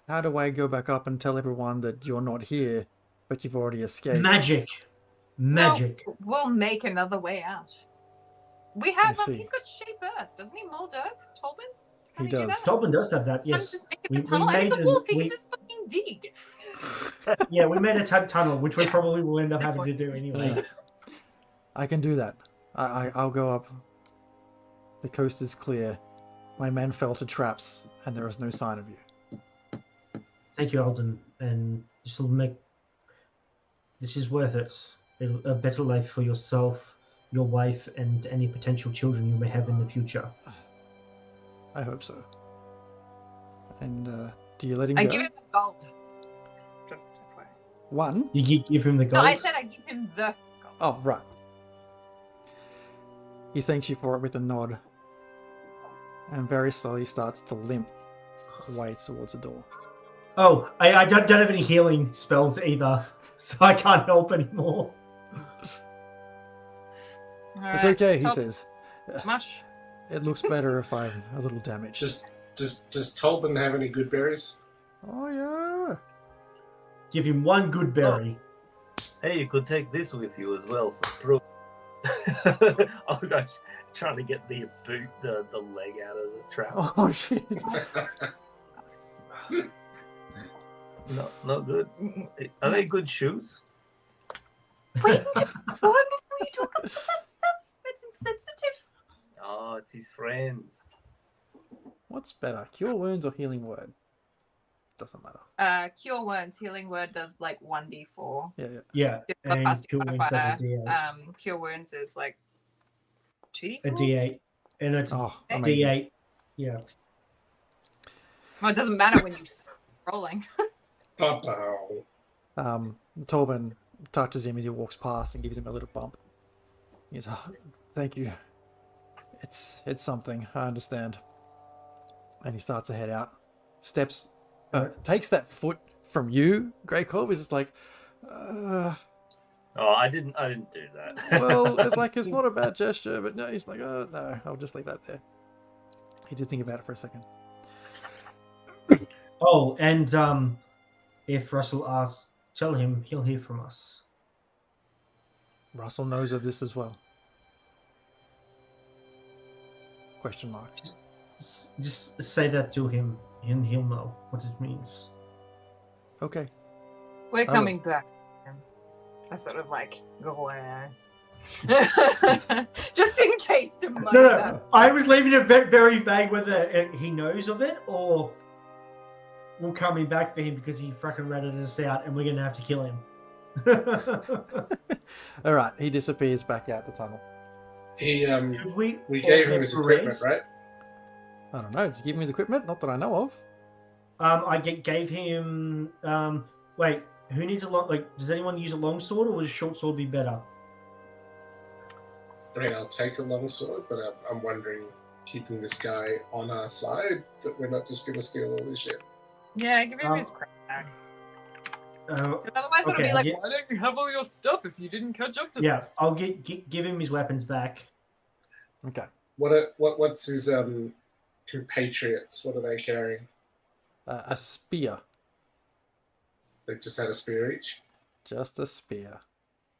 How do I go back up and tell everyone that you're not here, but you've already escaped? Magic. Magic. No, we'll make another way out. We have see. he's got shape earth, doesn't he? Mold earth, Tolman? How He do you do does. that? Tolman does have that, I'm yes. just making a tunnel. I mean, the wolf, he can just fucking dig. Yeah, we made a tunnel, which we probably will end up having to do anyway. I can do that. I'll go up. The coast is clear. My men fell to traps, and there is no sign of you. Thank you, Alden, and this will make. This is worth it. A better life for yourself, your wife, and any potential children you may have in the future. I hope so. And do you let him I go? give him the gold. Just FYI. One? You give him the No, gold? I said I give him the gold. Oh, right. He thanks you for it with a nod, and very slowly starts to limp away towards the door. Oh, I don't have any healing spells either, so I can't help anymore. It's okay, he says. Mush. It looks better if I'm a little damaged. Does Tolman have any good berries? Oh, yeah. Give him one good berry. Hey, you could take this with you as well for proof. Oh gosh, trying to get the boot, the leg out of the trap. Oh, shit. Not good. Are they good shoes? Wait, before you talk about that stuff, it's insensitive. Oh, it's his friends. What's better, Cure Wounds or Healing Word? Doesn't matter. Cure wounds, healing word does like 1d4. Yeah. Yeah, and Plus Cure Wounds does a D8. Cure wounds is like 2d4? A D8. And it's amazing. D8. Yeah. Well, it doesn't matter when you're rolling. Tolman touches him as he walks past and gives him a little bump. He says, oh, thank you. It's something, I understand. And he starts to head out. Steps, takes that foot from you, Grey Corb, is just like, Oh, I didn't do that. well, it's like, it's not a bad gesture, but no, he's like, oh, no, I'll just leave that there. He did think about it for a second. Oh, and if Russell asks, tell him he'll hear from us. Russell knows of this as well. Question mark. Just say that to him, and he'll know what it means. Okay. We're coming back. I sort of like go away. Just in case to money No, I was leaving it very vague whether he knows of it or we're coming back for him because he fucking ratted us out and we're gonna have to kill him. All right, he disappears back out the tunnel. We gave him his equipment, right? I don't know. Did you give him his equipment? Not that I know of. I gave him. Wait, who needs a long? Like, does anyone use a long sword, or would a short sword be better? I mean, I'll take a long sword, but I'm wondering, keeping this guy on our side, that we're not just going to steal all this shit. Yeah, give him his crap back. Otherwise, it'll be like, why don't you have all your stuff if you didn't catch up to Yeah, them? I'll give him his weapons back. Okay. What's his compatriots? What are they carrying? A spear. They just had a spear each? Just a spear.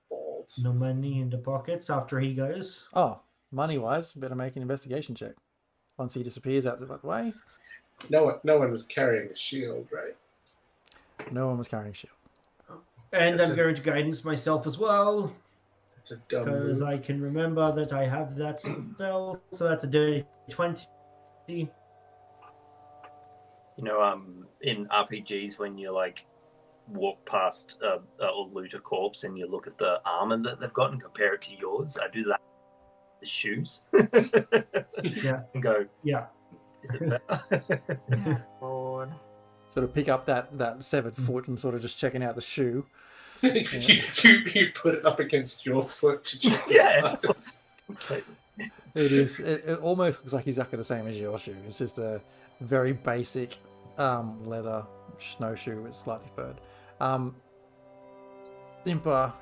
Balls. No money in the pockets after he goes. Oh, money-wise, better make an investigation check. Once he disappears out the way. No one was carrying a shield, right? No one was carrying a shield. And I'm going to guidance myself as well. It's a dumb because move. I can remember that I have that spell. So that's a dirty 20. You know, in RPGs, when you like walk past or loot a corpse and you look at the armor that they've got and compare it to yours, I do that with the shoes. Yeah. And go, yeah. Is it better? Yeah, Lord. Sort of pick up that severed foot and sort of just checking out the shoe. you put it up against your foot to check the size. It is. It almost looks like exactly the same as your shoe. It's just a very basic leather snowshoe with slightly furred. Impa,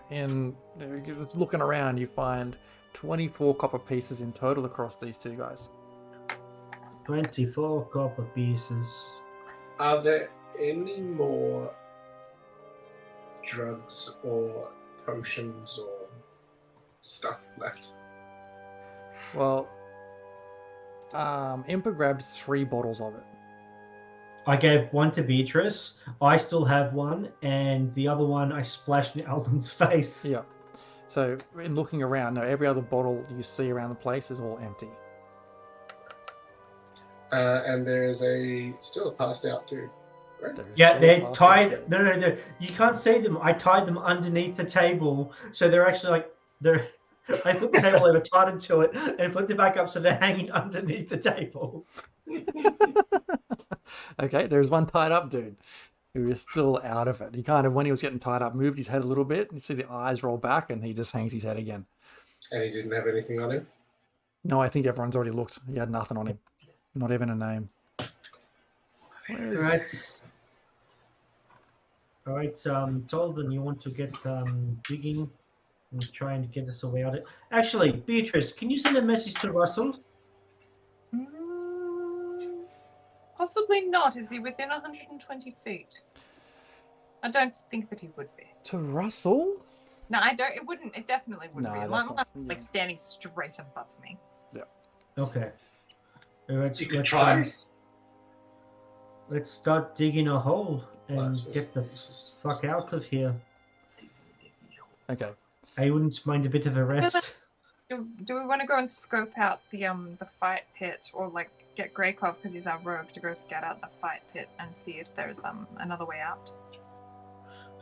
looking around, you find 24 copper pieces in total across these two guys. 24 copper pieces. Are there any more drugs or potions or stuff left? Well, Impa grabbed 3 bottles of it. I gave one to Beatrice. I still have one, and the other one I splashed in Alden's face. Yeah. So in looking around, no, every other bottle you see around the place is all empty. And there is still a passed out dude, right? Yeah, they're tied. No. You can't see them. I tied them underneath the table, so they're actually like they're. I put the table over, tied them to it, and flipped it back up so they're hanging underneath the table. Okay, there's one tied up dude who is still out of it. He kind of, when he was getting tied up, moved his head a little bit. You see the eyes roll back, and he just hangs his head again. And he didn't have anything on him? No, I think everyone's already looked. He had nothing on him. Not even a name. Right. All right, Tolden, you want to get digging and try and get us away out of it. Actually, Beatrice, can you send a message to Russell? Possibly not. Is he within 120 feet? I don't think that he would be. To Russell? No, I don't. It wouldn't. It definitely wouldn't No, be. that's Unless, not- like standing straight above me. Yeah. Okay. All right, You could try. Let's start digging a hole and Well, that's- get the fuck out of here. Okay. I wouldn't mind a bit of a rest. Do we want to go and scope out the fight pit, or like get Greykov because he's our rogue to go scout out the fight pit and see if there's another way out?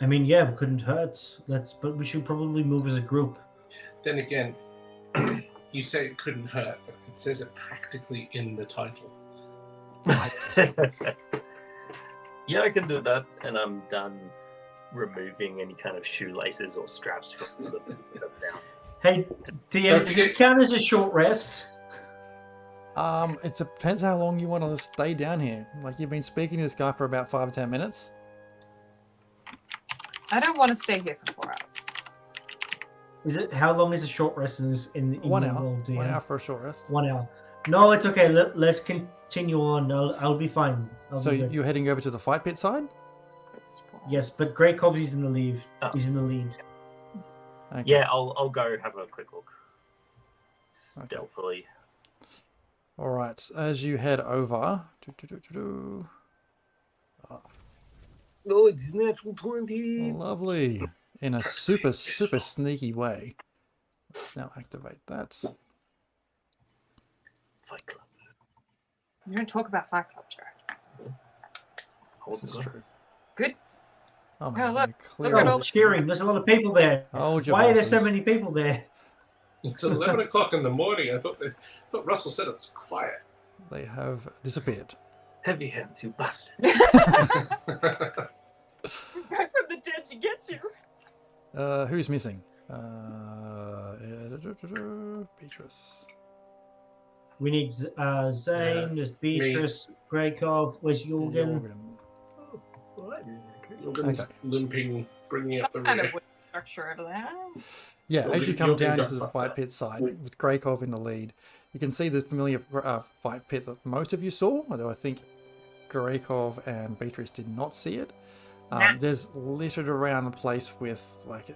I mean, yeah, it couldn't hurt. But we should probably move as a group. Then again, you say it couldn't hurt, but it says it practically in the title. Yeah, I can do that, and I'm done removing any kind of shoelaces or straps from the boots that I've found. Hey, DM, does this count as a short rest? It depends how long you want to stay down here. Like, you've been speaking to this guy for about 5 to 10 minutes. I don't want to stay here for 4 hours. Is it how long is a short rest in 1 your hour. world, DM? 1 hour for a short rest. 1 hour. No, it's okay. Let's continue on. I'll be fine. So you're heading over to the fight pit side? Yes, but Greykov is in the lead. Oh. He's in the lead. Okay. Yeah, I'll go have a quick look. Stealthily. All right. As you head over, Oh, it's natural 20. lovely, in a super sneaky way. Let's now activate that. Fight Club. You don't talk about Fight Club, Jared. This is true. Good. Oh, Oh, man, look, you look clear at it. all the- Cheering. There's a lot of people there. Hold your Why are there so horses. many people there? It's 11 o'clock in the morning. I thought Russell said it was quiet. They have disappeared. Heavy hands, you bastard. Back from the dead to get you. Who's missing? Beatrice. We need Zane, there's Beatrice, Greykov, where's Jorgen? Jorgen's limping, bringing up the Kind rear. of structure over there. Yeah, Jorgen- as you come Jorgen down got into the fucked fight up. pit side, with Greykov in the lead, you can see the familiar fight pit that most of you saw, although I think Greykov and Beatrice did not see it. Nah. There's littered around the place with like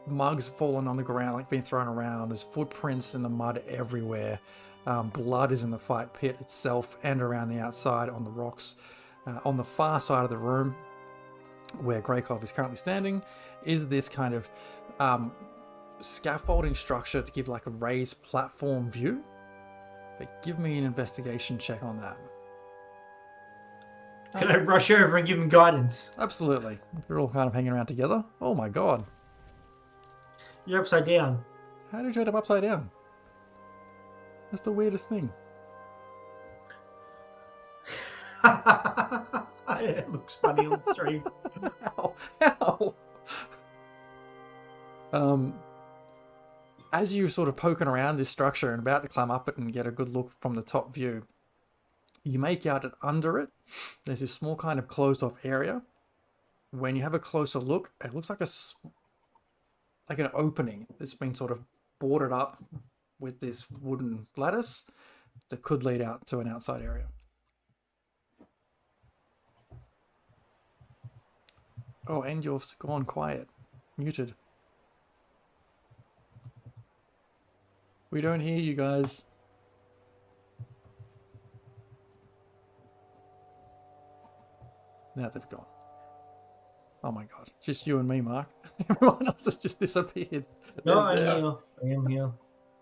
mugs fallen on the ground, like being thrown around. There's footprints in the mud everywhere. Blood is in the fight pit itself and around the outside on the rocks. On the far side of the room, where Greykov is currently standing, is this kind of scaffolding structure to give like a raised platform view. But give me an investigation check on that. Can I rush over and give him guidance? Absolutely. You're all kind of hanging around together. Oh my god. You're upside down. How did you end up upside down? That's the weirdest thing. It looks funny on the stream. How? As you're sort of poking around this structure and about to climb up it and get a good look from the top view, you make out that under it, there's this small kind of closed off area. When you have a closer look, it looks like an opening that's been sort of boarded up with this wooden lattice that could lead out to an outside area. Oh, and you've gone quiet. Muted. We don't hear you guys. Now they've gone. Oh my god. Just you and me, Mark. Everyone else has just disappeared. No, There's I'm there. here. I am here.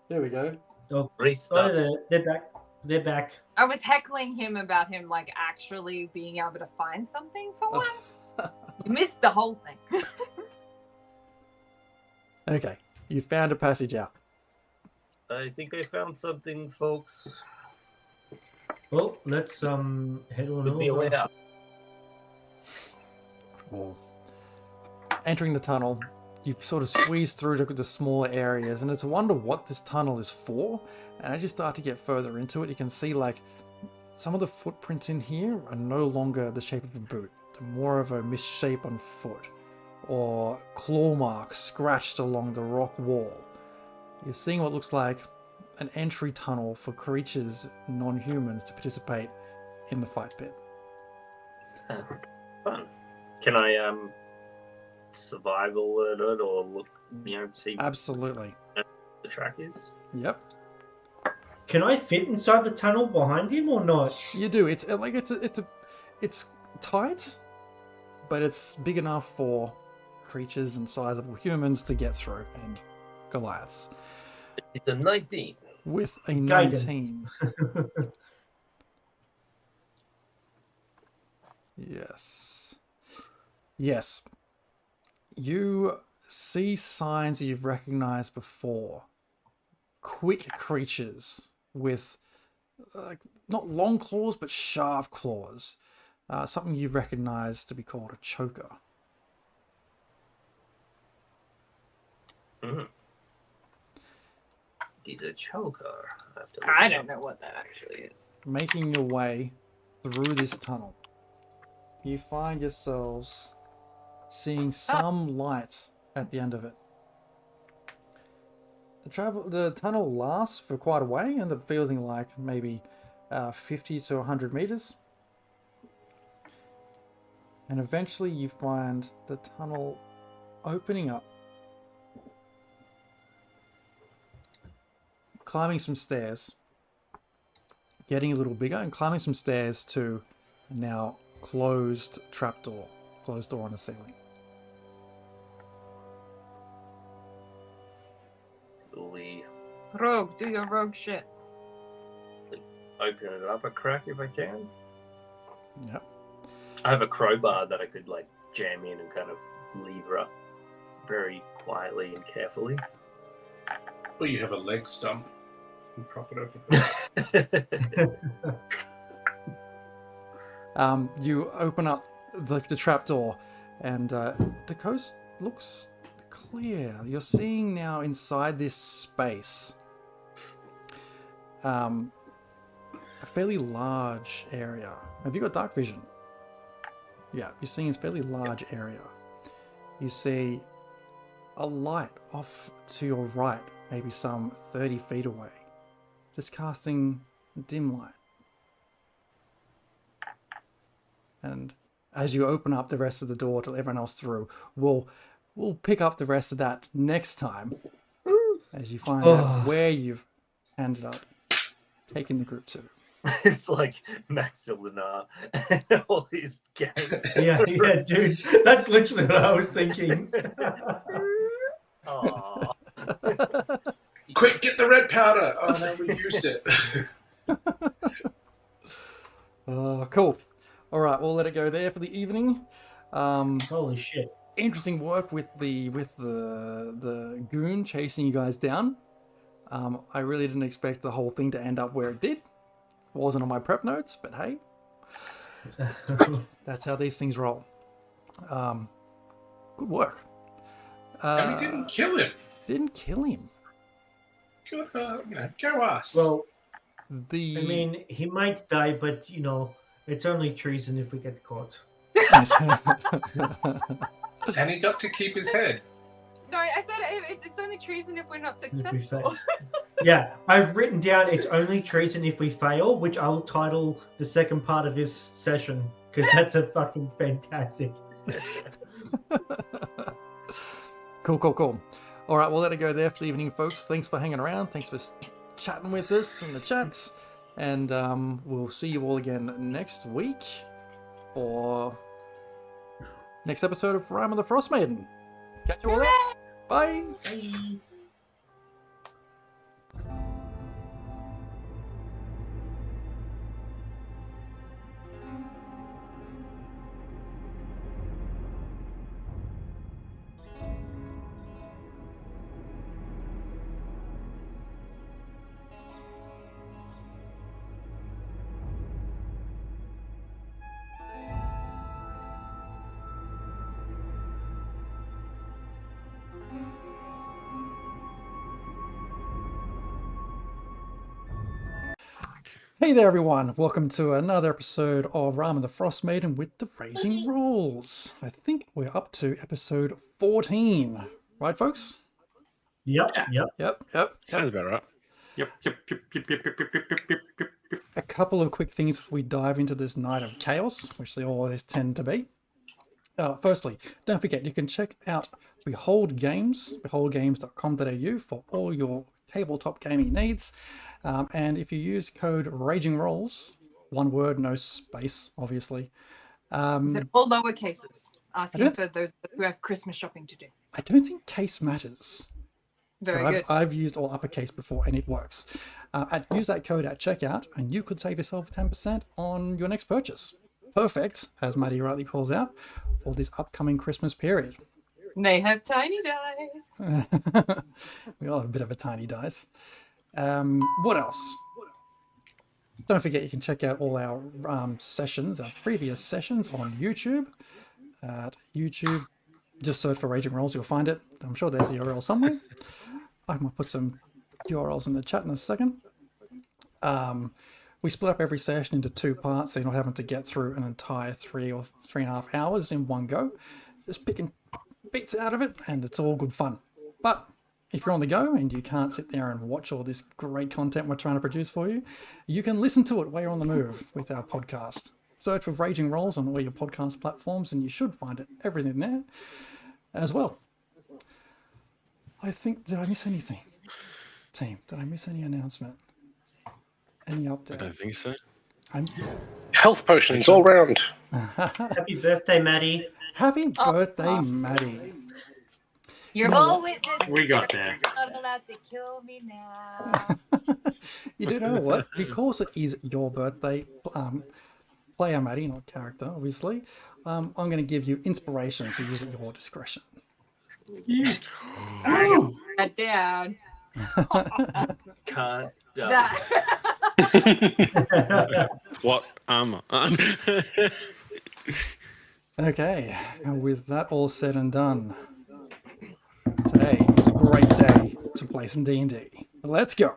There we go. Oh, Restart. they're back. They're back. I was heckling him about him like actually being able to find something for once. You missed the whole thing. Okay. You found a passage out. I think I found something, folks. Well, let's head on Could be a way over. out. Cool. Entering the tunnel, you sort of squeeze through the smaller areas, and it's a wonder what this tunnel is for. And as you start to get further into it, you can see like some of the footprints in here are no longer the shape of a boot. They're more of a misshapen foot, or claw marks scratched along the rock wall. You're seeing what looks like an entry tunnel for creatures, non-humans, to participate in the fight pit. Fun. Can I survival alert it or look, see Absolutely. what the track is? Yep. Can I fit inside the tunnel behind him or not? You do. It's like it's tight, but it's big enough for creatures and sizable humans to get through, and Goliaths. It's a 19. With a Guidance. 19. Yes. Yes. You see signs you've recognized before. Quick creatures with not long claws but sharp claws. Something you recognize to be called a choker. Mm-hmm. He's a choker. I don't know what that actually is. Making your way through this tunnel, you find yourselves seeing some light at the end of it. The tunnel lasts for quite a way, and it feels like maybe 50 to 100 meters. And eventually you find the tunnel opening up, climbing some stairs, getting a little bigger, and climbing some stairs to a now closed trapdoor, closed door on the ceiling. Will we Rogue, do your rogue shit. open it up a crack if I can? Yep. I have a crowbar that I could jam in and kind of lever up very quietly and carefully. Or you have a leg stump and prop it open. You open up the trapdoor, and the coast looks clear. You're seeing now inside this space a fairly large area. Have you got dark vision? Yeah, you're seeing a fairly large area. You see a light off to your right, maybe some 30 feet away, just casting dim light. And as you open up the rest of the door to let everyone else through, we'll pick up the rest of that next time as you find out where you've ended up taking the group to. It's like Max Silvenar and all his gang. Yeah, dude. That's literally what I was thinking. Aww. Quick, get the red powder! Oh, no, we used it. Cool. All right, we'll let it go there for the evening. Holy shit! Interesting work with the goon chasing you guys down. I really didn't expect the whole thing to end up where it did. Wasn't on my prep notes, but hey, that's how these things roll. Good work. And we didn't kill him. Didn't kill him. Good, go us. Well, I mean, he might die, but it's only treason if we get caught. And he got to keep his head. No, I said it's only treason if we're not successful. Yeah, I've written down it's only treason if we fail, which I'll title the second part of this session, because that's a fucking fantastic. Cool. All right, we'll let it go there for the evening, folks. Thanks for hanging around. Thanks for chatting with us in the chats. And we'll see you all again next week for next episode of Rime of the Frostmaiden. Catch you all there. Bye. Bye. Hey there, everyone. Welcome to another episode of Rime of the Frostmaiden with the Raising Rolls. I think we're up to episode 14. Right, folks? Yep. Sounds about right. Yep. A couple of quick things before we dive into this Night of Chaos, which they always tend to be. Firstly, don't forget you can check out Behold Games, beholdgames.com.au for all your tabletop gaming needs. And if you use code Raging Rolls, one word, no space, obviously. Is it all lower cases? Asking for those who have Christmas shopping to do. I don't think case matters. Very but good. I've used all uppercase before and it works. Use that code at checkout and you could save yourself 10% on your next purchase. Perfect, as Maddie rightly calls out, for this upcoming Christmas period. They have tiny dice. We all have a bit of a tiny dice. What else? Don't forget you can check out all our sessions, our previous sessions on YouTube. At YouTube, just search for Raging Rolls, you'll find it. I'm sure there's a URL somewhere. I might put some URLs in the chat in a second. We split up every session into 2 parts, so you're not having to get through an entire 3 or 3.5 hours in one go. Just picking bits out of it, and it's all good fun. But if you're on the go and you can't sit there and watch all this great content we're trying to produce for you, you can listen to it while you're on the move with our podcast. Search for Raging Rolls on all your podcast platforms and you should find it, everything there as well. I think, did I miss anything? Team, did I miss any announcement? Any update? I don't think so. Health potions all round. Happy birthday, Maddie. Happy birthday, Maddie. You're all witness. We got there. You're not allowed to kill me now. You do know what? Because it is your birthday, player Maddie, not character, obviously, I'm going to give you inspiration to use at your discretion. Down. Can't Down. What armor? Okay, and with that all said and done, today is a great day to play some D&D. Let's go.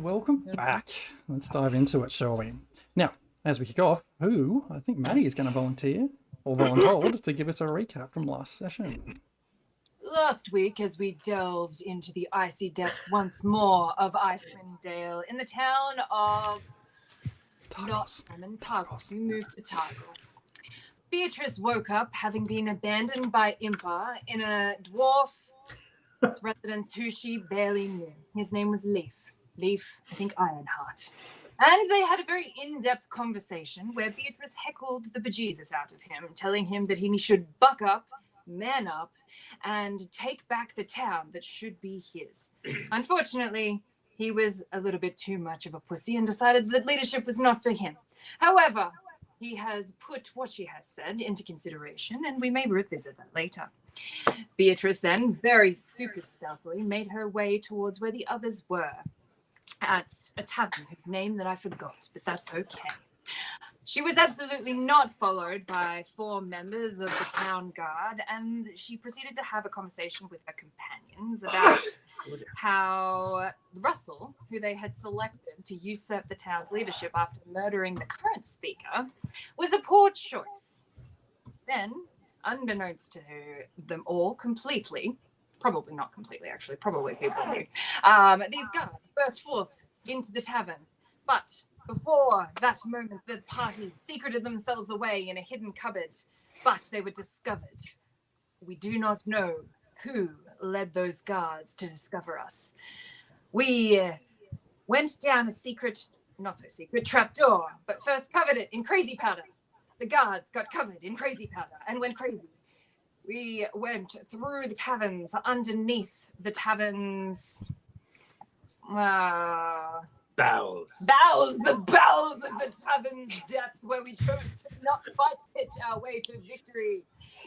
Welcome back. Let's dive into it, shall we? Now, as we kick off, I think Maddie is going to volunteer, or voluntold, to give us a recap from last session. Last week, as we delved into the icy depths once more of Icewind Dale in the town of Targos, we moved to Targos. Beatrice woke up having been abandoned by Impa in a dwarf residence who she barely knew. His name was Leaf. Leaf, I think Ironheart. And they had a very in-depth conversation where Beatrice heckled the bejesus out of him, telling him that he should buck up, man up, and take back the town that should be his. Unfortunately, he was a little bit too much of a pussy and decided that leadership was not for him. However, he has put what she has said into consideration, and we may revisit that later. Beatrice then, very super stealthily, made her way towards where the others were, at a tavern whose name that I forgot, but that's okay. She was absolutely not followed by 4 members of the town guard, and she proceeded to have a conversation with her companions about how Russell, who they had selected to usurp the town's leadership after murdering the current speaker, was a poor choice. Then, unbeknownst to them all completely, probably not completely actually, probably people knew, these guards burst forth into the tavern. But before that moment, the party secreted themselves away in a hidden cupboard, but they were discovered. We do not know who led those guards to discover us. We went down a secret, not so secret, trapdoor, but first covered it in crazy powder. The guards got covered in crazy powder and went crazy. We went through the caverns, underneath the tavern's Bowels. the bowels of the tavern's depths, where we chose to not quite pitch our way to victory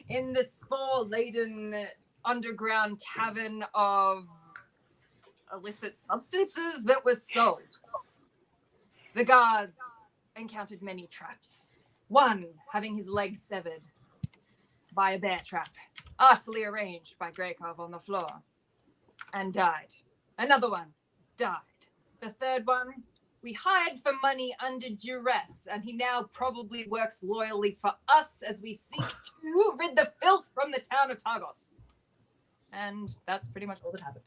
in the spore-laden underground cavern of illicit substances that was sold. The guards encountered many traps. One having his leg severed by a bear trap, artfully arranged by Greykov on the floor, and died. Another one died. The third one we hired for money under duress, and he now probably works loyally for us as we seek to rid the filth from the town of Targos. And that's pretty much all that happened.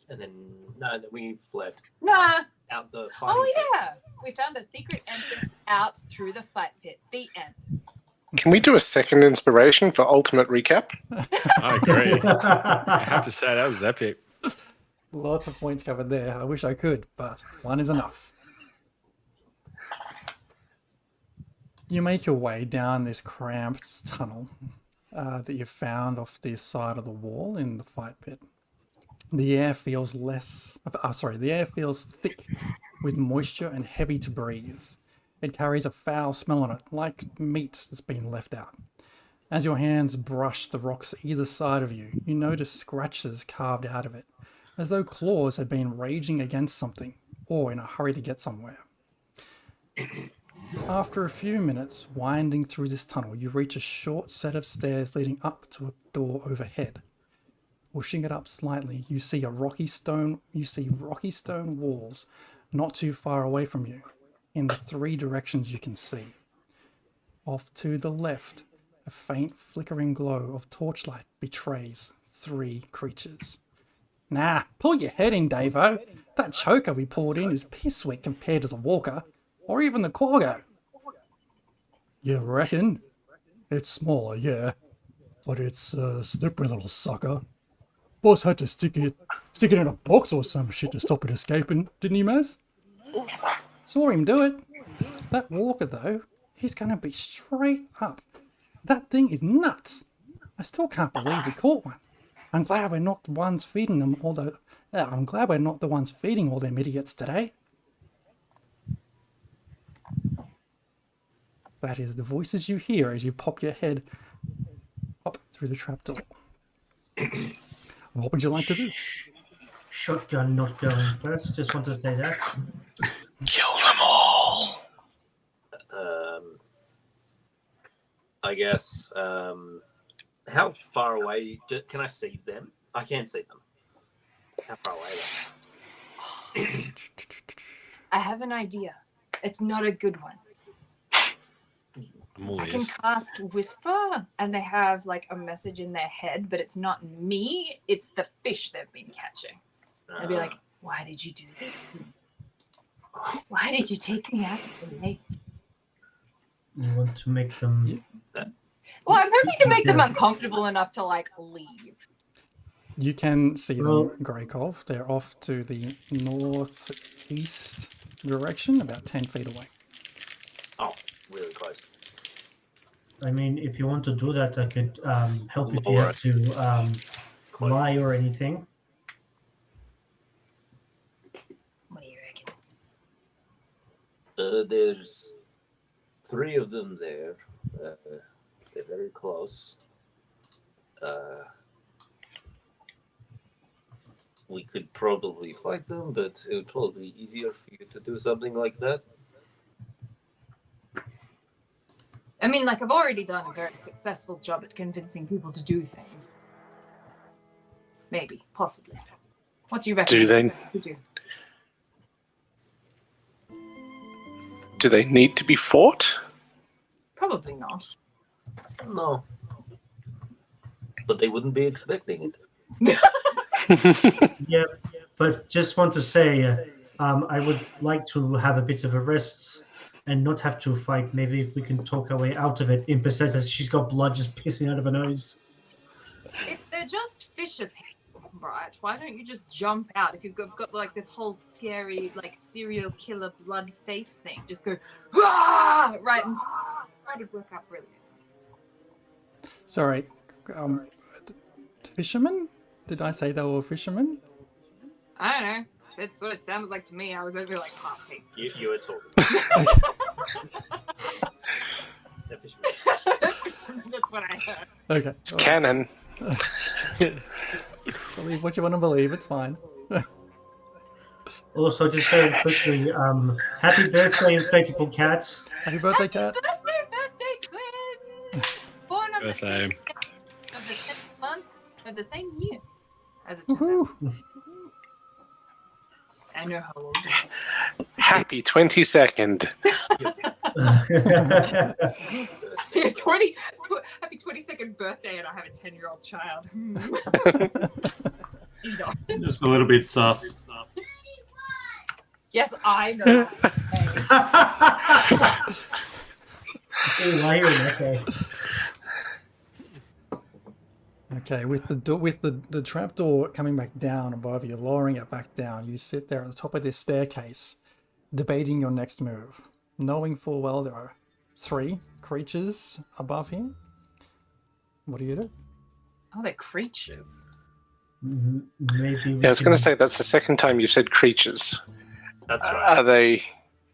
And then we fled Nah. out the fighting Oh pit. yeah, we found a secret entrance out through the fight pit. The end. Can we do a second inspiration for ultimate recap? I agree. I have to say, that was epic. Lots of points covered there. I wish I could, but one is enough. You make your way down this cramped tunnel that you found off the side of the wall in the fight pit. The air feels thick with moisture and heavy to breathe. It carries a foul smell on it, like meat that's been left out. As your hands brush the rocks either side of you, you notice scratches carved out of it, as though claws had been raging against something, or in a hurry to get somewhere. After a few minutes winding through this tunnel, you reach a short set of stairs leading up to a door overhead. Pushing it up slightly, you see rocky stone walls not too far away from you, in the 3 directions you can see. Off to the left, a faint flickering glow of torchlight betrays 3 creatures. Nah, pull your head in, Davo. That choker we poured in is piss sweet compared to the walker, or even the Quaggo. You reckon? It's smaller, yeah, but it's a slippery little sucker. Boss had to stick it in a box or some shit to stop it escaping, didn't he, Maz? Saw him do it. That walker, though, he's gonna be straight up. That thing is nuts. I still can't believe we caught one. I'm glad we're not the ones feeding them all the. I'm glad we're not the ones feeding all them idiots today. That is the voices you hear as you pop your head up through the trapdoor. What would you like to do? Shotgun not going first. Just want to say that. Kill them all. I guess. How far away can I see them? I can't see them. How far away are they? I have an idea. It's not a good one. I can cast Whisper, and they have like a message in their head, but it's not me. It's the fish they've been catching. I'd be like, "Why did you do this? Why did you take me out of me?" You want to make them. Well, I'm hoping to make them uncomfortable enough to like leave. You can see Well- them, Greykov. They're off to the northeast direction, about 10 feet away. Oh, really close. I mean, if you want to do that, I could help if you Lower have to fly or anything. What do you reckon? There's 3 of them there. They're very close. We could probably fight them, but it would probably be easier for you to do something like that. I mean, like, I've already done a very successful job at convincing people to do things. Maybe, possibly. What do you reckon? Do they- you do? Do they need to be fought? Probably not. No. But they wouldn't be expecting it. Yeah, but just want to say, I would like to have a bit of a rest and not have to fight. Maybe if we can talk our way out of it. Impa says as she's got blood just pissing out of her nose. If they're just fisher people, right, why don't you just jump out? If you've got like this whole scary, like, serial killer blood face thing, just go, "Rah!" right, and that would work out brilliant. Sorry, fishermen? Did I say they were fishermen? I don't know. That's what it sounded like to me. I was only like half feet. You were talking. The fisherman. That's what I heard. Okay. It's canon. Believe what you want to believe, it's fine. Also, just very quickly, happy birthday, Inflatable Cat. Happy birthday, Happy cat. birthday, twins! Born on the Birthday. same day of the same month of the same year. As it turns out. Woohoo. I know how old you are. Happy 22nd. Happy 22nd birthday, and I have a 10-year-old child. You know. Just a little bit sus. Yes, I know. Hey, why are you in okay? Okay, with the trapdoor coming back down above you, lowering it back down, you sit there at the top of this staircase, debating your next move, knowing full well there are 3 creatures above here. What do you do? Oh, they're creatures. Maybe. Yeah, I was going to say that's the second time you've said creatures. That's right. Are they?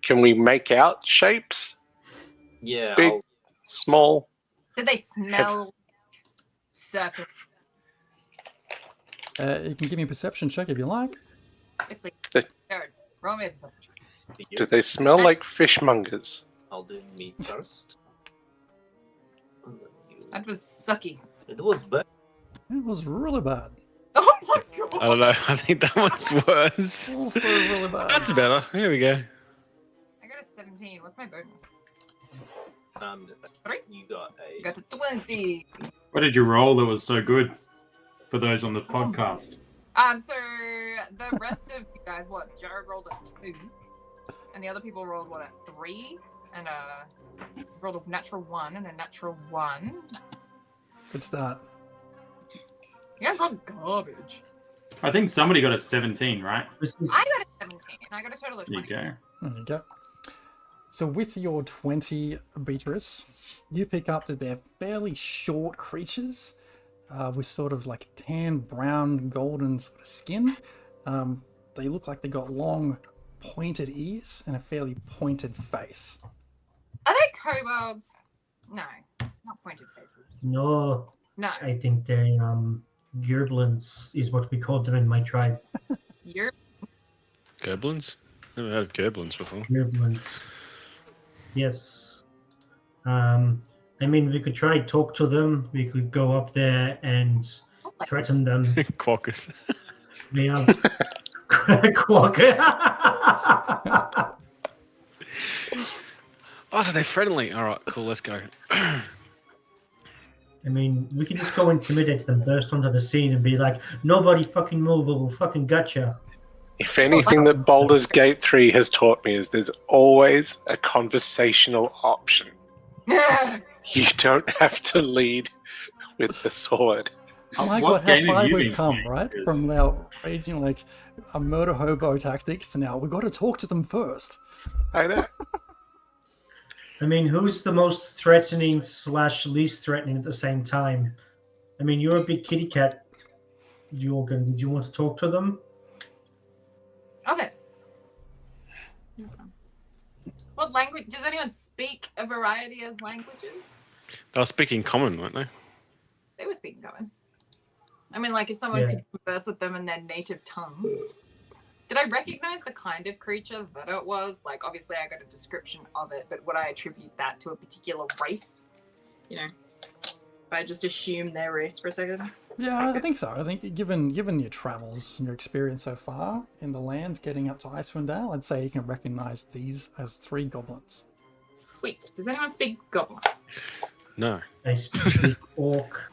Can we make out shapes? Yeah, Big, small. Do they smell serpents? You can give me a perception check if you like. It's like, They- Jared, roll me a perception. Do they smell like fishmongers? I'll do me first. That was sucky. It was bad. It was really bad. Oh my god! I don't know. I think that one's worse. Also really bad. That's better. Here we go. I got a 17. What's my bonus? 3. You got I got a 20. What did you roll that was so good for those on the podcast? So the rest of you guys, what? Jared rolled a 2, and the other people rolled what, a 3, and rolled a natural 1 and a natural 1. Good start. You guys rolled garbage. I think somebody got a 17, right? This is, I got a 17, and I got a total of There 20. you go. There you go. So with your 20, Beatrice, you pick up that they're fairly short creatures with sort of like tan, brown, golden sort of skin. They look like they got long, pointed ears and a fairly pointed face. Are they kobolds? No, not pointed faces. no, No, I think they Gerblins is what we called them in my tribe. you're Goblins? Never heard of goblins before. Gerblins. Yes. I mean, we could try talk to them. We could go up there and threaten them. Quackers. We have Quacker. Oh, so they're friendly. All right, cool. Let's go. I mean, we could just go intimidate them, burst onto the scene, and be like, "Nobody fucking move, or we'll fucking gotcha." If anything that Baldur's Gate 3 has taught me is there's always a conversational option. You don't have to lead with the sword. My What God, how game have far you we've been come, playing? right? Because- From our raging like a murder hobo tactics to now we've got to talk to them first. I know. I mean, who's the most threatening / least threatening at the same time? I mean, you're a big kitty cat, Jorgen. Would you want to talk to them? Okay. What language? Does anyone speak a variety of languages? They were speaking common, weren't they? They were speaking common. I mean, like if someone Yeah. could converse with them in their native tongues. Did I recognize the kind of creature that it was? Like, obviously, I got a description of it, but would I attribute that to a particular race? You know, if I just assume their race for a second. Yeah, I think so. I think given your travels and your experience so far in the lands getting up to Icewind Dale, I'd say you can recognize these as 3 goblins. Sweet. Does anyone speak Goblin? No. I speak orc.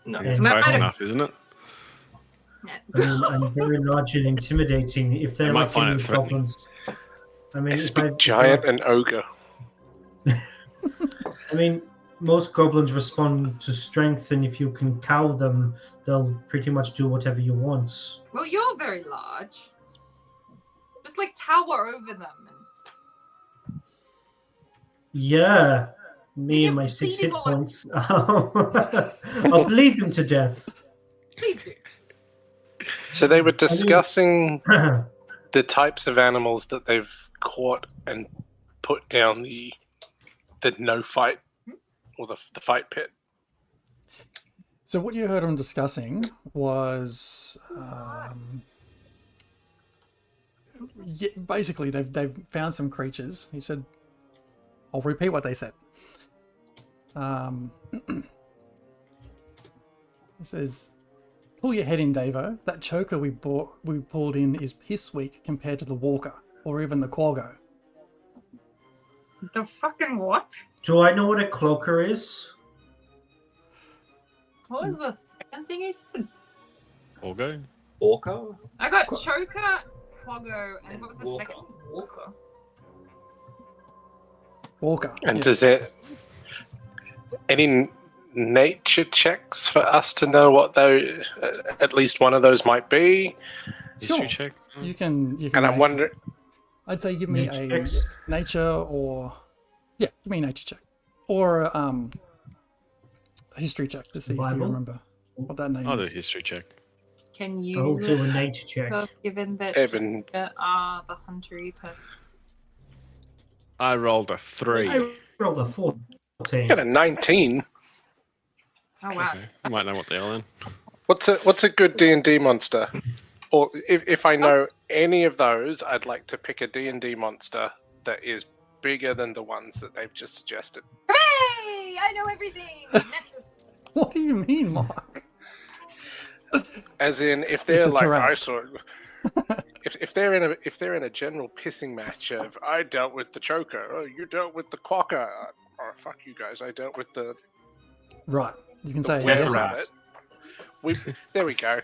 No. It's No, close I don't- enough, isn't it? I mean, I'm very large and intimidating. If they're You might like find any it threatening. goblins, I mean, I if speak giant and ogre. I mean, most goblins respond to strength, and if you can cow them, they'll pretty much do whatever you want. Well, you're very large. Just like tower over them. Yeah, me You're and my 6 hit bleeding all over- points. I'll bleed them to death. Please do. So they were discussing Yeah, the types of animals that they've caught and put down the no fight or the fight pit. So what you heard them discussing was basically they've found some creatures. He said, I'll repeat what they said. He says, pull your head in, Davo. That choker we pulled in is piss weak compared to the walker or even the quaggo. The fucking what? do I know what a cloaker is? What was the second thing he said? Orgo? Orca? I got choker, quaggo, and what was the Walker. second? Walker. Walker. And yeah. does it any nature checks for us to know what those at least one of those might be? History Sure. check? You can And I'm make- wondering, I'd say give me Nature a checks? nature or give me a nature check or a history check to see if you Survival? remember what that name I'll do a is. history check. Can you I'll do a nature check. given that Eben, you are the huntery person? I rolled a 3. I rolled a 14. I got a 19. Oh wow. Okay. I might know what they are then. What's a good D&D monster? Or if I know any of those, I'd like to pick a D&D monster that is bigger than the ones that they've just suggested. Hooray! I know everything. What do you mean, Mark? As in, if It's they're a like I Tarrasque. saw, if they're in a general pissing match of I dealt with the choker, oh you dealt with the quokka, oh fuck you guys, I dealt with the Right. You can say the yes. worst of Tarrasque. it. There we go.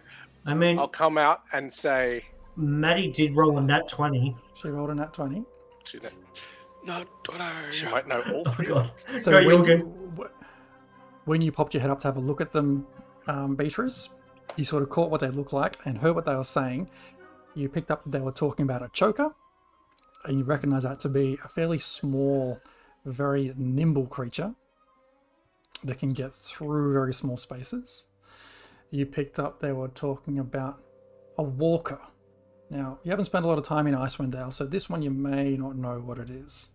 I mean, I'll come out and say, Maddie did roll a nat 20. She rolled a nat 20. No, she might know all Oh, three. God. So Go, when Jorgen. when you popped your head up to have a look at them, Beatrice, you sort of caught what they looked like and heard what they were saying. You picked up that they were talking about a choker, and you recognize that to be a fairly small, very nimble creature that can get through very small spaces. You picked up they were talking about a walker. Now, you haven't spent a lot of time in Icewind Dale, so this one you may not know what it is.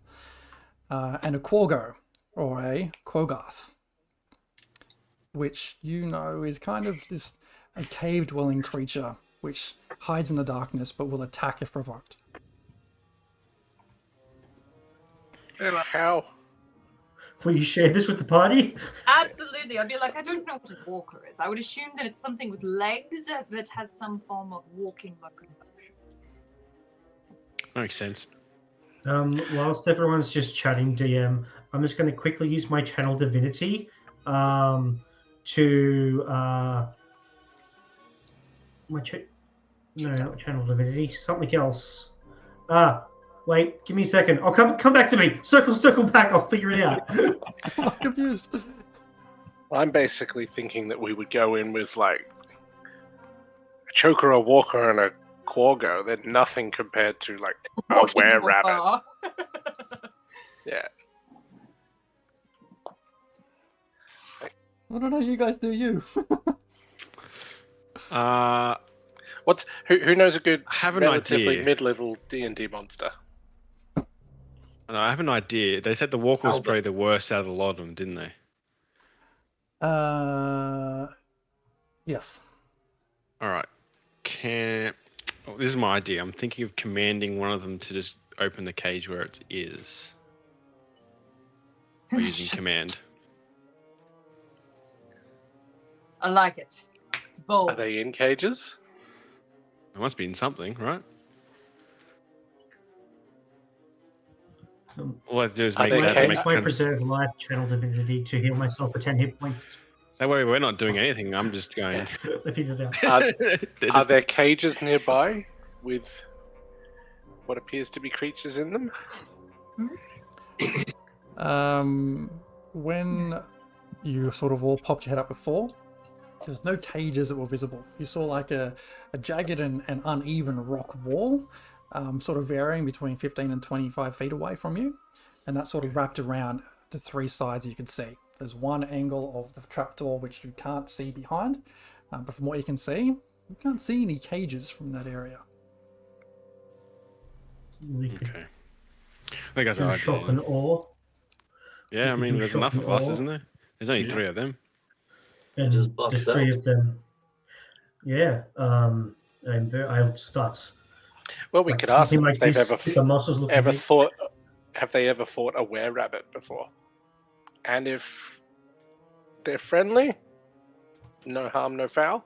And a quaggo, or a quogarth, which you know is kind of a cave-dwelling creature which hides in the darkness but will attack if provoked. How? Will you share this with the party? Absolutely. I'd be like, I don't know what a walker is. I would assume that it's something with legs that has some form of walking locomotion. Makes sense. Whilst everyone's just chatting, DM, I'm just going to quickly use my channel divinity to no, not channel divinity, something else. Wait, give me a second. I'll come back to me. Circle back. I'll figure it out. I'm confused. I'm basically thinking that we would go in with like a choker, a walker, and a quagga. They're nothing compared to like a Walk into a were-rabbit. bar. Yeah. I don't know. You guys do you. Who knows a good I have an relatively idea. mid-level D&D monster? No, I have an idea. They said the walker was Albert. probably the worst out of a lot of them, didn't they? Yes. All right. This is my idea. I'm thinking of commanding one of them to just open the cage where it is. By using command. I like it. It's bold. Are they in cages? It must be in something, right? All I have to do is Are make they that. caged? Make My preserve life channel divinity to heal myself for 10 hit points. that way we're not doing anything. I'm just going. I figured it out. Are, They're are just- there cages nearby with what appears to be creatures in them? When you sort of all popped your head up before, there's no cages that were visible. You saw like a jagged and uneven rock wall, sort of varying between 15 and 25 feet away from you, and that sort of wrapped around the three sides you could see. There's one angle of the trapdoor which you can't see behind, but from what you can see, you can't see any cages from that area. We could Okay. I think that's do an shock and idea. awe. Yeah, I we could mean, do there's shock enough and of us, awe. isn't there? There's only 3 of them. And Just bust there's 3 out. of them. Yeah. I'll start. Well, we like, could ask something them like if they've this, ever with the muscles looking ever big. thought. Have they ever fought a were-rabbit before? And if they're friendly, no harm, no foul.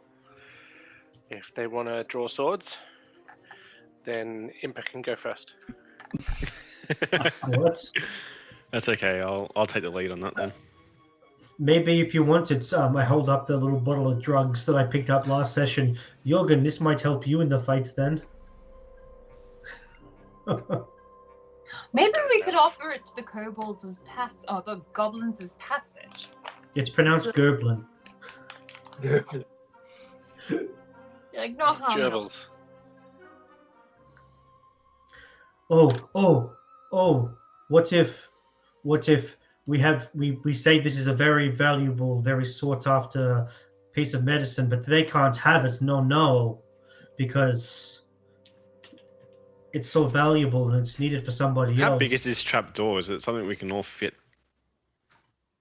If they want to draw swords, then Impa can go first. What? That's okay. I'll take the lead on that then. Maybe if you wanted, I hold up the little bottle of drugs that I picked up last session. Jorgen, this might help you in the fight then. Maybe we could offer it to the kobolds as the goblins as passage. It's pronounced Gerblin. Like no harm. no Gerbils. Oh, what if we say this is a very valuable, very sought after piece of medicine, but they can't have it, no, because it's so valuable and it's needed for somebody How else. big is this trap door? Is it something we can all fit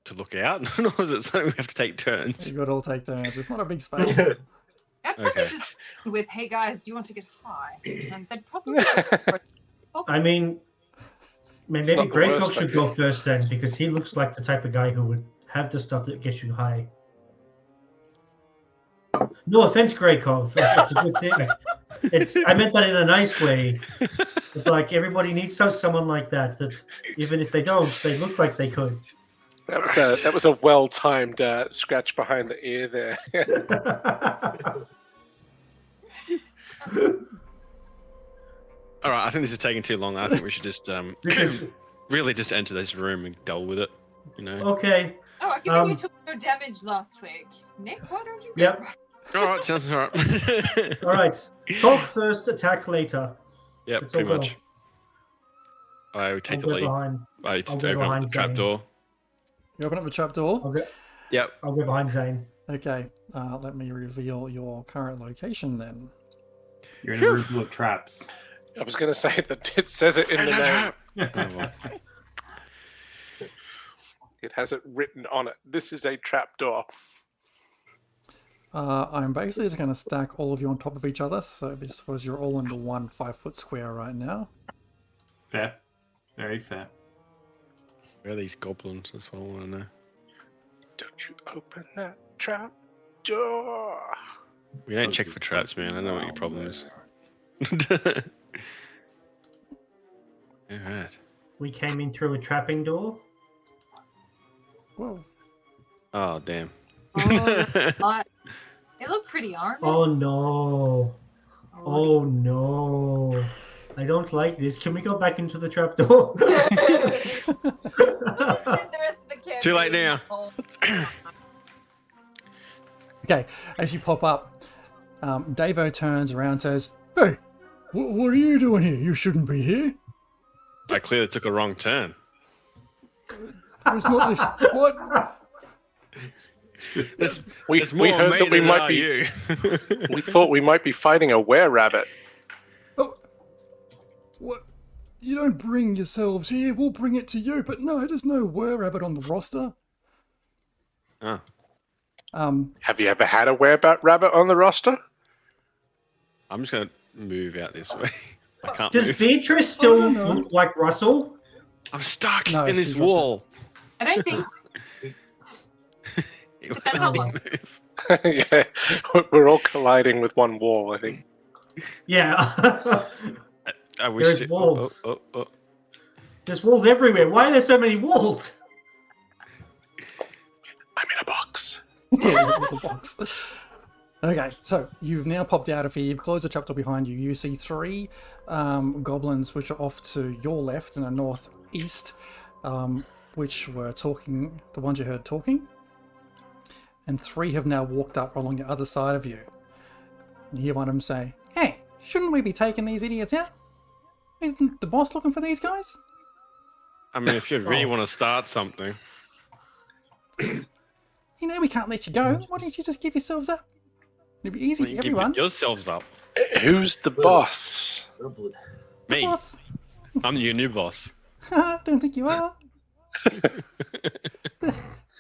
to look out? Or is it something we have to take turns? You got to all take turns. It's not a big space. I'd probably Okay. just with, hey guys, do you want to get high? And they'd probably go for it. I mean, maybe not the Greycock worst should idea. go first then, because he looks like the type of guy who would have the stuff that gets you high. No offense, Greykov. It's a good thing. I meant that in a nice way. It's like everybody needs someone like that. That even if they don't, they look like they could. That was a well-timed scratch behind the ear there. All right, I think this is taking too long. I think we should just This is really just enter this room and deal with it. You know. okay. Oh, given you took no damage last week, Nick, why don't you go? Yep. All right, sounds all right. All right. Talk first, attack later. Yep, Let's all pretty go. much. I would take I'll the go lead. behind. I I'll just go open up behind the trap Zane. door. You open up the trapdoor. Yep. I'll go behind Zane. Okay, let me reveal your current location then. You're in a room full of traps. I was going to say that it says it in the name. Oh, well. It has it written on it. This is a trapdoor. I'm basically just going to stack all of you on top of each other, so because you're all into one 5-foot square right now. Fair. Very fair. Where are these goblins? That's what I want to know. Don't you open that trap door. We don't check for traps, man. I know what your problem is. Alright. We came in through a trapping door. Whoa. Oh, damn. They look pretty, aren't they? Oh no. Oh no. I don't like this. Can we go back into the trap door? We'll just spend the rest of the campaign Too late now. all- Okay, as you pop up, Davo turns around and says, "Hey, what are you doing here? You shouldn't be here. I clearly took a wrong turn. There's not this. What? We heard that we might be. You. We thought we might be fighting a were-rabbit. Oh, what? You don't bring yourselves here. We'll bring it to you. But no, there's no were-rabbit on the roster. Oh. Have you ever had a were-rabbit on the roster? I'm just gonna move out this way. I can't Does move. Beatrice still look like Russell? I'm stuck No, in this she's dropped wall. I don't think so. Depends how long. Yeah, we're all colliding with one wall, I think. Yeah. I wish There's it. walls. Oh. There's walls everywhere. Why are there so many walls? I'm in a box. Yeah, there's a box. Okay, so you've now popped out of here. You've closed the trapdoor behind you. You see 3 goblins which are off to your left in the northeast, which were talking, the ones you heard talking. And 3 have now walked up along the other side of you. And you hear one of them say, "Hey, shouldn't we be taking these idiots out? Isn't the boss looking for these guys?" I mean, if you really want to start something. You know we can't let you go. Why don't you just give yourselves up? It'd be easy Well, for you everyone. give yourselves up. Who's the boss? The Me. boss. I'm your new boss. I don't think you are.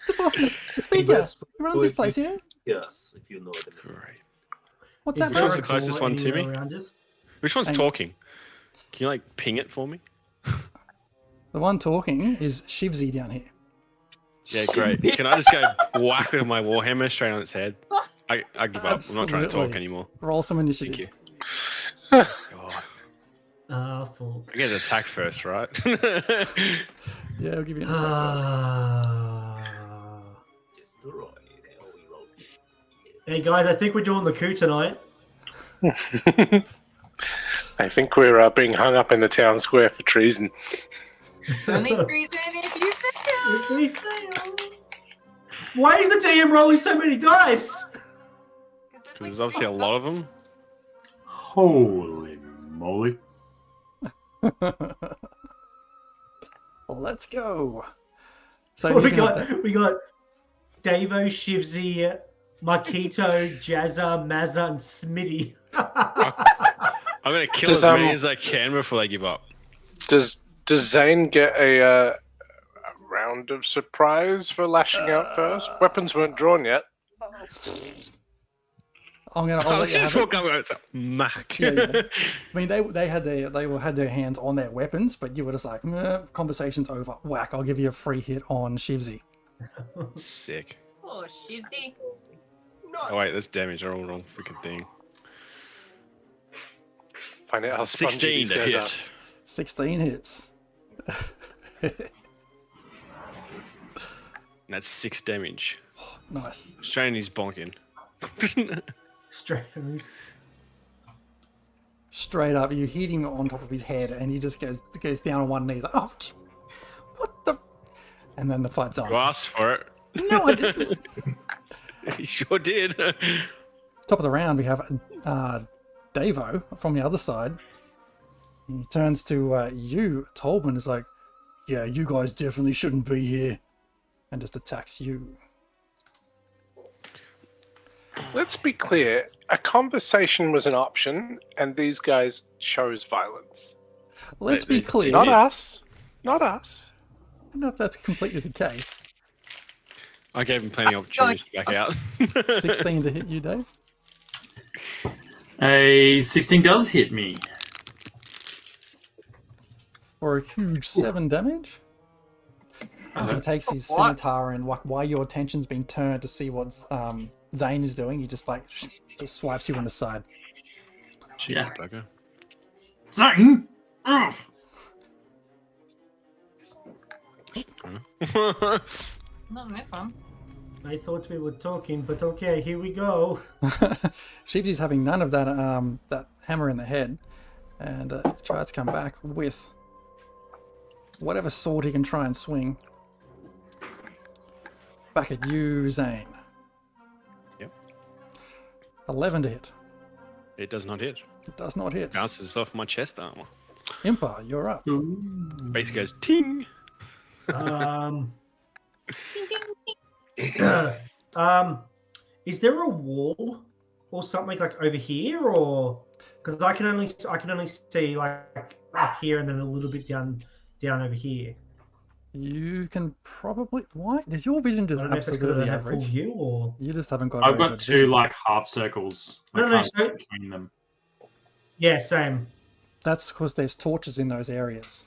The boss is the speaker. Who runs this place here? Yes, if you know what I mean. Great. What's Is that, there Who's a the closest door one to me? anywhere around us? Which one's Hang- talking? Can you like ping it for me? The one talking is Shivzy down here. Yeah, great. Can I just go whack with my warhammer straight on its head? I give up. I'm not trying to talk Absolutely. anymore. Roll some Thank initiative. you. God. Fuck. I get an attack first, right? Yeah, I'll give you an attack Destroy. Oh, we rolled. Hey guys, I think we're doing the coup tonight. I think we're being hung up in the town square for treason. Only treason if you fail. If we fail. Why is the DM rolling so many dice? Because there's obviously a lot of them. Holy moly. first. Let's go. So we you can have got we got Davo, Shivzy, Marquito, Jazza, Mazza, and Smitty. I'm going to kill Does, as many as I can before they give up. Does Zane get a round of surprise for lashing out first? Weapons weren't drawn yet. I'll I'll let you just have it. walk up and go, Mac. Yeah. I mean, they had their hands on their weapons, but you were just like, "Meh, conversation's over. Whack! I'll give you a free hit on Shivzy." Sick. Oh, Shivzy. Oh wait, that's damage. All wrong freaking thing. Find out how spongy 16 these to guys are. hit. 16 hits. That's 6 damage. Nice. Strain is bonking. Straight up, you hit him on top of his head, and he just goes down on one knee. Like, "Oh, what the?" And then the fight's on. You asked for it. No, I didn't. You sure did. Top of the round, we have Davo from the other side. He turns to you, Tolman, is like, "Yeah, you guys definitely shouldn't be here," and just attacks you. Let's be clear. A conversation was an option, and these guys chose violence. Let's be clear. Not us. Not us. I don't know if that's completely the case. I gave him plenty of opportunities to back out. 16 to hit you, Dave. A 16 does hit me. For a huge 7 damage. As he takes his scimitar and while your attention's been turned to see what Zane is doing, he just swipes you in the side. Yeah. Bugger. Zane! Ugh. Not in this one. I thought we were talking, but okay, here we go. Sheepsy's having none of that that hammer in the head, and tries to come back with whatever sword he can try and swing. Back at you, Zane. Yep. 11 to hit. It does not hit. It does not hit. Bounces off my chest armor. Impa, you're up. Base goes ting. Is there a wall or something like over here, or because I can only see like up here and then a little bit down over here. You can probably. Why? Does your vision just I don't know if it's 'cause I absolutely don't have full average? view, or You just haven't got. I've very got good two vision. like half circles. I No, can't so- see between them. yeah, same. That's because there's torches in those areas.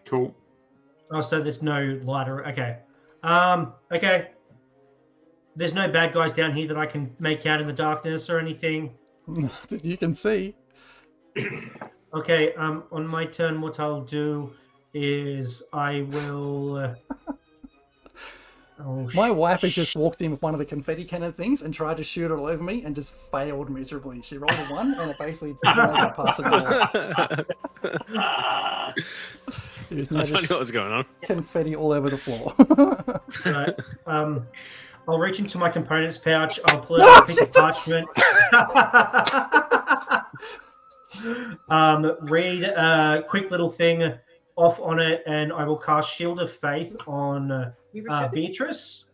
Cool. Oh, so there's no lighter. Okay. Okay. There's no bad guys down here that I can make out in the darkness or anything. That you can see. Okay. On my turn, what I'll do is I will. My wife has just walked in with one of the confetti cannon things and tried to shoot it all over me and just failed miserably. She rolled a 1 and it basically didn't make it past the door. There's I was wondering what was going on. confetti all over the floor. Right. I'll reach into my components pouch. I'll pull out a piece of parchment. Read a quick little thing off on it, and I will cast Shield of Faith on Beatrice.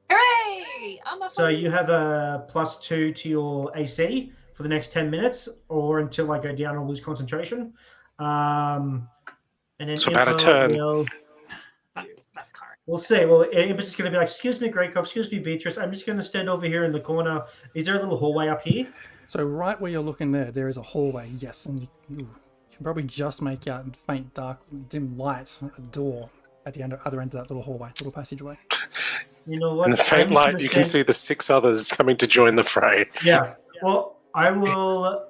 Hooray! I'm a So you have a +2 to your AC for the next 10 minutes, or until I go down or lose concentration. And then It's about a Impa turn. will- That's correct. We'll see. Well, Impa's just going to be like, excuse me, Grey Cop, excuse me, Beatrice. I'm just going to stand over here in the corner. Is there a little hallway up here? So right where you're looking there is a hallway, yes, and you can probably just make out in faint, dark, dim light a door at the other end of that little hallway, little passageway. You know what? In the faint I'm just light, gonna you can stand- see the 6 others coming to join the fray. Yeah. Well, I will.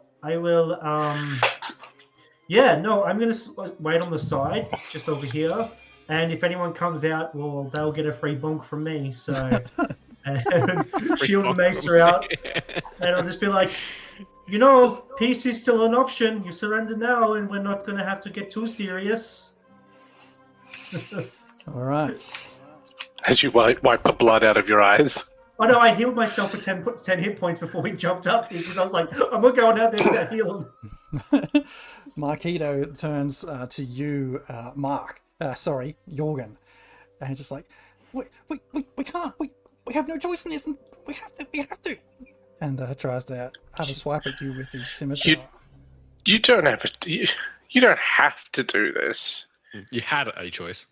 Yeah. No, I'm going to wait on the side, just over here. And if anyone comes out, well, they'll get a free bonk from me. So, and Shield and Mace are out, and I'll just be like, you know, peace is still an option. You surrender now, and we're not going to have to get too serious. All right. As you wipe the blood out of your eyes. Oh no, I healed myself for 10 hit points before we jumped up because I was like, I'm not going out there without healing. Marquito turns to you, Mark. Sorry, Jorgen. And just like, we can't. We have no choice in this. We have to. And tries to have a swipe at you with his scimitar. You don't have you don't have to do this. You had a choice.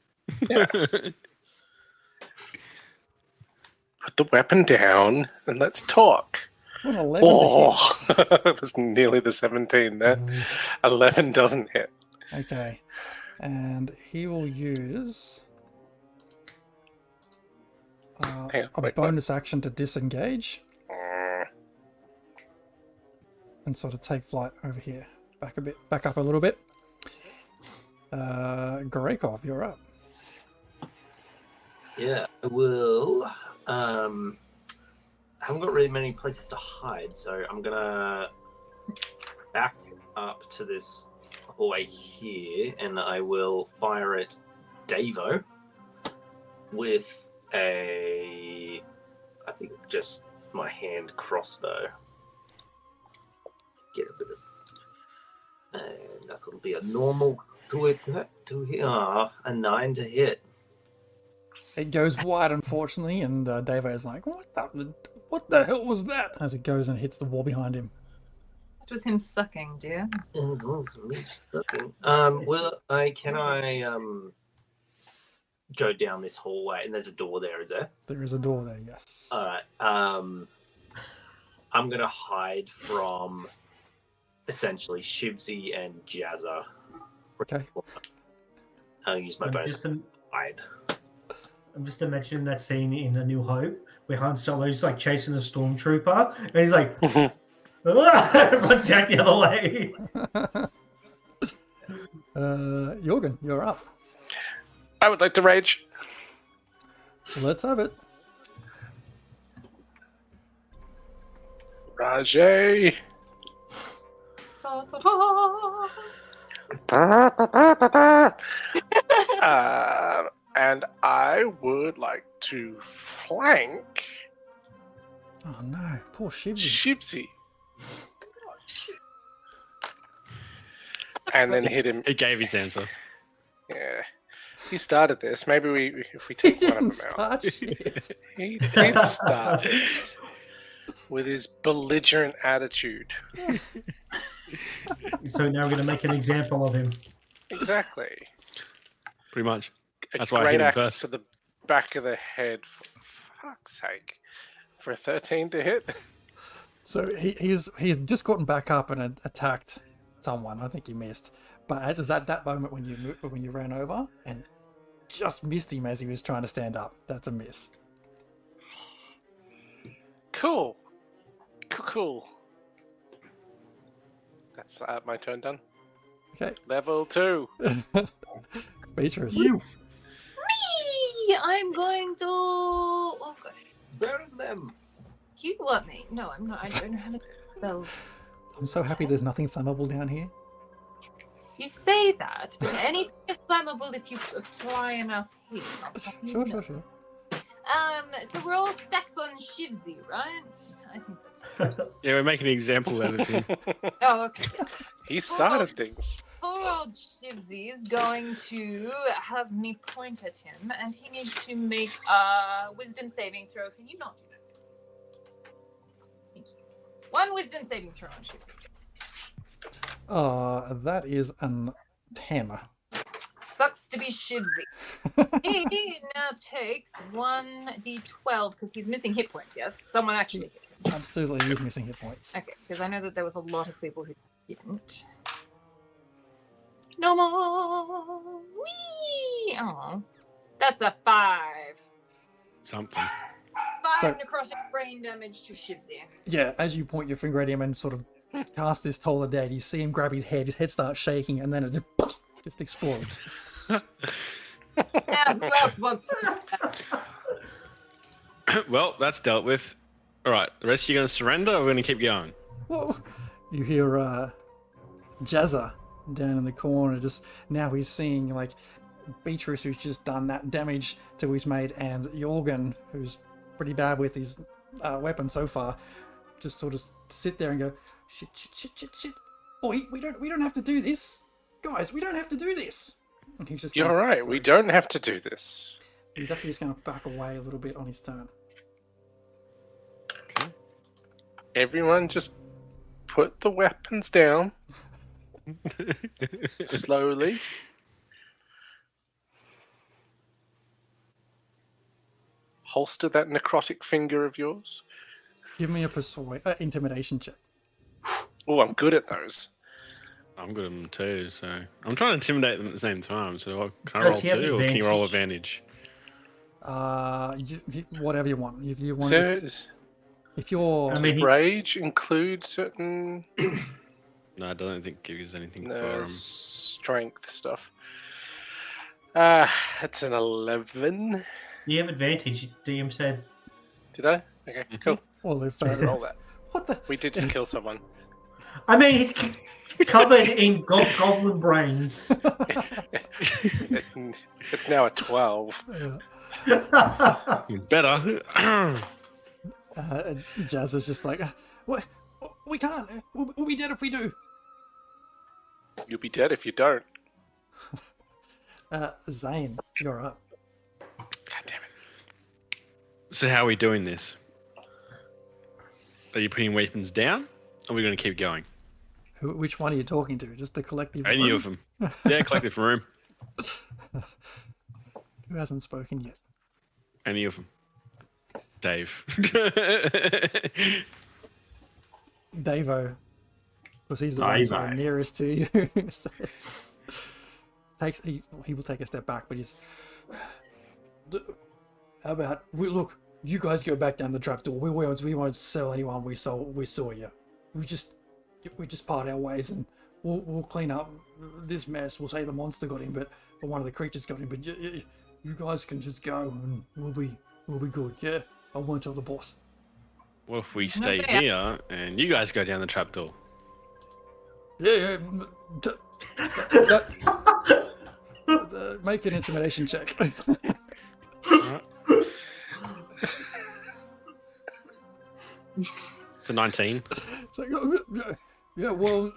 Yeah. Put the weapon down and let's talk. An 11 Oh, it was nearly the 17 there. 11 doesn't hit. Okay. And he will use Hang on, a wait, bonus action to disengage and sort of take flight over here. Back up a little bit. Gorekov, you're up. Yeah, I will. I haven't got really many places to hide, so I'm gonna back up to this hallway here, and I will fire at Davo with I think just my hand crossbow. Get a bit of, and that'll be a normal to hit. A 9 to hit. It goes wide, unfortunately, and Davo is like, what the hell was that? As it goes and hits the wall behind him. It was him sucking, dear. It was me sucking. Can I go down this hallway? And there's a door there, is there? There is a door there, yes. All right. I'm gonna hide from essentially Shivsy and Jazza. Okay. I'll use my bonus to hide. I'm just imagining that scene in A New Hope where Han Solo's like chasing a stormtrooper, and he's like, runs out the other way. Jorgen, you're up. I would like to rage. Let's have it. Rajay. Ta, ta, ta. And I would like to flank Oh no, poor Shibby. Shibsy. And then hit him. He gave his answer. Yeah. He started this. Maybe if we take one of them out. Shit. He did start this with his belligerent attitude. So now we're going to make an example of him. Exactly. Pretty much. A That's why I great hit him axe first. to the back of the head. For fuck's sake. For a 13 to hit. So he's just gotten back up and attacked someone. I think he missed. But it was at that moment when you ran over and just missed him as he was trying to stand up. That's a miss. Cool. Cool. That's my turn done. Okay. Level 2. Beatrice. You. Me! I'm going to. Oh gosh. Burn them. You want me? No, I'm not. I don't know how to spells. I'm so happy there's nothing flammable down here. You say that, but anything is flammable if you apply enough heat. Sure. So we're all stacks on Shivsy, right? I think that's right. Yeah, we're making an example out of him. Oh, okay. Yes. He started things. Poor old Shivsy is going to have me point at him, and he needs to make a wisdom saving throw. Can you not do that, please? Thank you. One wisdom saving throw on Shivsy, please. That is an 10. Sucks to be Shivsy. He now takes 1d12 because he's missing hit points, yes? Someone actually hit him. Absolutely, he's missing hit points. Okay, because I know that there was a lot of people who didn't. No more! Whee! Oh, that's a 5. Something. 5 necrotic brain damage to Shivsy. Yeah, as you point your finger at him and sort of cast this taller dead, you see him grab his head starts shaking, and then it just explodes. Now, who else wants Well, that's dealt with. Alright, the rest of you going to surrender or we're going to keep going? Whoa! You hear Jazza down in the corner. Just now he's seeing like Beatrice, who's just done that damage to his mate, and Jorgen, who's pretty bad with his weapon so far, just sort of sit there and go, shit. Oh, we don't have to do this, guys. We don't have to do this. And he's just. You're right. We don't have to do this. He's actually just going to back away a little bit on his turn. Everyone just put the weapons down. Slowly. Holster that necrotic finger of yours. Give me a intimidation check. Oh, I'm good at those. I'm good at them too, so I'm trying to intimidate them at the same time. So can I Does roll he have 2 or can you roll advantage? advantage? Whatever you want. If you want, So, if you're, I mean, rage include certain No, I don't think it gives anything for strength stuff. It's an 11. you have advantage, DM said. Did I? Okay, cool. well, if Roll that. what the? We did just kill someone. I mean, he's covered in goblin brains. It's now a 12. Better. Jazz is just like, what? We can't. We'll be dead if we do. You'll be dead if you don't. Zane, you're up. God damn it. So how are we doing this? Are you putting weapons down? Or are we going to keep going? Which one are you talking to? Just the collective? Any room? of them. Yeah, collective room. Who hasn't spoken yet? Any of them. Dave. Davo, because he's the one sort of nearest to you. So he will take a step back, but he's. How about look? You guys go back down the trapdoor. We won't sell anyone. We saw you. We just part our ways, and we'll clean up this mess. We'll say the monster got him, but one of the creatures got him. But you guys can just go, and we'll be good. Yeah, I won't tell the boss. Well, if we stay here and you guys go down the trapdoor. Yeah. Make an intimidation check. For 19. It's like, yeah, well,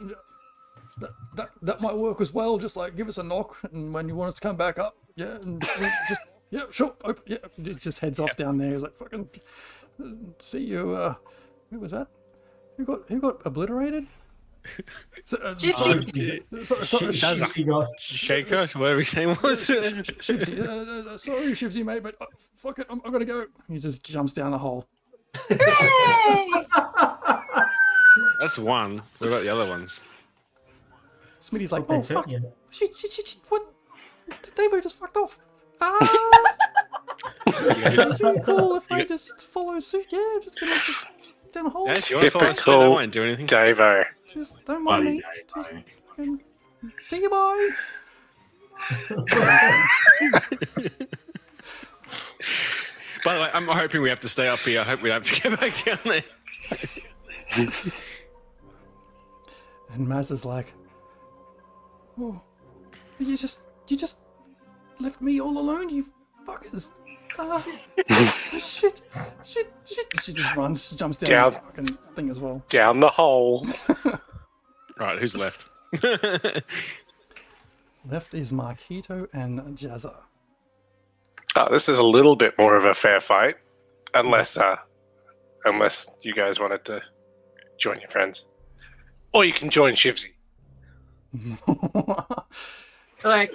that might work as well. Just like give us a knock, and when you want us to come back up, yeah, and just sure, open, yeah. It just heads off down there. He's like, fucking, see you. Who was that? Who got obliterated? Shaker, whatever his name was. Shivsy, sorry, Shivsy, mate, but fuck it, I'm gonna go. He just jumps down the hole. Hooray! That's one. What about the other ones? Smitty's like, Okay, oh fuck, yeah. shit, what? Davo just fucked off. It's really cool if I just follow suit. Yeah, I'm just gonna down the hole. Yeah, if you want to follow suit, I won't do anything. Davo. Just don't mind me. Just fucking see you, bye. By the way, I'm hoping we have to stay up here. I hope we don't have to go back down there. And Maz is like, oh, you just left me all alone, you fuckers. Shit. She just runs, jumps down the fucking thing as well. Down the hole. Right, who's left? Left is Marquito and Jazza. Oh, this is a little bit more of a fair fight, unless you guys wanted to join your friends, or you can join Shivsy. Like,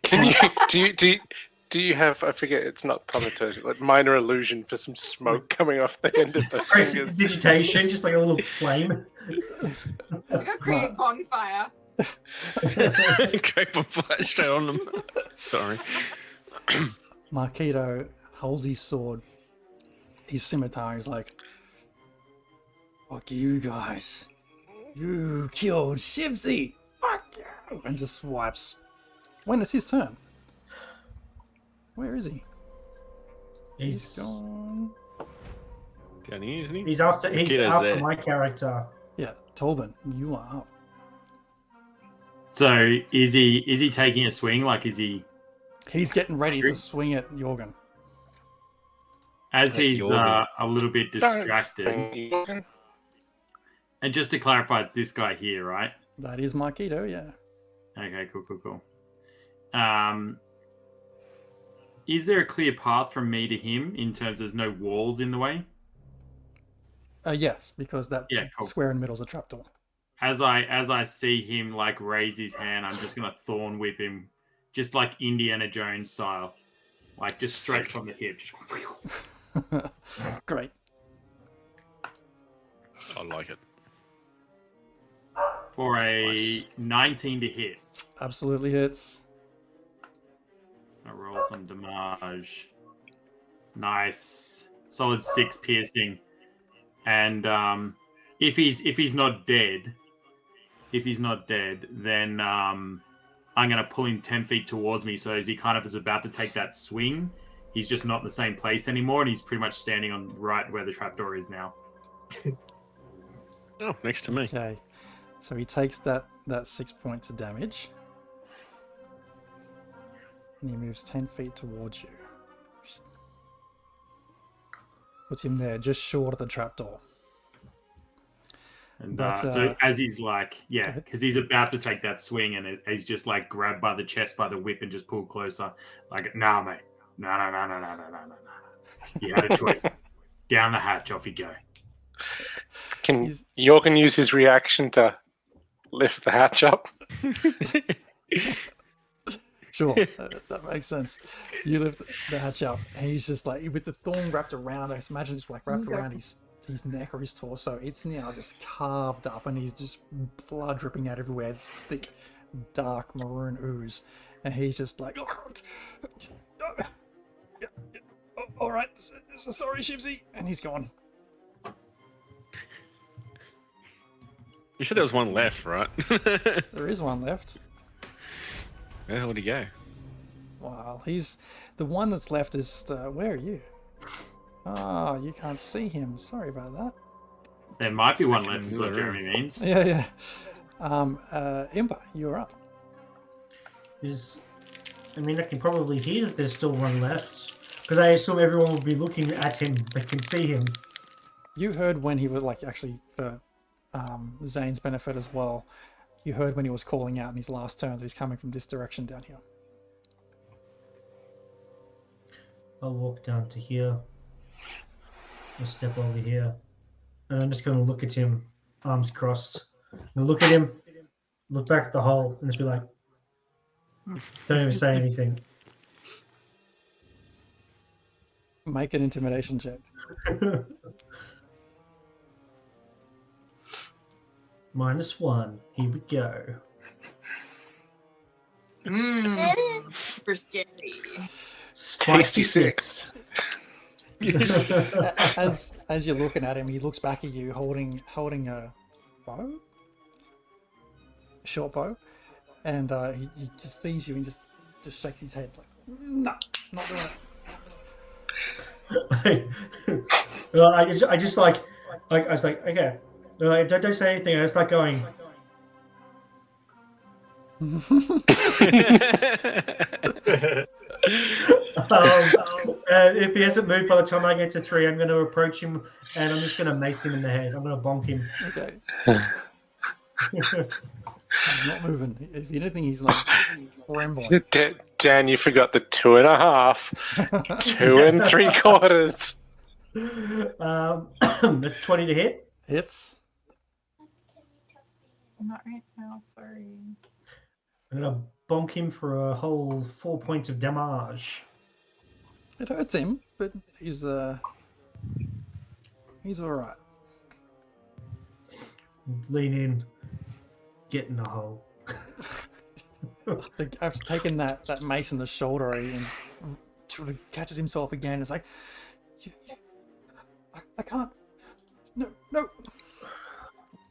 Can you do you have, I forget, it's not thaumaturgy, like minor illusion for some smoke coming off the end of those fingers? Digitation, just like a little flame. we're gonna create bonfire. Creep bonfire straight on them. Sorry. Marquito holds his sword, his scimitar. He's like, fuck you guys. You killed Shivsy. Fuck you. And just swipes. When it's his turn. Where is he? He's gone. Down here, isn't he? He's after there. my character. Yeah, Tolbin, you are up. So is he taking a swing? Like, is he? He's getting ready to swing at Jorgen. As Like he's Jorgen. a little bit distracted. Jorgen. And just to clarify, it's this guy here, right? That is Marquito, yeah. Okay, cool. Is there a clear path from me to him in terms there's no walls in the way? Yes, because that cool. square in the middle is a trapdoor. As I see him like raise his hand, I'm just gonna thorn whip him, just like Indiana Jones style, like just straight from the hip. Just... Great. I like it. For a Nice. 19 to hit. Absolutely hits. I roll some damage. Nice, solid 6 piercing. And if he's not dead, then I'm gonna pull him 10 feet towards me. So as he kind of is about to take that swing, he's just not in the same place anymore, and he's pretty much standing on right where the trapdoor is now. Oh, next to me. Okay. So he takes that 6 points of damage. And he moves 10 feet towards you. Puts him there, just short of the trapdoor. And But, so as he's like, go ahead. because he's about to take that swing, and he's just like grabbed by the chest by the whip and just pulled closer. Like, nah, mate. No. You had a choice. Down the hatch, off you go. Can Jorgen use his reaction to lift the hatch up? Sure, that makes sense. You lift the hatch up, and he's just like, with the thorn wrapped around, I just imagine it's like wrapped around his neck or his torso. It's now just carved up, and he's just blood dripping out everywhere. It's thick, dark maroon ooze, and he's just like, all right, so sorry, Shivsy, and he's gone. You said there was one left, right? There is one left. Where the hell did he go? Wow, he's the one that's left is where are you? Oh, you can't see him. Sorry about that. There might be one left, is what Jeremy means. Yeah. Impa, you're up. Is I mean, I can probably hear that there's still one left. Because I assume everyone will be looking at him. They can see him. You heard when he was, like, actually, for Zane's benefit as well, you heard when he was calling out in his last turn that he's coming from this direction down here. I'll walk down to here. I'll step over here. And I'm just going to look at him, arms crossed. I'll look at him, look back at the hole, and just be like, don't even say anything. Make an intimidation check. -1. Here we go. Super scary. Tasty 6. As you're looking at him, he looks back at you holding a bow, a short bow, and he just sees you and just shakes his head like, no, not doing it. I was like, okay. Like, don't say anything. I just start going. If he hasn't moved by the time I get to 3, I'm going to approach him and I'm just going to mace him in the head. I'm going to bonk him. Okay. He's not moving. If anything, he's like trembling. Dan, you forgot the 2.5. 2 3/4. That's 20 to hit. Hits. Not right now, sorry. I'm going to bonk him for a whole 4 points of damage. It hurts him, but he's all right. Lean in. Get in the hole. After taking that mace in the shoulder, and sort of catches himself again. It's like, I can't. No.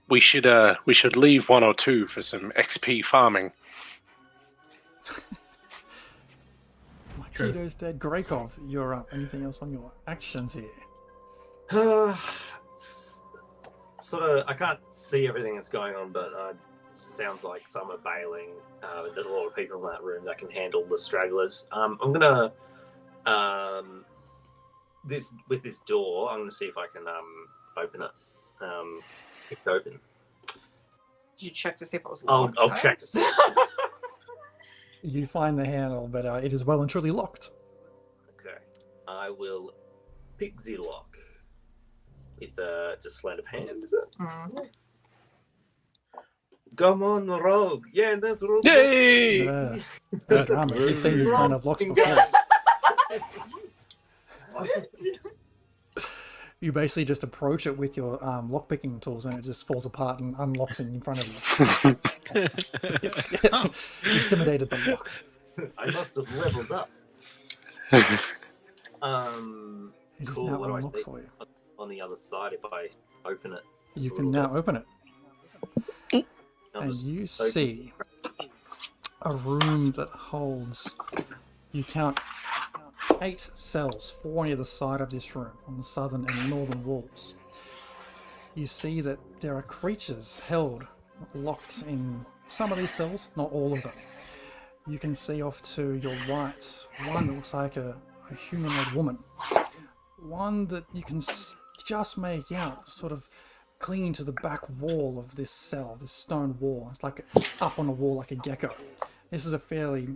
We should leave 1 or 2 for some XP farming. Makito's dead. Greykov, you're up. Anything else on your actions here? Sort of. I can't see everything that's going on, but sounds like some are bailing. There's a lot of people in that room that can handle the stragglers. I'm gonna with this door. I'm gonna see if I can open it. It's open. Did you check to see if it was I'll locked? check. You find the handle, but it is well and truly locked. Okay, I will pick the lock with just sleight of hand. Is it? Mm. Come on, rogue! Yeah, that's rogue. Yay! Drama. You've seen these kind of locks before. You basically just approach it with your lockpicking tools, and it just falls apart and unlocks in front of you. Just get scared. Intimidated the lock. I must have leveled up. It is Cool. now What do I unlocked see for you. on the other side if I open it? You Just a can little now open it, bit. I'll and just you open- see a room that holds. You count 8 cells, 4 on either side of this room, on the southern and northern walls. You see that there are creatures held, locked in some of these cells, not all of them. You can see off to your right one that looks like a humanoid woman. One that you can just make out, sort of clinging to the back wall of this cell, this stone wall. It's like up on a wall like a gecko. This is a fairly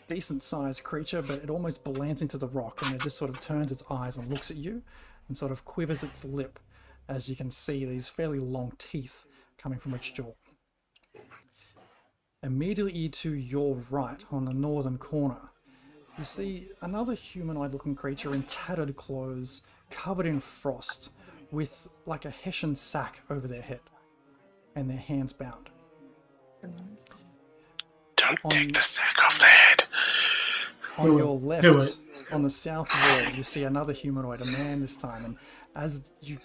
decent sized creature, but it almost blends into the rock, and it just sort of turns its eyes and looks at you and sort of quivers its lip as you can see these fairly long teeth coming from its jaw. Immediately to your right, on the northern corner, you see another humanoid looking creature in tattered clothes, covered in frost, with like a hessian sack over their head and their hands bound. Don't take the sack off the head. On your Do left, it. on the south wall, you see another humanoid, a man this time. And as you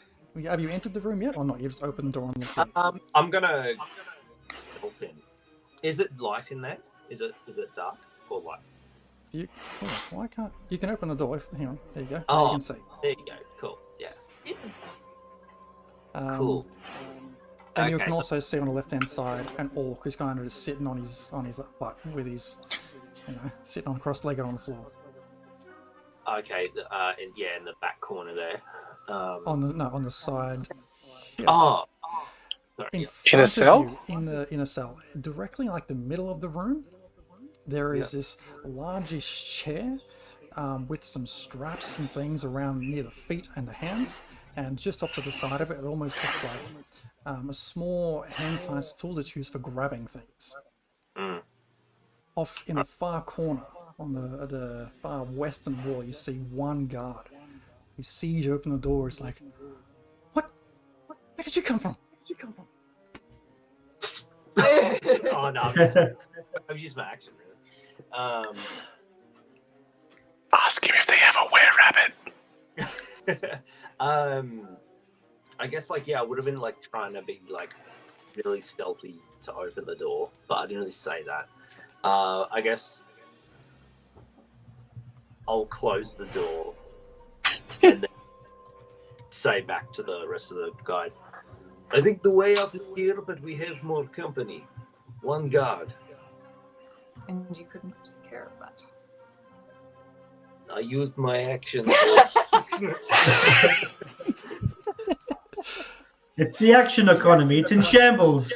have you entered the room yet, or not? You just opened the door and looked in. I'm gonna stealth in. Is it light in there? Is it dark or light? You, why can't you can open the door? Hang on, there you go. Oh. You can see. There you go. Cool. Yeah. Super. Cool. And you Okay, can so- also see on the left-hand side an orc who's kind of just sitting on his butt with his sitting on cross-legged on the floor. Okay, in the back corner there. On the side. Yeah. Oh, sorry. In yeah. front In a of cell? you, in a cell, directly like the middle of the room, there is this largish chair with some straps and things around near the feet and the hands, and just off to the side of it, it almost looks like a small hand-sized tool that's used for grabbing things. Off in the far corner, on the far western wall, you see one guard who sees you open the door. Is like, "What? Where did you come from? Oh no, I've used my action really. Ask him if they have a were-rabbit. I guess I would have been trying to be really stealthy to open the door, but I didn't really say that. I guess I'll close the door and then say back to the rest of the guys, I think the way out is here, but we have more company. One guard. And you couldn't take care of that. I used my action. It's the action economy. It's in shambles.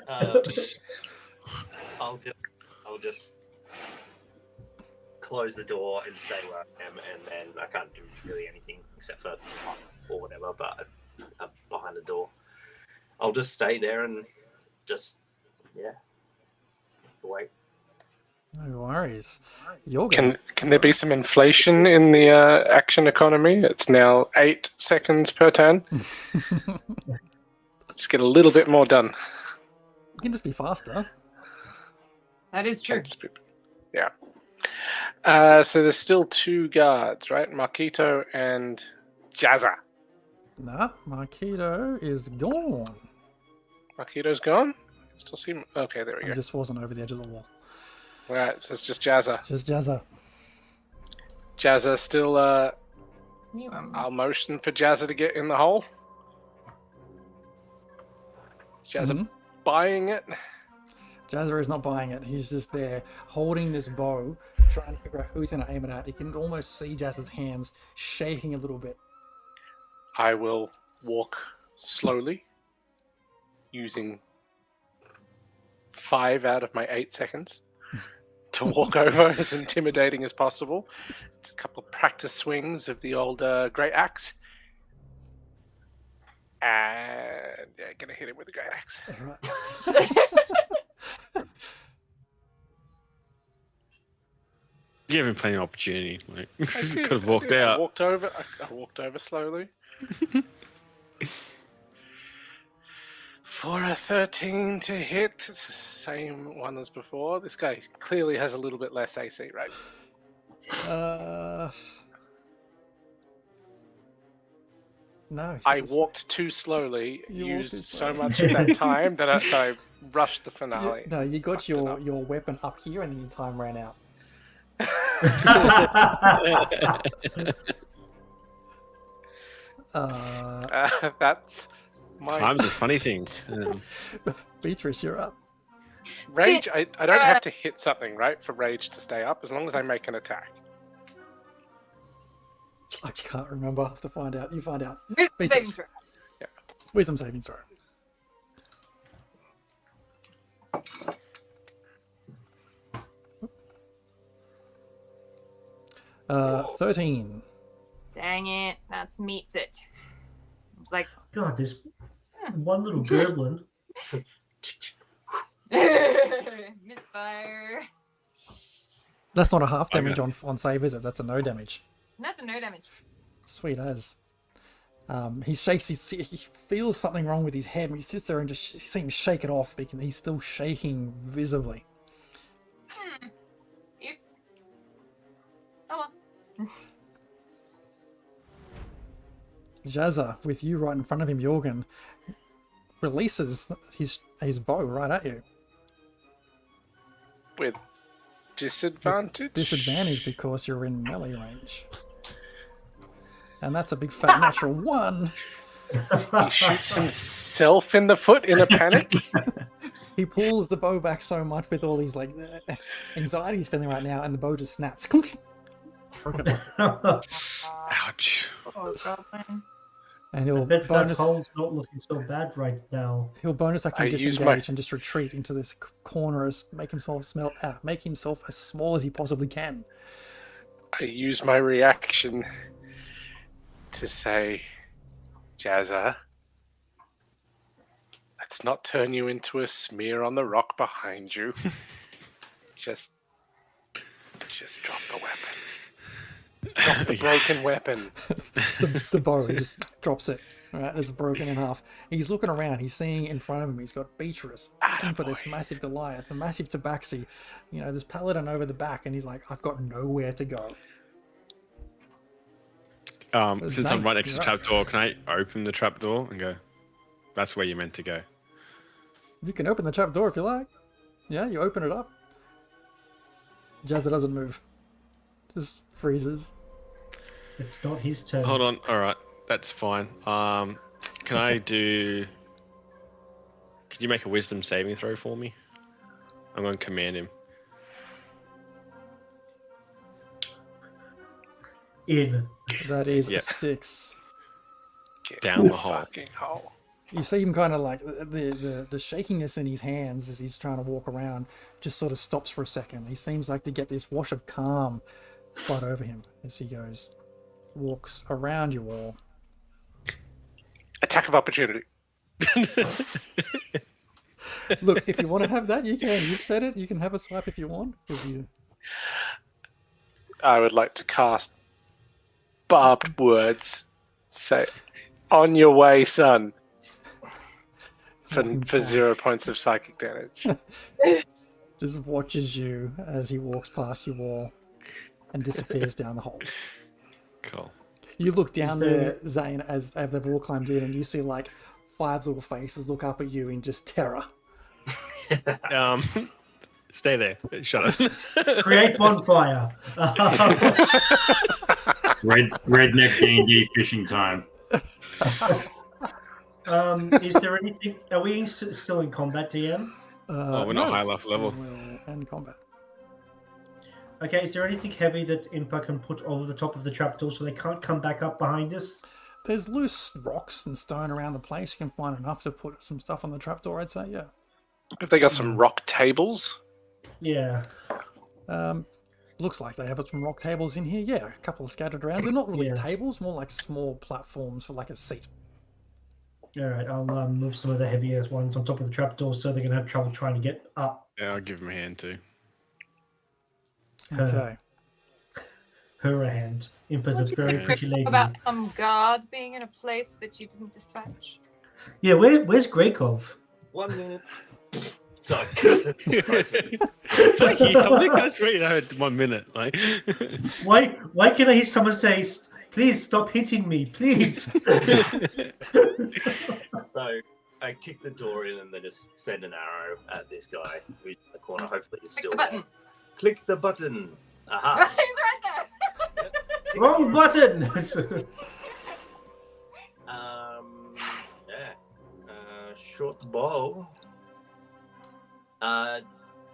I'll just close the door and stay where I am, and then I can't do really anything except for or whatever. But I'm behind the door. I'll just stay there and just wait. No worries. You're Can there be some inflation in the action economy? It's now 8 seconds per turn. Just get a little bit more done. You can just be faster. That is true. Yeah. So there's still 2 guards, right? Marquito and Jazza. Nah, Marquito is gone. Marquito's gone? Still see him? Okay, there we He go. just wasn't over the edge of the wall. Right, so it's just Jazza. Just Jazza. Jazza still, I'll motion for Jazza to get in the hole. Is Jazza buying it? Jazza is not buying it. He's just there holding this bow, trying to figure out who's going to aim it at. You can almost see Jazza's hands shaking a little bit. I will walk slowly, using 5 out of my 8 seconds to walk over as intimidating as possible. Just a couple of practice swings of the old great axe. And gonna hit him with the great axe. You haven't plenty of opportunity. Could have walked out. I walked over slowly. For a 13 to hit, it's the same one as before. This guy clearly has a little bit less AC, right? No. I walked too slowly, used so much of that time that I rushed the finale. No, you got your weapon up here and then your time ran out. That's my... Time's a funny thing. Beatrice, you're up. Rage, I don't have to hit something, right, for rage to stay up, as long as I make an attack. I can't remember. I have to find out. You find out. Wisdom saving throw. Yeah. Wisdom saving throw. Uh, 13. Dang it, that's meets it. It's like God, this one little gerblin. misfire. That's not a half damage on save, is it? That's a no damage. That's a no damage. Sweet as. He shakes. He feels something wrong with his head. And he sits there and just sees him shake it off because he's still shaking visibly. Oops. Oh well. Jazza, with you right in front of him, Jorgen, releases his bow right at you. With disadvantage? Disadvantage because you're in melee range. And that's a big fat natural 1. He shoots himself in the foot in a panic. He pulls the bow back so much with all these like anxiety he's feeling right now, and the bow just snaps. Broken. Ouch. Oh, goblin. And he'll Bet that bonus. hole's not looking so bad right now. He'll bonus action I use disengage my- and just retreat into this corner as make himself as small as he possibly can. I use my reaction to say, Jazza, let's not turn you into a smear on the rock behind you. Just drop the weapon. Drop the broken weapon. The bow, he just drops it. Right, it's broken in half. He's looking around. He's seeing in front of him. He's got Beatrice looking for this massive Goliath, the massive Tabaxi. You know, this paladin over the back, and he's like, "I've got nowhere to go." Since I'm right next to the you're up. trapdoor, can I open the trapdoor and go? That's where you're meant to go. You can open the trap door if you like. Yeah, you open it up. Jazza doesn't move. Just freezes. It's not his turn. Hold on. All right, that's fine. Can I do? Can you make a wisdom saving throw for me? I'm going to command him. In. That is Yeah. a 6. Get Down in the hole. fucking hole. You see him kind of like the shakiness in his hands as he's trying to walk around just sort of stops for a second. He seems like to get this wash of calm flood over him as he walks around you all. Attack of opportunity. Look, if you want to have that, you can. You've said it. You can have a swipe if you want. 'Cause you... I would like to cast barbed words. Say, on your way, son. For 0 points of psychic damage. Just watches you as he walks past you all and disappears down the hole. Cool. You look down there, Zane, as they've all climbed in, and you see like 5 little faces look up at you in just terror. Stay there. Shut up. Create bonfire. Redneck D&D fishing time. Is there anything? Are we still in combat, DM? We're not high enough level. And combat. Okay, is there anything heavy that Impa can put over the top of the trapdoor so they can't come back up behind us? There's loose rocks and stone around the place. You can find enough to put some stuff on the trapdoor, I'd say, yeah. Have they got some rock tables? Yeah. Looks like they have some rock tables in here. Yeah, a couple of scattered around. They're not really tables, more like small platforms for like a seat. All right, I'll move some of the heavier ones on top of the trapdoor so they're going to have trouble trying to get up. Yeah, I'll give him a hand too. Okay. Her a hand. Impa's a very Pretty pretty lady. about some guard being in a place that you didn't dispatch. Yeah, where's Gregov? 1 minute. Sorry. Like he's something. I swear you heard 1 minute. Like. Why can I hear someone say, "Please stop hitting me, please"? So I kick the door in and then just send an arrow at this guy who's in the corner. Hopefully he's still the button. there. Click the button. Aha. He's right there. Wrong button. Short bow.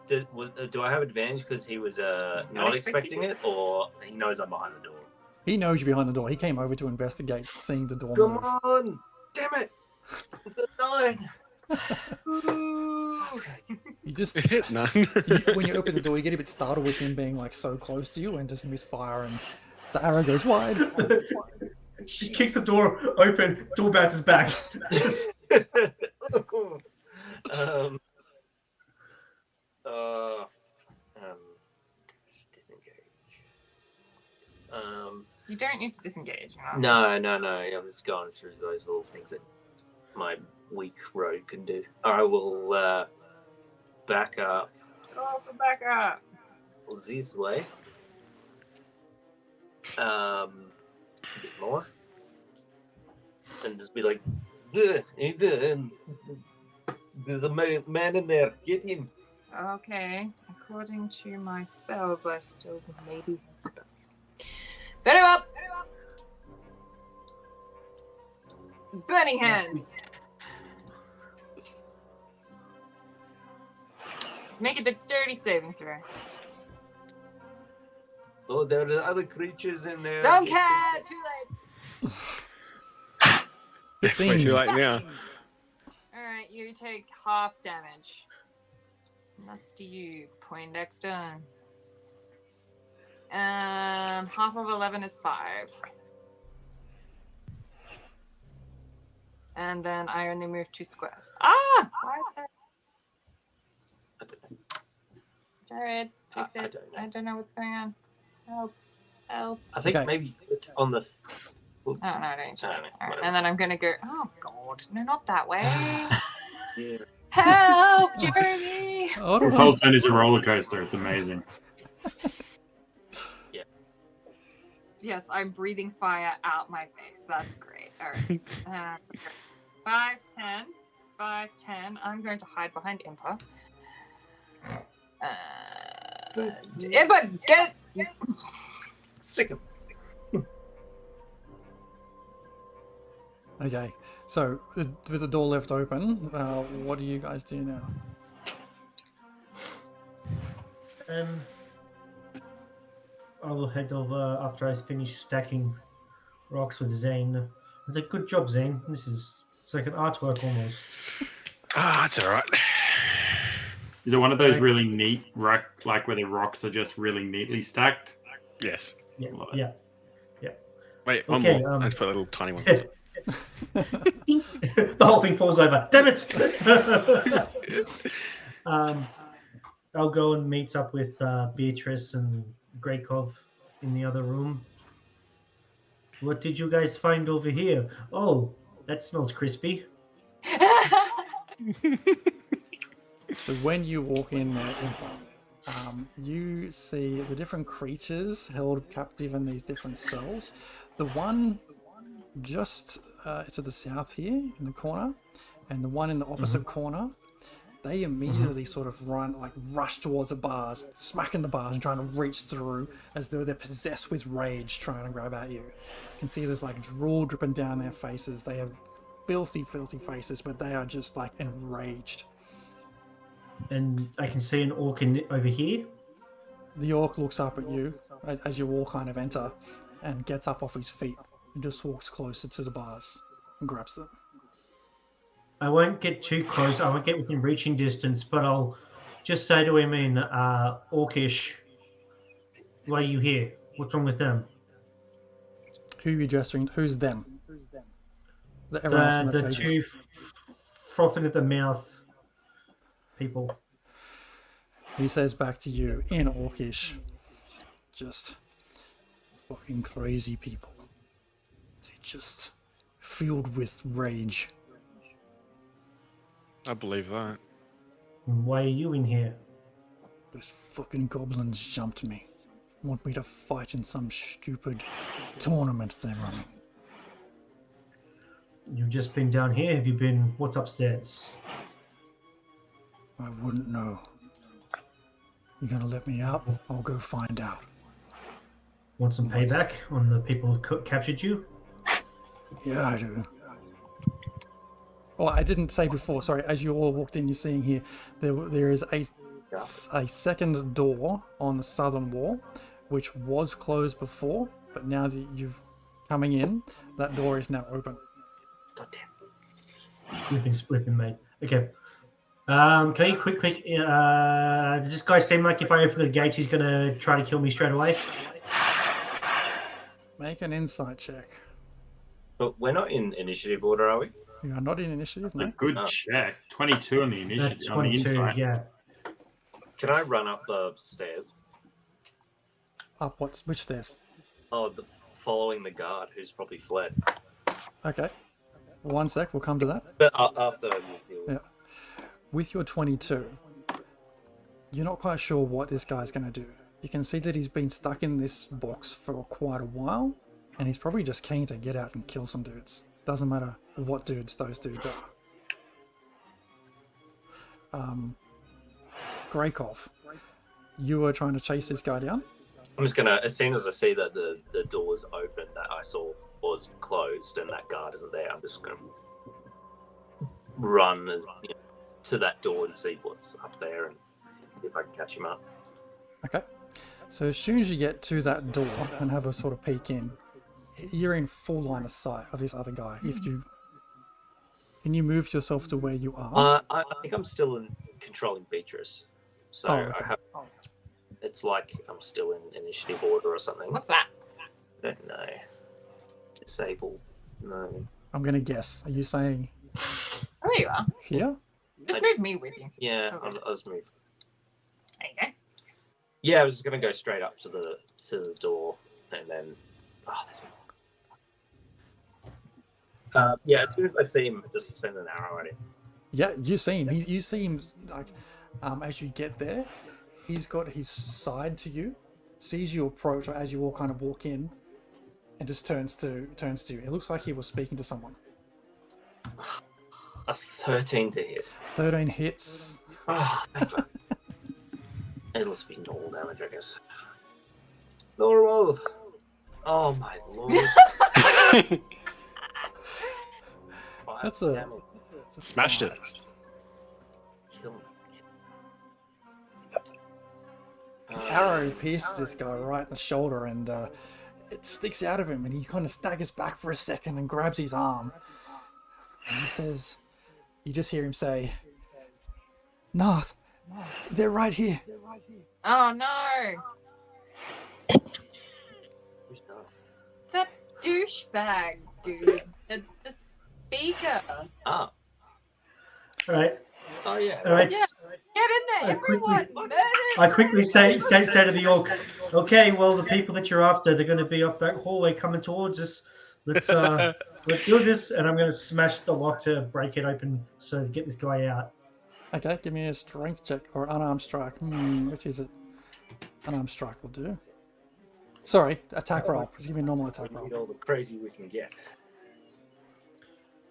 Do I have advantage because he was not expecting it, or he knows I'm behind the door? He knows you're behind the door. He came over to investigate, seeing the door Come move. on! Damn it! The 9! You just None. when you open the door, you get a bit startled with him being like so close to you and just misfire, and the arrow goes wide. He kicks the door open, door bounces back. Disengage. You don't need to disengage. Right? No. I'm just going through those little things that my weak rogue can do. I will back up Go for back up. this way. A bit more. And just be like, there's a man in there. Get him. Okay. According to my spells, I still maybe have spells. Very well. Burning hands. Make a dexterity saving throw. Oh, there are other creatures in there. Don't care. Too late. 15. Way too late now. All right, you take half damage. And that's to you, Poindexter. Half of 11 is 5. And then I only move 2 squares. Ah! Why is that? Jared, fix it. I don't know what's going on. Help. Help. I think Okay. maybe on the. Oh, no, I don't. I don't know. All right, and then I'm going to go, oh, God. No, not that way. Yeah. Help, Jeremy! All This right. whole turn is a roller coaster. It's amazing. Yes, I'm breathing fire out my face. That's great. All right. That's okay. 5, 10. 5, 10. I'm going to hide behind Impa. Impa, get it! Sick him. Okay, so with the door left open, what do you guys do now? I will head over after I finish stacking rocks with Zane. It's a good job, Zane. This is it's like an artwork almost. Ah, it's all right. Is it one of those really neat like where the rocks are just really neatly stacked? Yes. Yeah, Love it. yeah. Wait, one Okay, more. I just put a little tiny one. The whole thing falls over. Damn it! I'll go and meet up with Beatrice and Greykov in the other room. What did you guys find over here? Oh, that smells crispy. So when you walk in there, you see the different creatures held captive in these different cells. The one just to the south here in the corner, and the one in the opposite corner, they immediately sort of rush towards the bars, smacking the bars and trying to reach through as though they're possessed with rage, trying to grab at you. You can see there's like drool dripping down their faces. They have filthy faces, but they are just like enraged. And I can see an orc over here. The orc looks up at you as you all kind of enter and gets up off his feet and just walks closer to the bars and grabs them. I won't get too close. I won't get within reaching distance, but I'll just say to him in Orcish, "Why are you here? What's wrong with them?" Who are you gesturing? Who's them? Everyone else in The cages. two frothing at the mouth people. He says back to you in Orcish, just fucking crazy people. They're just filled with rage. I believe that. Why are you in here? Those fucking goblins jumped me. Want me to fight in some stupid tournament they're running. You've just been down here. Have you been? What's upstairs? I wouldn't know. You gonna let me out? I'll go find out. Want some payback on the people who captured you? Yeah, I do. Oh, I didn't say before, sorry, as you all walked in, you're seeing here, there is a second door on the southern wall, which was closed before, but now that you've coming in, that door is now open. Flipping, mate. Okay. Can you quick, does this guy seem like if I open the gate, he's going to try to kill me straight away? Make an insight check. But we're not in initiative order, are we? You are not in initiative, no? A good check. 22 on the initiative. On the 22, insight. yeah. Can I run up the stairs? Up which stairs? Oh, following the guard who's probably fled. Okay. One sec, we'll come to that. But after you deal with. Yeah. With your 22, you're not quite sure what this guy's going to do. You can see that he's been stuck in this box for quite a while, and he's probably just keen to get out and kill some dudes. Doesn't matter what dudes those dudes are. Greykov, you were trying to chase this guy down? I'm just gonna, as soon as I see that the door's open that I saw was closed and that guard isn't there, I'm just gonna run to that door and see what's up there and See if I can catch him up. Okay. So as soon as you get to that door and have a sort of peek in, you're in full line of sight of this other guy. Can you move yourself to where you are? I think I'm still controlling Beatrice. So okay. it's like I'm still in initiative order or something. What's that? I don't know. Disable. No. I'm going to guess. Are you saying Oh, there you are. here? Just move me with you. Yeah, So- I'll just move. There you go. Yeah, I was just gonna go straight up to the door, and then there's more. Yeah, as soon as I see him, just send an arrow at him. Yeah, you see him. You see him like as you get there. He's got his side to you, sees you approach, or as you all kind of walk in, and just turns to you. It looks like he was speaking to someone. A 13 to hit. 13 hits. Oh, it must be normal damage, I guess. Normal. Oh my lord. That's a Smashed it. Kill me. Arrow pierces this guy right in the shoulder, and it sticks out of him, and he kind of staggers back for a second and grabs his arm. And he says, you just hear him say, Narth, they're right here. Oh no! That douchebag, dude. The speaker. Ah. All right. Oh yeah. All right. Yeah. Get in there, everyone! I quickly say to the orc, okay, well, the people that you're after, they're going to be up that hallway coming towards us. Let's do this, and I'm going to smash the lock to break it open so to get this guy out. Okay, give me a strength check or an unarmed strike. Which is it? Unarmed strike will do. Sorry, attack roll. Just give me a normal attack roll. We need all the crazy we can get.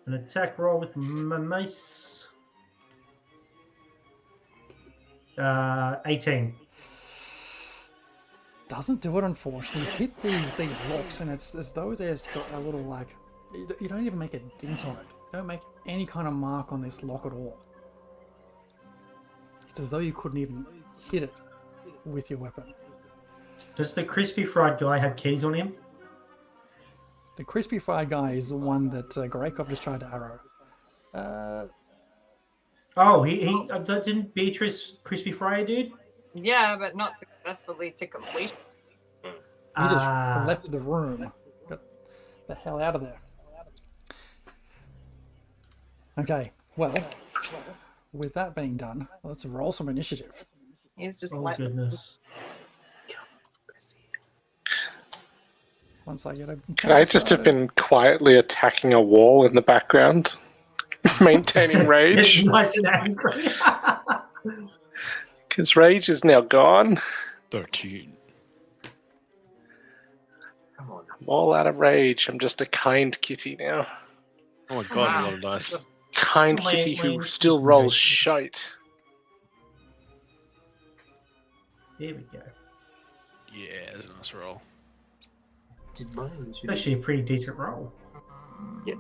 An attack roll with my mace. 18. Doesn't do it, unfortunately. You hit these locks, and it's as though there's got a little like you don't even make a dent on it. You don't make any kind of mark on this lock at all. It's as though you couldn't even hit it with your weapon. Does the crispy fried guy have keys on him? The crispy fried guy is the one that Gorakov just tried to arrow. Didn't Beatrice crispy fry a dude? Yeah, but not successfully to completion. He just left the room. Got the hell out of there. Okay, well, with that being done, let's roll some initiative. He's just Oh goodness. Once I get a... Could I just have been quietly attacking a wall in the background? Maintaining rage? It's nice and angry. Because rage is now gone. 13. Come on. I'm all out of rage. I'm just a kind kitty now. Oh my god, a lot of dice. Kind kitty who still rolls shite. There we go. Yeah, that's a nice roll. It's actually a pretty decent roll. Yeah.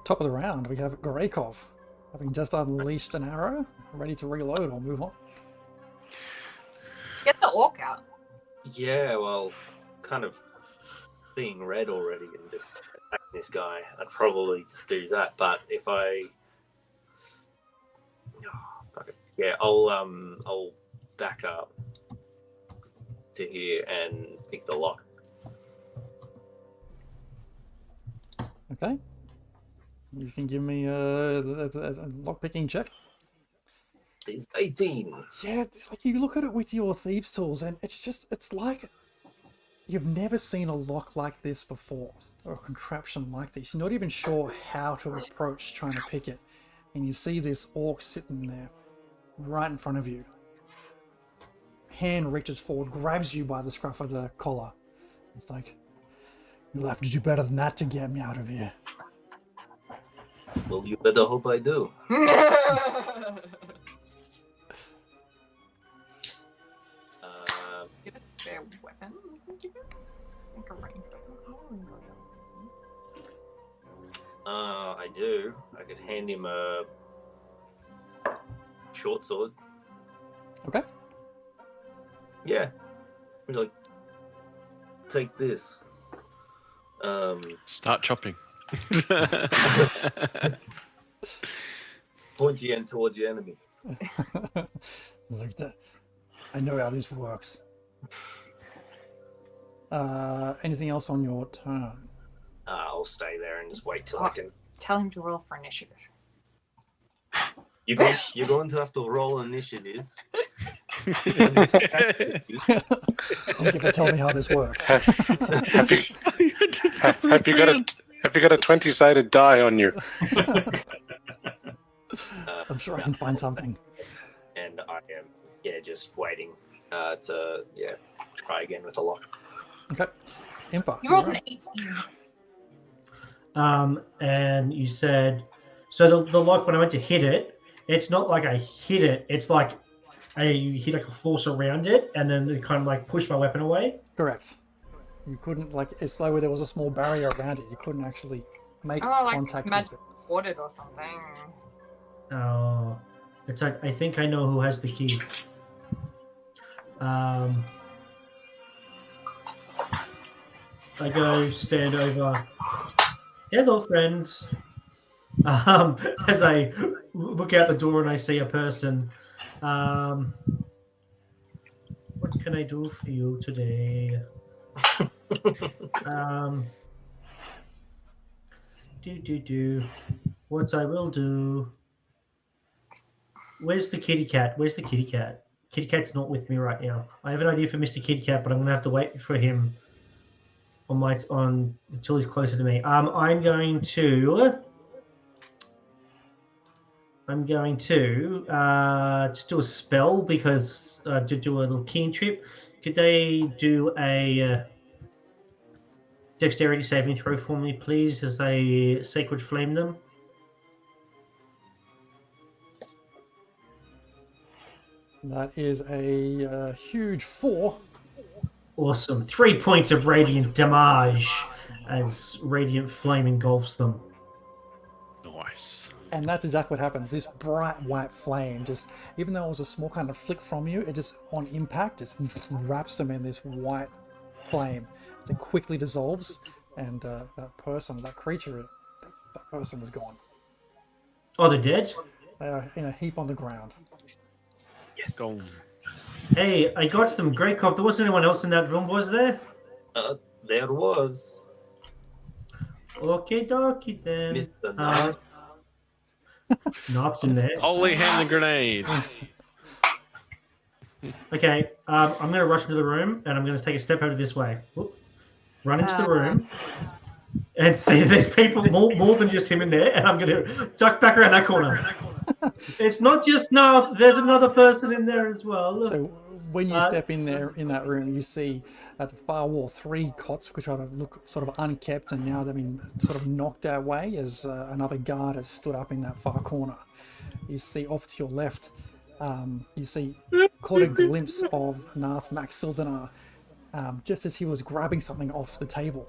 Top of the round, we have Gorakov, having just unleashed an arrow, ready to reload or move on. Get the orc out. Yeah, well, kind of seeing red already and just attacking this guy. I'd probably just do that, but if I... Oh, fuck it. Yeah, I'll back up to here and pick the lock. Okay. You can give me a lock-picking check. It's 18. Yeah, it's like you look at it with your thieves' tools, and it's like you've never seen a lock like this before, or a contraption like this. You're not even sure how to approach trying to pick it, and you see this orc sitting there, right in front of you. Hand reaches forward, grabs you by the scruff of the collar. It's like, you'll have to do better than that to get me out of here. Well, you better hope I do. Get a spare weapon. I think a range weapon's more than I do. I could hand him a short sword. Okay. Yeah. Like, take this. Start chopping. Point your end towards your enemy. Like that. I know how this works. Anything else on your turn? I'll stay there and just wait till I can. Tell him to roll for initiative. You're going to have to roll initiative. Thank you for telling me how this works. Have you got a 20-sided die on you? I'm sure I can find something. And I am, just waiting to try again with a lock. Okay. Impa. You rolled an 18. And you said, so the lock, when I went to hit it, it's not like I hit it, it's like you hit like a force around it, and then it kind of like pushed my weapon away. Correct. You couldn't, like, it's like there was a small barrier around it. You couldn't actually make contact with it. Ordered or something. Oh, it's like, I think I know who has the key. I go stand over. Hello, friends. As I look out the door and I see a person. What can I do for you today? What I will do. Where's the kitty cat? Where's the kitty cat? Kitty cat's not with me right now. I have an idea for Mr. Kitty Cat, but I'm gonna have to wait for him until he's closer to me. I'm going to just do a spell because to do a little keen trip. Could they do a dexterity saving throw for me, please, as I sacred flame them? That is a huge 4. Awesome. 3 points of radiant damage as radiant flame engulfs them. Nice. And that's exactly what happens. This bright white flame, just even though it was a small kind of flick from you, it just on impact just wraps them in this white flame. It quickly dissolves, and that creature, that person is gone. Oh, they're dead? They are in a heap on the ground. Yes. Gone. Hey, I got them. Great cop. There wasn't anyone else in that room, was there? There was. Okay, dokie then. Mr. Knight. Knots in there. Holy hand the grenade. Okay, I'm going to rush into the room, and I'm going to take a step over this way. Whoop. Run into the room, and see there's people, more than just him in there, and I'm going to duck back around that corner. It's not just Nath, there's another person in there as well. So when you step in there, in that room, you see at the far wall 3 cots which look sort of unkept, and now they've been sort of knocked away as another guard has stood up in that far corner. You see off to your left, you see caught a glimpse of Nath Maxildanar just as he was grabbing something off the table.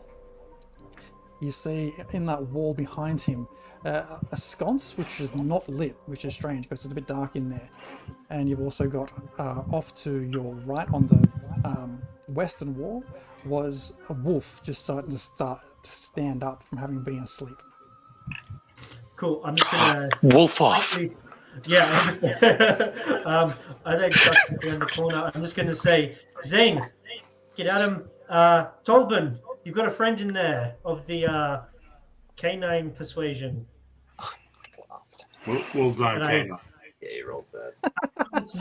You see in that wall behind him a sconce which is not lit, which is strange because it's a bit dark in there. And you've also got off to your right on the western wall was a wolf just starting to stand up from having been asleep. Cool. I'm just gonna wolf off. Yeah. I think in the corner. I'm just gonna say, Zane, get at him. Tolbin, you've got a friend in there of the canine persuasion. Wolves aren't canine. Yeah, you rolled that.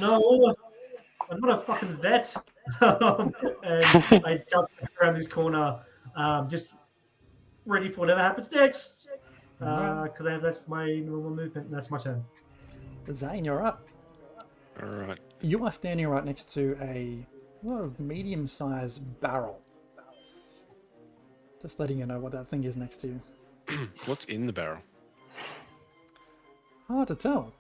No, I'm not a fucking vet. And I duck around this corner, just ready for whatever happens next. Because that's my normal movement, and that's my turn. Zane, you're up. All right. You are standing right next to a sort of medium-sized barrel. Just letting you know what that thing is next to you. What's in the barrel? Hard to tell.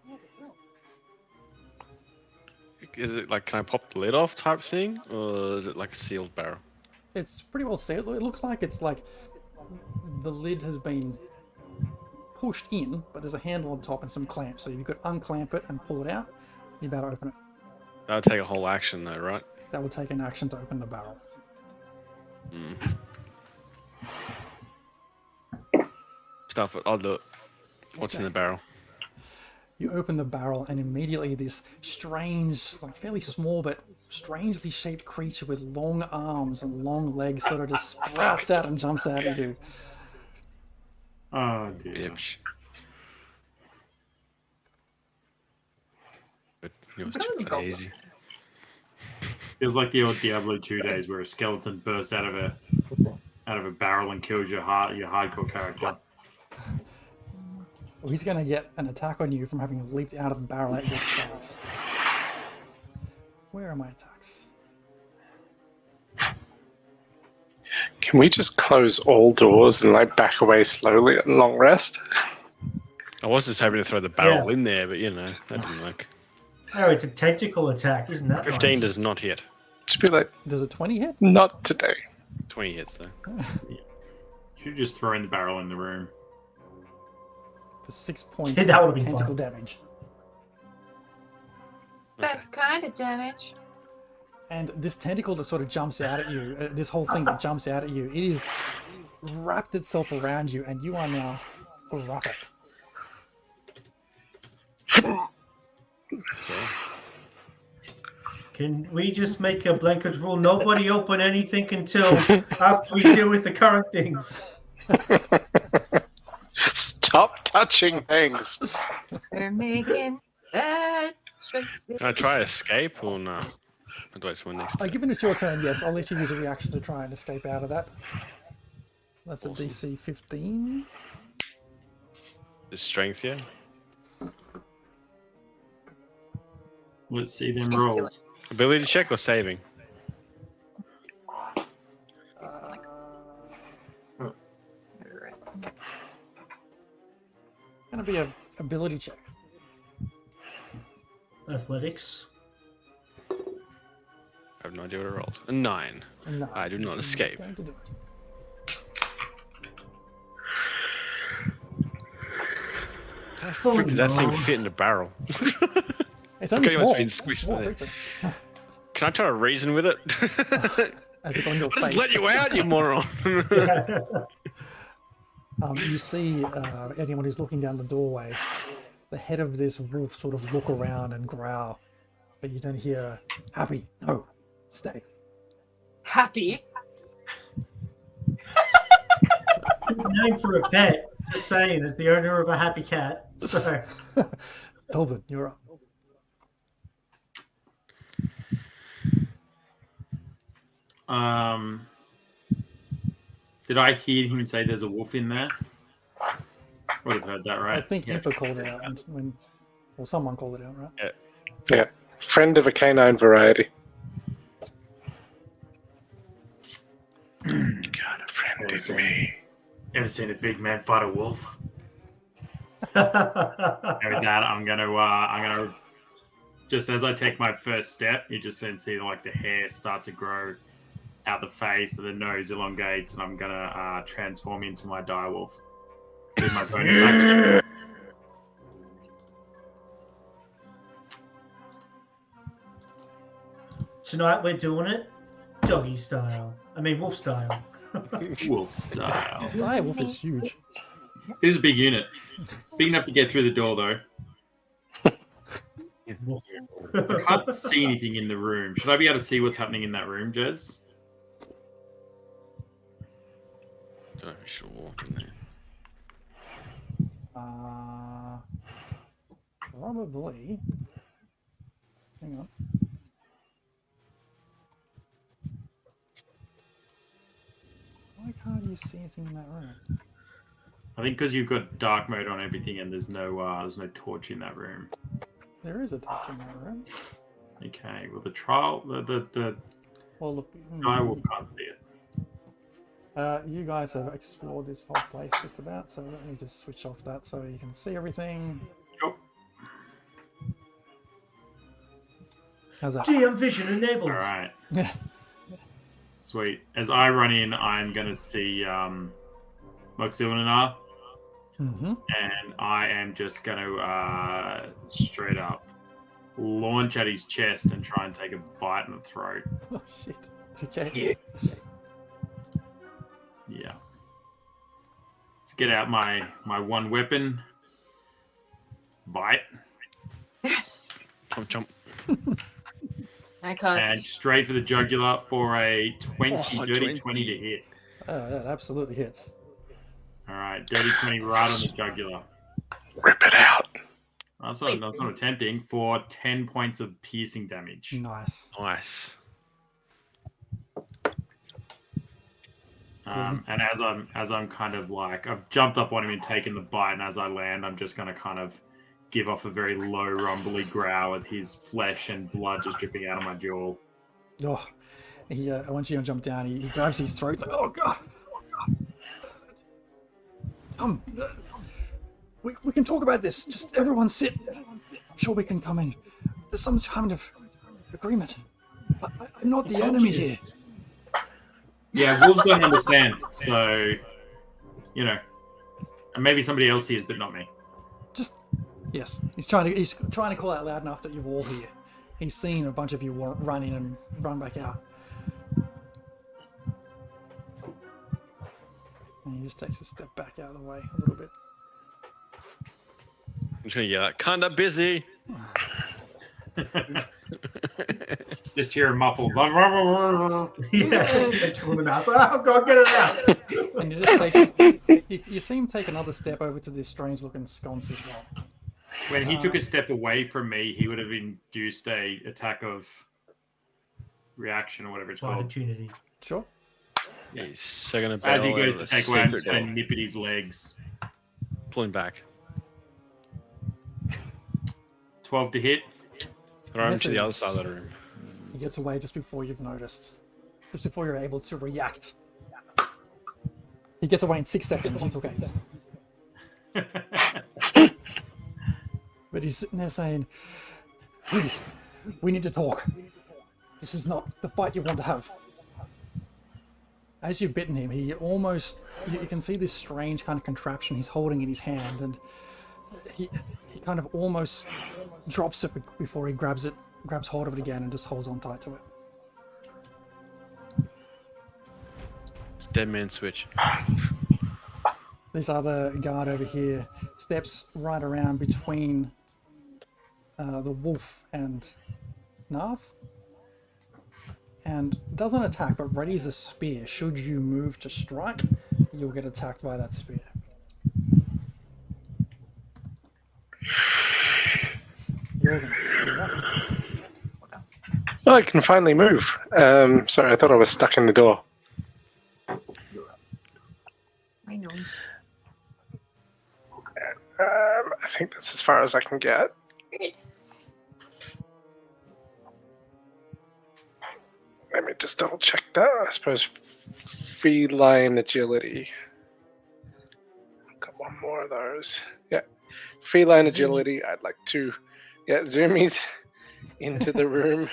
Is it like, can I pop the lid off type thing? Or is it like a sealed barrel? It's pretty well sealed. It looks like it's like the lid has been pushed in, but there's a handle on top and some clamps. So you could unclamp it and pull it out. You're about to open it. That'll take a whole action though, right? That would take an action to open the barrel. Stuff it. I'll do it. What's in the barrel? You open the barrel, and immediately this strange, like fairly small but strangely shaped creature with long arms and long legs sort of just sprouts out and jumps out at you. Oh dear. But it was too easy. Feels like the old Diablo 2 days where a skeleton bursts out of a barrel and kills your hardcore character. Well, he's going to get an attack on you from having leaped out of the barrel at your face. Where are my attacks? Can we just close all doors and like back away slowly at long rest? I was just hoping to throw the barrel in there, but you know, that didn't work. Oh, it's a tactical attack, isn't that 15 nice? does not hit. Just be like, does a 20 hit? Not today. 20 hits though. Should just throw in the barrel in the room. For 6 points Yeah, that of would've been tentacle fun. damage. Best kind of damage. And this tentacle that sort of jumps out at you, this whole thing that jumps out at you, it is wrapped itself around you, and you are now grappled. Can we just make a blanket rule? Nobody open anything until after we deal with the current things. Stop touching things. We're making bad choices. Can I try escape or no? Or do I just win next turn? Given it's your turn, yes, I'll let you use a reaction to try and escape out of that. That's a DC 15. Is strength, yeah? Let's see them rolls. Ability check or saving? It's going to be an ability check. Athletics. I have no idea what I rolled. A 9. No, I do not escape. Going to do it. How the frick did that thing fit in the barrel? It's only Okay, it must small. have been It's a squished small there. creature. Can I try to reason with it? As it's on your Just face. let you out, you moron! You see anyone who's looking down the doorway, the head of this wolf sort of look around and growl, but you don't hear, "Happy, no, stay." Happy. Good name for a pet. Just saying, as the owner of a happy cat. So. Tolbert, you're up. Did I hear him say there's a wolf in there? Would have heard that, right? I think Impa called it out when, or someone called it out, right? Yeah. Friend of a canine variety. Got a friend is me. Ever seen a big man fight a wolf? And with that, I'm gonna just as I take my first step, you just then see like the hair start to grow out the face, and the nose elongates, and I'm gonna transform into my direwolf with my bonus action. Tonight we're doing it doggy style. I mean wolf style. Wolf style. Dire wolf is huge. It is a big unit. Big enough to get through the door, though. I can't see anything in the room. Should I be able to see what's happening in that room, Jez? Don't know if I should walk in there. Probably. Hang on. Why can't you see anything in that room? I think because you've got dark mode on everything, and there's no torch in that room. There is a touch in that room. Okay. Well, the Well, look. direwolf can't see it. You guys have explored this whole place just about, so let me just switch off that so you can see everything. Yep. How's that? GM vision enabled. All right. Yeah. Sweet. As I run in, I'm gonna see Moxilnanar, Mm-hmm. and I am just gonna straight up launch at his chest and try and take a bite in the throat. Oh shit. Okay. Yeah. Let's get out my one weapon. Bite. Chomp chomp. I cast. And straight for the jugular for a 20, Oh, dirty 20. 20 to hit. That absolutely hits. All right, dirty 20 right on the jugular. Rip it out. That's not attempting for 10 points of piercing damage. Nice. Nice. And as I'm kind of like, I've jumped up on him and taken the bite, and as I land, I'm just going to kind of give off a very low, rumbly growl with his flesh and blood just dripping out of my jaw. Oh, he once you jump down, he grabs his throat. Like, oh god! We can talk about this. Just everyone sit. I'm sure we can come in. There's some kind of agreement. I'm not the enemy here. Yeah, wolves don't understand. So, you know, and maybe somebody else hears, but not me. Just yes, he's trying to call out loud enough that you're all here. He's seen a bunch of you run in and run back out. And he just takes a step back out of the way a little bit. I'm just gonna yell out, "Kinda busy." Just hear a muffled. Yeah, pulling it up. Oh god, get it out! And he just takes. You see him take another step over to this strange-looking sconce as well. When he took a step away from me, he would have induced a attack of reaction or whatever it's called. Opportunity. Sure. Yeah, he's so gonna As he barrel goes over to the take away, I'm secret just going to door. nip at his legs. Pull him back. 12 to hit. Throw him to the other Misses. side of the room. He gets away just before you've noticed. Just before you're able to react. He gets away in 6 seconds. You took 8. But he's sitting there saying, "Please, we need to talk. This is not the fight you want to have." As you've bitten him, he almost... You can see this strange kind of contraption he's holding in his hand, and he kind of almost drops it before he grabs hold of it again and just holds on tight to it. Dead man switch. This other guard over here steps right around between the wolf and Narth, and doesn't attack, but readies a spear. Should you move to strike, you'll get attacked by that spear. Oh, I can finally move. Sorry, I thought I was stuck in the door. I know. I think that's as far as I can get. Let me just double check that. I suppose feline agility. I've got one more of those. Yeah. Feline agility. I'd like to get zoomies into the room.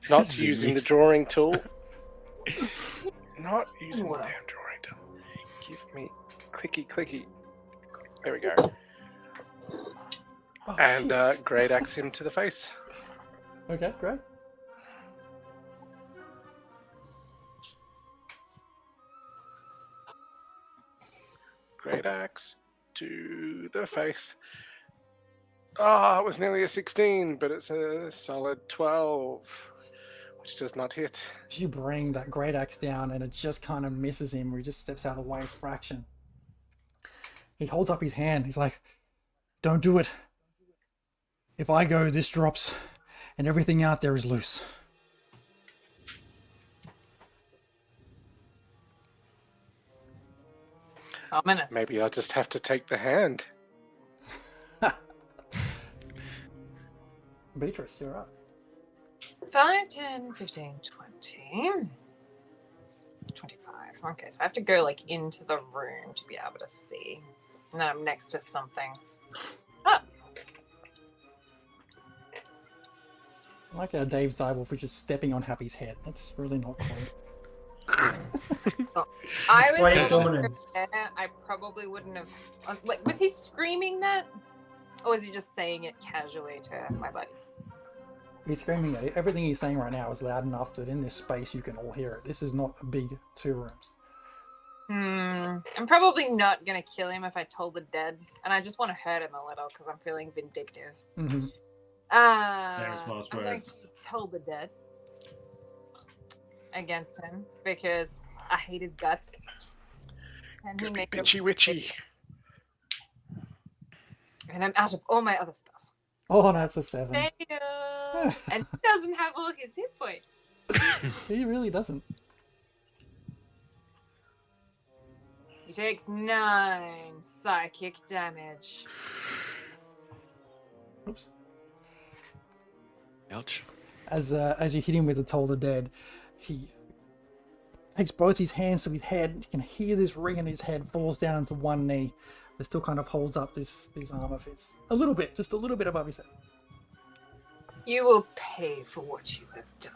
Not using the drawing tool. Not using the damn drawing tool. Give me clicky. There we go. And great axe him to the face. Okay, great. Great axe to the face. Ah, it was nearly a 16, but it's a solid 12, which does not hit. You bring that great axe down and it just kind of misses him, where he just steps out of the way a fraction. He holds up his hand. He's like, "Don't do it. If I go, this drops, and everything out there is loose." Ominous. Maybe I'll just have to take the hand. Beatrice, you're up. 5, 10, 15, 20. 25. Okay, so I have to go like into the room to be able to see. And then I'm next to something. Oh, I like Dave Zybwolf, which is stepping on Happy's head. That's really not cool. I was Quiet a little dominance. bit, I probably wouldn't have. Like, was he screaming that? Or is he just saying it casually to my buddy? He's screaming at it. Everything he's saying right now is loud enough that in this space you can all hear it. This is not a big 2 rooms. I'm probably not gonna kill him if I told the dead, and I just want to hurt him a little because I'm feeling vindictive. Mm-hmm. Famous last I'm going words. to kill the dead against him because I hate his guts. And he makes Bitchy witchy. And I'm out of all my other spells. Oh, no, it's a 7. And he doesn't have all his hit points. He really doesn't. He takes 9 psychic damage. Oops. Ouch. As you hit him with the Toll the Dead, he takes both his hands to his head. You can hear this ring in his head, falls down to one knee, but still kind of holds up this arm of his. A little bit, just a little bit above his head. You will pay for what you have done.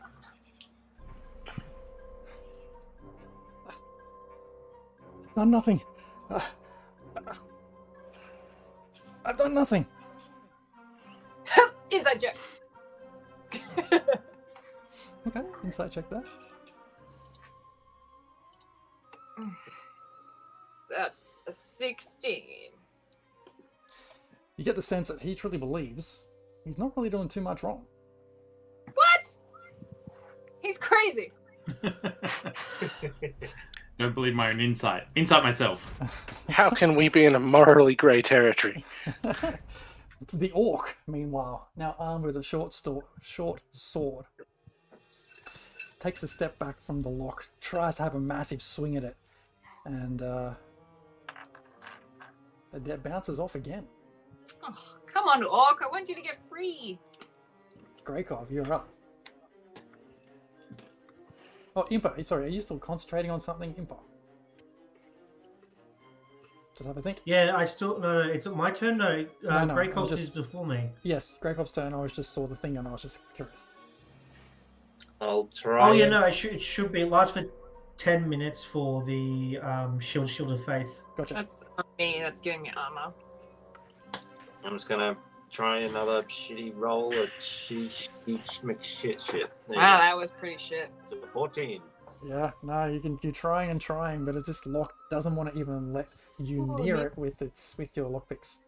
Done nothing. I've done nothing. Inside check. Okay, insight check that. That's a 16. You get the sense that he truly believes he's not really doing too much wrong. What? He's crazy. Don't believe my own insight. Insight myself. How can we be in a morally grey territory? The orc, meanwhile, now armed with a short sword, takes a step back from the lock, tries to have a massive swing at it, and it bounces off again. Oh, come on, Orc. I want you to get free. Greykov, you're up. Oh, Impa, sorry, are you still concentrating on something, Impa? Just have a think. Yeah, I still no. It's my turn. No, No, Greycop's just- is before me. Yes, Greykov's turn. I just saw the thing and I was just curious. I'll try. Oh yeah, and- no. It should be. It lasts for 10 minutes for the shield of faith. Gotcha. That's not me. That's giving me armor. I'm just gonna try another shitty roll of shit. There you Wow, that was pretty shit. go. 14. Yeah, no, you're trying and trying, but it's this lock doesn't want to even let you Oh, near yeah. it with your lockpicks.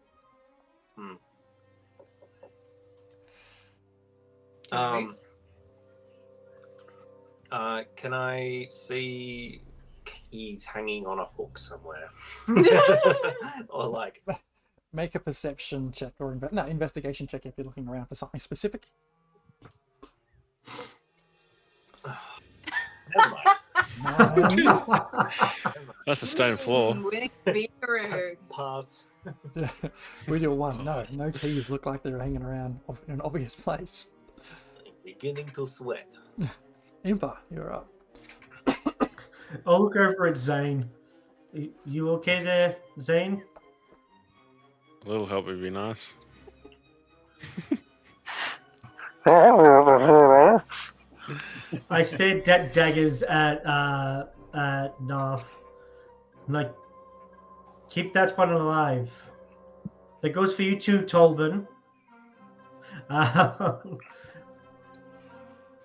Can I see he's hanging on a hook somewhere? Or like Make a perception check or investigation check if you're looking around for something specific. never mind. That's a stone floor. Winning Beetroot. Pass. With your 1, no keys look like they're hanging around in an obvious place. Beginning to sweat. Impa, you're up. I'll look over at Zane. You okay there, Zane? A little help would be nice. I stared daggers at Narf. I'm like, keep that one alive. That goes for you too, Tolban.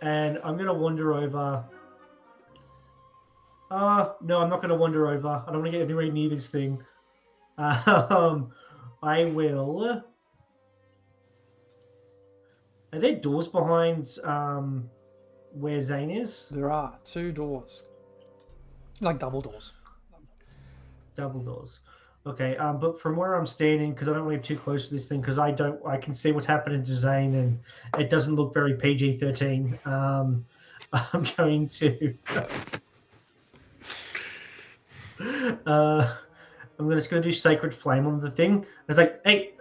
And I'm gonna wander over. No, I'm not gonna wander over. I don't want to get anywhere near this thing. I will. Are there doors behind where Zane is? There are 2 doors, like double doors. Double doors. Okay, but from where I'm standing, because I don't want to get too close to this thing, because I can see what's happening to Zane, and it doesn't look very PG-13. I'm going to. I'm just going to do Sacred Flame on the thing. I was like, hey,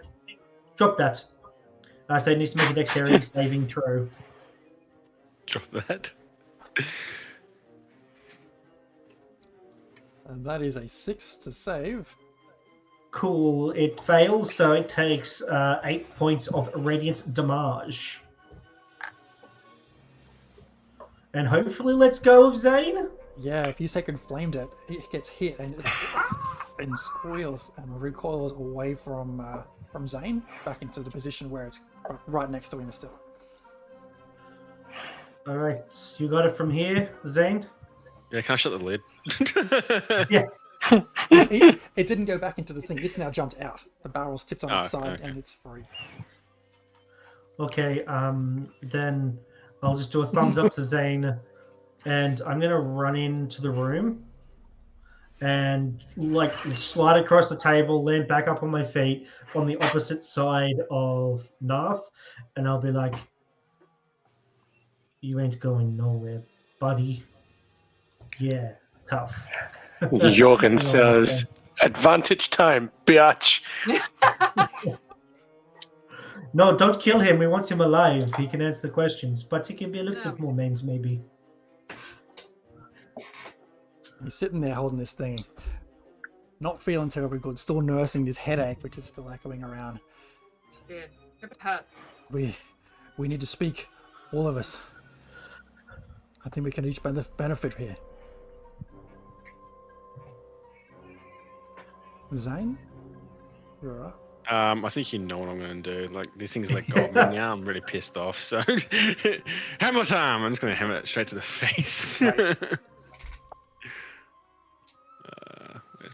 drop that. So it needs to make a dexterity saving throw. Drop that. And that is a 6 to save. Cool. It fails, so it takes 8 points of radiant damage. And hopefully let's go of Zane. Yeah, if you Sacred Flamed it gets hit and squeals and recoils away from from Zane back into the position where it's right next to him still. All right, you got it from here, Zane? Yeah, can I shut the lid? Yeah. It didn't go back into the thing. It's now jumped out. The barrel's tipped on its side, and it's free. Okay, then I'll just do a thumbs up to Zane, and I'm gonna run into the room and like slide across the table, land back up on my feet on the opposite side of Narth, and I'll be like, "You ain't going nowhere, buddy." Yeah, tough. Jorgen says, "Advantage time, biatch." No, don't kill him. We want him alive. He can answer the questions, but he can be a little bit more names, maybe. You're sitting there holding this thing, not feeling terribly good, still nursing this headache, which is still echoing around. Dude, it hurts. We need to speak, all of us. I think we can each benefit here. Zane? You're right. I think you know what I'm going to do. Like, these things let go of me now. I'm really pissed off. So, hammer time! I'm just going to hammer it straight to the face. Where's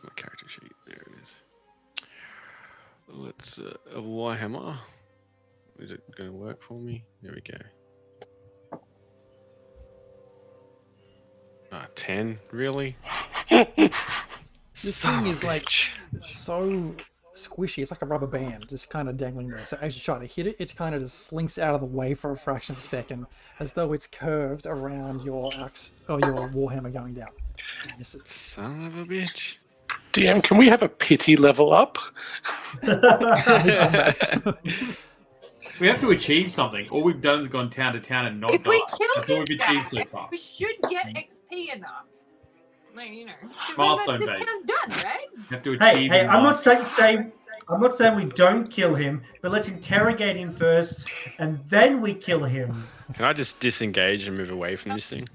my character sheet? There it is. Let's a Y hammer. Is it going to work for me? There we go. 10, really? This thing is like so squishy. It's like a rubber band, just kind of dangling there. So as you try to hit it, it kind of just slinks out of the way for a fraction of a second, as though it's curved around your axe or your warhammer going down. Son of a bitch. DM, can we have a pity level up? We have to achieve something. All we've done is gone town to town and not If died. we kill That's all this we've guy, achieved so far. we should get XP enough. Like, you know, 'cause Milestone this based. town's done, right? You have to Hey, achieve. hey! I'm not saying we don't kill him, but let's interrogate him first, and then we kill him. Can I just disengage and move away from this thing?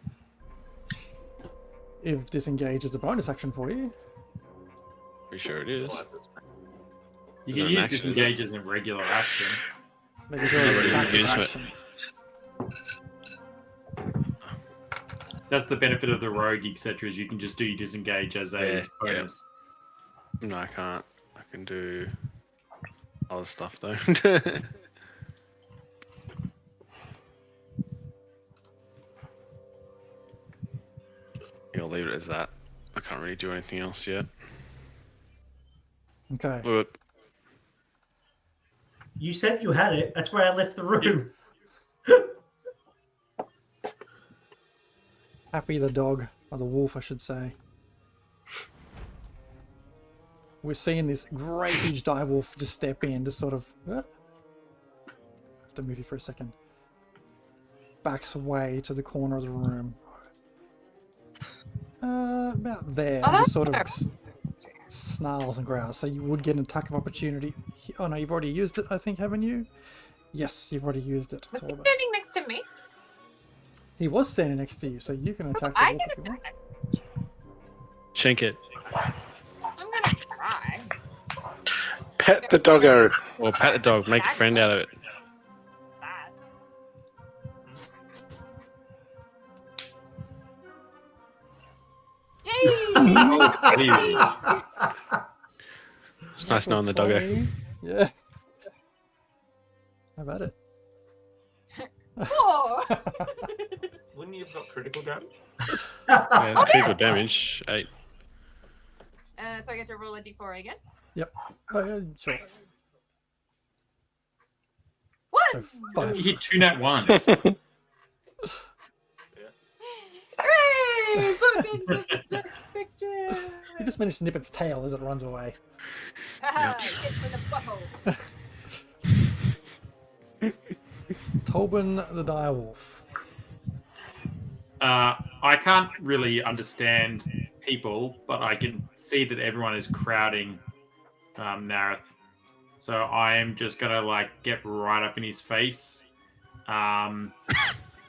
If disengage is a bonus action for you. Pretty sure it is. You can use disengage as a regular action. Maybe it's already attack as action. That's the benefit of the rogue, etc. Is you can just do disengage as a bonus. No, I can't. I can do other stuff though. I'll leave it as that. I can't really do anything else yet. Okay. But You said you had it. That's why I left the room. Happy the dog, or the wolf, I should say. We're seeing this great huge dire wolf just step in, just sort of. I have to move you for a second. Backs away to the corner of the room. About there, and just sort of snarls and growls. So you would get an attack of opportunity. Oh no, you've already used it, I think, haven't you? Yes, you've already used it. Was he standing next to me? He was standing next to you, so you can attack the wolf if you want. shank it. I'm gonna try. Pet the doggo. Or pat the dog, make a friend out of it. Yay! It's nice knowing the doggo. Yeah. How about it? Oh. Wouldn't you have got critical damage? Yeah, it's pretty good damage. 8. So I get to roll a d4 again? Yep. Oh, yeah, sure. What? So 5. You hit 2 nat 1s. Hooray! Pumpkins in the next picture! You just managed to nip its tail as it runs away. Haha, it gets for the butthole. Tobin the direwolf. I can't really understand people, but I can see that everyone is crowding Nareth. So I am just gonna like get right up in his face, and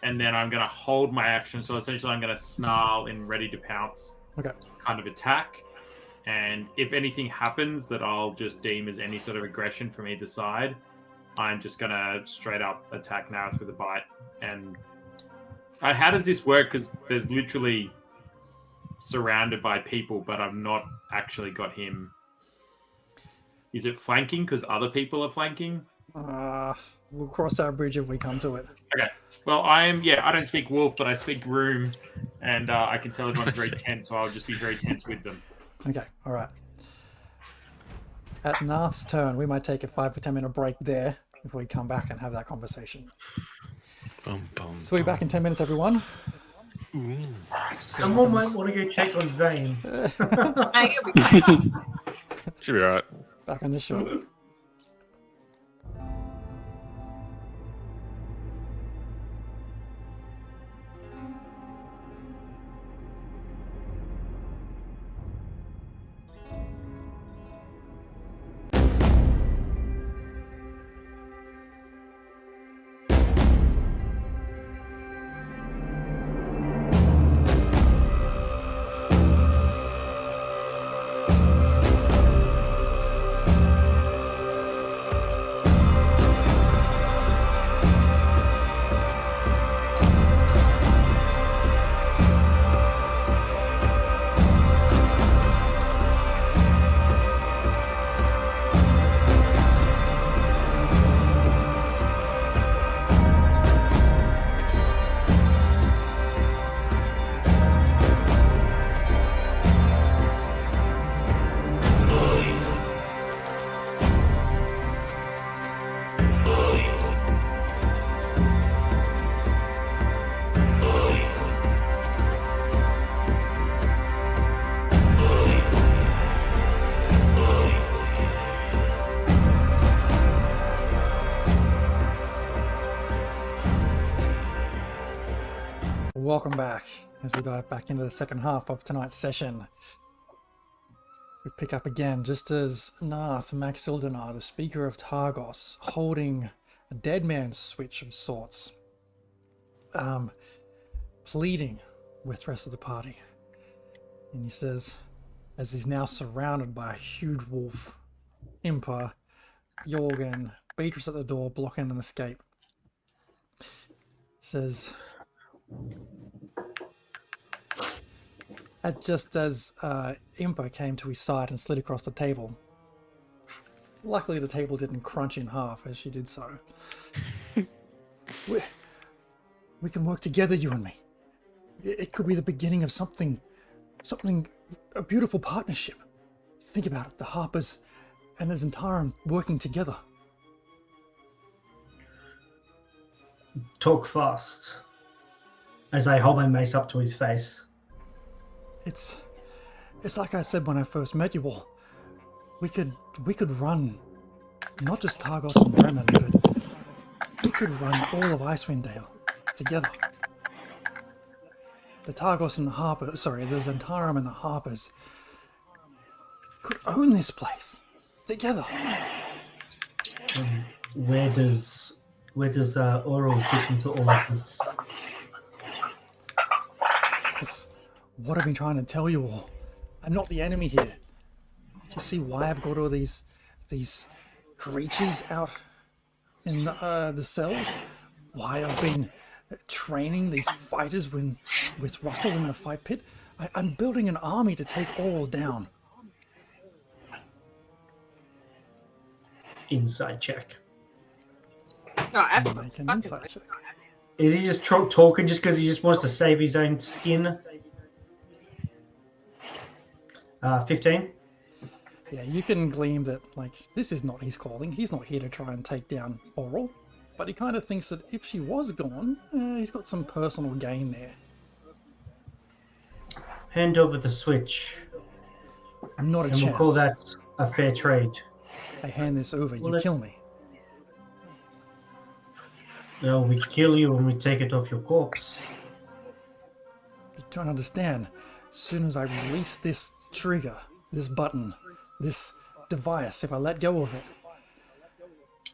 then I'm gonna hold my action. So essentially, I'm gonna snarl in ready to pounce, Okay. kind of attack, and if anything happens that I'll just deem as any sort of aggression from either side, I'm just gonna straight up attack Nareth with a bite. And how does this work? Because there's literally surrounded by people, but I've not actually got him. Is it flanking because other people are flanking? We'll cross our bridge if we come to it. Okay. Well, I don't speak wolf, but I speak room, and I can tell everyone's very tense, so I'll just be very tense with them. Okay, all right. At Narth's turn, we might take a 5 or 10 minute break there if we come back and have that conversation. So we'll be back in 10 minutes, everyone. Someone might want to go check on Zane. Should be alright. Back on the show. Welcome back as we dive back into the second half of tonight's session. We pick up again just as Narth Maxildanar, the Speaker of Targos, holding a dead man's switch of sorts, pleading with the rest of the party. And he says, as he's now surrounded by a huge wolf, Impa, Jorgen, Beatrice at the door blocking an escape, says, just as Impa came to his side and slid across the table. Luckily the table didn't crunch in half as she did so. We can work together, you and me. It could be the beginning of something, a beautiful partnership. Think about it, the Harpers and the Zentarum working together. Talk fast. As I hold my mace up to his face. It's like I said when I first met you all. We could run not just Targos and Bremen, but we could run all of Icewind Dale together. The Targos and the Harpers, the Zentarum and the Harpers could own this place together. Where does Oral fit into all of this? That's what I've been trying to tell you all. I'm not the enemy here. Do you see why I've got all these creatures out in the cells? Why I've been training these fighters with Russell in the fight pit? I'm building an army to take all down. Inside check. Oh, absolutely. Make an insight check. Is he just talking just because he just wants to save his own skin? 15. Yeah, you can glean that, this is not his calling. He's not here to try and take down Oral. But he kind of thinks that if she was gone, he's got some personal gain there. Hand over the switch. Not a chance. And we'll call that a fair trade. I hand this over, you kill me. No, we kill you when we take it off your corpse. You don't understand. As soon as I release this trigger, this button, this device, if I let go of it,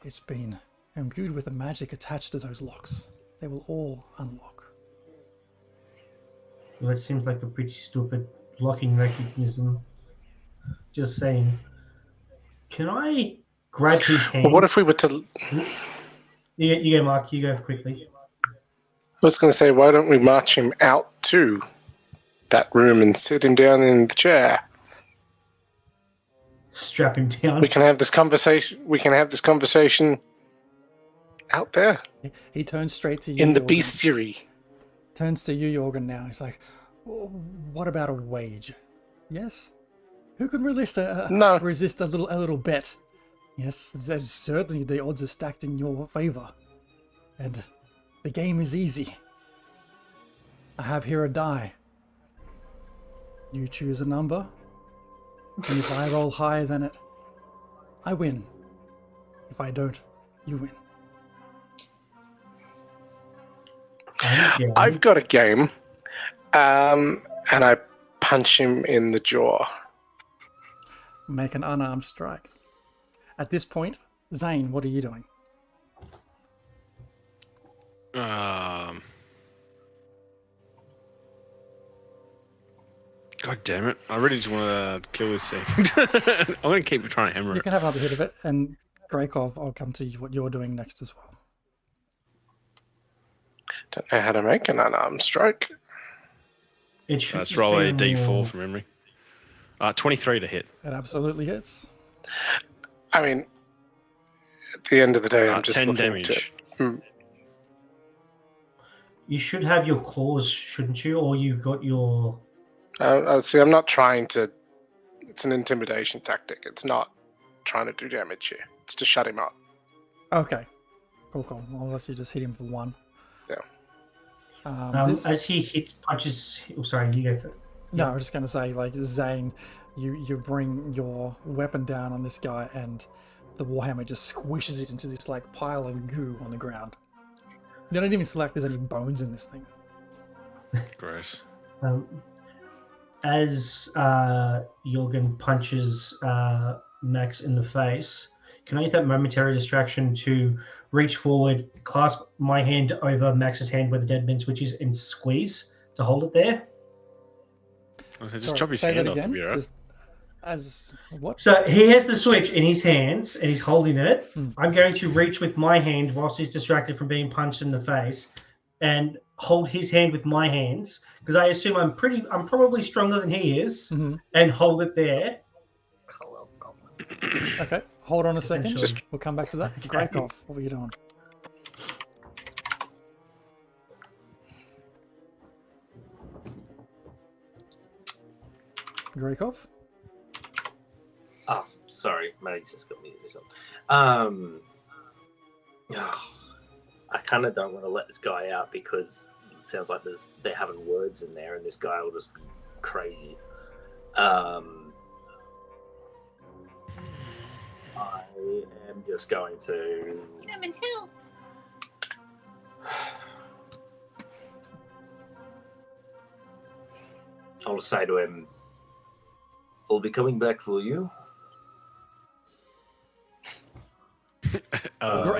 it's been imbued with a magic attached to those locks. They will all unlock. Well, that seems like a pretty stupid locking mechanism. Just saying. Can I grab his hand? Well, what if we were to? You go, Mark. You go quickly. I was going to say, why don't we march him out to that room and sit him down in the chair? Strap him down. We can have this conversation. Out there. He turns straight to you. In the Jorgen. bestiary. Turns to you, Jorgen, now. He's like, what about a wage? Yes? Who can resist a little bet? Yes, certainly the odds are stacked in your favor. And the game is easy. I have here a die. You choose a number, and if I roll higher than it, I win. If I don't, you win. I've got a game, and I punch him in the jaw. Make an unarmed strike. At this point, Zane, what are you doing? God damn it. I really just want to kill this thing. I'm going to keep trying to hammer You it. can have another hit of it, and Grakov, I'll come to you what you're doing next as well. Don't know how to make an unarmed strike. Let's roll a d4 from memory. 23 to hit. It absolutely hits. I mean, at the end of the day, I'm just 10 looking damage. You should have your claws, shouldn't you? Or you got your... see, I'm not trying to... It's an intimidation tactic. It's not trying to do damage here. It's to shut him up. Okay. Cool. Well, unless you just hit him for one. Yeah. As he hits, punches... Oh, sorry, you go for it. No, I was just going to say, like, Zane, you bring your weapon down on this guy, and the warhammer just squishes it into this, like, pile of goo on the ground. You don't even select there's any bones in this thing. Gross. As Jorgen punches Max in the face, can I use that momentary distraction to reach forward, clasp my hand over Max's hand where the dead man switches, and squeeze to hold it there? Just chop his hand off. Right? Just as what? So he has the switch in his hands and he's holding it. I'm going to reach with my hand whilst he's distracted from being punched in the face and hold his hand with my hands because I assume I'm probably stronger than he is, and hold it there. Okay, hold on a second. We'll come back to that. Grakov, what were you doing? Grakov? Oh, sorry. Maddie's just got me this on. I kind of don't want to let this guy out because it sounds like they're having words in there and this guy will just be crazy. I am just going to... Come and help. I'll just say to him, I'll be coming back for you.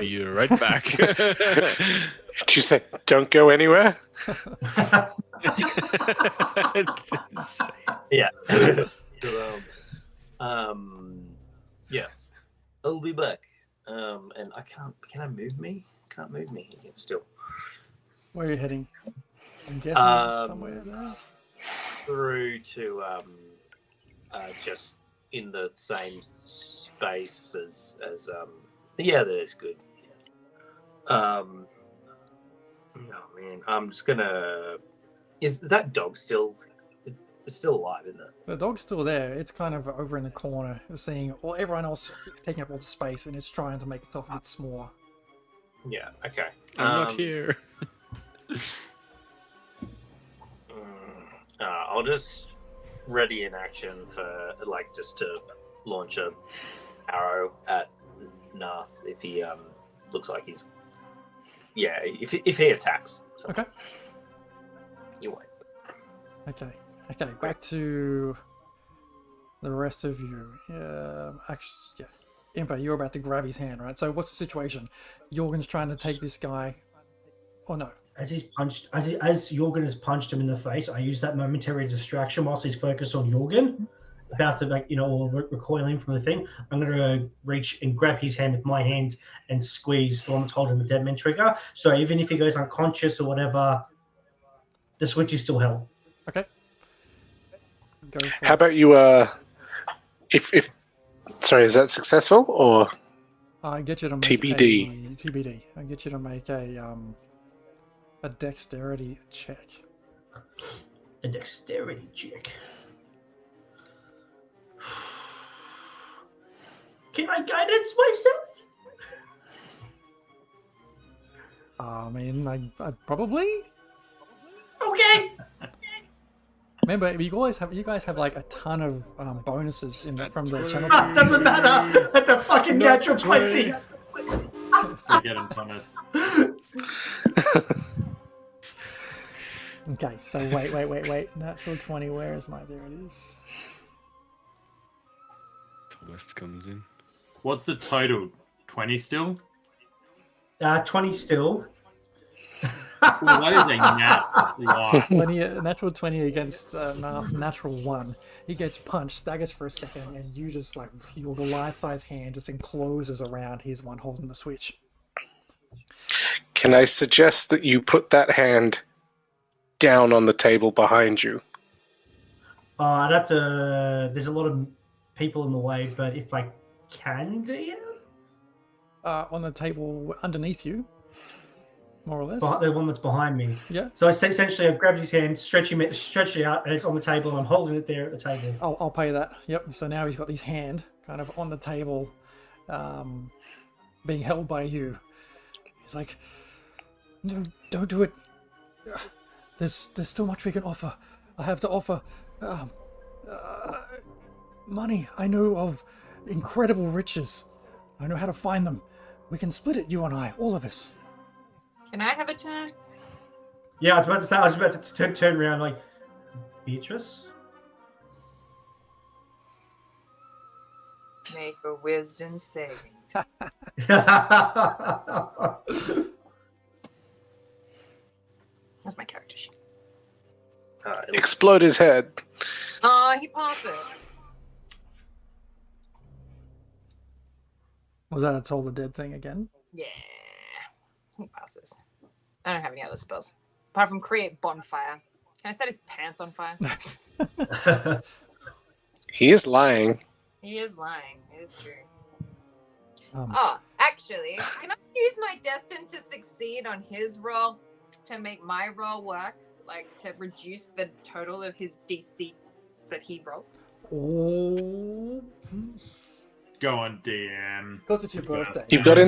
You're right back. Did you say, don't go anywhere? Yeah. Yeah. I'll be back. And I can't... Can I move me? Can't move me again still. Where are you heading? I'm guessing somewhere there. Through to just in the same space as yeah, that is good. Oh man, I'm just gonna. Is that dog still? It's still alive, isn't it? The dog's still there. It's kind of over in the corner, seeing everyone else taking up all the space, and it's trying to make itself a bit smaller. Yeah. Okay. I'm not here. I'll just ready in action for just to launch a arrow at Nath if he looks like he's if he attacks. So. Okay. You wait. Okay. Back to the rest of you. Impa, you're about to grab his hand, right? So what's the situation? Jorgen's trying to take this guy. Oh no. As Jorgen has punched him in the face, I use that momentary distraction whilst he's focused on Jorgen, about to or recoiling from the thing, I'm gonna reach and grab his hand with my hand and squeeze the one that's holding the dead man trigger. So even if he goes unconscious or whatever, the switch is still held. Okay. Go for How about you? If sorry, is that successful or? I get you to make TBD. TBD. I get you to make a dexterity check. A dexterity check. Can I guidance myself? I mean, I probably. Okay. Remember, you guys have like a ton of bonuses from the channel. Doesn't matter. That's a fucking natural 20. Forget him, Thomas. Okay, so wait. Natural 20. Where is my? There it is. Thomas comes in. What's the total? 20 still? 20 still. Well, that is a nat one. Natural 20 against Nath's natural 1. He gets punched, staggers for a second, and you just like your life-size hand just encloses around his one holding the switch. Can I suggest that you put that hand down on the table behind you? I'd have to. There's a lot of people in the way, but if I can, DM? On the table underneath you, more or less. The one that's behind me. Yeah. So essentially, I grabbed his hand, stretch it out, and it's on the table, and I'm holding it there at the table. I'll pay that. Yep. So now he's got his hand kind of on the table, being held by you. He's like, "No, don't do it. There's still much we can offer. I have to offer money. I know of incredible riches. I know how to find them. We can split it, you and I, all of us." Can I have a turn? Yeah, I was about to say. I was about to turn around like, Beatrice. Make a wisdom saving. That's my character sheet. Explode his head. He passed it. Was that a Toll the Dead thing again? Yeah. He passes. I don't have any other spells. Apart from create bonfire. Can I set his pants on fire? He is lying. He is lying. It is true. Um, Actually, can I use my destined to succeed on his roll to make my roll work? Like, to reduce the total of his DC that he rolled? Oh. Go on, DM. Because it's your birthday. You've got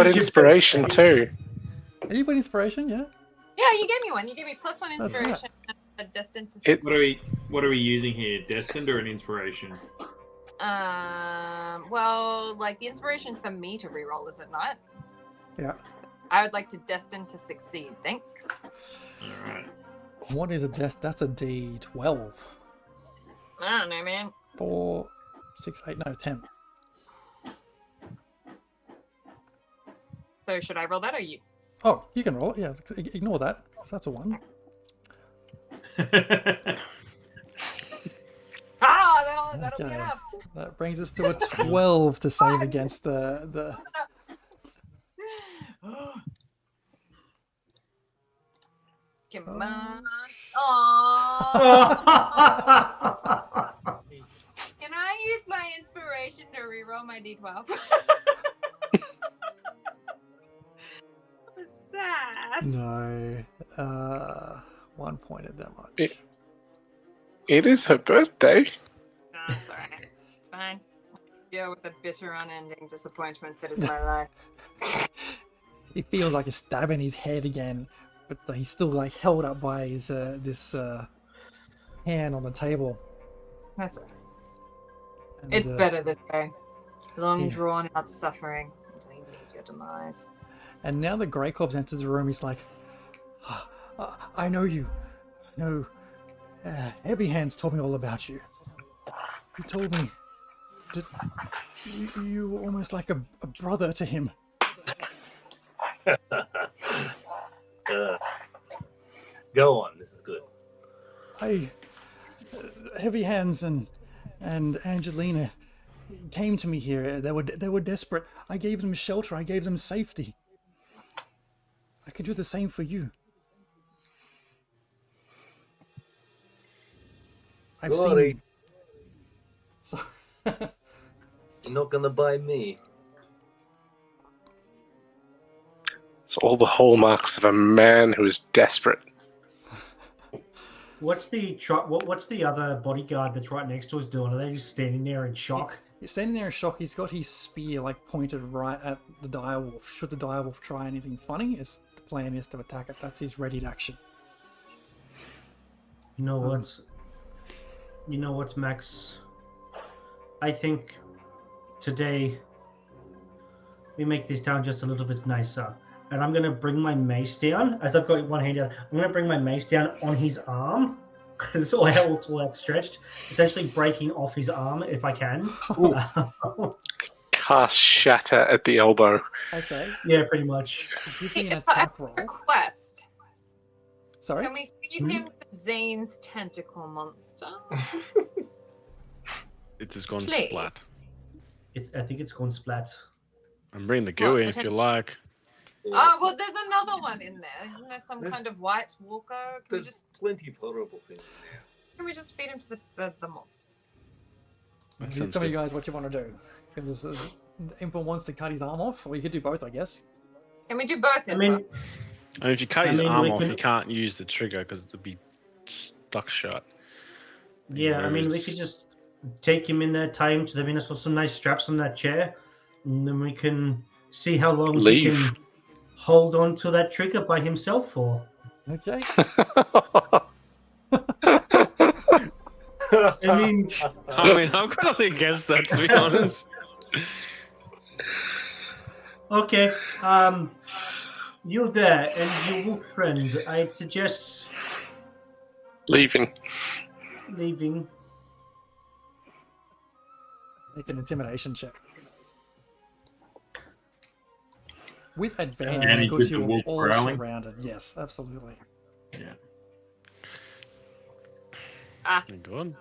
inspiration too. Have you got inspiration? Yeah. Yeah, you gave me one. You gave me +1 inspiration. And a destined to succeed. What are we using here? Destined or an inspiration? Well, like the inspiration's for me to reroll, is it not? Yeah. I would like to destined to succeed. Thanks. All right. What is a That's a D12. I don't know, man. 4, 6, 8, no, 10. So should I roll that or you? Oh, you can roll it. Yeah, ignore that because that's a 1. That'll be enough. That brings us to a 12 to save against the. Come on. Can I use my inspiration to reroll my D12? That was sad. No. 1 point at that much. It is her birthday. No, it's alright. Fine. Deal with the bitter, unending disappointment that is my life. He feels like a stab in his head again, but he's still like held up by his this hand on the table. That's it. And, It's better this way. Long yeah. drawn out suffering until you meet your demise. And now that Grey Corp's entered the room, he's like, I know you. I know. Heavy Hands told me all about you. He told me that you were almost like a brother to him. Go on, this is good. Heavy Hands and and Angelina came to me here. They were desperate. I gave them shelter. I gave them safety. I can do the same for you. I've Sorry. seen. You're not gonna buy me. It's all the hallmarks of a man who is desperate. What's the other bodyguard that's right next to us doing? Are they just standing there in shock? He's standing there in shock. He's got his spear like pointed right at the direwolf. Should the direwolf try anything funny, the plan is to attack it. That's his ready action. You know what? You know what, Max? I think today we make this town just a little bit nicer. And I'm going to bring my mace down. As I've got one hand out, I'm going to bring my mace down on his arm. Because it's all outstretched. Essentially breaking off his arm if I can. Cast Shatter at the elbow. Okay. Yeah, pretty much. Give me an Hey, attack roll. Request. Sorry? Can we feed him the Zane's tentacle monster? It has gone Please. splat. I think it's gone splat. I'm bringing the gooey if you like. Oh, well, there's another one in there. Isn't there some kind of white walker? There's plenty of horrible things in there. Can we just feed him to the monsters? Tell me, guys, what you want to do. Because the Impa wants to cut his arm off, or you could do both, I guess. Can we do both? I mean, And if you cut his we arm off, can- you can't use the trigger because it'll be stuck shut. Yeah, I mean, we Whereas- could just take him in there, tie him to the Venus with some nice straps on that chair, and then we can see how long he Leave. can hold on to that trigger by himself for. Okay. I mean, I've got nothing against that, to be honest. okay. You there and your wolf friend, I'd suggest Leaving. leaving. Make an intimidation check. With advantage, And he because keeps the you're wolf all growling? surrounded. Yes, absolutely. Yeah. Good.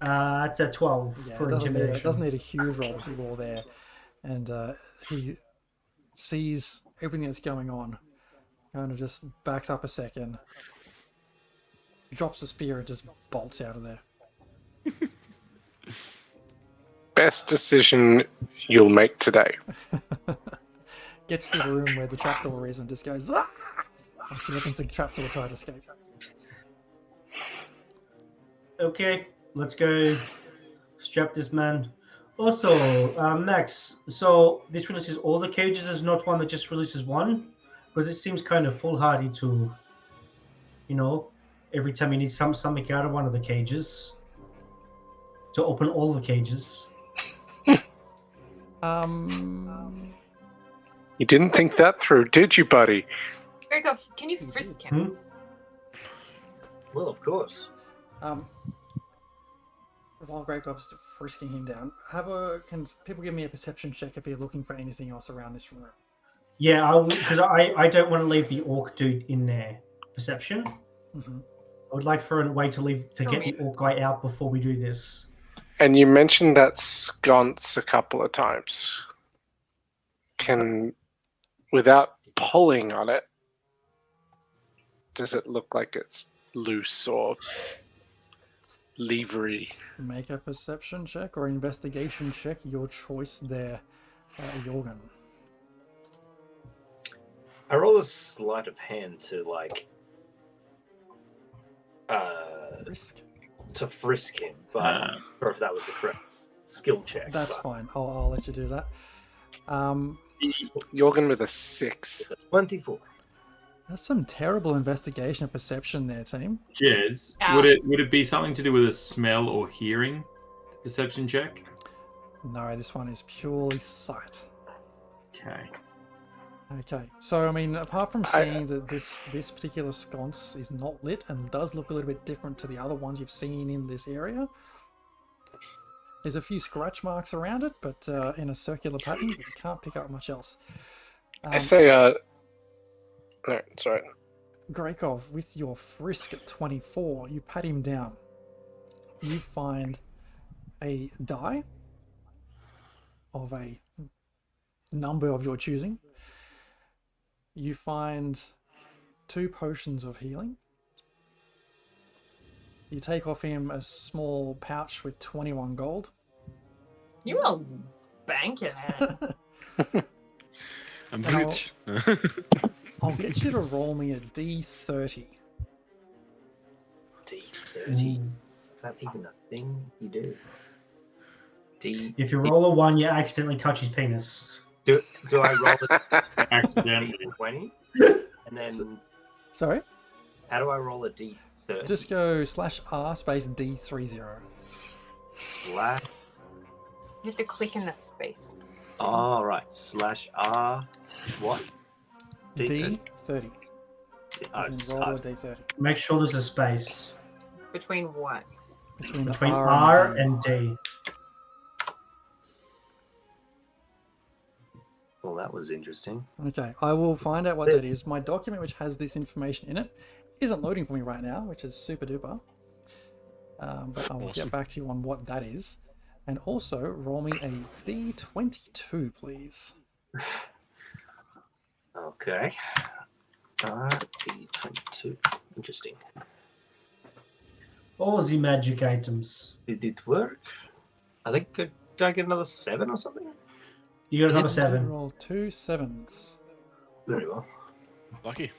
It's a 12 Yeah, for it intimidation. doesn't need a huge roll to roll there. And he sees everything that's going on. Kind of just backs up a second. Drops the spear and just bolts out of there. Best decision you'll make today. Gets to the room where the trapdoor is and just goes, "Ah!" She opens the trapdoor to try to escape. Okay, let's go strap this man. Also, Max, so this releases all the cages, is not one that just releases one? Because it seems kind of foolhardy to, every time you need something out of one of the cages, to open all the cages. You didn't think that through, did you, buddy? Gregor, can you frisk him? Well, of course. While Greycop's frisking him down, can people give me a perception check if you're looking for anything else around this room? Yeah, because I don't want to leave the orc dude in there. Perception. Mm-hmm. I would like for a way to get the orc guy out before we do this. And you mentioned that sconce a couple of times. Without pulling on it, does it look like it's loose or levery? Make a perception check or investigation check, your choice there, Jorgen. I roll a sleight of hand to Frisk. to frisk him, but I'm not sure if that was the correct skill check. That's fine. I'll let you do that. Jorgen with a 6. 24. That's some terrible investigation and perception there, team. Jez, would it be something to do with a smell or hearing perception check? No, this one is purely sight. Okay. Okay, so I mean, apart from seeing that this particular sconce is not lit and does look a little bit different to the other ones you've seen in this area, there's a few scratch marks around it, but in a circular pattern, but you can't pick up much else. I say, no, sorry. Grekov, with your frisk at 24, you pat him down. you find a die of a number of your choosing. You find 2 potions of healing. You take off him a small pouch with 21 gold. You are banking it. I'm And rich. I'll get you to roll me a D30. D30. That even a thing you do. If you roll a 1, you accidentally touch his penis. Do I roll it Accidentally. 20? And then Sorry? how do I roll a D30? Just go /R space D30. Slash. You have to click in the space. All right. /R. What? D30. Oh, You just roll R. a D30. Make sure there's a space Between what? Between R and D. Well, that was interesting. Okay, I will find out what that is. My document, which has this information in it, isn't loading for me right now, which is super duper. But I will get back to you on what that is. And also, roll me a D22, please. Okay. D22. Interesting. All the magic items. Did it work? I think, did I get another 7 or something? You got another Did 7. roll 2 7s. Very well. Lucky.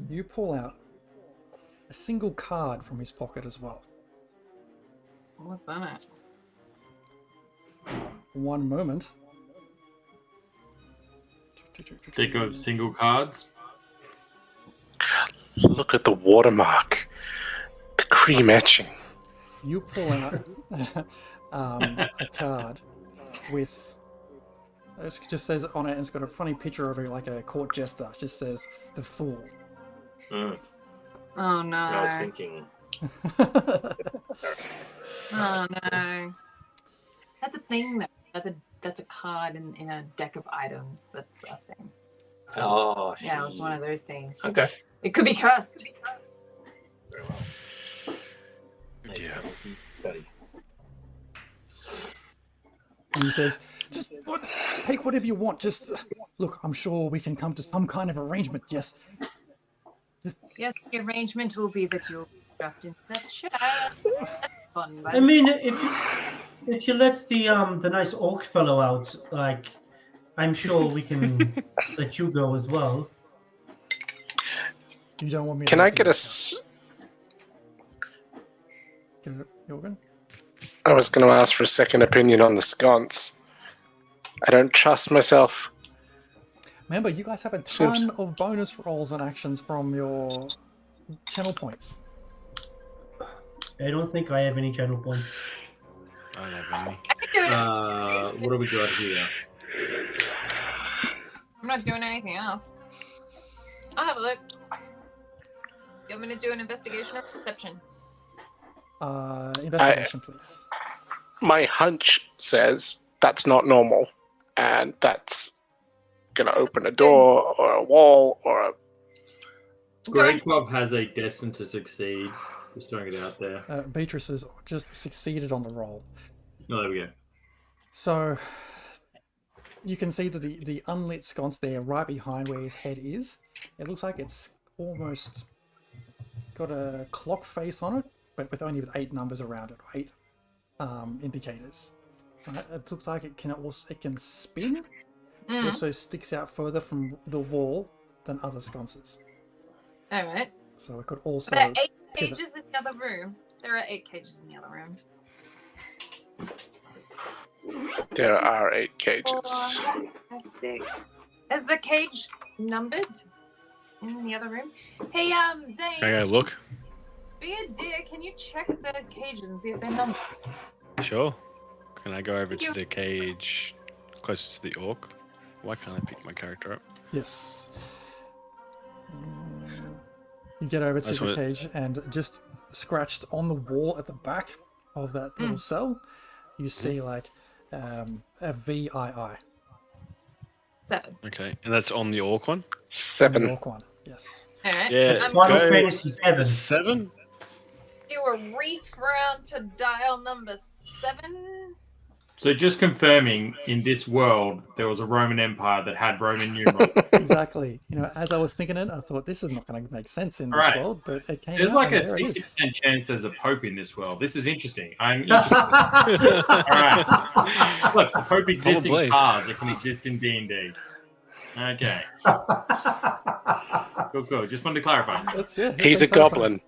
You pull out a single card from his pocket as well. What's on it? One moment. Deck of single cards. Look at the watermark. The cream etching. You pull out a card with, it just says on it, and it's got a funny picture of it, like a court jester. It just says the Fool. Mm. Oh no. I was thinking. Oh no. That's a thing though. That's a card in a deck of items. That's a thing. Oh, Yeah, it's one of those things. Okay. It could be cursed. Very well. Yeah. Study. And he says, just take whatever you want. Just look, I'm sure we can come to some kind of arrangement. Yes. Yes, the arrangement will be that you'll be trapped in that shit. That's fun. I mean, if you let the nice orc fellow out, like, I'm sure we can let you go as well. You don't want me Can to I get a... Jorgen? I was going to ask for a second opinion on the sconce. I don't trust myself. Remember, you guys have a ton of bonus rolls and actions from your channel points. I don't think I have any channel points. I don't have any. I can do it. What do we got here? I'm not doing anything else. I'll have a look. You want me to do an investigation or perception? Investigation, please. My hunch says that's not normal, and that's going to open a door or a wall or a... Great Club has a destined to succeed. Just throwing it out there. Beatrice has just succeeded on the roll. Oh, there we go. So you can see that the unlit sconce there right behind where his head is, it looks like it's almost got a clock face on it, but with only 8 numbers around it, 8 indicators. Right? It looks like it can spin. It also sticks out further from the wall than other sconces. All right. So it could also. There are 8 pivot. cages in the other room. There are 8 cages in the other room. There are 8 4, cages. 5, 6. Is the cage numbered in the other room? Hey, Zane. Can I go look? Be a dear. Can you check the cages and see if they're numbered? Sure. Can I go over Thank to you. the cage closest to the orc? Why can't I pick my character up? Yes. You get over to That's the what- cage, and just scratched on the wall at the back of that little cell, you see like a VII. 7. Okay, and that's on the orc one? 7. Orc one, yes. All right. Yeah. Final go Fantasy 7. 7? do a reef round to dial number 7. So just confirming, in this world, there was a Roman Empire that had Roman numerals. Exactly. You know, as I was thinking it, I thought this is not going to make sense in this Right. world, but it came There's out. like and a there it is. 60% chance there's a pope in this world. This is interesting. I'm interested. All right. Look, the pope exists Probably. in cars. It can exist in D&D. Okay. Cool. Just wanted to clarify. He's a goblin.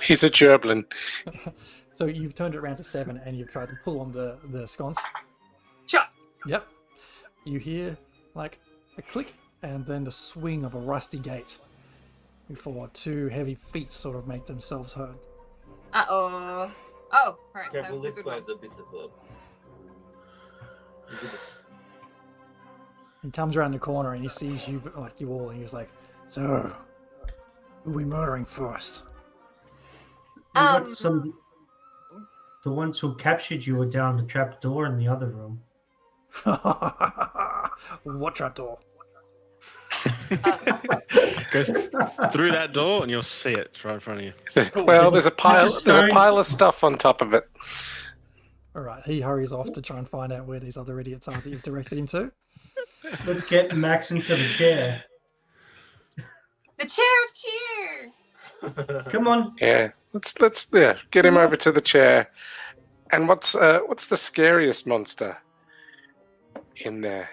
He's a gerblin. So you've turned it around to 7 and you've tried to pull on the sconce. Sure. Yep. You hear like a click and then the swing of a rusty gate before 2 heavy feet sort of make themselves heard. Uh-oh. Oh, right. that Careful, was a this good one. guy's a bit of He comes around the corner and he sees you like you all and he's like, "So, who are we murdering first?" We got some. The ones who captured you were down the trap door in the other room. What trapdoor? Go through that door and you'll see it. It's right in front of you. Well, there's a pile of stuff on top of it. All right, he hurries off to try and find out where these other idiots are that you've directed him to. Let's get Max into the chair. The chair of cheer! Come on. Yeah, let's get him over to the chair. And what's the scariest monster in there?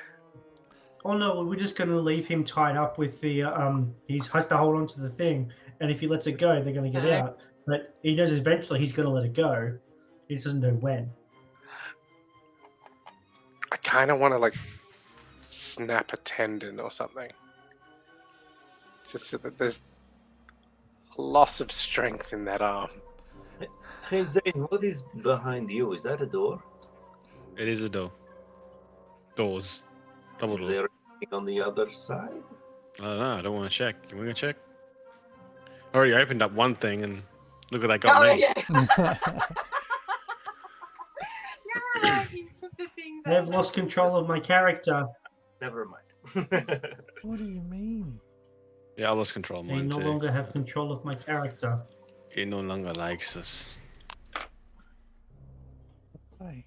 Oh no, we're just gonna leave him tied up with the he has to hold on to the thing, and if he lets it go, they're gonna get out. But he knows eventually he's gonna let it go. He just doesn't know when. I kind of want to like snap a tendon or something. Just so that there's a loss of strength in that arm. Hey Zane, what is behind you? Is that a door? It is a door. Doors. Double Is door. there anything on the other side? I don't know. I don't want to check. You want to check? I already opened up one thing and look what they got me. They've lost control of my character. Never mind. What do you mean? Yeah, I lost control of They mine no too. longer have control of my character. He no longer likes us. Hey.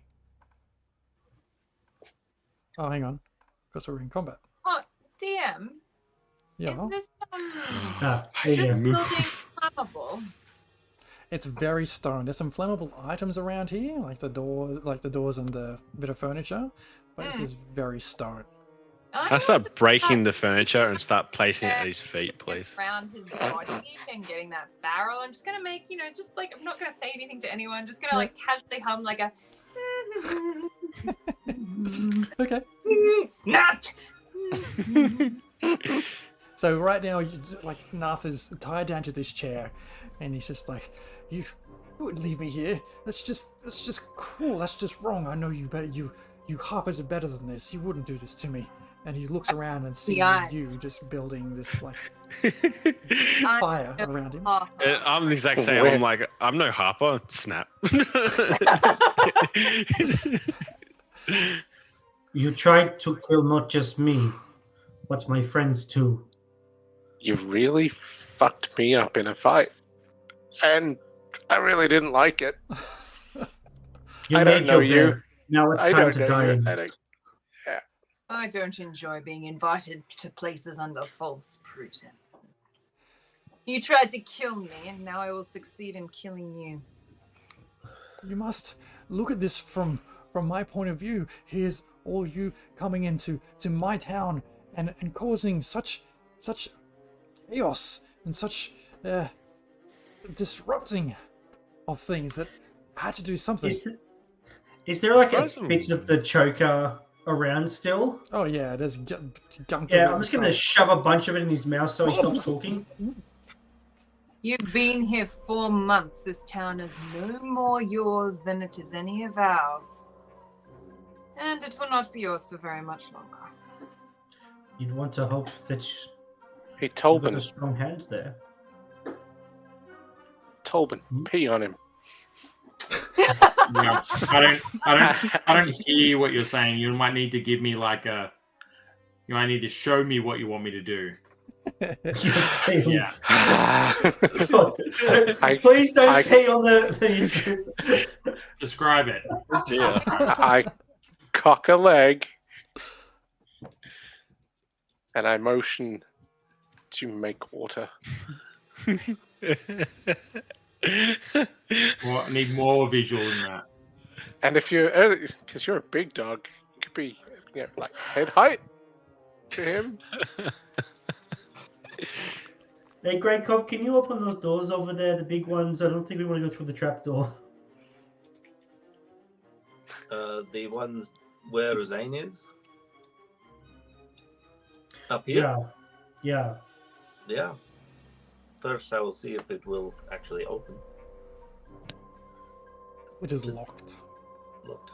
Oh, hang on. Because we're in combat. Oh, DM, Yeah. is this Ah, is there this you go. building flammable? It's very stone. There's some flammable items around here, like the doors and the bit of furniture, but this is very stone. Can I start breaking the furniture and start placing it at his feet, please? Around his body and getting that barrel. I'm just gonna make, just like I'm not gonna say anything to anyone. Just gonna like casually hum like a Okay. snapped. So right now, Nath is tied down to this chair, and he's just like, "You wouldn't leave me here. That's just cruel. That's just wrong. I know you, but you harpers are better than this. You wouldn't do this to me." And he looks around and sees you just building this like fire around him. I'm the exact same. I'm like, I'm no Harper. Snap. You tried to kill not just me, but my friends too. You really fucked me up in a fight, and I really didn't like it. You I don't made know your you. bed. Now it's I time don't to know die. you. in I it. don't- I don't enjoy being invited to places under false pretenses. You tried to kill me, and now I will succeed in killing you. You must look at this from my point of view. Here's all you coming into my town and causing such chaos and such disrupting of things that I had to do something. Is there like a Awesome. bit of the choker around still? Oh yeah, there's gunk. Yeah, I'm just gonna shove a bunch of it in his mouth so he stops talking. You've been here 4 months. This town is no more yours than it is any of ours. And it will not be yours for very much longer. You'd want to hope that Hey, you've got a Tolbin. strong hand there. Tolbin, pee on him. No, I don't hear what you're saying. You might need to give me like a. You might need to show me what you want me to do. Yeah. Please don't pee on the Describe it. Yeah. I cock a leg and I motion to make water. Well, I need more visual than that. And if you're, because you're a big dog, you could be, like head height to him. Hey, Greykov, can you open those doors over there, the big ones? I don't think we want to go through the trap door. The ones where Zane is? Up here? Yeah. Yeah. Yeah. First, I will see if it will actually open. It is locked. Locked.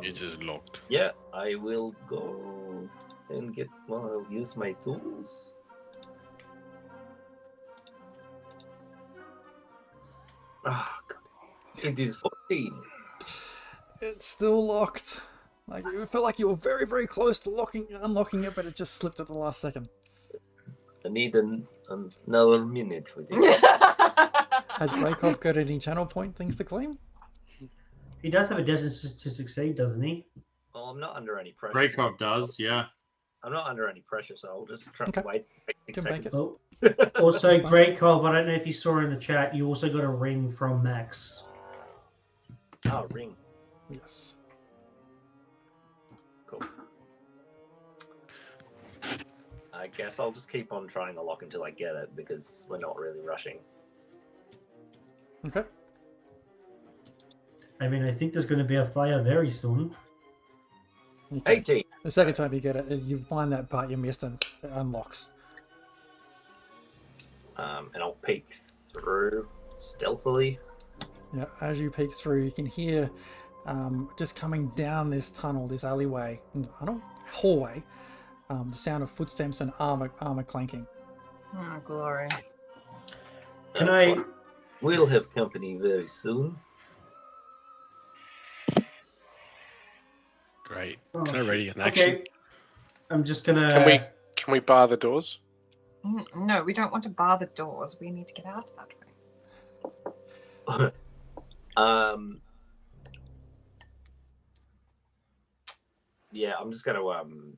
It is locked. Yeah, I will go and get. Well, I'll use my tools. Ah, God. It is 14. It's still locked. Like it felt like you were very, very close to unlocking it, but it just slipped at the last second. I need another minute with it. Has Greykov got any channel point things to claim? He does have a distance to succeed, doesn't he? Well, I'm not under any pressure. Breakov does, yeah. I'm not under any pressure, so I'll just try Okay. to wait 6 seconds. Oh. Also, Greykov, I don't know if you saw in the chat, you also got a ring from Max. Oh, ring. Yes. Cool. I guess I'll just keep on trying to lock until I get it, because we're not really rushing. Okay. I mean, I think there's going to be a fire very soon. Okay. 18. The second time you get it, you find that part you missed and it unlocks. And I'll peek through stealthily. Yeah, as you peek through, you can hear just coming down this tunnel, this alleyway, hallway, the sound of footsteps and armor clanking. Oh, glory. Can I... We'll have company very soon. Great. Oh, Can I ready an action? Okay. I'm just going to... Can we bar the doors? No, we don't want to bar the doors. We need to get out that way. Yeah, I'm just gonna I don't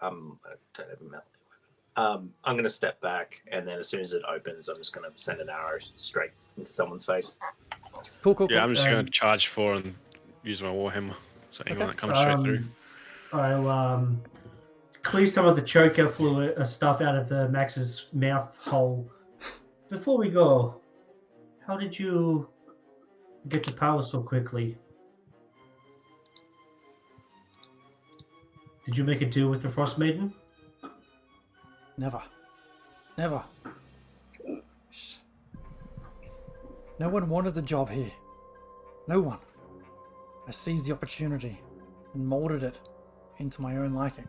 have a melee weapon. I'm gonna step back, and then as soon as it opens, I'm just gonna send an arrow straight into someone's face. Cool. Yeah, I'm just going to charge 4 and use my warhammer. So anyone that comes straight through. I'll clear some of the choker fluid stuff out of the Max's mouth hole. Before we go, how did you get to power so quickly? Did you make a deal with the Frostmaiden? Never. Never. Shh. No one wanted the job here. No one. I seized the opportunity and molded it into my own liking.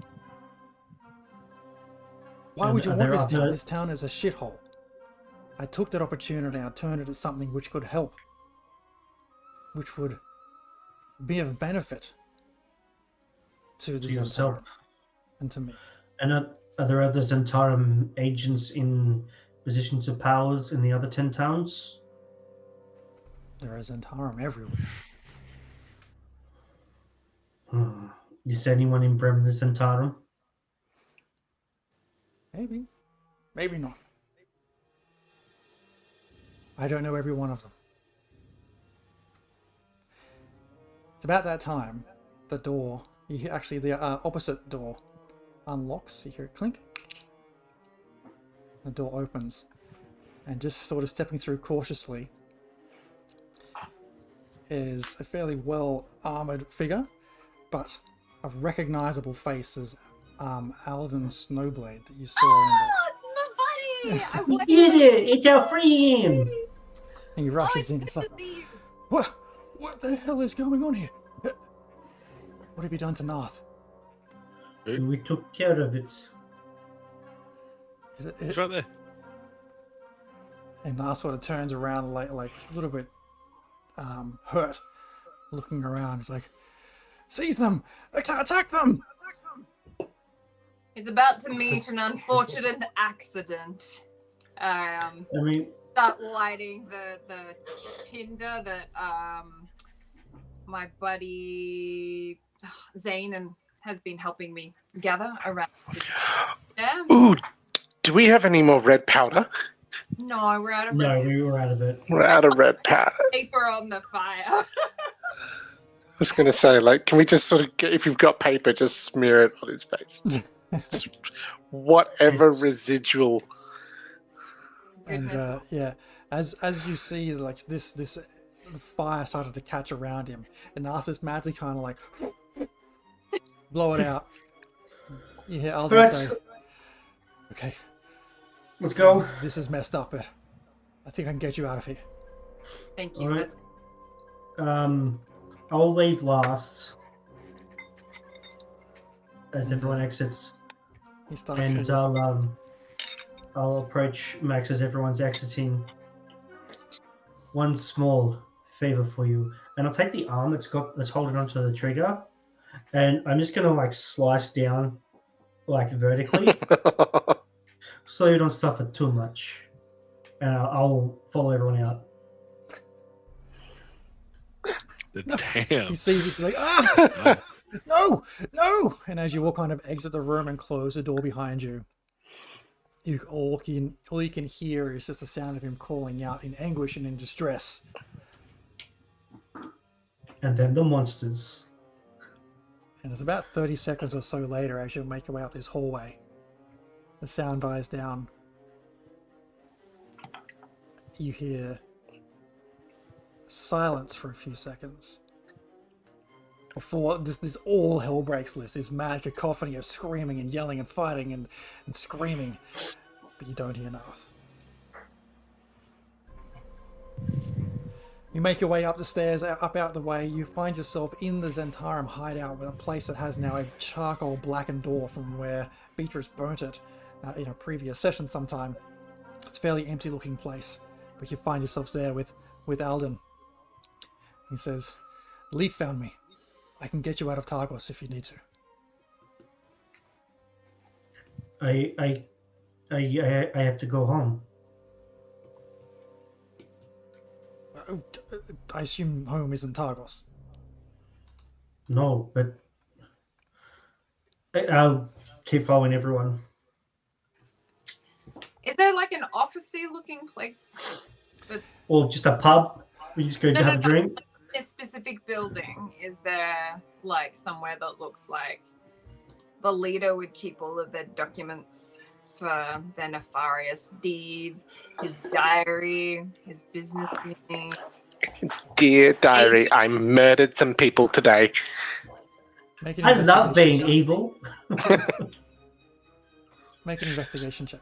Why would you want this town? This town is a shithole. I took that opportunity and I turned it into something which could help. Which would be of benefit to the Zentarum and to me. And are there other Zentarum agents in positions of powers in the other 10 towns? There is Zentarum everywhere. Is anyone in Bremen the Zentarum? Maybe. Maybe not. I don't know every one of them. It's about that time, the door, you hear, actually the opposite door unlocks, you hear it clink. The door opens, and just sort of stepping through cautiously is a fairly well armored figure, but a recognizable face as Alden Snowblade that you saw in the... It's my buddy! We did it! It's our friend! And he rushes in. It's like, what the hell is going on here? What have you done to Narth? We took care of it. It's right there. And Narth sort of turns around like a little bit hurt, looking around. He's like, seize them! Attack them! It's about to meet an unfortunate accident. I mean, Start lighting the tinder that my buddy Zane has been helping me gather around. Yeah. Ooh, do we have any more red powder? No, we're out of no, red we were out of it. We're out of red powder. paper on the fire. I was going to say, like, can we just sort of get, if you've got paper, just smear it on his face? Whatever residual. And yeah, as you see, like this the fire started to catch around him, and Arthur's madly kind of like blow it out. You hear Alden Right. say, "Okay, Let's go." This is messed up, but I think I can get you out of here." Thank you. Alright. That's I'll leave last as everyone exits, He starts and to I'll approach Max as everyone's exiting. One small favor for you, and I'll take the arm that's holding onto the trigger, and I'm just gonna like slice down, like vertically, so you don't suffer too much, and I'll follow everyone out. Damn. He sees this, he's like, "Ah, no, no!" And as you all kind of exit the room and close the door behind you, all you can hear is just the sound of him calling out in anguish and in distress. And then the monsters. And it's about 30 seconds or so later as you make your way up this hallway. The sound dies down. You hear silence for a few seconds. Before this all hell breaks loose, this mad cacophony of screaming and yelling and fighting and screaming, but you don't hear Nath. You make your way up the stairs, up out the way. You find yourself in the Zentarum hideout, with a place that has now a charcoal blackened door from where Beatrice burnt it in a previous session sometime. It's a fairly empty looking place, but you find yourselves there with Alden. He says, "Leaf found me. I can get you out of Targos if you need to." I have to go home. I assume home isn't Targos. No, but I'll keep following everyone. Is there like an officey looking place that's Or just a pub. We just go to have a drink. this specific building? Is there like somewhere that looks like the leader would keep all of their documents for their nefarious deeds, his diary, his business meeting? Dear diary, I murdered some people today. Make an I love investigation being check. evil. Make an investigation check.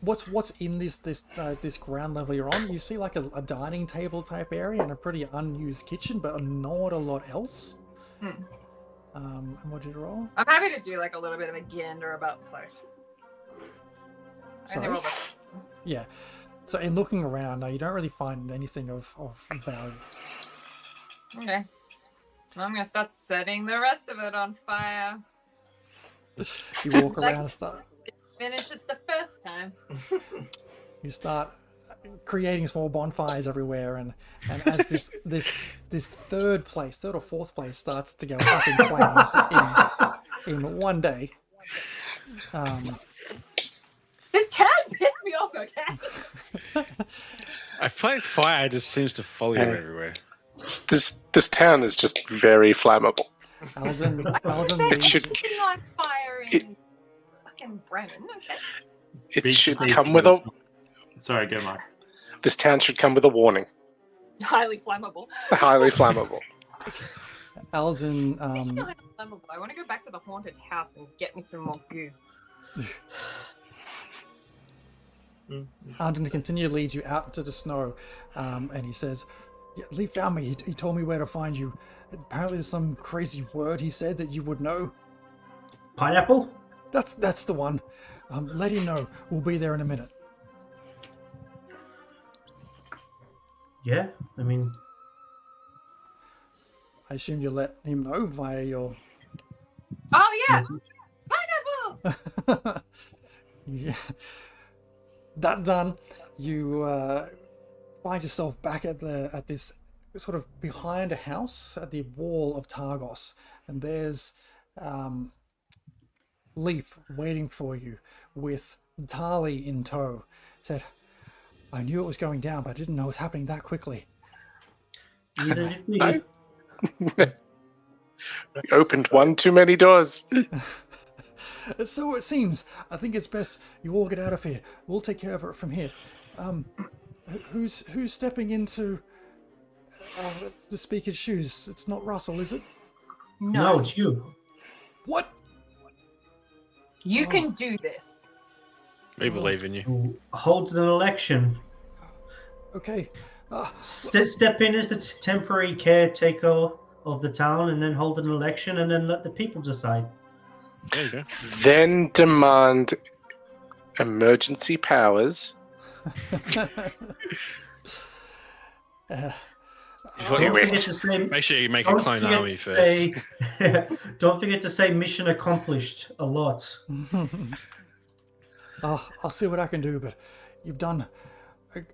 What's in this ground level you're on? You see like a dining table type area and a pretty unused kitchen, but not a lot else. And what did you roll? I'm happy to do like a little bit of a gander about the place. Sorry? Yeah. So in looking around, you don't really find anything of value. Okay. Well, I'm gonna start setting the rest of it on fire. You walk around and start. Finish it the first time. You start creating small bonfires everywhere, and as this third or fourth place starts to go up in flames in one day. This town pissed me off, okay? I find fire just seems to follow you everywhere. This town is just very flammable. Alden It should Sitting on fire in fucking Bremen, okay? it should come with a. Sorry, go Mike. This town should come with a warning. Highly flammable. Highly flammable. Alden. Speaking of highly flammable, I want to go back to the haunted house and get me some more goo. Alden continue leads you out into the snow, and he says, "Yeah, Lee found me. He told me where to find you. Apparently, there's some crazy word he said that you would know." Pineapple? That's the one. Let him know. We'll be there in a minute. Yeah, I mean, I assume you let him know via your. Oh yeah, Yeah. That done, you find yourself back at this sort of behind a house at the wall of Targos, and there's Leaf waiting for you with Tali in tow. Said, "I knew it was going down, but I didn't know it was happening that quickly." Neither did we. We opened one too many doors. So it seems. I think it's best you all get out of here. We'll take care of it from here. Who's stepping into the speaker's shoes? It's not Russell, is it? No, it's you. What? You can do this. We believe in you. Hold an election. Okay. Step in as the temporary caretaker of the town, and then hold an election, and then let the people decide. There you go. Then demand emergency powers. Don't forget to say, Make sure you make a don't clone forget army to first. say- don't forget to say mission accomplished a lot. I'll see what I can do, but you've done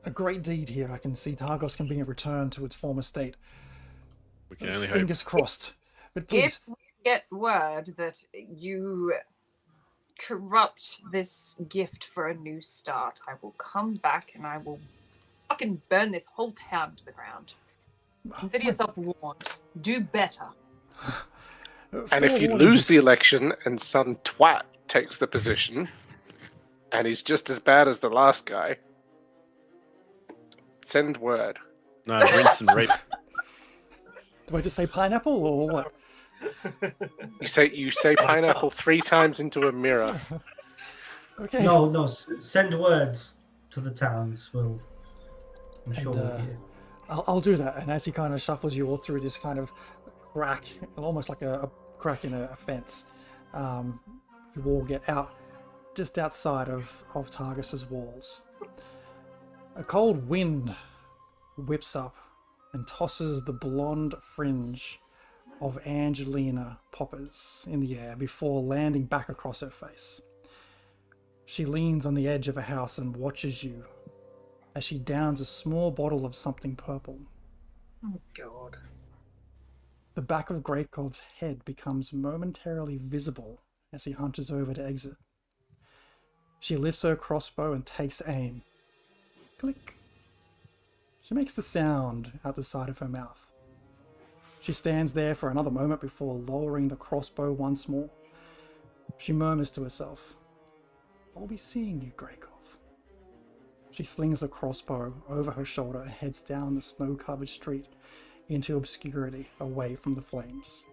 a great deed here. I can see Targos can be returned to its former state. We can only hope. Fingers crossed. But please, If we get word that you corrupt this gift for a new start, I will come back and I will fucking burn this whole town to the ground. Consider yourself warned. Do better. And if you lose the election and some twat takes the position, and he's just as bad as the last guy, send word. No, rinse and reap. do I just say pineapple or what? You say pineapple 3 times into a mirror. Okay. No, send words to the towns. I'm sure And, we'll hear. I'll do that. And as he kind of shuffles you all through this kind of crack, almost like a crack in a fence, you all get out just outside of Targus's walls. A cold wind whips up and tosses the blonde fringe of Angelina poppers in the air before landing back across her face. She leans on the edge of a house and watches you as she downs a small bottle of something purple. Oh, God. The back of Greykov's head becomes momentarily visible as he hunches over to exit. She lifts her crossbow and takes aim. Click. She makes the sound out the side of her mouth. She stands there for another moment before lowering the crossbow once more. She murmurs to herself, "I'll be seeing you, Greykov." She slings the crossbow over her shoulder and heads down the snow-covered street into obscurity away from the flames.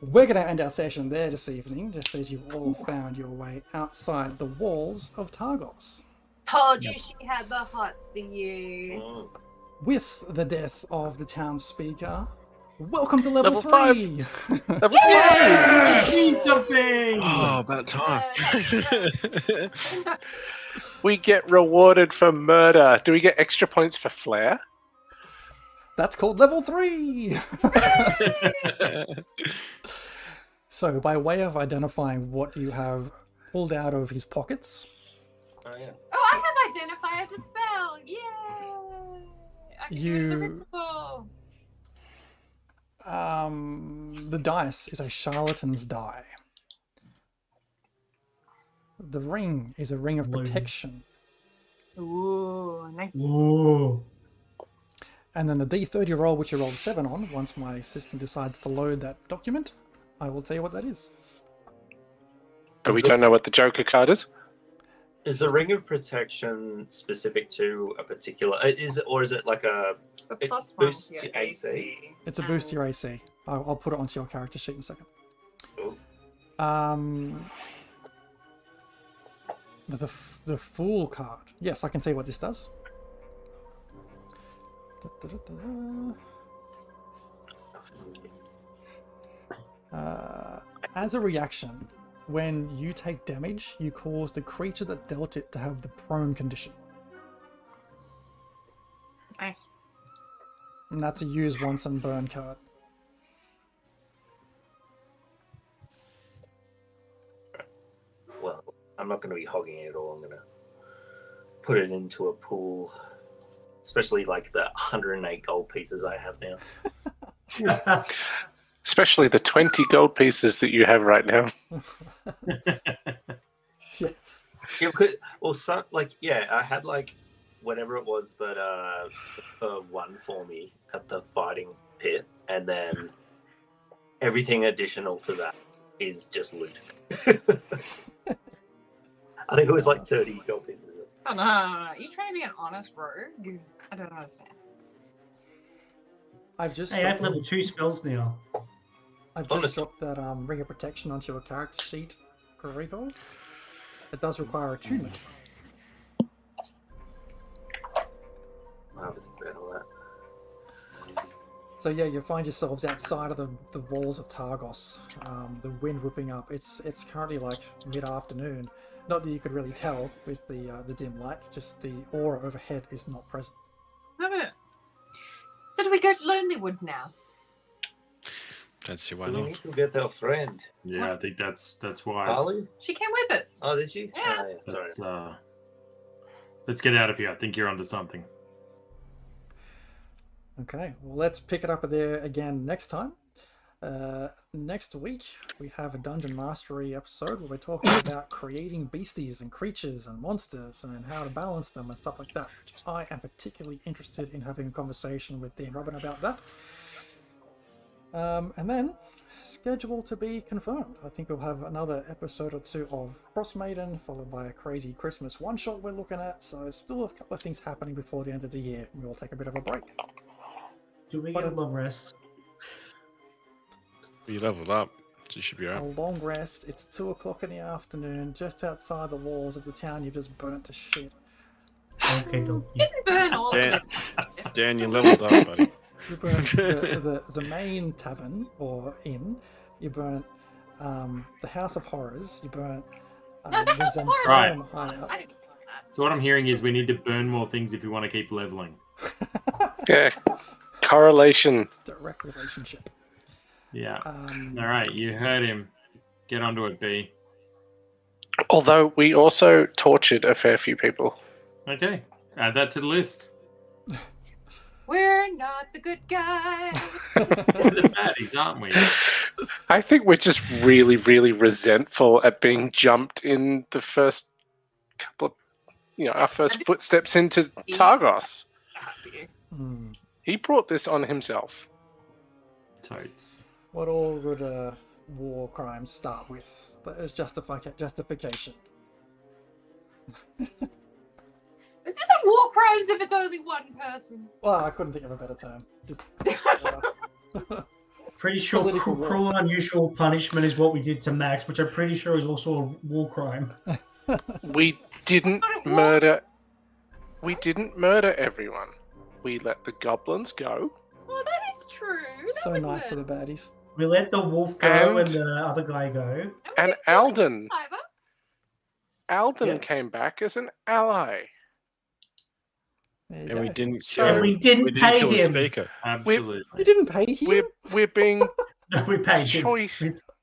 We're going to end our session there this evening, just as you've all found your way outside the walls of Targos. Told you she had the hots for you. With the death of the town speaker, welcome to level 3! 5! Level 5! Mean something! Oh, about time. We get rewarded for murder. Do we get extra points for flair? That's called level 3! So, by way of identifying what you have pulled out of his pockets, Oh, I have identify as a spell. Yay! I can do it as a ritual. the dice is a charlatan's die. The ring is a ring of protection. Ooh, nice. Ooh. And then the D30 roll, which you rolled 7 on, once my system decides to load that document, I will tell you what that is. But we don't know what the Joker card is. Is the ring of protection specific to a particular? Is it like a? It's a It plus boosts one to your your AC. AC. It's a boost to your AC. I'll put it onto your character sheet in a second. The Fool card. Yes, I can tell you what this does. As a reaction, when you take damage, you cause the creature that dealt it to have the prone condition. Nice. And that's a use once and burn card. not going to be hogging it all. I'm going to put it into a pool, especially like the 108 gold pieces I have now. Especially the 20 gold pieces that you have right now. Yeah, or some, like, yeah, I had like whatever it was that won for me at the fighting pit, and then everything additional to that is just loot. I think it was like 30 gold pieces. Oh, no. Are you trying to be an honest rogue? I don't understand. I've just Hey, I have level 2 spells now. I've just got that Ring of Protection onto your character sheet, Grigov. It does require attunement. I'll have to think about all that. So yeah, you find yourselves outside of the walls of Targos. The wind whipping up. It's currently like mid-afternoon. Not that you could really tell with the dim light. Just the aura overhead is not present. Love it. So do we go to Lonelywood now? Don't see why We not. need to get our friend. Yeah, I think that's wise. Harley? She came with us. Oh, did she? Yeah. Oh, yeah. Sorry. Let's get out of here. I think you're onto something. Okay, well let's pick it up there again next time. Next week we have a Dungeon Mastery episode where we're talking about creating beasties and creatures and monsters and how to balance them and stuff like that. Which I am particularly interested in having a conversation with Dean Robin about that. And then, schedule to be confirmed. I think we'll have another episode or two of Frostmaiden, followed by a crazy Christmas one-shot we're looking at. So still a couple of things happening before the end of the year. We will take a bit of a break. Do we get a long rest? You leveled up, so you should be A alright. long rest. It's 2 o'clock in the afternoon, just outside the walls of the town you just burnt to shit. Okay, don't. Didn't burn all of it. Dan, you leveled up, buddy. You burnt the main tavern, or inn. You burnt the House of Horrors. You burnt No, the House of Horrors. Right. hideout. I didn't do that. So what I'm hearing is we need to burn more things if we want to keep leveling. Yeah. Correlation. Direct relationship. Yeah. All right, you heard him. Get onto it, B. Although we also tortured a fair few people. Okay, add that to the list. We're not the good guys. We're the baddies, aren't we? I think we're just really, really resentful at being jumped in the first couple of, our first footsteps into Targos. He brought this on himself. Totes. What all would war crimes start with? There's justification. It's just a war crimes if it's only one person. Well, I couldn't think of a better term. Just, Pretty sure Political cruel and unusual punishment is what we did to Max, which I'm pretty sure is also a war crime. We didn't murder. We didn't murder everyone. We let the goblins go. Well, that is true. That so was nice to murder. the baddies. We let the wolf go and the other guy go. And Alden. Either. Alden came back as an ally. There you And go. we didn't So kill, we didn't pay kill the him. speaker. Absolutely. You didn't pay him? We're being We paid him.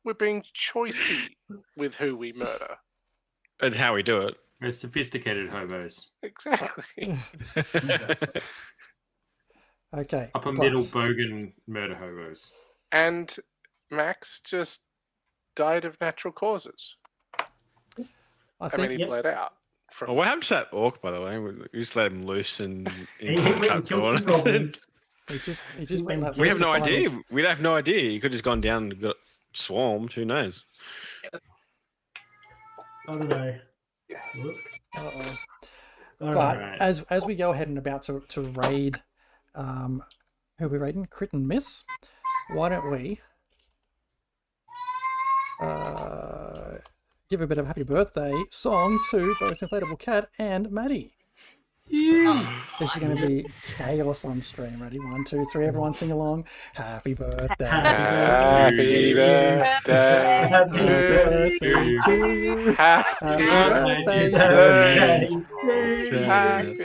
we're being choicey with who we murder. And how we do it. We're sophisticated hobos. Exactly. Okay. Upper but middle bogan murder hobos. And Max just died of natural causes. I I mean, think he bled out. Oh, what happened to that orc, by the way? We just let him loose and He went and killed some goblins. he just been that We have no justified idea. as- We have no idea. He could have just gone down and got swarmed. Who knows? I don't know. Uh-oh. I But don't know. as we go ahead and about to raid, who are we raiding? Crit and Miss. Why don't we give a bit of happy birthday song to both Inflatable Cat and Maddie. This is going to be chaos on stream. Ready? 1, 2, 3. Everyone sing along. Happy birthday. Happy birthday. Happy birthday to you. Happy birthday. Happy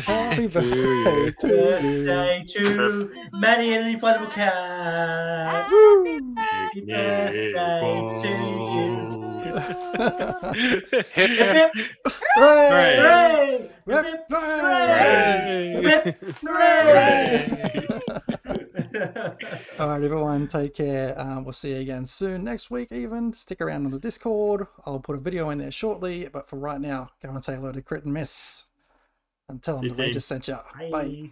Happy birthday to you. Birthday to Maddie and an Inflatable Cat. Happy birthday to you. Hip, hip. Hooray! Hooray! All right, everyone, take care. We'll see you again soon next week. Even stick around on the Discord. I'll put a video in there shortly. But for right now, go and say hello to Crit and Miss and tell them the Ray just sent you. Bye.